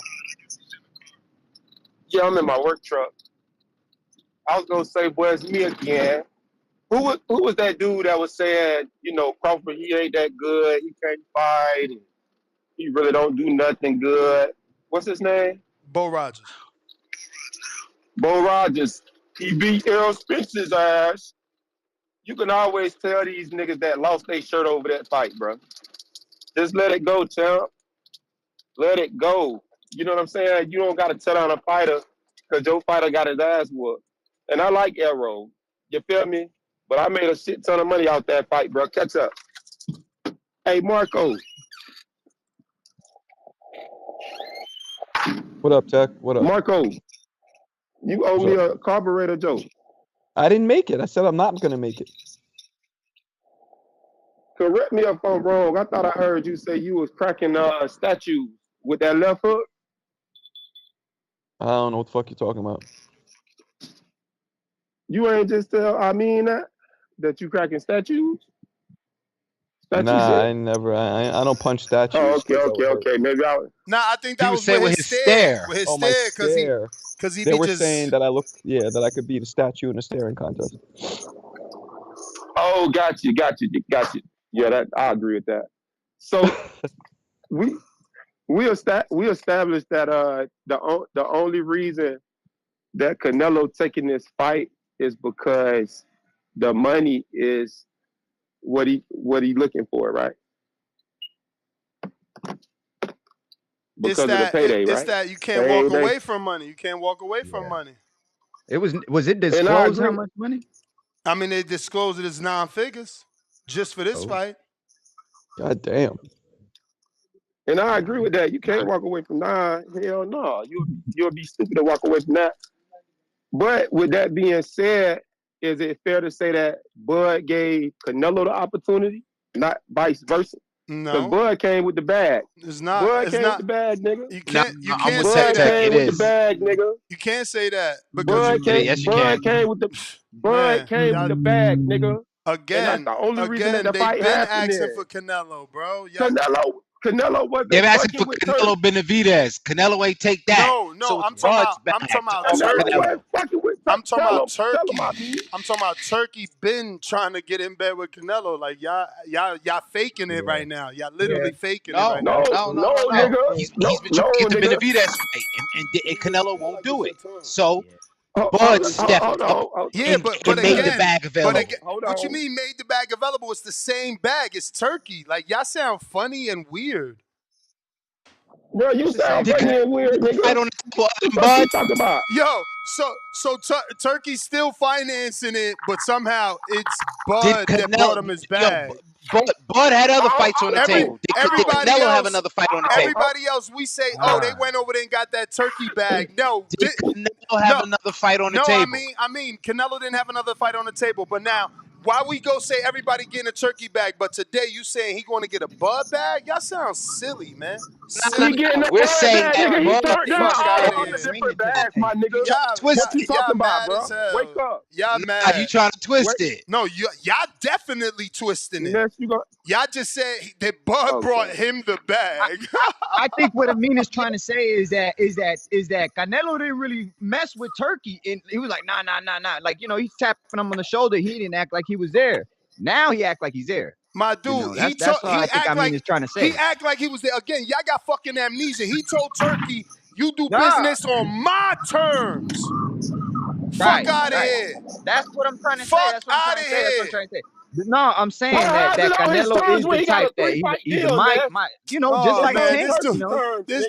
Yeah, I'm in my work truck. I was gonna say, boy, it's me again. Who was that dude that was saying, Crawford, he ain't that good, he can't fight, and he really don't do nothing good. What's his name? Bo Rogers. Bo Rogers. He beat Errol Spence's ass. You can always tell these niggas that lost their shirt over that fight, bro. Just let it go, champ. Let it go. You know what I'm saying? You don't got to tell on a fighter because your fighter got his ass whooped. And I like Errol. You feel me? But I made a shit ton of money out that fight, bro. Catch up. Hey, Marco. What up, Tech? What up? Marco, you owe me a carburetor joke. I didn't make it. I said I'm not going to make it. Correct me if I'm wrong. I thought I heard you say you was cracking statues with that left hook. I don't know what the fuck you're talking about. You ain't just tell that you cracking statues? I never. I don't punch statues. Okay. Maybe I was. Nah, I think that He was said with his stare. With his Oh, my stare, stare. because he They be were just saying that that I could beat a statue in a staring contest. Oh, got you. Yeah, I agree with that. So we established that the only reason that Canelo taking this fight is because the money is what he looking for, right? Because of the payday, it's right? that you can't walk Payday. away from money. You can't walk away from money. Was it And I disclosed how agree. much money? I mean, they disclosed it as non-figures just for this fight. God damn. And I agree with that. You can't walk away from hell no. You'll be stupid to walk away from that. But with that being said, is it fair to say that Bud gave Canelo the opportunity, not vice versa? No. Because Bud came with the bag. It's not. Bud It's came not. with the bag, nigga. You can't. No, You I'm can't gonna say Bud that. came with the bag, nigga. You can't say that because Bud came. Yes, you Bud can. came with the. man, Bud came with the bag, nigga. And that's again, the only reason that the they've fight been happened. asking There. for Canelo, bro. Y'all, Canelo wasn't They're asking fucking for with Canelo Turki. Benavidez. Canelo ain't take that. no, So it's I'm talking Bud's about. I'm bag talking to about offer Canelo Turkey. wasn't Canelo. fucking with. I'm talking about Tell him I Turkey. mean. I'm talking about Turkey been trying to get in bed with Canelo. Like y'all faking it right now. Y'all literally faking it right now. No, No. nigga. He's been trying to get the Nigga. Benavidez fight, and Canelo won't do it. So Hold Bud stepped up on. Yeah, and but made the again, bag available. what you mean made the bag available? It's the same bag. It's Turkey. Like y'all sound funny and weird. Bro, you sound Did funny Canelo and weird, nigga. fight on the table What other the than fuck you Bud? talking about? Yo, so Turkey's still financing it, but somehow it's Did Bud that brought him his bag. Bud had other fights on the table. Did Everybody Canelo have else, another fight on the table? everybody else, we say, oh, they went over there and got that turkey bag. No, Did Canelo have another fight on the table? I mean, Canelo didn't have another fight on the table. But now, why we go say everybody getting a turkey bag, but today you saying he going to get a Bud bag? Y'all sound silly, man. He getting that We're Bud saying bag, that nigga. He Bud turned down Fuck outta all here. the different bags, my nigga. twist What you talking about, mad bro? as hell. Wake up. Y'all Nah, mad. you trying to twist Wait. it. No, y'all definitely twisting it. Yes, you got. Y'all just said that Bud brought him the bag. I think what Amin is trying to say is that Canelo didn't really mess with Turkey, and he was like, nah. Like, you know, he's tapping him on the shoulder. He didn't act like he was there. Now he act like he's there. My dude, you know, that's what I think Amin is trying to say. He act like he was there. Again, y'all got fucking amnesia. He told Turkey, you do Nah. business on my terms. Right, Fuck out of right. here. That's what I'm trying to say. Fuck That's what I'm out trying of to say. That's what I'm here. trying to say. No, I'm saying How that is it on his Canelo terms is when the he got a type that 3-fight he's a deal, my, man? you know, just Oh like man, Tank, this you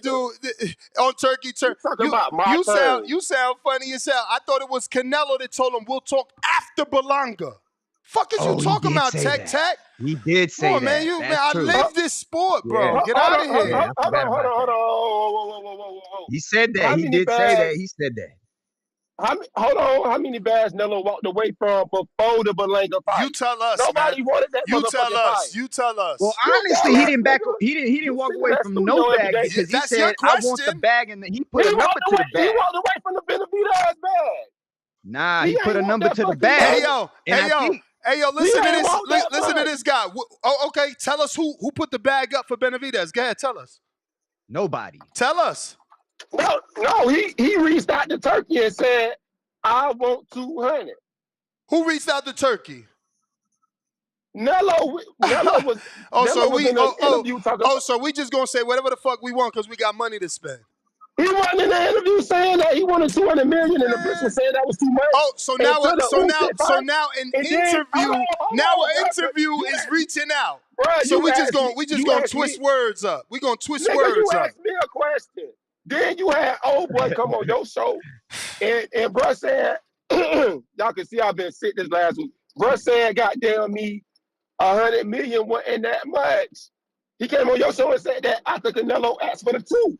know. dude on Turkey terms. Talking about my terms. You sound funny as hell. I thought it was Canelo that told him we'll talk after Belanga. Fuck is you talking about, Tech Tech? He did say Come on, that. man. That's I true. live this sport, bro. Yeah. Get out of here. Yeah, I forgot about that. Whoa. He said that. How He many did say that. bags? He said that. How many bags Nello walked away from before the Belanga fight? You tell us, Nobody man. wanted that You tell motherfucking us. fight. You tell us. Well, You honestly, tell he us, didn't back. nigga. He didn't walk sit in away that from studio no every bag day. because he That's your said, "I want the question. bag," and he put a number to the He bag. walked away from the Benavidez bag. Nah, He he put ain't a want number that to the fucking bag. bag. Hey yo, listen to ain't this. want that Listen to bag. this guy. Oh, okay. Tell us who put the bag up for Benavidez. Go ahead, tell us. Nobody. Tell us. No, he reached out to Turkey and said, I want 200. Who reached out to Turkey? Nello was in an interview talking about. So we just gonna say whatever the fuck we want because we got money to spend. He wasn't in the interview saying that he wanted 200 million, and the bitch was saying that was too much. Oh, so now an interview is reaching out. Bruh, So we just gonna asked twist me, words up. We gonna twist nigga, words you up. asked me a question. Then you had old boy come on your show, and bruh said, y'all can see I've been sick this last week. Bruh said, goddamn me, 100 million wasn't that much. He came on your show and said that after Canelo asked for the 2.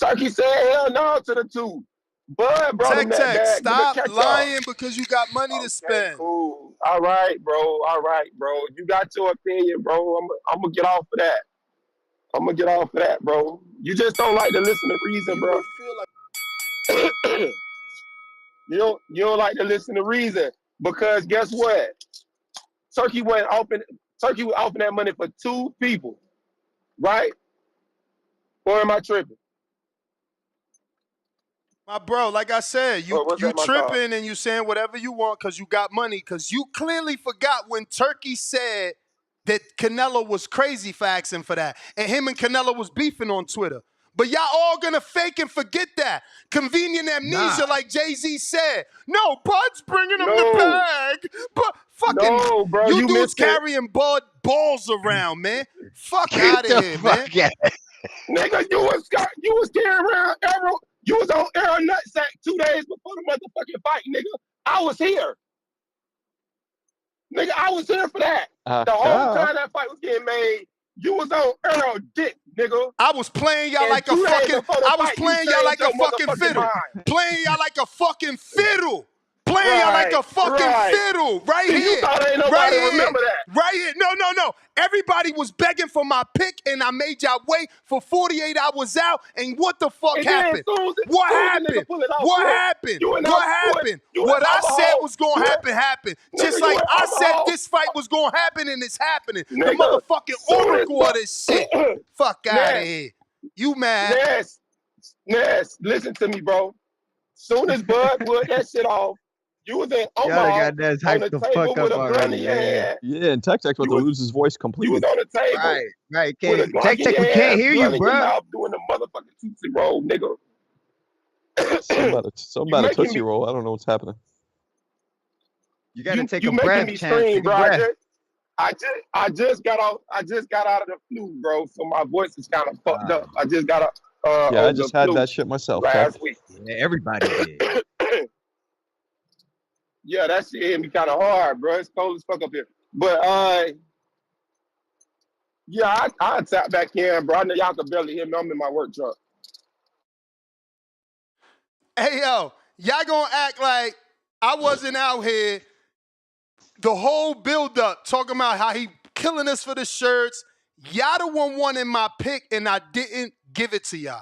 Turkey said hell no to the 2. Bud brought him that bag. Stop lying because you got money to spend. Cool. All right, bro. You got your opinion, bro. I'm gonna get off of that. Bro. You just don't like to listen to reason, bro. You don't like to listen to reason because guess what? Turkey was offering that money for 2 people, right? Or am I tripping? My bro, like I said, you What's that, my tripping and you saying whatever you want because you got money. Because you clearly forgot when Turkey said that Canelo was crazy for asking for that, and him and Canelo was beefing on Twitter. But y'all all gonna fake and forget that. Convenient amnesia, like Jay-Z said. No, Bud's bringing him the bag. But fucking, no, bro, you you dudes missed it. carrying Bud balls around, man. Fuck Get out of the here, fuck man. out. Nigga, you was carrying around Arrow. You was on Arrow Nutsack 2 days before the motherfucking fight, nigga. I was here. Nigga, I was here for that. The whole time that fight was getting made, you was on Arrow dick, nigga. I was playing y'all like a fucking fiddle. Playing y'all like a fucking fiddle. Playing y'all like a fucking fiddle. Right here. You thought ain't nobody remember that. Right here. No. Everybody was begging for my pick, and I made y'all wait for 48 hours out. And what the fuck happened? What happened? What happened? What happened? What I said was going to happen happened. Just like I said this fight was going to happen, and it's happening. The motherfucking oracle of this shit. Fuck out of here. You mad? Ness, listen to me, bro. Soon as Bud put that shit off, you was in Omaha on the table with a gun in your hand. Yeah, and Tech about to lose his voice completely. You was on the table. Right. Tech, we can't hear you, bro. Doing the motherfucking Tootsie Roll, nigga. Something about a Tootsie Roll. I don't know what's happening. You gotta take a breath, stream, bro. I just got out of the flu, bro. So my voice is kind of fucked up. I just got out. I just had that shit myself last week. Yeah, everybody did. Yeah, that shit hit me kind of hard, bro. It's cold as fuck up here. But yeah, I tap back in, bro. I know y'all can barely hear me. I'm in my work truck. Hey, yo, y'all gonna act like I wasn't out here the whole build-up talking about how he killing us for the shirts. Y'all the one wanted my pick, and I didn't give it to y'all.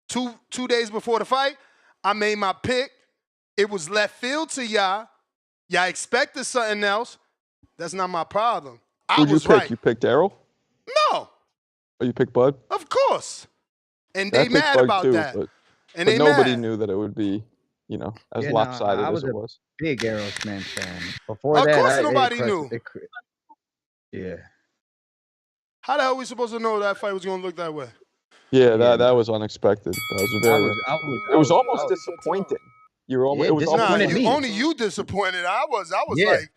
Two days before the fight, I made my pick. It was left field to y'all. Y'all expected something else. That's not my problem. Who'd you pick? Right. You picked Errol? No. Or you picked Bud? Of course. And they mad about too, that. But they nobody mad. knew that it would be, as lopsided as it was. Big Aerosmith fan. Before of that, course nobody knew. Yeah. How the hell are we supposed to know that fight was going to look that way? Yeah, that was unexpected. That was very. It was almost disappointing. It was disappointed me. Only you disappointed. I was yeah. like,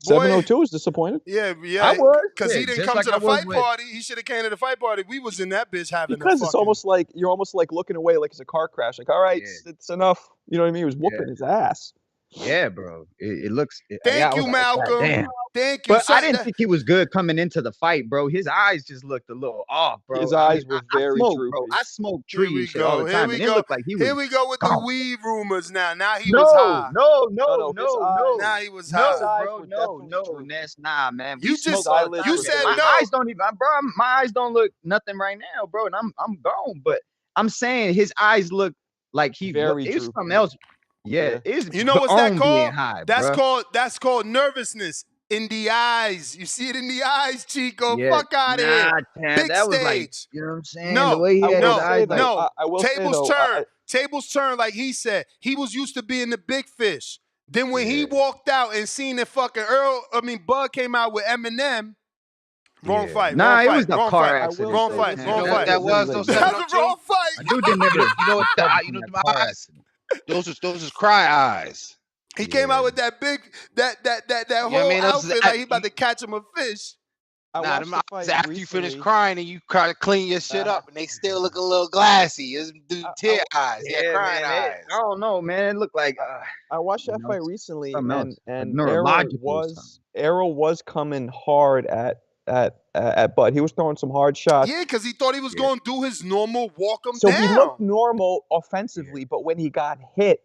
702 was disappointed. Yeah. I was because he didn't come to the fight party. He should have came to the fight party. We was in that bitch having because it's almost like you're almost like looking away like it's a car crash. Like, all right, it's enough. You know what I mean? He was whooping his ass. Yeah, bro. It looks. Thank you, Malcolm. Damn. Thank you. But I didn't think he was good coming into the fight, bro. His eyes just looked a little off, bro. His eyes were very droopy. Bro. I smoke trees shit all the time, and it looked like he was. Here we go with the weed rumors now. Now he was high. No. Now he was high. Bro. No, Ness. Nah, man. You said my no. eyes don't even, bro. My eyes don't look nothing right now, bro. And I'm gone. But I'm saying his eyes look like he was something else. Yeah, you know what's that called? High, that's called nervousness in the eyes. You see it in the eyes, Chico. Yeah. Fuck out of here. Big that was stage. Like, you know what I'm saying? No, the way he had his eyes, I will tables say, turn. Tables turn, like he said. He was used to being the big fish. Then when he walked out and seen that fucking Bud came out with Eminem. Wrong fight. Nah, wrong it fight, was the wrong car fight. accident. Wrong fight. Man. Wrong You know fight. that was That was a wrong fight. Dude didn't never. You know what? My eyes. Those is cry eyes. He came out with that big, that whole outfit like he about to catch him a fish. Nah, them eyes after you finish crying and you try to clean your shit up and they still look a little glassy. It's tear eyes. Yeah, crying eyes. I don't know, man. It looked like I watched that fight recently, and neurological Errol was coming hard at Bud. He was throwing some hard shots. Yeah, because he thought he was going to do his normal walk him down. So he looked normal offensively, but when he got hit,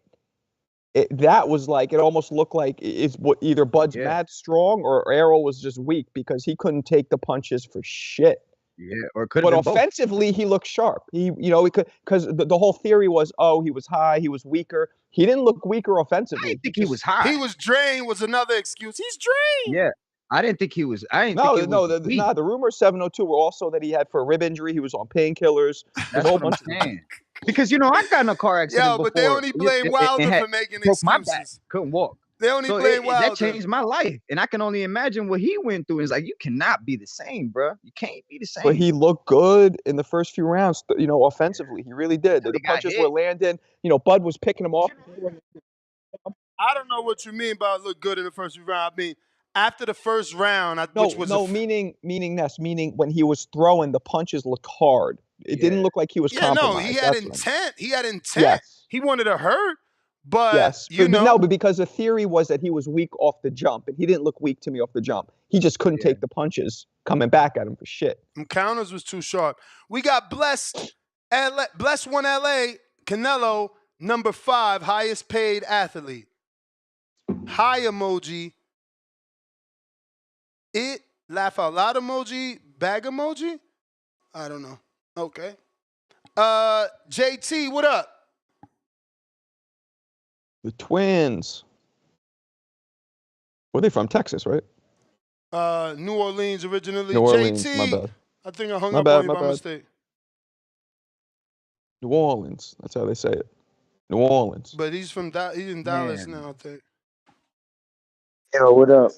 that was like, it almost looked like either Bud's mad strong or Errol was just weak because he couldn't take the punches for shit. Yeah, or it could have But been both. offensively, he looked sharp. He could, because the whole theory was, oh, he was high, he was weaker. He didn't look weaker I offensively. didn't think he was high. He was drained was another excuse. He's drained. Yeah, I didn't think he was. I didn't think it was weak. The rumors 702 were also that he had for a rib injury. He was on painkillers. That's what I'm saying. Because I got in a car accident before. But they only blame Wilder for making broke excuses. My back, couldn't walk. They only blame Wilder. That changed my life, and I can only imagine what he went through. It's like you cannot be the same, bro. You can't be the same. But he looked good in the first few rounds, offensively. He really did. The punches were landing. Bud was picking him off. I don't know what you mean by look good in the first round. I mean, after the first round, meaning when he was throwing, the punches looked hard. It didn't look like he was compromised. He had intent. He had intent. Yes. He wanted to hurt. But yes, but because the theory was that he was weak off the jump, and he didn't look weak to me off the jump. He just couldn't take the punches coming back at him for shit. And counters was too sharp. We got Bless One LA, Canelo, number 5, highest paid athlete. High emoji. Laugh out loud emoji, bag emoji. I don't know. Okay. JT, what up? The Twins. Were they from Texas, right? New Orleans originally. New Orleans, JT, my bad. I think I hung up on you by mistake. New Orleans. That's how they say it. New Orleans. But he's in Dallas now, I think. Yo, what up?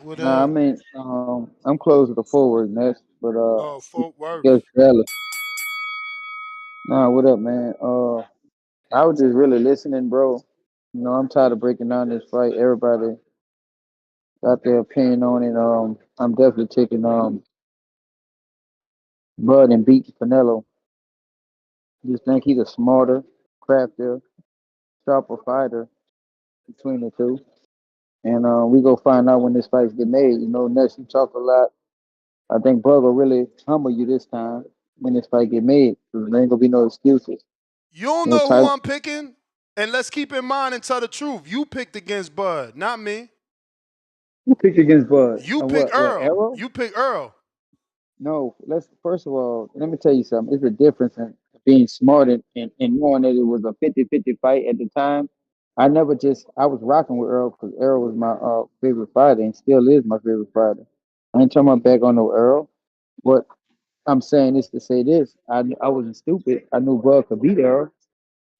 What up? I mean, I'm close to the forward next, but forward. Guess Dallas. Nah, what up, man? I was just really listening, bro. I'm tired of breaking down this fight. Everybody got their opinion on it. I'm definitely taking Bud and beat Canelo. Just think he's a smarter, craftier, sharper fighter between the two. And we go find out when this fight get made. Next you talk a lot. I think Bud will really humble you this time when this fight get made. Because there ain't gonna be no excuses. You don't know who I'm picking? And let's keep in mind and tell the truth. You picked against Bud, not me. You picked against Bud. You picked Earl. You picked Earl. No, first of all, let me tell you something. It's a difference in being smart and knowing that it was a 50-50 fight at the time. I was rocking with Earl because Earl was my favorite fighter and still is my favorite fighter. I ain't talking about back on no Earl. What I'm saying is to say this. I wasn't stupid. I knew Bud could beat Earl.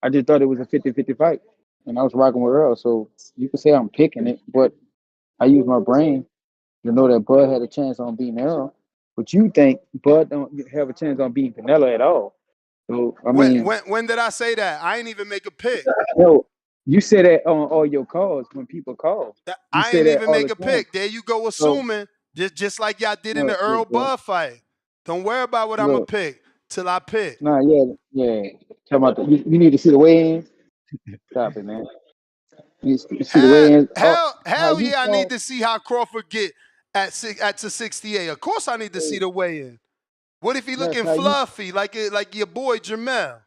I just thought it was a 50-50 fight. And I was rocking with Earl. So you could say I'm picking it, but I use my brain to know that Bud had a chance on beating Earl. But you think Bud don't have a chance on beating Canelo at all. So I mean, when did I say that? I ain't even make a pick. No, you say that on all your calls when people call. I ain't even make a pick. There you go assuming, just like y'all did in the Earl Bud fight. Don't worry about what I'm gonna pick till I pick. Nah, yeah. Talking about you need to see the weigh-ins. Stop it, man. You see the weigh-ins. Hell yeah, I need to see how Crawford get at 68. Of course, I need to see the weigh-in. What if he looking fluffy like your boy Jamel?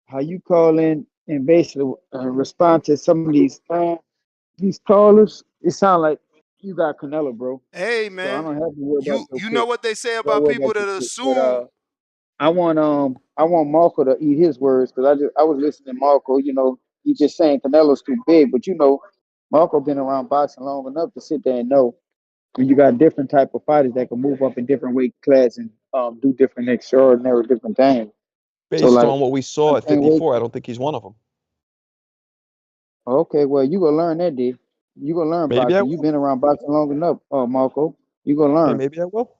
How you call in and basically respond to some of these callers? It sounds like you got Canelo, bro. Hey man, so I don't have to worry about you know what they say about people that assume. But, I want Marco to eat his words because I was listening to Marco. He just saying Canelo's too big, but Marco been around boxing long enough to sit there and know when you got different type of fighters that can move up in different weight classes and do different extraordinary different things. Based on what we saw at 54, I don't think he's one of them. Okay, well you gonna learn that, dude. You gonna learn boxing. You've been around boxing long enough, Marco. You gonna learn. Maybe I will.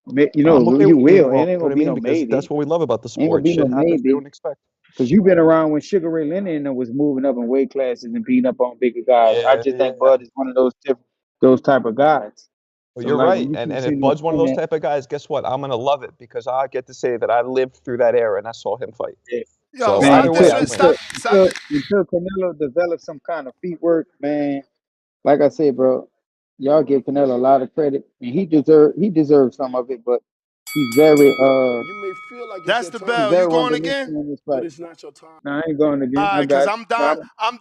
You will. It ain't gonna be no maybe. That's what we love about the sport. Shit happens we don't expect. Because you've been around when Sugar Ray Leonard was moving up in weight classes and beating up on bigger guys. I just think Bud is one of those type of guys. Well, you're right. And if Bud's one of those type of guys, guess what? I'm gonna love it because I get to say that I lived through that era and I saw him fight. Yeah. So until Canelo develops some kind of feet work, man. Like I said, bro, y'all give Canelo a lot of credit, and he deserves some of it, but he's very You may feel like that's the bell. You going again? But it's not your time. No, I ain't going again. All right, because I'm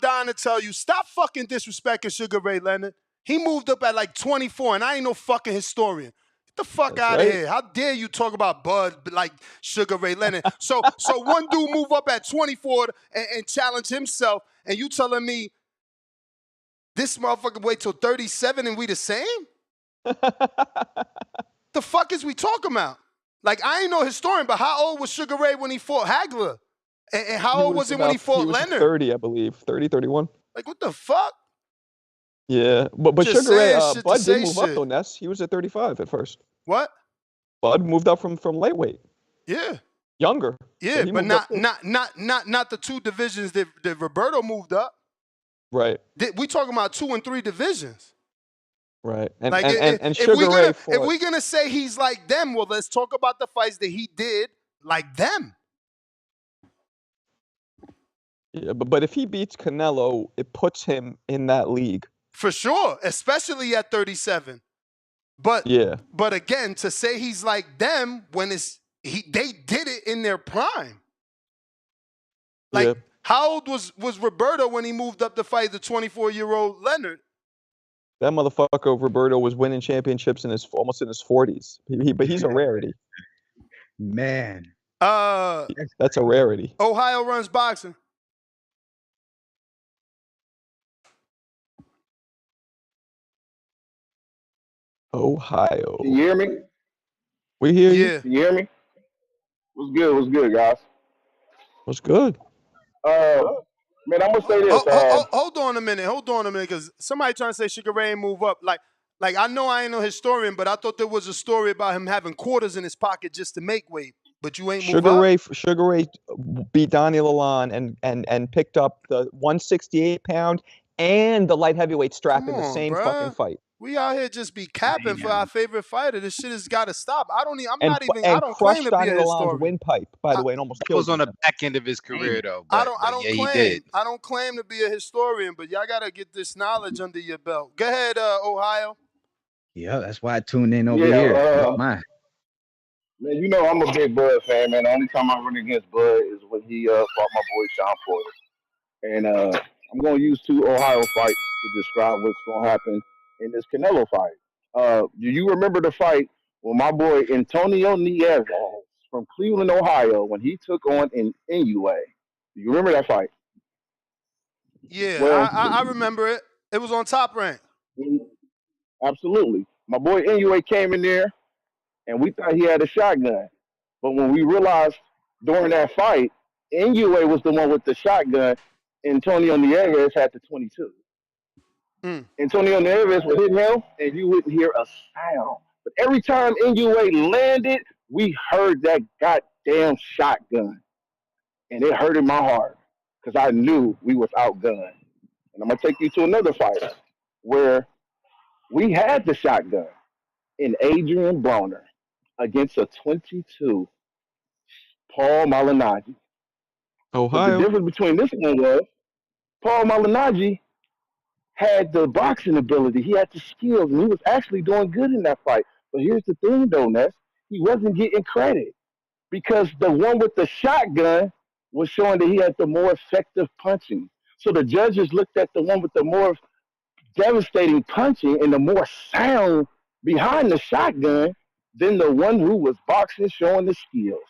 dying to tell you, stop fucking disrespecting Sugar Ray Leonard. He moved up at like 24, and I ain't no fucking historian. Get the fuck out of here. How dare you talk about Bud like Sugar Ray Leonard? So one dude move up at 24 and challenge himself, and you telling me this motherfucker wait till 37 and we the same? The fuck is we talking about? Like, I ain't no historian, but how old was Sugar Ray when he fought Hagler? And how old was he when he fought Leonard? 30, I believe. 30, 31. Like, what the fuck? Yeah, but Just Sugar Ray, saying shit Bud to did say move up shit. though, Ness. He was at 35 at first. What? Bud moved up from lightweight. Yeah. Younger. Yeah, So he but moved up not the two divisions that Roberto moved up. Right. We talking about 2 and 3 divisions. Right. And Like, and Sugar Ray fought. if we're gonna say he's like them, well, let's talk about the fights that he did like them. Yeah, but if he beats Canelo, it puts him in that league. For sure, especially at 37. But again, to say he's like them when they did it in their prime. Like, how old was Roberto when he moved up to fight the 24-year-old Leonard? That motherfucker Roberto was winning championships almost in his 40s. But he's a rarity. Man. That's a rarity. Ohio runs boxing. Ohio. Can you hear me? We hear you. Can you hear me? What's good? What's good, guys? What's good? Man, I'm gonna say this. Hold on a minute, because somebody trying to say Sugar Ray ain't move up. Like I know I ain't no historian, but I thought there was a story about him having quarters in his pocket just to make weight. But you ain't move up. Sugar Ray beat Donnie Lalonde and picked up the 168-pound and the light heavyweight strap in the same fucking fight. We out here just be capping for our favorite fighter. This shit has got to stop. I don't claim to be a historian. Windpipe, by the way, and almost killed was on the back end of his career though. I don't claim to be a historian, but y'all gotta get this knowledge under your belt. Go ahead, Ohio. Yeah, that's why I tuned in over here. Man, you know I'm a big Bud fan, man. The only time I run against Bud is when he fought my boy Sean Porter. And I'm gonna use 2 Ohio fights to describe what's gonna happen in this Canelo fight. Do you remember the fight when my boy Antonio Nieves from Cleveland, Ohio, when he took on Inoue? Do you remember that fight? Yeah, well, I remember it. It was on Top Rank. Absolutely. My boy Inoue came in there, and we thought he had a shotgun. But when we realized during that fight, Inoue was the one with the shotgun, Antonio Nieves had the 22. Antonio Nieves would hit him, and you wouldn't hear a sound. But every time Inoue landed, we heard that goddamn shotgun. And it hurt in my heart because I knew we was outgunned. And I'm going to take you to another fight where we had the shotgun in Adrian Broner against a 22 Paul Malignaggi. Ohio. But the difference between this one was Paul Malignaggi had the boxing ability. He had the skills, and he was actually doing good in that fight. But here's the thing, though, Ness. He wasn't getting credit because the one with the shotgun was showing that he had the more effective punching. So the judges looked at the one with the more devastating punching and the more sound behind the shotgun than the one who was boxing, showing the skills.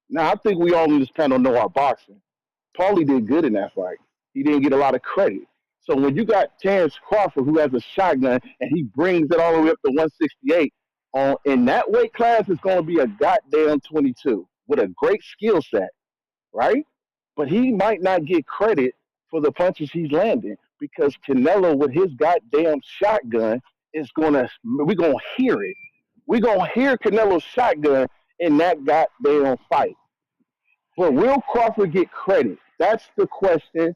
Now, I think we all in this panel know our boxing. Paulie did good in that fight. He didn't get a lot of credit. So when you got Terrence Crawford, who has a shotgun, and he brings it all the way up to 168, in that weight class, it's going to be a goddamn 22 with a great skill set, right? But he might not get credit for the punches he's landing because Canelo, with his goddamn shotgun, we're going to hear it. We're going to hear Canelo's shotgun in that goddamn fight. But will Crawford get credit? That's the question.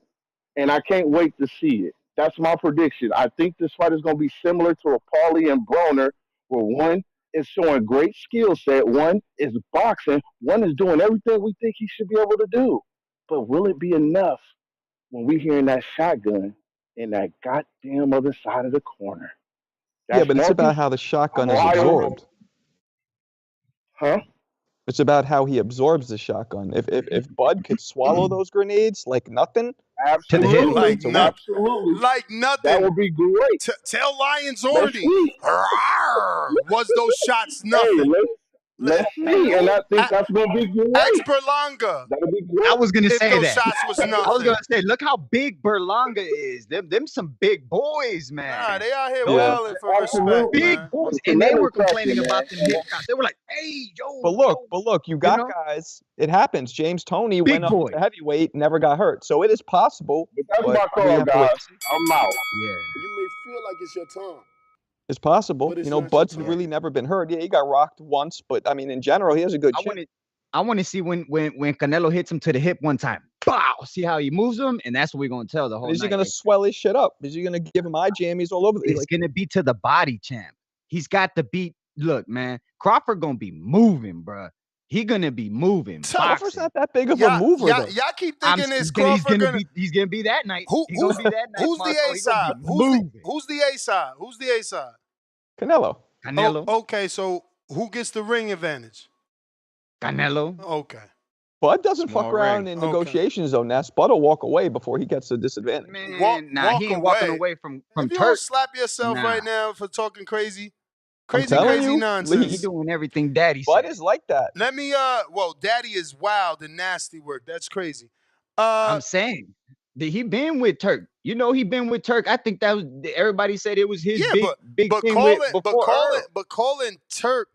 And I can't wait to see it. That's my prediction. I think this fight is going to be similar to a Paulie and Broner, where one is showing great skill set, one is boxing, one is doing everything we think he should be able to do. But will it be enough when we hearing that shotgun in that goddamn other side of the corner? That's but it's about how the shotgun is absorbed. Huh? It's about how he absorbs the shotgun. If Bud could swallow those grenades like nothing, absolutely, like nothing, like nothing, that would be great. Tell Lions Ordy, Was those shots Hey, nothing? let's see, and I think that's gonna be great. Ex Berlanga. That'll be great. I was gonna If say those that. shots was I was nothing. gonna say, look how big Berlanga is. Them some big boys, man. Nah, they out here Those wilding for respect, big man. boys, and they were complaining about them hip shots. They were like, "Hey, yo." But look, you got guys. It happens. James Toney went up to heavyweight, never got hurt, so it is possible. But that's but my we call, have to wait guys. to see. I'm out. Yeah. You may feel like it's your time. It's possible. But it's You know, not Bud's your time. really never been hurt. Yeah, he got rocked once, but I mean, in general, he has a good chin. I want to see when Canelo hits him to the hip one time. Bow! See how he moves him, and that's what we're gonna tell the whole. Is he night, gonna swell his shit up? Is he gonna give him eye jammies all over? It's gonna be to the body, champ. He's got to beat. Look, man, Crawford gonna be moving, bro. He gonna be moving. Crawford's not that big of a mover, though. Y'all keep thinking he's it's Crawford he's gonna be that night. Who's the A side? Who's the A side? Who's the A side? Canelo. Okay, so who gets the ring advantage? Canelo. Okay. Bud doesn't Small fuck around ring. in negotiations, though, Ness. Bud will walk away before he gets a disadvantage. Man, he ain't walking away from If you Turk. don't slap yourself Nah. right now for talking crazy telling you, nonsense. He doing everything daddy Bud said. is like that. Let me well, daddy is wild and nasty work. That's crazy. I'm saying that he been with Turk. You know he been with Turk. I think that was everybody said it was his big thing calling Turk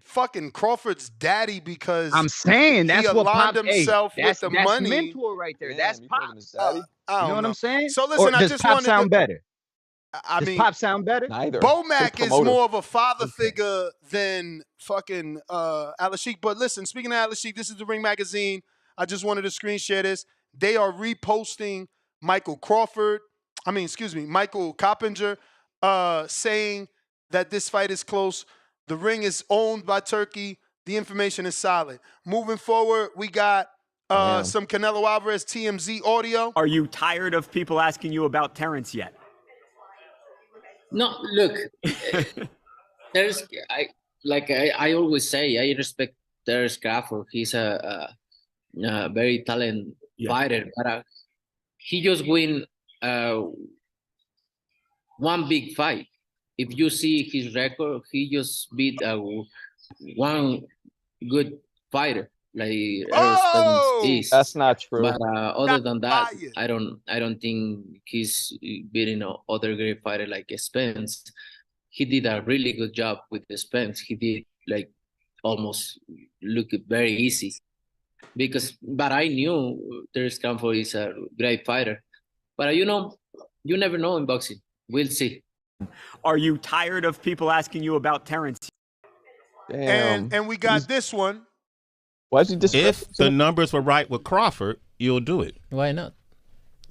fucking Crawford's daddy because I'm saying that's he what aligned Pop, himself with the that's money. mentor right there. That's Pop's daddy. You know what I'm saying? So listen, Or I does just Pop wanted sound to, better? Does Pop sound better? Neither. Bomac is more of a father figure than fucking Alalshikh. But listen, speaking of Alalshikh, this is the Ring Magazine. I just wanted to screen share this. They are reposting Michael Coppinger, saying that this fight is close. The ring is owned by Turkey. The information is solid. Moving forward, we got some Canelo Alvarez TMZ audio. Are you tired of people asking you about Terrence yet? No, look, I always say, I respect Terrence Crawford. He's a very talented fighter, but he just win one big fight. If you see his record, he just beat one good fighter like Errol Spence is. That's not true. But other than that, I don't think he's beating other great fighter like Spence. He did a really good job with the Spence. He did like almost look very easy. But I knew Terrence Crawford is a great fighter. But you never know in boxing. We'll see. Are you tired of people asking you about Terrence? Damn. And we got this one. Why is he If the numbers were right with Crawford, you'll do it. Why not?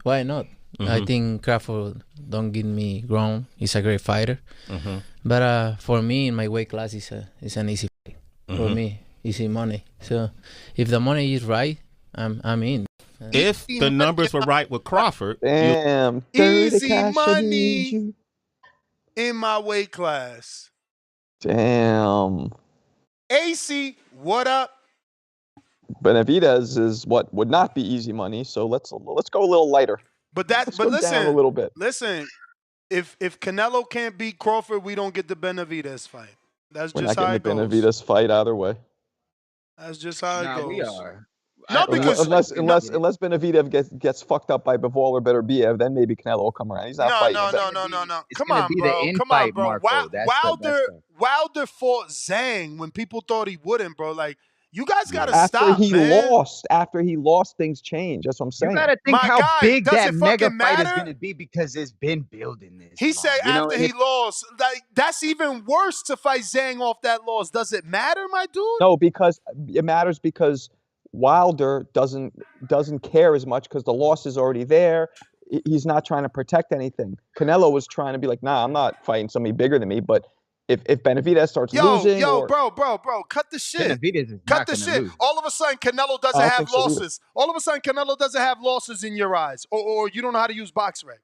Why not? I think Crawford don't get me wrong. He's a great fighter. But for me, in my weight class, it's an easy fight. For me, easy money. So if the money is right, I'm in. If the numbers were right with Crawford, damn, easy money in my weight class. Damn. AC, what up? Benavidez is what would not be easy money, so let's go a little lighter. But listen, listen, a little bit. Listen, if Canelo can't beat Crawford, we don't get the Benavidez fight. That's We're just not how it getting goes. the Benavidez fight either way. That's just how it goes. We are. No, because unless Benavidez gets fucked up by Bivol or Beterbiev, then maybe Canelo will come around. He's not fighting. No. Come on, bro. Wilder fought Zhang when people thought he wouldn't, bro. Like, you guys gotta stop, man. After he lost, things change. That's what I'm saying. You gotta think how big that mega fight is gonna be because it's been building this. He said after he lost, like that's even worse to fight Zhang off that loss. Does it matter, my dude? No, because it matters because Wilder doesn't care as much because the loss is already there. He's not trying to protect anything. Canelo was trying to be like, nah, I'm not fighting somebody bigger than me. But if Benavidez starts losing, bro, cut the shit. Cut the shit. All of a sudden, Canelo doesn't have losses. All of a sudden, Canelo doesn't have losses in your eyes, or you don't know how to use BoxRec.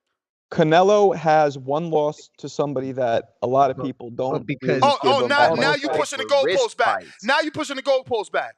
Canelo has one loss to somebody that a lot of people don't. Because now you're pushing the goalpost back. Now you're pushing the goalpost back.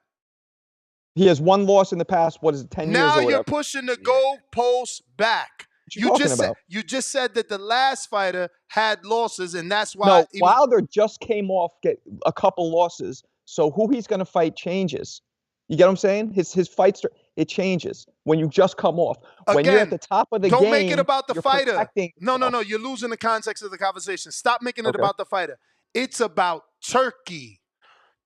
He has one loss in the past. What is it? 10 years. Now or you're pushing the goalpost back. you talking about? You just said that the last fighter had losses, and that's why. No, Wilder just came off get a couple losses, so who he's going to fight changes. You get what I'm saying? His fights, it changes when you just come off. When you're at the top of the game, don't make it about the fighter. Protecting. No. You're losing the context of the conversation. Stop making it about the fighter. It's about Turki.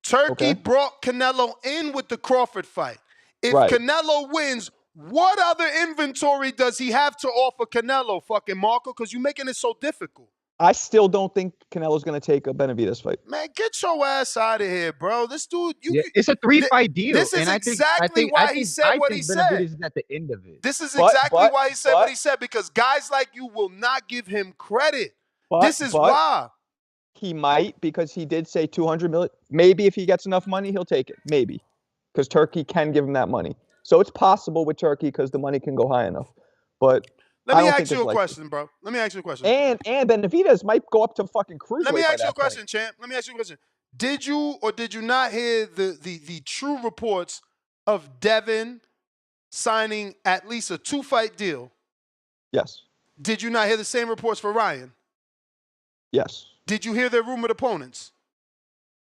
Turki brought Canelo in with the Crawford fight. If Canelo wins, what other inventory does he have to offer Canelo, fucking Marco? Because you're making it so difficult. I still don't think Canelo's going to take a Benavidez fight. Man, get your ass out of here, bro. This dude, it's a 3-fight deal. This is exactly why he said what he said. Benavidez is at the end of it. This is exactly why he said what he said, because guys like you will not give him credit. This is why. He might, because he did say 200 million. Maybe if he gets enough money, he'll take it. Maybe. Because Turki can give him that money. So it's possible with Turki because the money can go high enough. But let me ask you a question, bro. Let me ask you a question. And Benavidez might go up to fucking cruiserweight. Let me ask you a question, champ. Let me ask you a question. Did you or did you not hear the true reports of Devin signing at least a 2-fight deal? Yes. Did you not hear the same reports for Ryan? Yes. Did you hear their rumored opponents?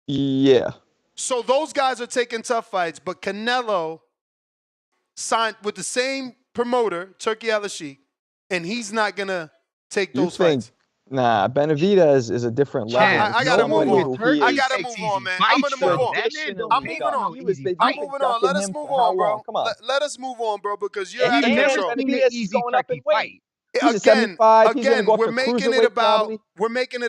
Yeah. So those guys are taking tough fights, but Canelo signed with the same promoter, Turki Alalshikh, and he's not going to take those fights. Nah, Benavidez is a different level. I got to move on. I got to move on, man. I'm going to move on. I'm moving on. I'm moving on. Let us move on, bro. Come on. Let us move on, bro, because you're out of never control. seen an easy Turki fight. Again, we're making it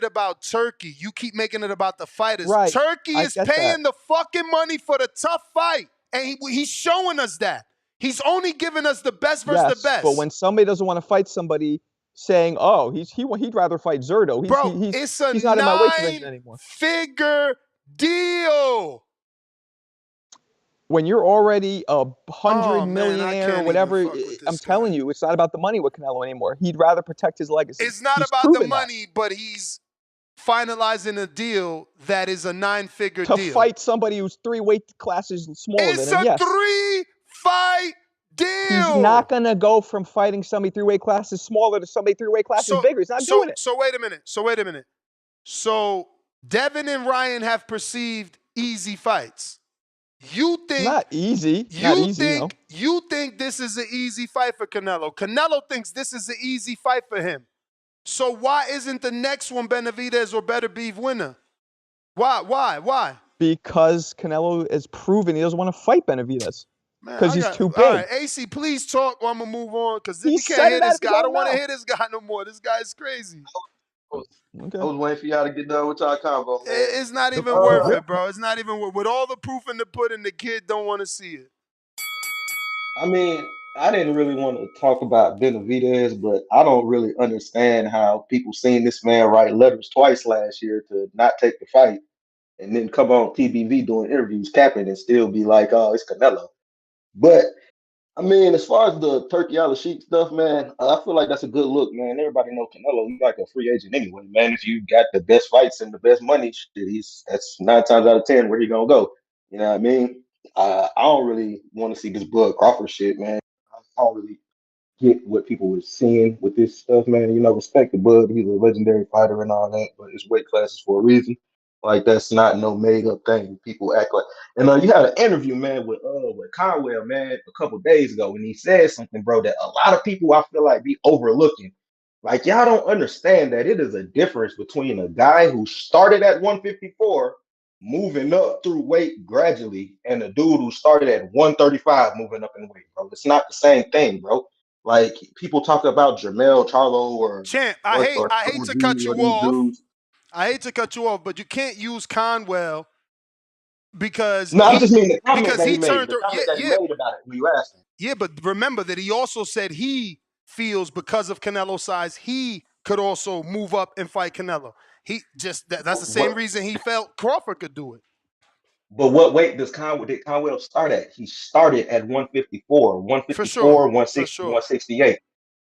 about Turki. You keep making it about the fighters. Right. Turki is paying the fucking money for the tough fight, and he's showing us that. He's only giving us the best versus the best. But when somebody doesn't want to fight somebody, saying, "Oh, he'd rather fight Zerto," he's not in my weight division anymore. Figure deal. When you're already a $100 millionaire or whatever, I'm telling you, it's not about the money with Canelo anymore. He'd rather protect his legacy. It's not about the money, but he's finalizing a deal that is a 9-figure deal. To fight somebody who's 3 weight classes smaller than him, yes. It's a 3-fight deal. He's not going to go from fighting somebody 3 weight classes smaller to somebody 3 weight classes bigger. He's not doing it. So wait a minute. So Devin and Ryan have perceived easy fights. You think not easy? You think this is an easy fight for Canelo? Canelo thinks this is an easy fight for him. So why isn't the next one Benavidez or Better Beef winner? Why? Because Canelo has proven he doesn't want to fight Benavidez because he's too big. All right, AC, please talk. Or I'm gonna move on because we can't hear this guy. I don't want to hear this guy no more. This guy is crazy. Okay. I was waiting for y'all to get done with y'all combo. Man. It's not even worth it, bro. It's not even worth it. With all the proof in the pudding, the kid don't want to see it. I mean, I didn't really want to talk about Benavidez, but I don't really understand how people seen this man write letters twice last year to not take the fight and then come on TBV doing interviews capping and still be like, oh, it's Canelo. But I mean, as far as the Turki Alalshikh stuff, man, I feel like that's a good look, man. Everybody knows Canelo. He's like a free agent anyway, man. If you got the best fights and the best money, that's 9 times out of 10 where he gonna go. You know what I mean? I don't really want to see this Bud Crawford shit, man. I don't really get what people were seeing with this stuff, man. You know, respect the Bud. He's a legendary fighter and all that, but his weight class is for a reason. Like, that's not no made up thing. People act like, and you had an interview, man, with Conwell, man, a couple days ago, and he said something, bro, that a lot of people I feel like be overlooking. Like, y'all don't understand that it is a difference between a guy who started at 154, moving up through weight gradually, and a dude who started at 135, moving up in weight, bro. It's not the same thing, bro. Like, people talk about Jermell Charlo or Champ, I hate to cut you off. Dudes. I hate to cut you off, but you can't use Conwell because I just mean the comment because he turned he made about it when you asked him. Yeah, but remember that he also said he feels because of Canelo's size, he could also move up and fight Canelo. He just that's the same reason he felt Crawford could do it. But what weight did Conwell start at? He started at 154, 154, 160, 168.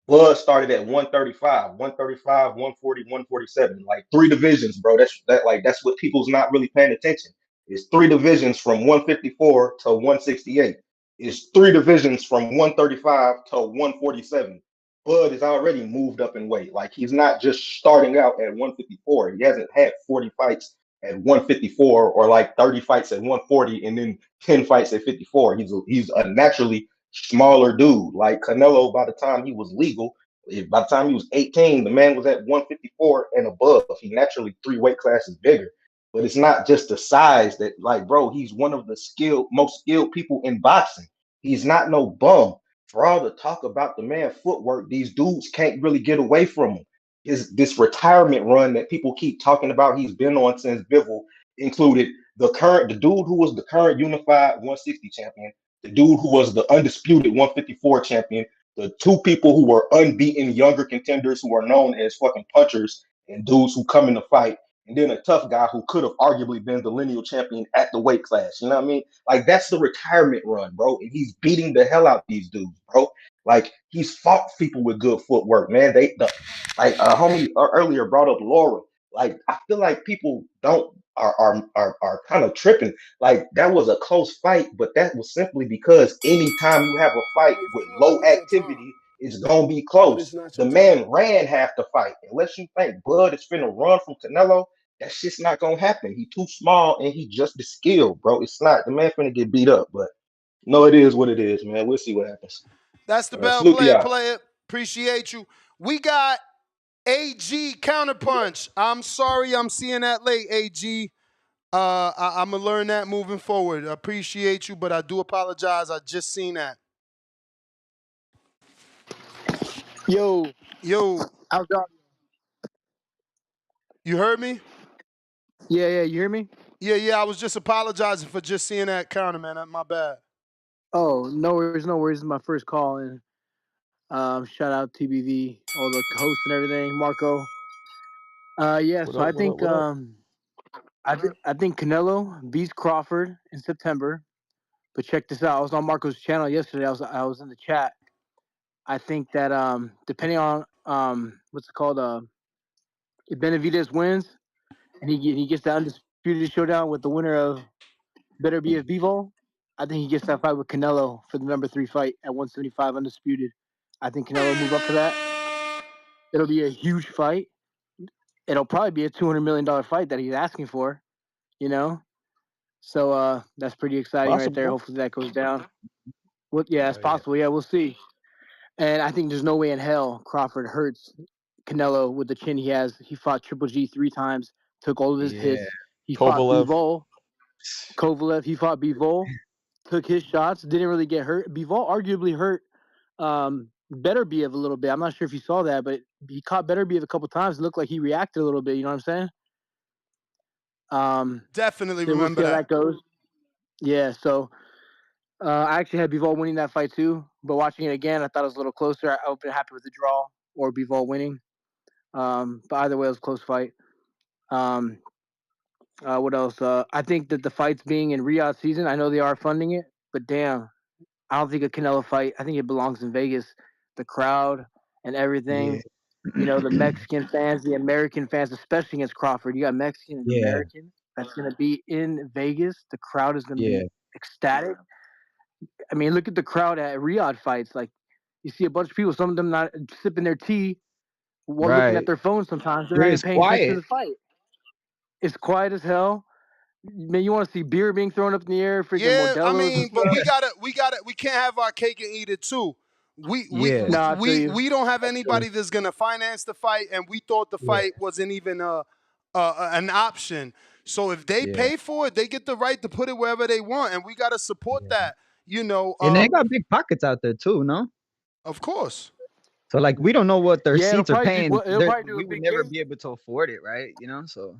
Bud started at 135, 140, 147. Like 3 divisions, bro. That's what people's not really paying attention. It's 3 divisions from 154 to 168. It's 3 divisions from 135 to 147. Bud is already moved up in weight. Like he's not just starting out at 154. He hasn't had 40 fights at 154 or like 30 fights at 140 and then 10 fights at 54. He's a naturally smaller dude. Like Canelo, by the time he was legal, by the time he was 18, the man was at 154 and above. He naturally 3 weight classes bigger. But it's not just the size that, like, bro, he's one of the most skilled people in boxing. He's not no bum. For all the talk about the man footwork, these dudes can't really get away from him. This retirement run that people keep talking about, he's been on since Bivol, included the dude who was the current unified 160 champion, the dude who was the undisputed 154 champion, the 2 people who were unbeaten younger contenders who are known as fucking punchers and dudes who come in the fight, and then a tough guy who could have arguably been the lineal champion at the weight class. You know what I mean? Like, that's the retirement run, bro. And he's beating the hell out of these dudes, bro. Like, he's fought people with good footwork, man. Homie earlier brought up Laura. Like, I feel like people are kind of tripping. Like, that was a close fight, but that was simply because anytime you have a fight with low activity, it's gonna be close. The man ran half the fight. Unless you think Bud is finna run from Canelo, that shit's not gonna happen. He too small and he just the skill, bro. It's not the man finna get beat up, but no, it is what it is, man. We'll see what happens. That's the bell player. Appreciate you. We got AG Counterpunch. I'm sorry I'm seeing that late, AG. I'm gonna learn that moving forward. I appreciate you, but I do apologize. I just seen that. Yo. How's that? You heard me? Yeah, you hear me? Yeah, I was just apologizing for just seeing that counter, man. My bad. Oh, no worries. This is my first call, and shout out TBV, all the hosts and everything, Marco. I think Canelo beats Crawford in September. But check this out. I was on Marco's channel yesterday. I was in the chat. I think that depending on what's it called, if Benavidez wins and he gets the undisputed showdown with the winner of Better BF Bivol, I think he gets that fight with Canelo for the number 3 fight at 175 undisputed. I think Canelo will move up for that. It'll be a huge fight. It'll probably be a $200 million fight that he's asking for, you know? So that's pretty exciting right there. Hopefully that goes down. It's possible. Yeah, we'll see. And I think there's no way in hell Crawford hurts Canelo with the chin he has. He fought Triple G 3 times, took all of his hits. He fought Bivol. Kovalev, he fought Bivol, took his shots, didn't really get hurt. Bivol arguably hurt Beterbiev a little bit. I'm not sure if you saw that, but he caught Beterbiev a couple times. It looked like he reacted a little bit. You know what I'm saying? Definitely so remember we'll see how that goes. Yeah, so I actually had Bivol winning that fight too, but watching it again, I thought it was a little closer. I would have been happy with the draw or Bivol winning. But either way, it was a close fight. What else? I think that the fights being in Riyadh season, I know they are funding it, but damn, I don't think a Canelo fight. I think it belongs in Vegas. The crowd and everything. You know, the Mexican fans, the American fans, especially against Crawford. You got Mexican and American that's going to be in Vegas. The crowd is going to be ecstatic. I mean, look at the crowd at Riyadh fights. Like, you see a bunch of people, some of them not sipping their tea while looking at their phones sometimes. They're not even paying attention to the fight. It's quiet as hell. Man, you want to see beer being thrown up in the air, freaking Modelo's. I mean, but we can't have our cake and eat it too. We don't have anybody that's gonna finance the fight, and we thought the fight wasn't even an option. So if they pay for it, they get the right to put it wherever they want, and we gotta support that. You know, and they got big pockets out there too, no? Of course. So like, we don't know what their seats are paying. We would never be able to afford it, right? You know, so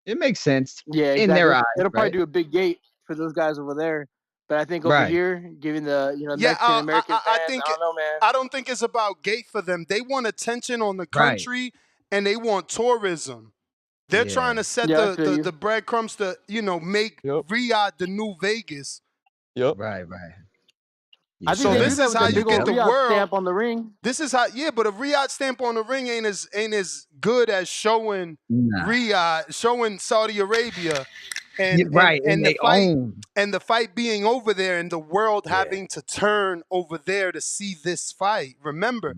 it makes sense. Yeah, exactly. In their eyes, it'll probably do a big gate for those guys over there. But I think over here, given the Mexican American fans, I don't know, man. I don't think it's about gate for them. They want attention on the country, and they want tourism. They're trying to set the breadcrumbs to make Riyadh the new Vegas. Yep. Right. I think this is how you get the world stamp on the ring. This is how, but a Riyadh stamp on the ring ain't as good as showing Riyadh, showing Saudi Arabia, and the fight being over there, and the world having to turn over there to see this fight. Remember,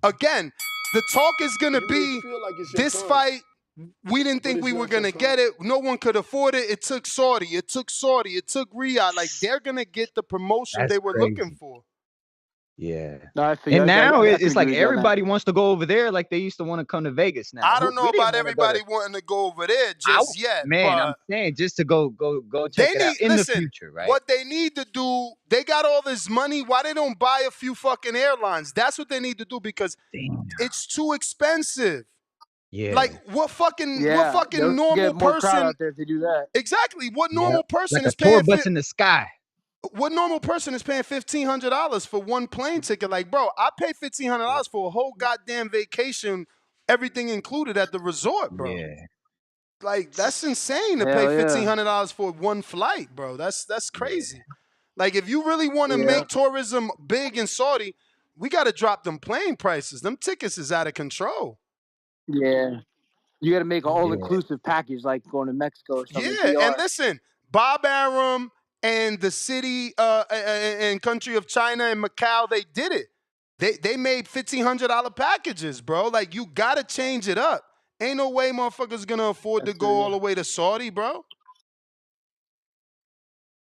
again, the talk is gonna be this fight. We didn't think we were gonna get it. No one could afford it. It took Saudi. It took Riyadh. Like they're gonna get the promotion they were looking for. Yeah. No, And now I it's can like agree with you on that. everybody wants to go over there like they used to want to come to Vegas now. I don't know about everybody wanting to go over there just yet. Man, but I'm saying just to go check it out in the future, right? What they need to do, they got all this money. Why they don't buy a few fucking airlines? That's what they need to do because it's too expensive. Yeah. Like what fucking they'll normal get more crowd person out there if they do that. Exactly. What normal person like is a tour paying bus in the sky? What normal person is paying $1,500 for one plane ticket? Like, bro, I pay $1,500 for a whole goddamn vacation, everything included at the resort, bro. Yeah. Like, that's insane to Hell pay yeah. $1,500 for one flight, bro. That's crazy. Like, if you really want to make tourism big in Saudi, we got to drop them plane prices. Them tickets is out of control. Yeah. You got to make an all-inclusive package like going to Mexico or something. Yeah, and listen, Bob Arum and the city and country of China and Macau, they did it. They made $1,500 packages, bro. Like, you got to change it up. Ain't no way motherfuckers going to afford to go all the way to Saudi, bro.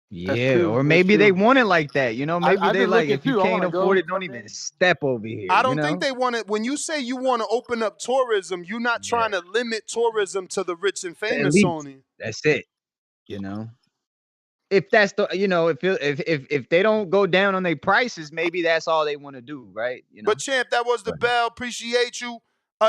Yeah, or maybe they want it like that, you know? Maybe they like, if you can't afford it, don't someday. even step over here. I don't think they want it. When you say you want to open up tourism, you're not trying to limit tourism to the rich and famous only. That's it, you know? If that's the, you know, if they don't go down on their prices, maybe that's all they want to do, right? You know? But champ, that was the bell. Appreciate you.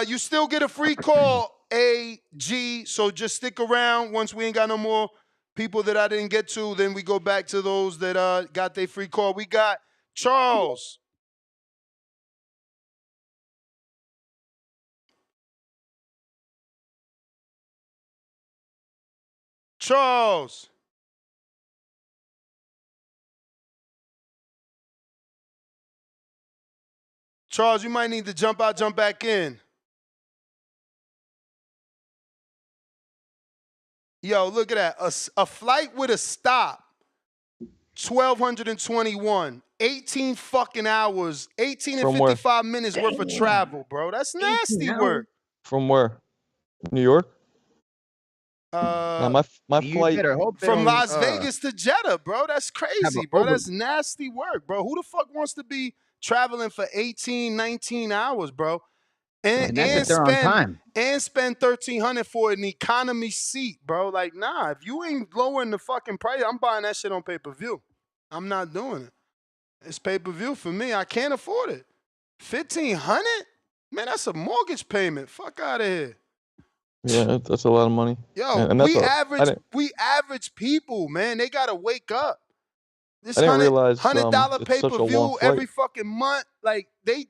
You still get a free call, AG. So just stick around. Once we ain't got no more people that I didn't get to, then we go back to those that got their free call. We got Charles. Charles. Charles, you might need to jump out, jump back in. Yo, look at that. A flight with a stop, 1,221. 18 fucking hours, 18 and 55 minutes worth of travel, bro. That's nasty work. From where? New York? My flight from Las Vegas to Jeddah, bro. That's crazy, bro. That's nasty work, bro. Who the fuck wants to be traveling for 18, 19 hours, bro? And spend $1,300 for an economy seat, bro. Like, nah, if you ain't lowering the fucking price, I'm buying that shit on pay-per-view. I'm not doing it. It's pay-per-view for me. I can't afford it. $1,500? Man, that's a mortgage payment. Fuck out of here. Yeah, that's a lot of money. Yo, we average people, man. They gotta wake up. This I didn't realize $100 it's such a long pay-per-view flight. every fucking month. Like they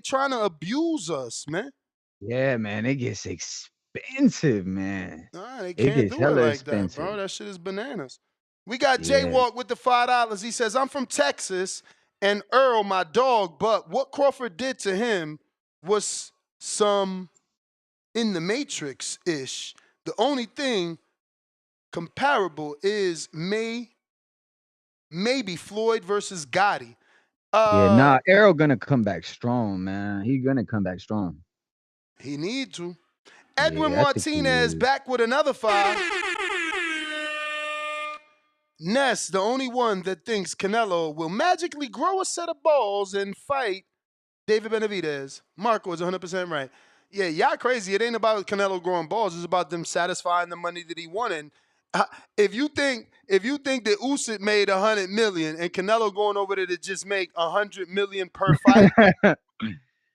trying to abuse us, man. Yeah, man, it gets expensive, man. Nah, they can't do it like that, bro. That shit is bananas. We got Jaywalk with the $5. He says, I'm from Texas, and Earl, my dog, but what Crawford did to him was some in the Matrix-ish. The only thing comparable is maybe Floyd versus Gotti. Errol gonna come back strong, man. He gonna come back strong. He need to. Edwin Martinez back with another 5. Ness, the only one that thinks Canelo will magically grow a set of balls and fight David Benavidez. Marco is 100% right. Yeah, y'all crazy. It ain't about Canelo growing balls. It's about them satisfying the money that he wanted. If you think that Usyk made $100 million and Canelo going over there to just make $100 million per fight,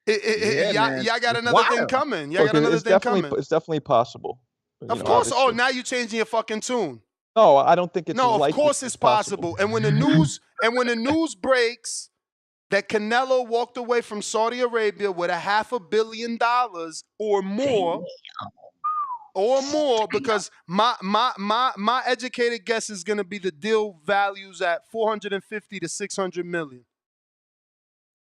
y'all got another thing coming. Y'all got another thing coming. It's definitely possible. Of course. Oh, now you're changing your fucking tune. No, I don't think it's. No, of course it's possible. And when the news breaks that Canelo walked away from Saudi Arabia with $500 million or more. Or more, because my educated guess is going to be the deal values at 450 to 600 million.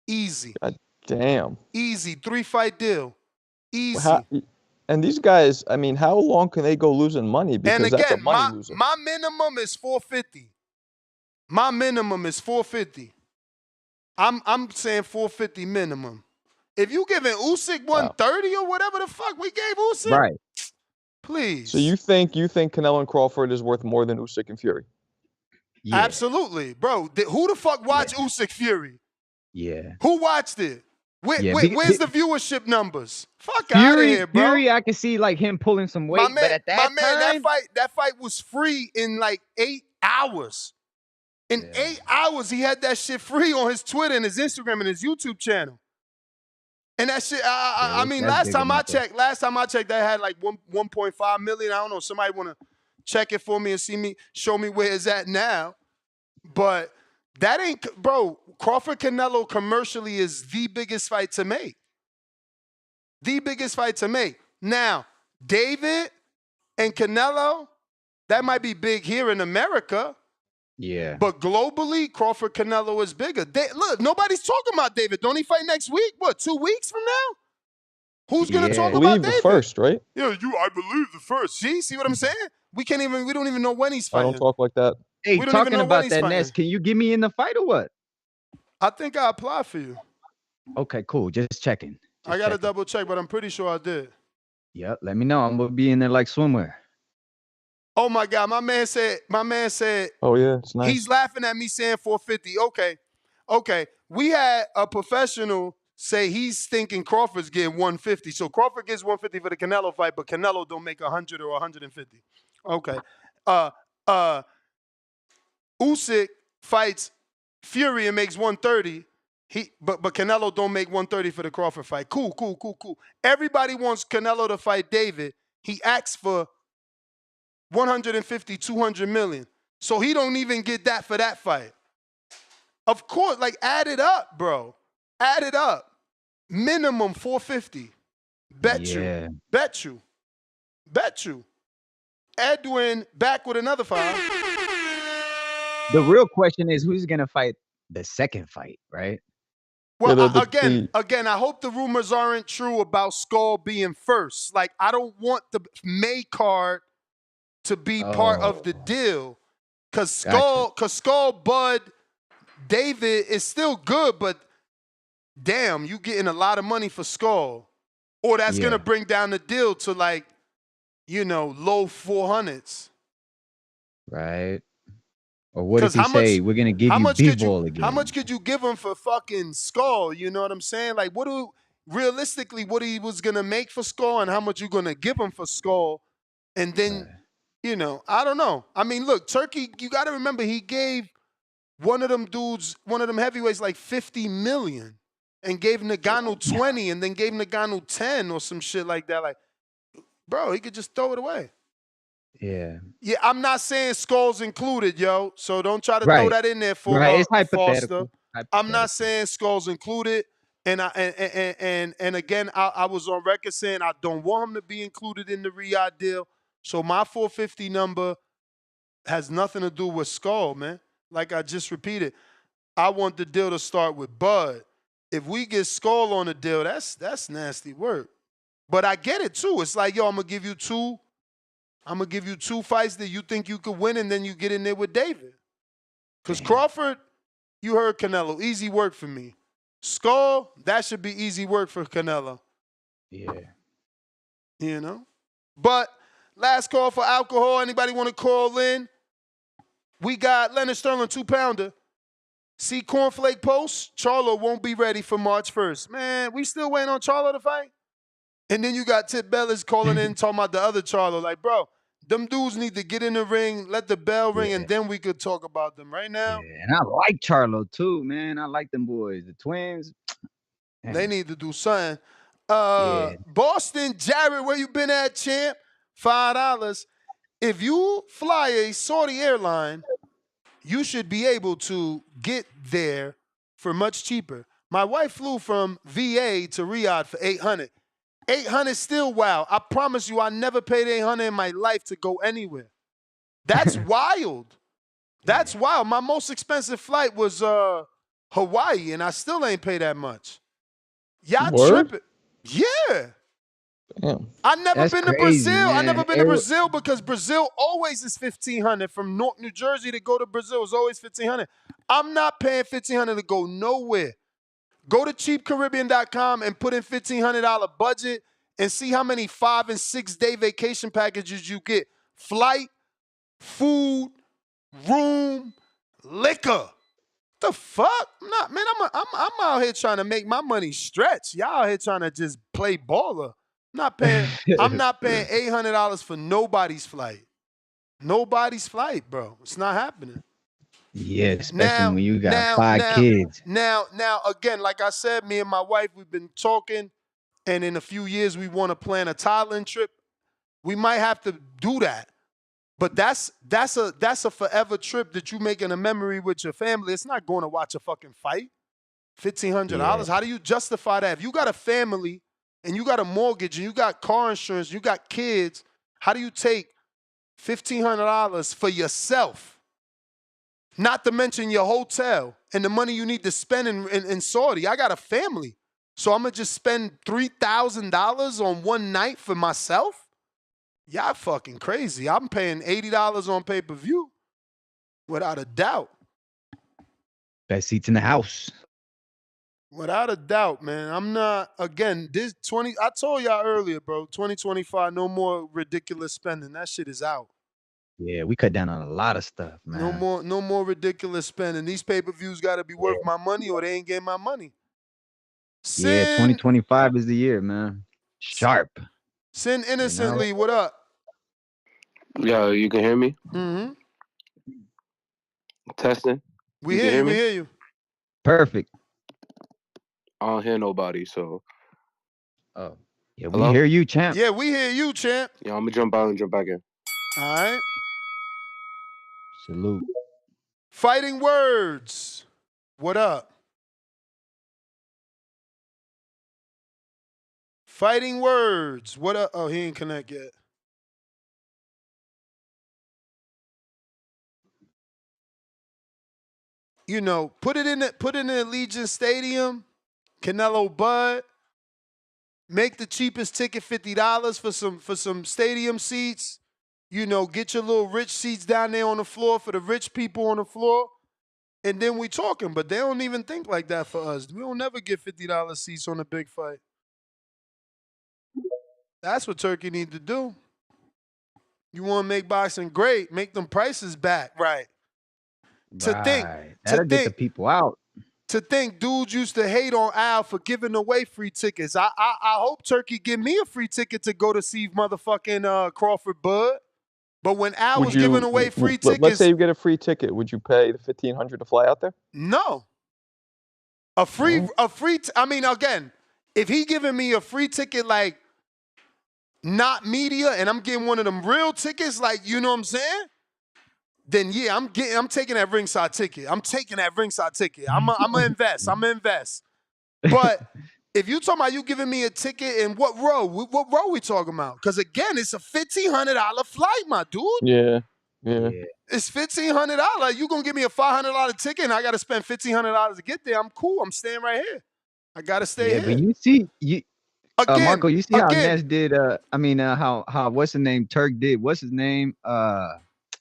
Easy. God damn. Easy. 3-fight deal. Easy. And these guys, I mean, how long can they go losing money? Because and again, that's a money loser. My minimum is 450. My minimum is 450. I'm saying 450 minimum. If you giving Usyk 130 or whatever the fuck we gave Usyk, Right. please. So you think Canelo and Crawford is worth more than Usyk and Fury? Yeah. Absolutely, bro. Who the fuck watched Usyk Fury? Yeah. Who watched it? Where's the viewership numbers? Fuck out of here, bro. Fury, I can see like him pulling some weight, but at that time, that fight was free in like 8 hours. In 8 hours, he had that shit free on his Twitter and his Instagram and his YouTube channel. And that shit, I mean, last time I checked, that had like 1.5 million. I don't know. Somebody want to check it for me and show me where it's at now. But that ain't, bro. Crawford Canelo commercially is the biggest fight to make. The biggest fight to make. Now, David and Canelo, that might be big here in America. Yeah. But globally, Crawford Canelo is bigger. Look, nobody's talking about David. Don't he fight next week? What, 2 weeks from now? Who's gonna talk about David? I believe the first, right? Yeah, I believe the first. See what I'm saying? We don't even know when he's fighting. I don't talk like that. Hey, talking about that, Ness, can you get me in the fight or what? I think I applied for you. Okay, cool. Just checking. I gotta double check, but I'm pretty sure I did. Yep, let me know. I'm gonna be in there like swimwear. Oh my God, my man said, oh yeah, it's nice. He's laughing at me saying 450. Okay. We had a professional say he's thinking Crawford's getting 150. So Crawford gets 150 for the Canelo fight, but Canelo don't make 100 or 150. Okay. Usyk fights Fury and makes 130. But Canelo don't make 130 for the Crawford fight. Cool. Everybody wants Canelo to fight David. He asks for 150, 200 million. So he don't even get that for that fight. Of course, like add it up, bro. Add it up. Minimum 450. Bet you. Edwin back with another fight. The real question is who's gonna fight the second fight, right? Well, again, I hope the rumors aren't true about Skull being first. Like, I don't want the May card to be part of the deal. Because Skull, Bud, David is still good, but damn, you getting a lot of money for Skull. Or that's going to bring down the deal to like, low 400s. Right. Or what if he say, we're going to give you B-ball again? How much could you give him for fucking Skull? You know what I'm saying? Like, realistically, what he was going to make for Skull and how much you going to give him for Skull? And then, I don't know. I mean, look, Turki, you got to remember, he gave one of them heavyweights like 50 million and gave Ngannou 20 and then gave Ngannou 10 or some shit like that. Like, bro, he could just throw it away. Yeah. Yeah, I'm not saying Skull's included, yo. So don't try to throw that in there for it's hypothetical. I'm not saying Skull's included. And again, I was on record saying I don't want him to be included in the Riyadh deal. So my 450 number has nothing to do with Skull, man. Like I just repeated, I want the deal to start with Bud. If we get Skull on the deal, that's nasty work. But I get it too. It's like, yo, I'm gonna give you two fights that you think you could win, and then you get in there with David. Because Crawford, you heard Canelo, easy work for me. Skull, that should be easy work for Canelo. Yeah. But last call for alcohol. Anybody want to call in? We got Leonard Sterling, 2-pounder. See Cornflake post? Charlo won't be ready for March 1st. Man, we still waiting on Charlo to fight? And then you got Tip Bellis calling in talking about the other Charlo. Like, bro, them dudes need to get in the ring, let the bell ring, and then we could talk about them. Right now. Yeah, and I like Charlo too, man. I like them boys. The twins. Man. They need to do something. Boston, Jared, where you been at, champ? $5. If you fly a Saudi airline, you should be able to get there for much cheaper. My wife flew from VA to Riyadh for $800. $800 still wow. I promise you, I never paid $800 in my life to go anywhere. That's wild. That's wild. My most expensive flight was Hawaii, and I still ain't pay that much. Y'all tripping? Yeah. Damn. I never been to Brazil. Man. I never been to Brazil because Brazil always is $1,500 from New Jersey to go to Brazil is always $1,500. I'm not paying $1,500 to go nowhere. Go to cheapcaribbean.com and put in $1,500 budget and see how many 5 and 6 day vacation packages you get. Flight, food, room, liquor. The fuck? I'm out here trying to make my money stretch. Y'all out here trying to just play baller. I'm not paying $800 for nobody's flight. Nobody's flight, bro. It's not happening. Yeah, especially when you got 5 kids. Now, again, like I said, me and my wife, we've been talking, and in a few years we want to plan a Thailand trip. We might have to do that. But that's a forever trip that you making a memory with your family. It's not going to watch a fucking fight. $1,500. Yeah. How do you justify that? If you got a family and you got a mortgage and you got car insurance, you got kids, how do you take $1,500 for yourself? Not to mention your hotel and the money you need to spend in Saudi. I got a family. So I'm going to just spend $3,000 on one night for myself? Y'all fucking crazy. I'm paying $80 on pay-per-view. Without a doubt. Best seats in the house. Without a doubt, man. I'm not, again, I told y'all earlier, bro, 2025, no more ridiculous spending. That shit is out. Yeah, we cut down on a lot of stuff, man. No more ridiculous spending. These pay-per-views got to be worth my money or they ain't getting my money. Yeah, 2025 is the year, man. Sharp. Sin Innocently, what up? Yo, you can hear me? Mm-hmm. Testing. We hear you. Perfect. I don't hear nobody, so. Oh. Yeah, we Hello? hear you, champ. Yeah, we hear you, champ. Yeah, I'm gonna jump out and jump back in. All right. Salute. Fighting Words. What up? Fighting Words. What up? Oh, he ain't connect yet. You know, put it in the Allegiant Stadium, Canelo Bud. Make the cheapest ticket $50 for some stadium seats. You know, get your little rich seats down there on the floor for the rich people on the floor. And then we talking, but they don't even think like that for us. We don't never get $50 seats on a big fight. That's what Turkey need to do. You want to make boxing great, make them prices back, right? That'll get the people out. To think dudes used to hate on Al for giving away free tickets. I hope Turkey give me a free ticket to go to see motherfucking Crawford Bud. But when Al was giving away free tickets, let's say you get a free ticket, would you pay the $1,500 to fly out there? No. I mean, again, if he giving me a free ticket like not media and I'm getting one of them real tickets, like, you know what I'm saying? Then yeah, I'm taking that ringside ticket. I'm gonna invest. But if you talking about you giving me a ticket in what row we talking about? Because again, it's a $1,500 flight, my dude. Yeah. It's $1,500. You gonna give me a $500 ticket and I gotta spend $1,500 to get there? I'm cool. I'm staying right here. I gotta stay here. But you see, Marco, you see how Ness did? How what's the name? Turk did. What's his name?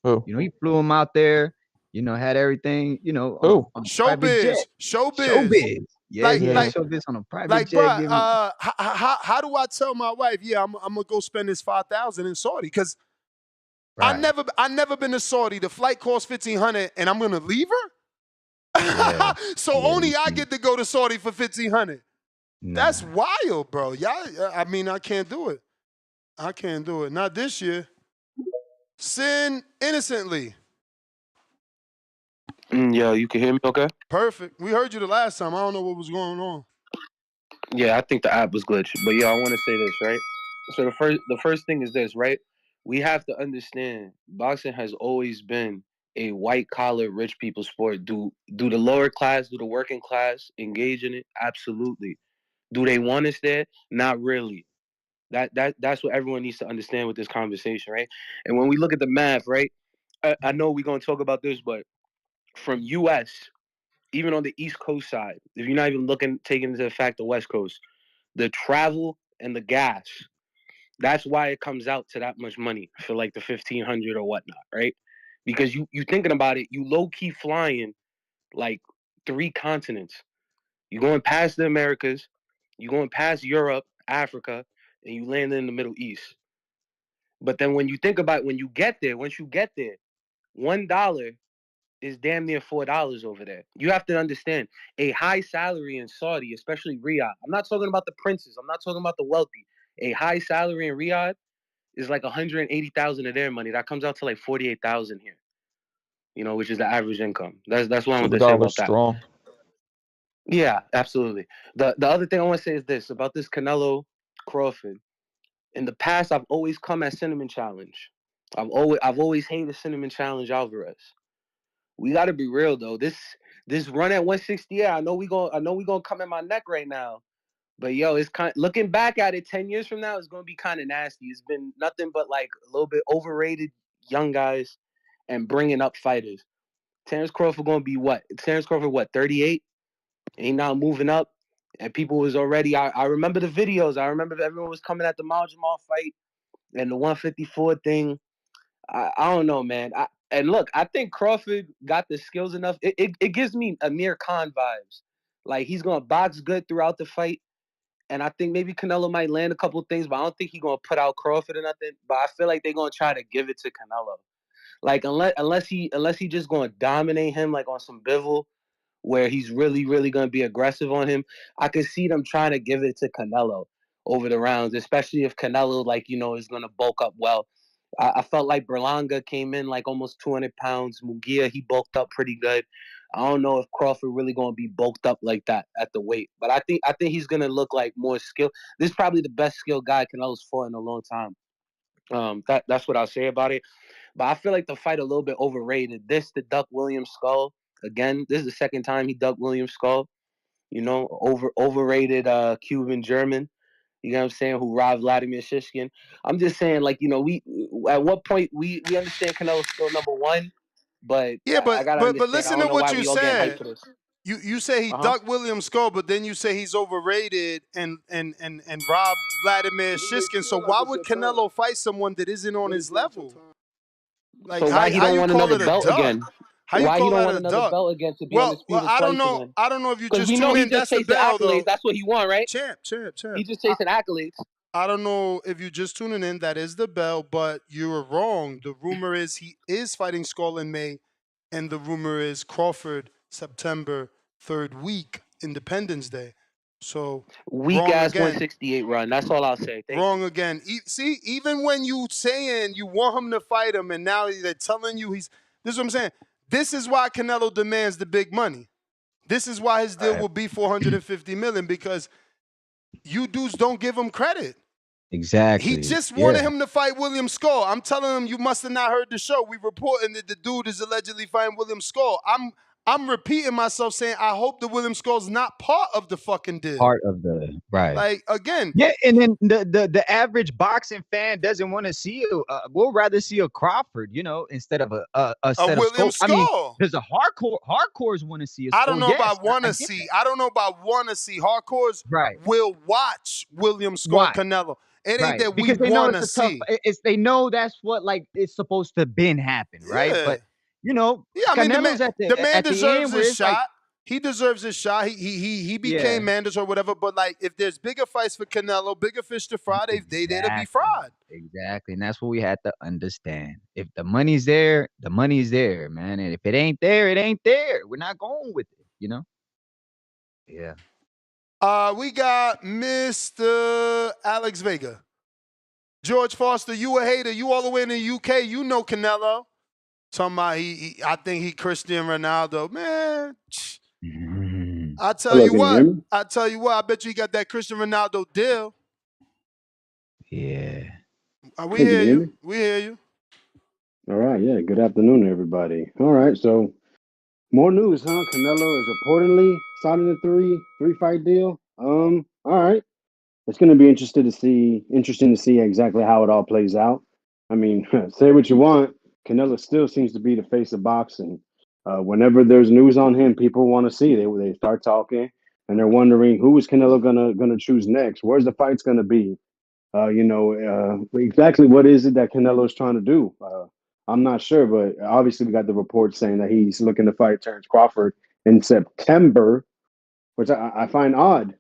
Who? You know, he flew him out there. You know, had everything. You know, on Showbiz. Yeah, like showbiz on a private jet. Bruh, how do I tell my wife? Yeah, I'm gonna go spend this $5,000 in Saudi because I never been to Saudi. The flight costs $1,500, and I'm gonna leave her. Yeah. Only I get to go to Saudi for $1,500. That's wild, bro. I mean, I can't do it. Not this year. Sin Innocently. Yeah, you can hear me okay? Perfect. We heard you the last time. I don't know what was going on. Yeah, I think the app was glitched. But yeah, I want to say this, right? So the first thing is this, right? We have to understand boxing has always been a white collar rich people sport. Do the lower class, do the working class engage in it? Absolutely. Do they want us there? Not really. That's what everyone needs to understand with this conversation, right? And when we look at the math, right? I know we're gonna talk about this, but from US, even on the East Coast side, if you're not even taking into effect the West Coast, the travel and the gas, that's why it comes out to that much money for like the 1,500 or whatnot, right? Because you thinking about it, you low key flying like 3 continents. You're going past the Americas, you're going past Europe, Africa, and you land in the Middle East. But then when you think about it, once you get there, $1 is damn near $4 over there. You have to understand a high salary in Saudi, especially Riyadh. I'm not talking about the princes. I'm not talking about the wealthy. A high salary in Riyadh is like 180,000 of their money. That comes out to like 48,000 here. You know, which is the average income. That's what I So want the to say dollar's about that. strong. Yeah, absolutely. The other thing I want to say is this about this Canelo Crawford. In the past, I've always come at Cinnamon Challenge. I've always hated Cinnamon Challenge Alvarez. We got to be real though. This run at 168, I know we gonna come in my neck right now. But yo, it's kind looking back at it 10 years from now, it's gonna be kind of nasty. It's been nothing but like a little bit overrated young guys and bringing up fighters. Terrence Crawford gonna be what? Terrence Crawford what? 38? Ain't now moving up, and people was already. I remember the videos. I remember everyone was coming at the Jamal fight and the 154 thing. I don't know, man. And look, I think Crawford got the skills enough. It gives me Amir Khan vibes. Like he's gonna box good throughout the fight. And I think maybe Canelo might land a couple things, but I don't think he's gonna put out Crawford or nothing. But I feel like they're gonna try to give it to Canelo. Like unless he just gonna dominate him like on some Bivol, where he's really, really gonna be aggressive on him. I could see them trying to give it to Canelo over the rounds, especially if Canelo is gonna bulk up well. I felt like Berlanga came in like almost 200 pounds. Munguia, he bulked up pretty good. I don't know if Crawford really gonna be bulked up like that at the weight, but I think he's gonna look like more skilled. This is probably the best skilled guy Canelo's fought in a long time. That's what I'll say about it. But I feel like the fight a little bit overrated. This the Duck Williams skull again. This is the second time he ducked Williams skull. Overrated Cuban German. You know what I'm saying? Who robbed Vladimir Shishkin. I'm just saying, like, we at what point we understand Canelo's still number one, but Yeah, I gotta but understand. I listen don't to know why what you we all getting hyped said. for this. You say he Uh-huh. ducked Williams skull, but then you say he's overrated and robbed Vladimir Shishkin. So why would Canelo fight someone that isn't on his level? Like So why he how don't you want call another it a belt duck? again? How you Why he call don't that want a another duck? belt again to be Well, undisputed I don't twice know. again? I don't know if you Because just we know tune he in. just That's the chasing bell, accolades. though. That's what he want, right? Champ. He just chasing accolades. I don't know if you're just tuning in. That is the bell, but you're wrong. The rumor is he is fighting Skull in May, and the rumor is Crawford September 3rd week, Independence Day. So Weak wrong ass again. 168 run. That's all I'll say. Wrong again. See, even when you saying you want him to fight him, and now they're telling you he's. This is what I'm saying. This is why Canelo demands the big money. This is why his deal will be $450 million, because you dudes don't give him credit. Exactly. He just wanted him to fight William Skull. I'm telling him you must have not heard the show. We reporting that the dude is allegedly fighting William Skull. I'm repeating myself saying I hope the William Skull's not part of the fucking deal. Part of the right. Like again. Yeah, and then the average boxing fan doesn't want to see we'll rather see a Crawford, instead of a set William of Skull. I mean, Skull. there's a hardcores want to see a Skull. I don't know about want to see. I don't know about want to see. Hardcores will watch William Skull Canelo. It ain't that because we they know want to it's a tough. see. They know that's what it's supposed to been happen, right? Yeah. But I mean, Canelo's the man deserves his shot. Like, he deserves his shot. He became mandatory or whatever. But like, if there's bigger fights for Canelo, bigger fish to fry, they there to be fried. Exactly, and that's what we had to understand. If the money's there, the money's there, man. And if it ain't there, it ain't there. We're not going with it, Yeah. We got Mr. Alex Vega. George Foster, you a hater. You all the way in the UK. You know Canelo. Talking about I think he Cristiano Ronaldo. Man, I tell you what. I bet you got that Cristiano Ronaldo deal. Yeah. We hear you. We hear you. All right. Yeah. Good afternoon, everybody. All right. So more news, huh? Canelo is reportedly signing a three-fight deal. All right. It's going to be interesting to see exactly how it all plays out. I mean, say what you want, Canelo still seems to be the face of boxing. Whenever there's news on him, people want to see. They start talking, and they're wondering who is Canelo gonna choose next. Where's the fight's gonna be? Exactly what is it that Canelo's trying to do? I'm not sure, but obviously we got the report saying that he's looking to fight Terrence Crawford in September. which I find odd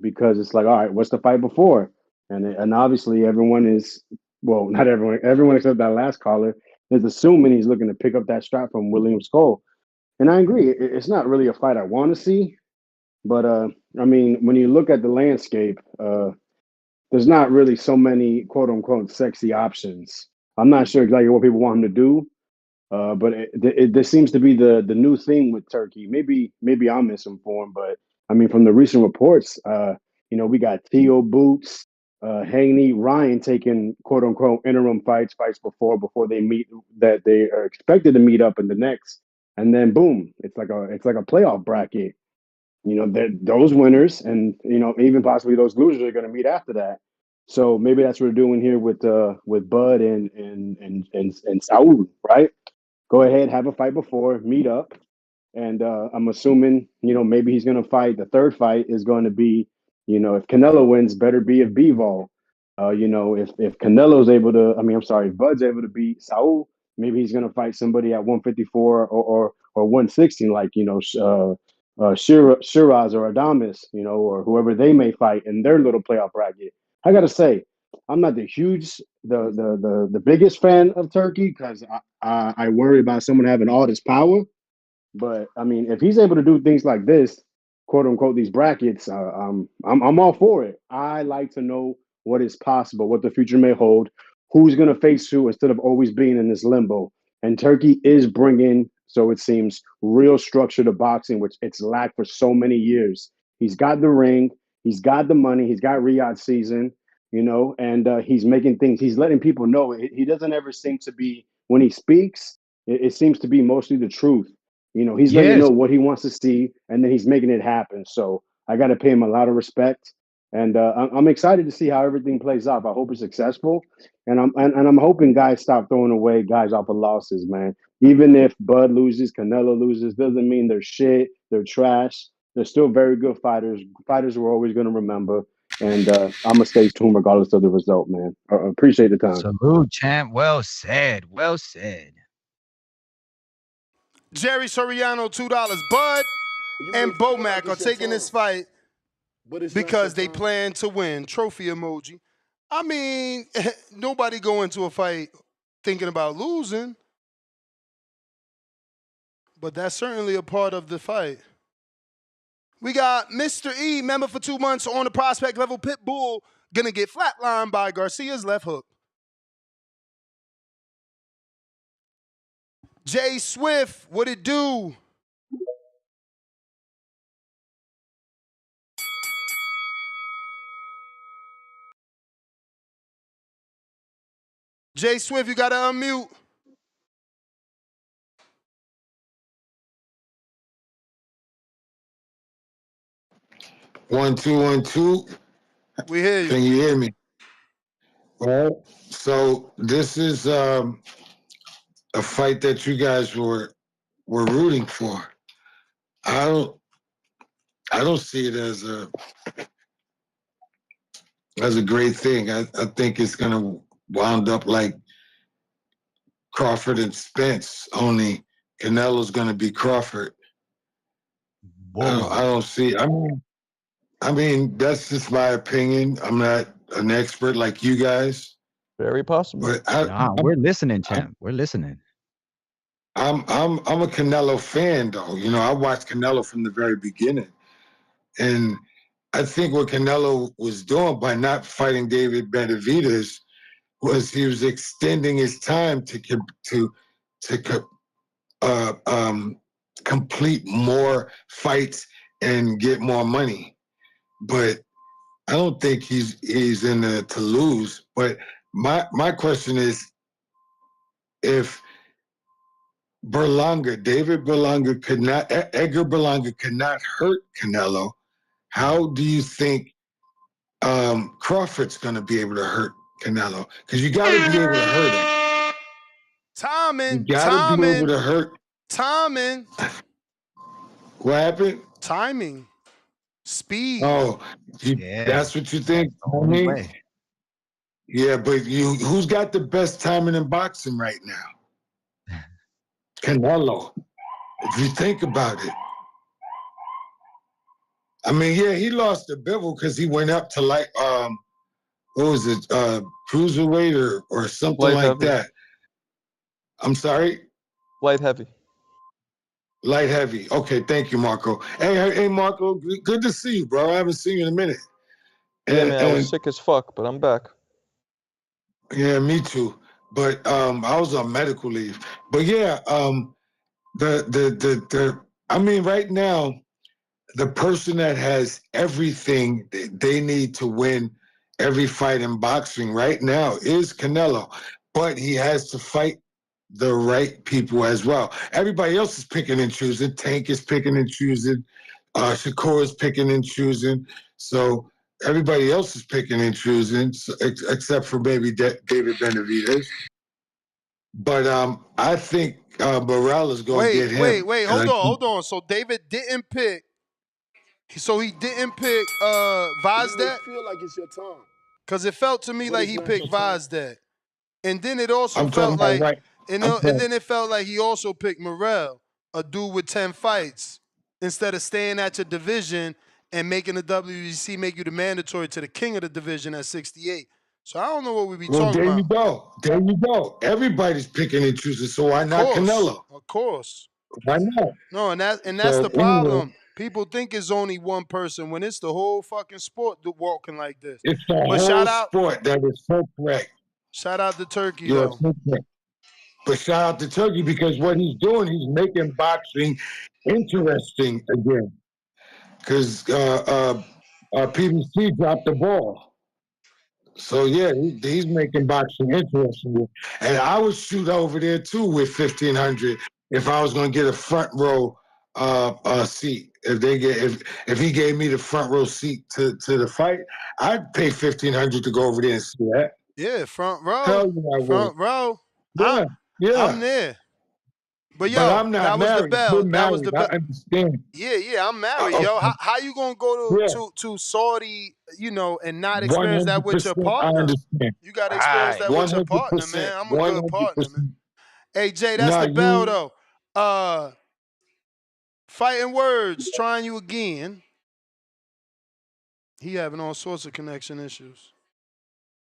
because it's like, all right, what's the fight before? And obviously everyone is, well, not everyone, everyone except that last caller is assuming he's looking to pick up that strap from William Skull. And I agree, it's not really a fight I want to see, but I mean, when you look at the landscape, there's not really so many quote unquote sexy options. I'm not sure exactly what people want him to do, but this seems to be the new thing with Turkey. Maybe I'm misinformed, but I mean, from the recent reports, we got Theo Boots, Haney, Ryan taking quote unquote interim fights before they meet, that they are expected to meet up in the next, and then boom, it's like a playoff bracket. That those winners and even possibly those losers are going to meet after that. So maybe that's what we're doing here with Bud and Saul, right? Go ahead, have a fight before, meet up, and I'm assuming maybe he's going to fight. The third fight is going to be, if Canelo wins, better be a B-Vol. If Canelo's able to, I mean, I'm sorry, if Bud's able to beat Saul, maybe he's going to fight somebody at 154 or 160, like Shiraz or Adames, or whoever they may fight in their little playoff bracket. I got to say, I'm not the biggest fan of Turkey because I worry about someone having all this power. But I mean, if he's able to do things like this, quote unquote, these brackets, I'm all for it. I like to know what is possible, what the future may hold, who's going to face who, instead of always being in this limbo. And Turkey is bringing, so it seems, real structure to boxing, which it's lacked for so many years. He's got the ring, he's got the money, he's got Riyadh season, and he's making things. He's letting people know. He doesn't ever seem to be, when he speaks, it seems to be mostly the truth. He's letting you know what he wants to see, and then he's making it happen. So I got to pay him a lot of respect, and I'm excited to see how everything plays out. I hope it's successful, and I'm hoping guys stop throwing away guys off of losses, man. Even if Bud loses, Canelo loses, doesn't mean they're shit, they're trash. They're still very good fighters. Fighters we're always going to remember, and I'm gonna stay tuned regardless of the result, man. I appreciate the time. Salute, champ. Well said. Well said. Jerry Soriano, $2. Bud and Bomac are taking this fight because they plan to win. Trophy emoji. I mean, nobody go into a fight thinking about losing, but that's certainly a part of the fight. We got Mr. E, member for 2 months on the prospect level. Pitbull gonna get flatlined by Garcia's left hook. Jay Swift, what it do? Jay Swift, you gotta unmute. 1 2 1 2. We hear you. Can you hear me? Well, so this is a fight that you guys were rooting for. I don't see it as a great thing. I think it's gonna wound up like Crawford and Spence. Only Canelo's gonna be Crawford. I don't see. I mean, that's just my opinion. I'm not an expert like you guys. Very possible. But We're listening, champ. We're listening. I'm a Canelo fan, though. I watched Canelo from the very beginning, and I think what Canelo was doing by not fighting David Benavidez was he was extending his time to complete more fights and get more money. But I don't think he's in there to lose. But my question is, if David Berlanga Edgar Berlanga could not hurt Canelo, how do you think Crawford's going to be able to hurt Canelo? Because you got to be able to hurt him. Timing. You got to be able to hurt. Timing. What happened? Timing. Speed. Oh, that's what you think? Yeah, but who's got the best timing in boxing right now? Canelo. If you think about it. I mean, yeah, he lost to Bivol because he went up to like what was it, cruiserweight or something Light like heavy. that. I'm sorry? Light heavy. Light heavy. Okay, thank you, Marco. Hey, Marco, good to see you, bro. I haven't seen you in a minute. Yeah, man, I was sick as fuck, but I'm back. Yeah, me too. But I was on medical leave. But yeah, I mean, right now, the person that has everything they need to win every fight in boxing right now is Canelo. But he has to fight the right people as well. Everybody else is picking and choosing. Tank is picking and choosing. Shakur is picking and choosing. So everybody else is picking and choosing, except for maybe David Benavidez. But I think Morrell is going to get him. Wait, hold on. So David didn't pick. So he didn't pick Vazdat? Feel like it's your time. Because it felt to me like he picked Vazdat. And then it also I'm felt talking like, about and then it felt like he also picked Morrell, a dude with 10 fights, instead of staying at your division and making the WBC make you the mandatory to the king of the division at 68. So I don't know what we be talking there about. you go. There you go. Everybody's picking and choosing, so why not Canelo? Of course. Why not? No, and that's the problem. People think it's only one person when it's the whole fucking sport walking like this. It's the But whole sport that is so correct. Shout out to Turkey, You're though. so correct. But shout out to Turkey because what he's doing, he's making boxing interesting again. Because PBC dropped the ball. So, yeah, he's making boxing interesting. And I would shoot over there, too, with 1,500 if I was going to get a front row seat. If he gave me the front row seat to the fight, I'd pay 1,500 to go over there and see that. Yeah, front row. Hell yeah, I front would. row. Yeah. I'm there. But I'm not that married. was the bell. You're That was married. the bell. I understand. Yeah, I'm married, yo. How you gonna go to Saudi, and not experience that with your 100%, partner? I understand. You gotta experience that with your partner, 100%, man. I'm a good partner, man. Hey Jay, that's Nah, the bell though. Fighting words, trying you again. He having all sorts of connection issues.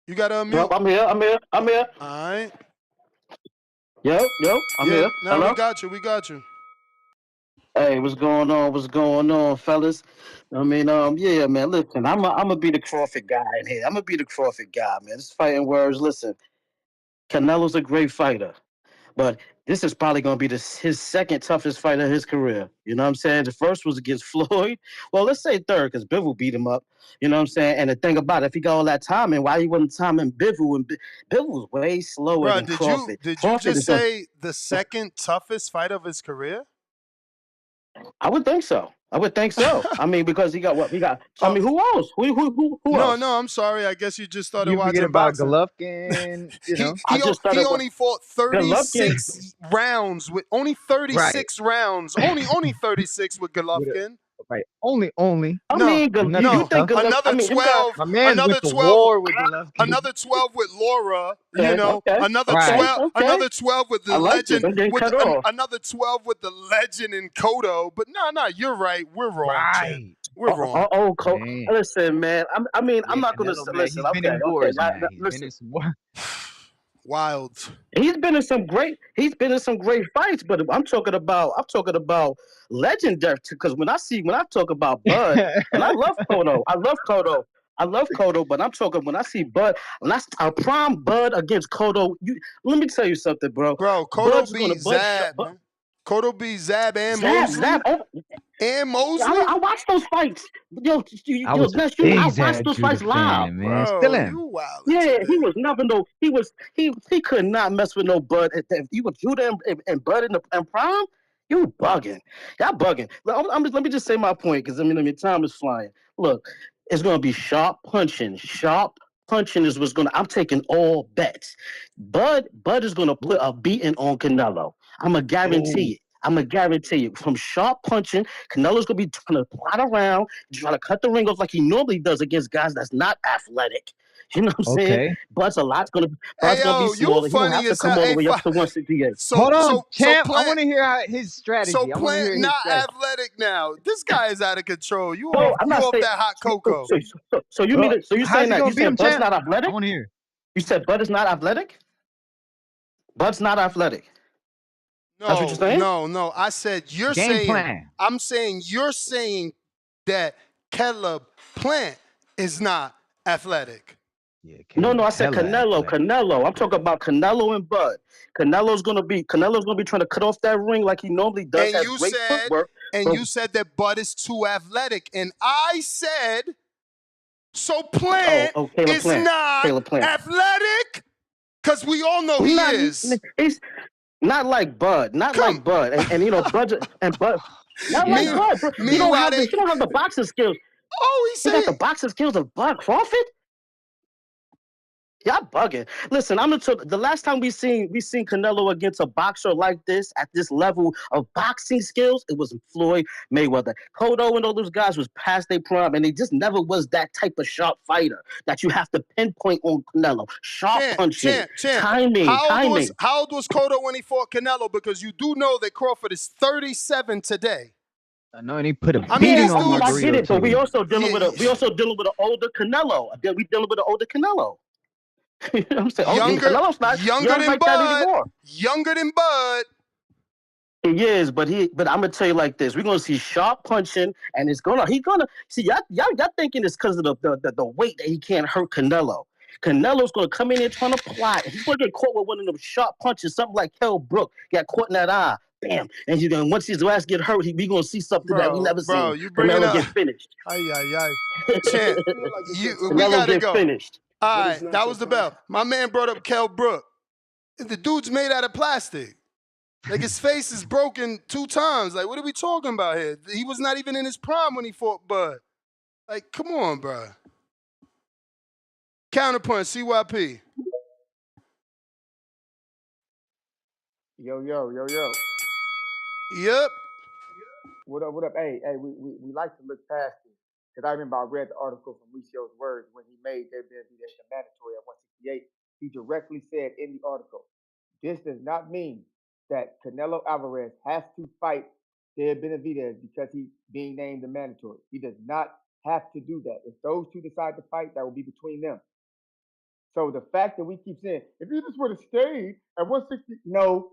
You gotta unmute. Yep, I'm here. All right. Yep, I'm here. Now Hello? we got you. Hey, what's going on, fellas? I mean, yeah, man. Listen, I'm gonna be the Crawford guy in here. I'm gonna be the Crawford guy, man. This fighting words. Listen, Canelo's a great fighter, but this is probably gonna be his second toughest fight of his career. You know what I'm saying? The first was against Floyd. Well, let's say third, because Bivol beat him up. You know what I'm saying? And the thing about it, if he got all that timing, why he wasn't timing Bivol? And Bivol was way slower than Crawford. Did you just say the second toughest fight of his career? I would think so. I mean, because he got what? I mean, who else? Who else? No, I'm sorry. I guess you just started You watching forget about boxing. Golovkin, He only fought 36 rounds with only 36 rounds. Only 36 with Golovkin. Right. Only. I mean, you think Golovkin, another 12. My man another went to 12. war with Golovkin. Another 12 with Laura. Another 12. Okay. Another 12 with the I like legend. it. They cut off. Another 12 with the legend in Cotto. But no, you're right. We're wrong. Right. We're wrong. Listen, man. I'm not going to listen. He's been in wars, man. Listen. Wild. He's been in some great fights, but I'm talking about legendary. Because when I talk about Bud, and I love Cotto, but I'm talking when I see Bud, a prime Bud against Cotto. Let me tell you something, bro. Cotto beat Zab. Cotto beat Zab and Mosley. And Mosley. I watched those fights. I watched those fights live. Man. Still in. You wild. Yeah, he was nothing though. He could not mess with no Bud. If you would Judah and Bud in prime, you bugging. Y'all bugging. Let me just say my point, because time is flying. Look, it's gonna be sharp punching. Sharp punching is what's gonna. I'm taking all bets. Bud is gonna put a beating on Canelo. I'm gonna guarantee it. I'm going to guarantee you, from sharp punching, Canelo's going to be trying to plot around, trying to cut the ring off like he normally does against guys that's not athletic. You know what I'm saying? Bud's going to be smaller. He don't have to come all the way up to 168. Hold on, champ. I want to hear his strategy. So I want to hear Plant his not strategy. athletic now. This guy is out of control. You No, off, I'm you not off saying, that hot cocoa. So you mean so you're saying that you said Bud's not athletic? I want to hear. You said Bud is not athletic? Bud's not athletic. That's what you're saying? No. I said you're saying. I'm saying you're saying that Caleb Plant is not athletic. Yeah, no, I said Canelo. I'm talking about Canelo and Bud. Canelo's gonna be trying to cut off that ring like he normally does. And you said, you said that Bud is too athletic, and I said, so Plant is not athletic, because we all know he is. He's not like Bud, and you know Bud and Bud. Not like Bud. Bro. You don't have the boxing skills. Oh, he got the boxing skills of Bud Crawford. Y'all bugging. Listen, the last time we seen Canelo against a boxer like this at this level of boxing skills, it was Floyd Mayweather. Cotto and all those guys was past their prime, and they just never was that type of sharp fighter that you have to pinpoint on Canelo. Sharp punching, timing. How old was Cotto when he fought Canelo? Because you do know that Crawford is 37 today. I know, and he put a beating on Margarito. I get it, but we also dealing with an older Canelo. We dealing with an older Canelo. You know what I'm saying? Younger than like Bud. Younger than Bud. He is, but I'm gonna tell you like this: we're gonna see sharp punching, and he's gonna see y'all thinking it's because of the weight that he can't hurt Canelo. Canelo's gonna come in here trying to plot. He's gonna get caught with one of them sharp punches, something like Kell Brook got caught in that eye. Bam! And once his ass get hurt, we gonna see something that we never seen. You bring Canelo get finished. Champ, we gotta go. Finished. All right, that was the bell. My man brought up Kell Brook. The dude's made out of plastic. Like, his face is broken 2 times. Like, what are we talking about here? He was not even in his prime when he fought Bud. Like, come on, bro. Counterpunch, CYP. Yo. Yep. What up? Hey, we like to look past it. Because I remember I read the article from Lucio's words when he made their debut as the mandatory at 168. He directly said in the article, this does not mean that Canelo Alvarez has to fight Deontay Benavidez because he's being named the mandatory. He does not have to do that. If those two decide to fight, that will be between them. So the fact that we keep saying, if you just would have stayed at 160, no.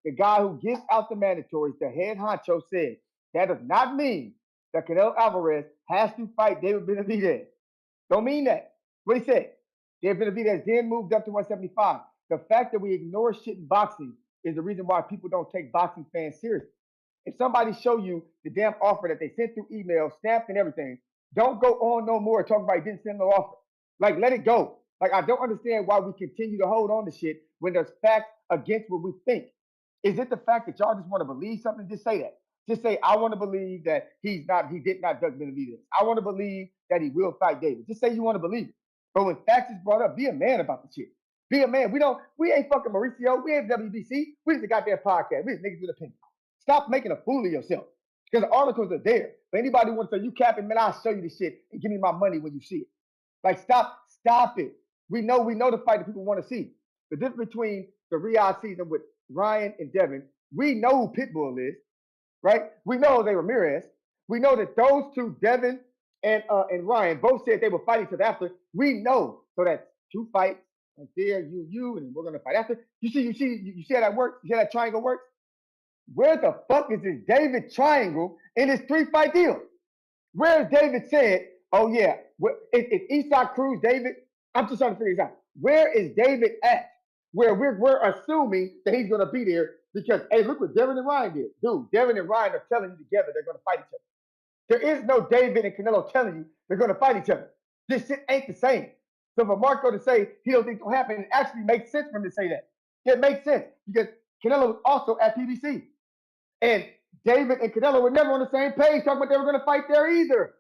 The guy who gives out the mandatories, the head honcho, said that does not mean that Canelo Alvarez has to fight David Benavidez. Don't mean that. What he said. David Benavidez then moved up to 175. The fact that we ignore shit in boxing is the reason why people don't take boxing fans seriously. If somebody show you the damn offer that they sent through email, stamped and everything, don't go on no more talking about he didn't send no offer. Like, let it go. Like, I don't understand why we continue to hold on to shit when there's facts against what we think. Is it the fact that y'all just want to believe something? Just say that. Just say, I want to believe that he did not duck Benavidez. I want to believe that he will fight David. Just say you want to believe it. But when facts is brought up, be a man about the shit. Be a man. We ain't fucking Mauricio. We ain't WBC. We just got their podcast. We just niggas with opinion. Stop making a fool of yourself. Because the articles are there. But anybody wants to say, you capping, man, I'll show you this shit and give me my money when you see it. Like, stop it. We know the fight that people want to see. The difference between the Riyadh season with Ryan and Devin, we know who Pitbull is, right? We know Jose Ramirez. We know that those two, Devin and Ryan, both said they would fight each other after. We know. So that's 2 fights. Right there, you, and we're gonna fight after. You see how that works? You see how that triangle works? Where the fuck is this David triangle in this 3-fight deal? Where's David said, oh yeah, is Eastside Cruz David? I'm just trying to figure this out. Where is David at? Where we're assuming that he's gonna be there because, hey, look what Devin and Ryan did. Dude, Devin and Ryan are telling you together they're gonna fight each other. There is no David and Canelo telling you they're gonna fight each other. This shit ain't the same. So for Marco to say he don't think it'll happen, it actually makes sense for him to say that. It makes sense because Canelo was also at PBC. And David and Canelo were never on the same page talking about they were going to fight there either.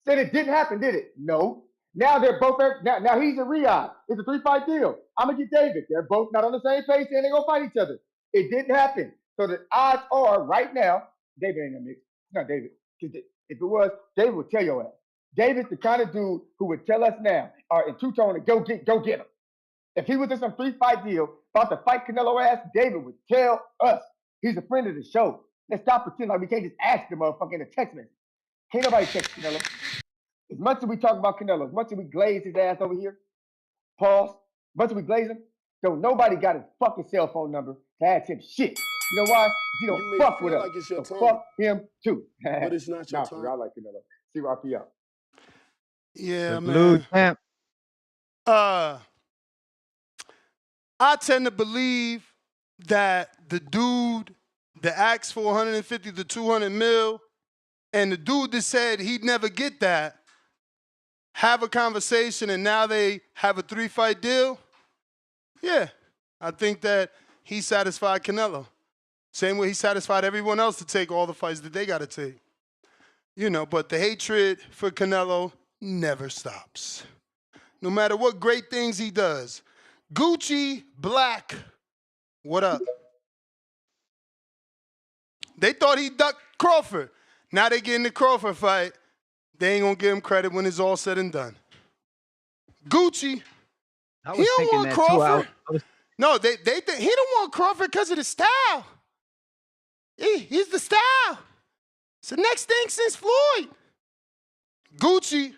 Said it didn't happen, did it? No. Now they're both there. Now he's in Riyadh. It's a 3-fight deal. I'm going to get David. They're both not on the same page saying they're going to fight each other. It didn't happen. So the odds are right now, David ain't in the mix. Not David. If it was, David would tell your ass. David's the kind of dude who would tell us now, in two-tone, to go get him. If he was in some 3-fight deal about to fight Canelo ass, David would tell us. He's a friend of the show. Let's stop pretending like we can't just ask the motherfucker in a text message. Can't nobody text Canelo. As much as we talk about Canelo, as much as we glaze his ass over here, pause, as much as we glaze him, don't nobody got his fucking cell phone number to ask him shit. You know why? He don't fuck with us. like it's your So time. fuck him too. But it's not your Nah, time. for real, I like Canelo. CYP out. Yeah, Salute, man. champ. I tend to believe that the dude that asked for 150 to 200 mil and the dude that said he'd never get that have a conversation and now they have a 3-fight deal. Yeah, I think that he satisfied Canelo. Same way he satisfied everyone else to take all the fights that they got to take. You know, but the hatred for Canelo never stops. No matter what great things he does. Gucci Black, what up? They thought he ducked Crawford. Now they get in the Crawford fight. They ain't gonna give him credit when it's all said and done. Gucci, I he was don't thinking want that Crawford. too. No, they think he don't want Crawford because of the style. He's the style. It's the next thing since Floyd. Gucci,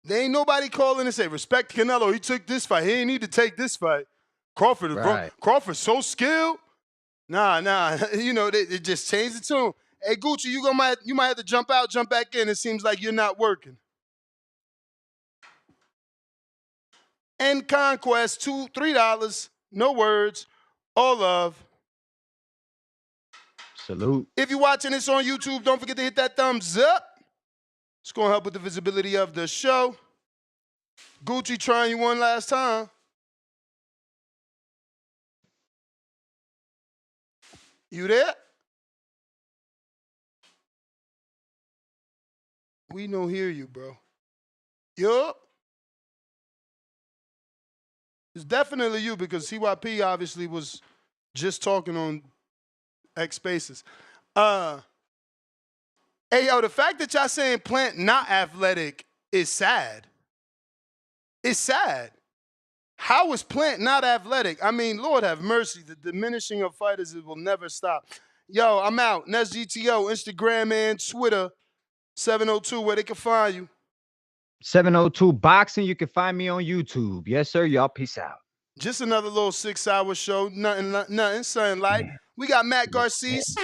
there ain't nobody calling and say, respect Canelo. He took this fight. He ain't need to take this fight. Crawford is Right. Crawford's so skilled. Nah. You know, they just changed the tune. Hey, Gucci, you might have to jump out, jump back in. It seems like you're not working. And Conquest, $3, no words, all love. Salute. If you're watching this on YouTube, don't forget to hit that thumbs up. It's going to help with the visibility of the show. Gucci trying you one last time. You there? We don't hear you, bro. Yup. It's definitely you because CYP obviously was just talking on X Spaces. Hey, yo, the fact that y'all saying Plant not athletic is sad. It's sad. How is Plant not athletic? I mean, Lord have mercy. The diminishing of fighters, it will never stop. Yo, I'm out. NestGTO, Instagram and Twitter, 702, where they can find you. 702 Boxing. You can find me on YouTube. Yes, sir. Y'all peace out. Just another little 6-hour show. Nothing, something light. We got Matt Garces.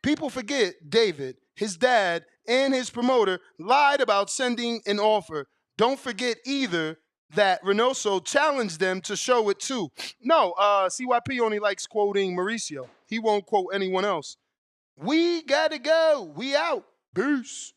People forget David, his dad, and his promoter lied about sending an offer. Don't forget either that Reynoso challenged them to show it too. No, CYP only likes quoting Mauricio. He won't quote anyone else. We gotta go. We out. Peace.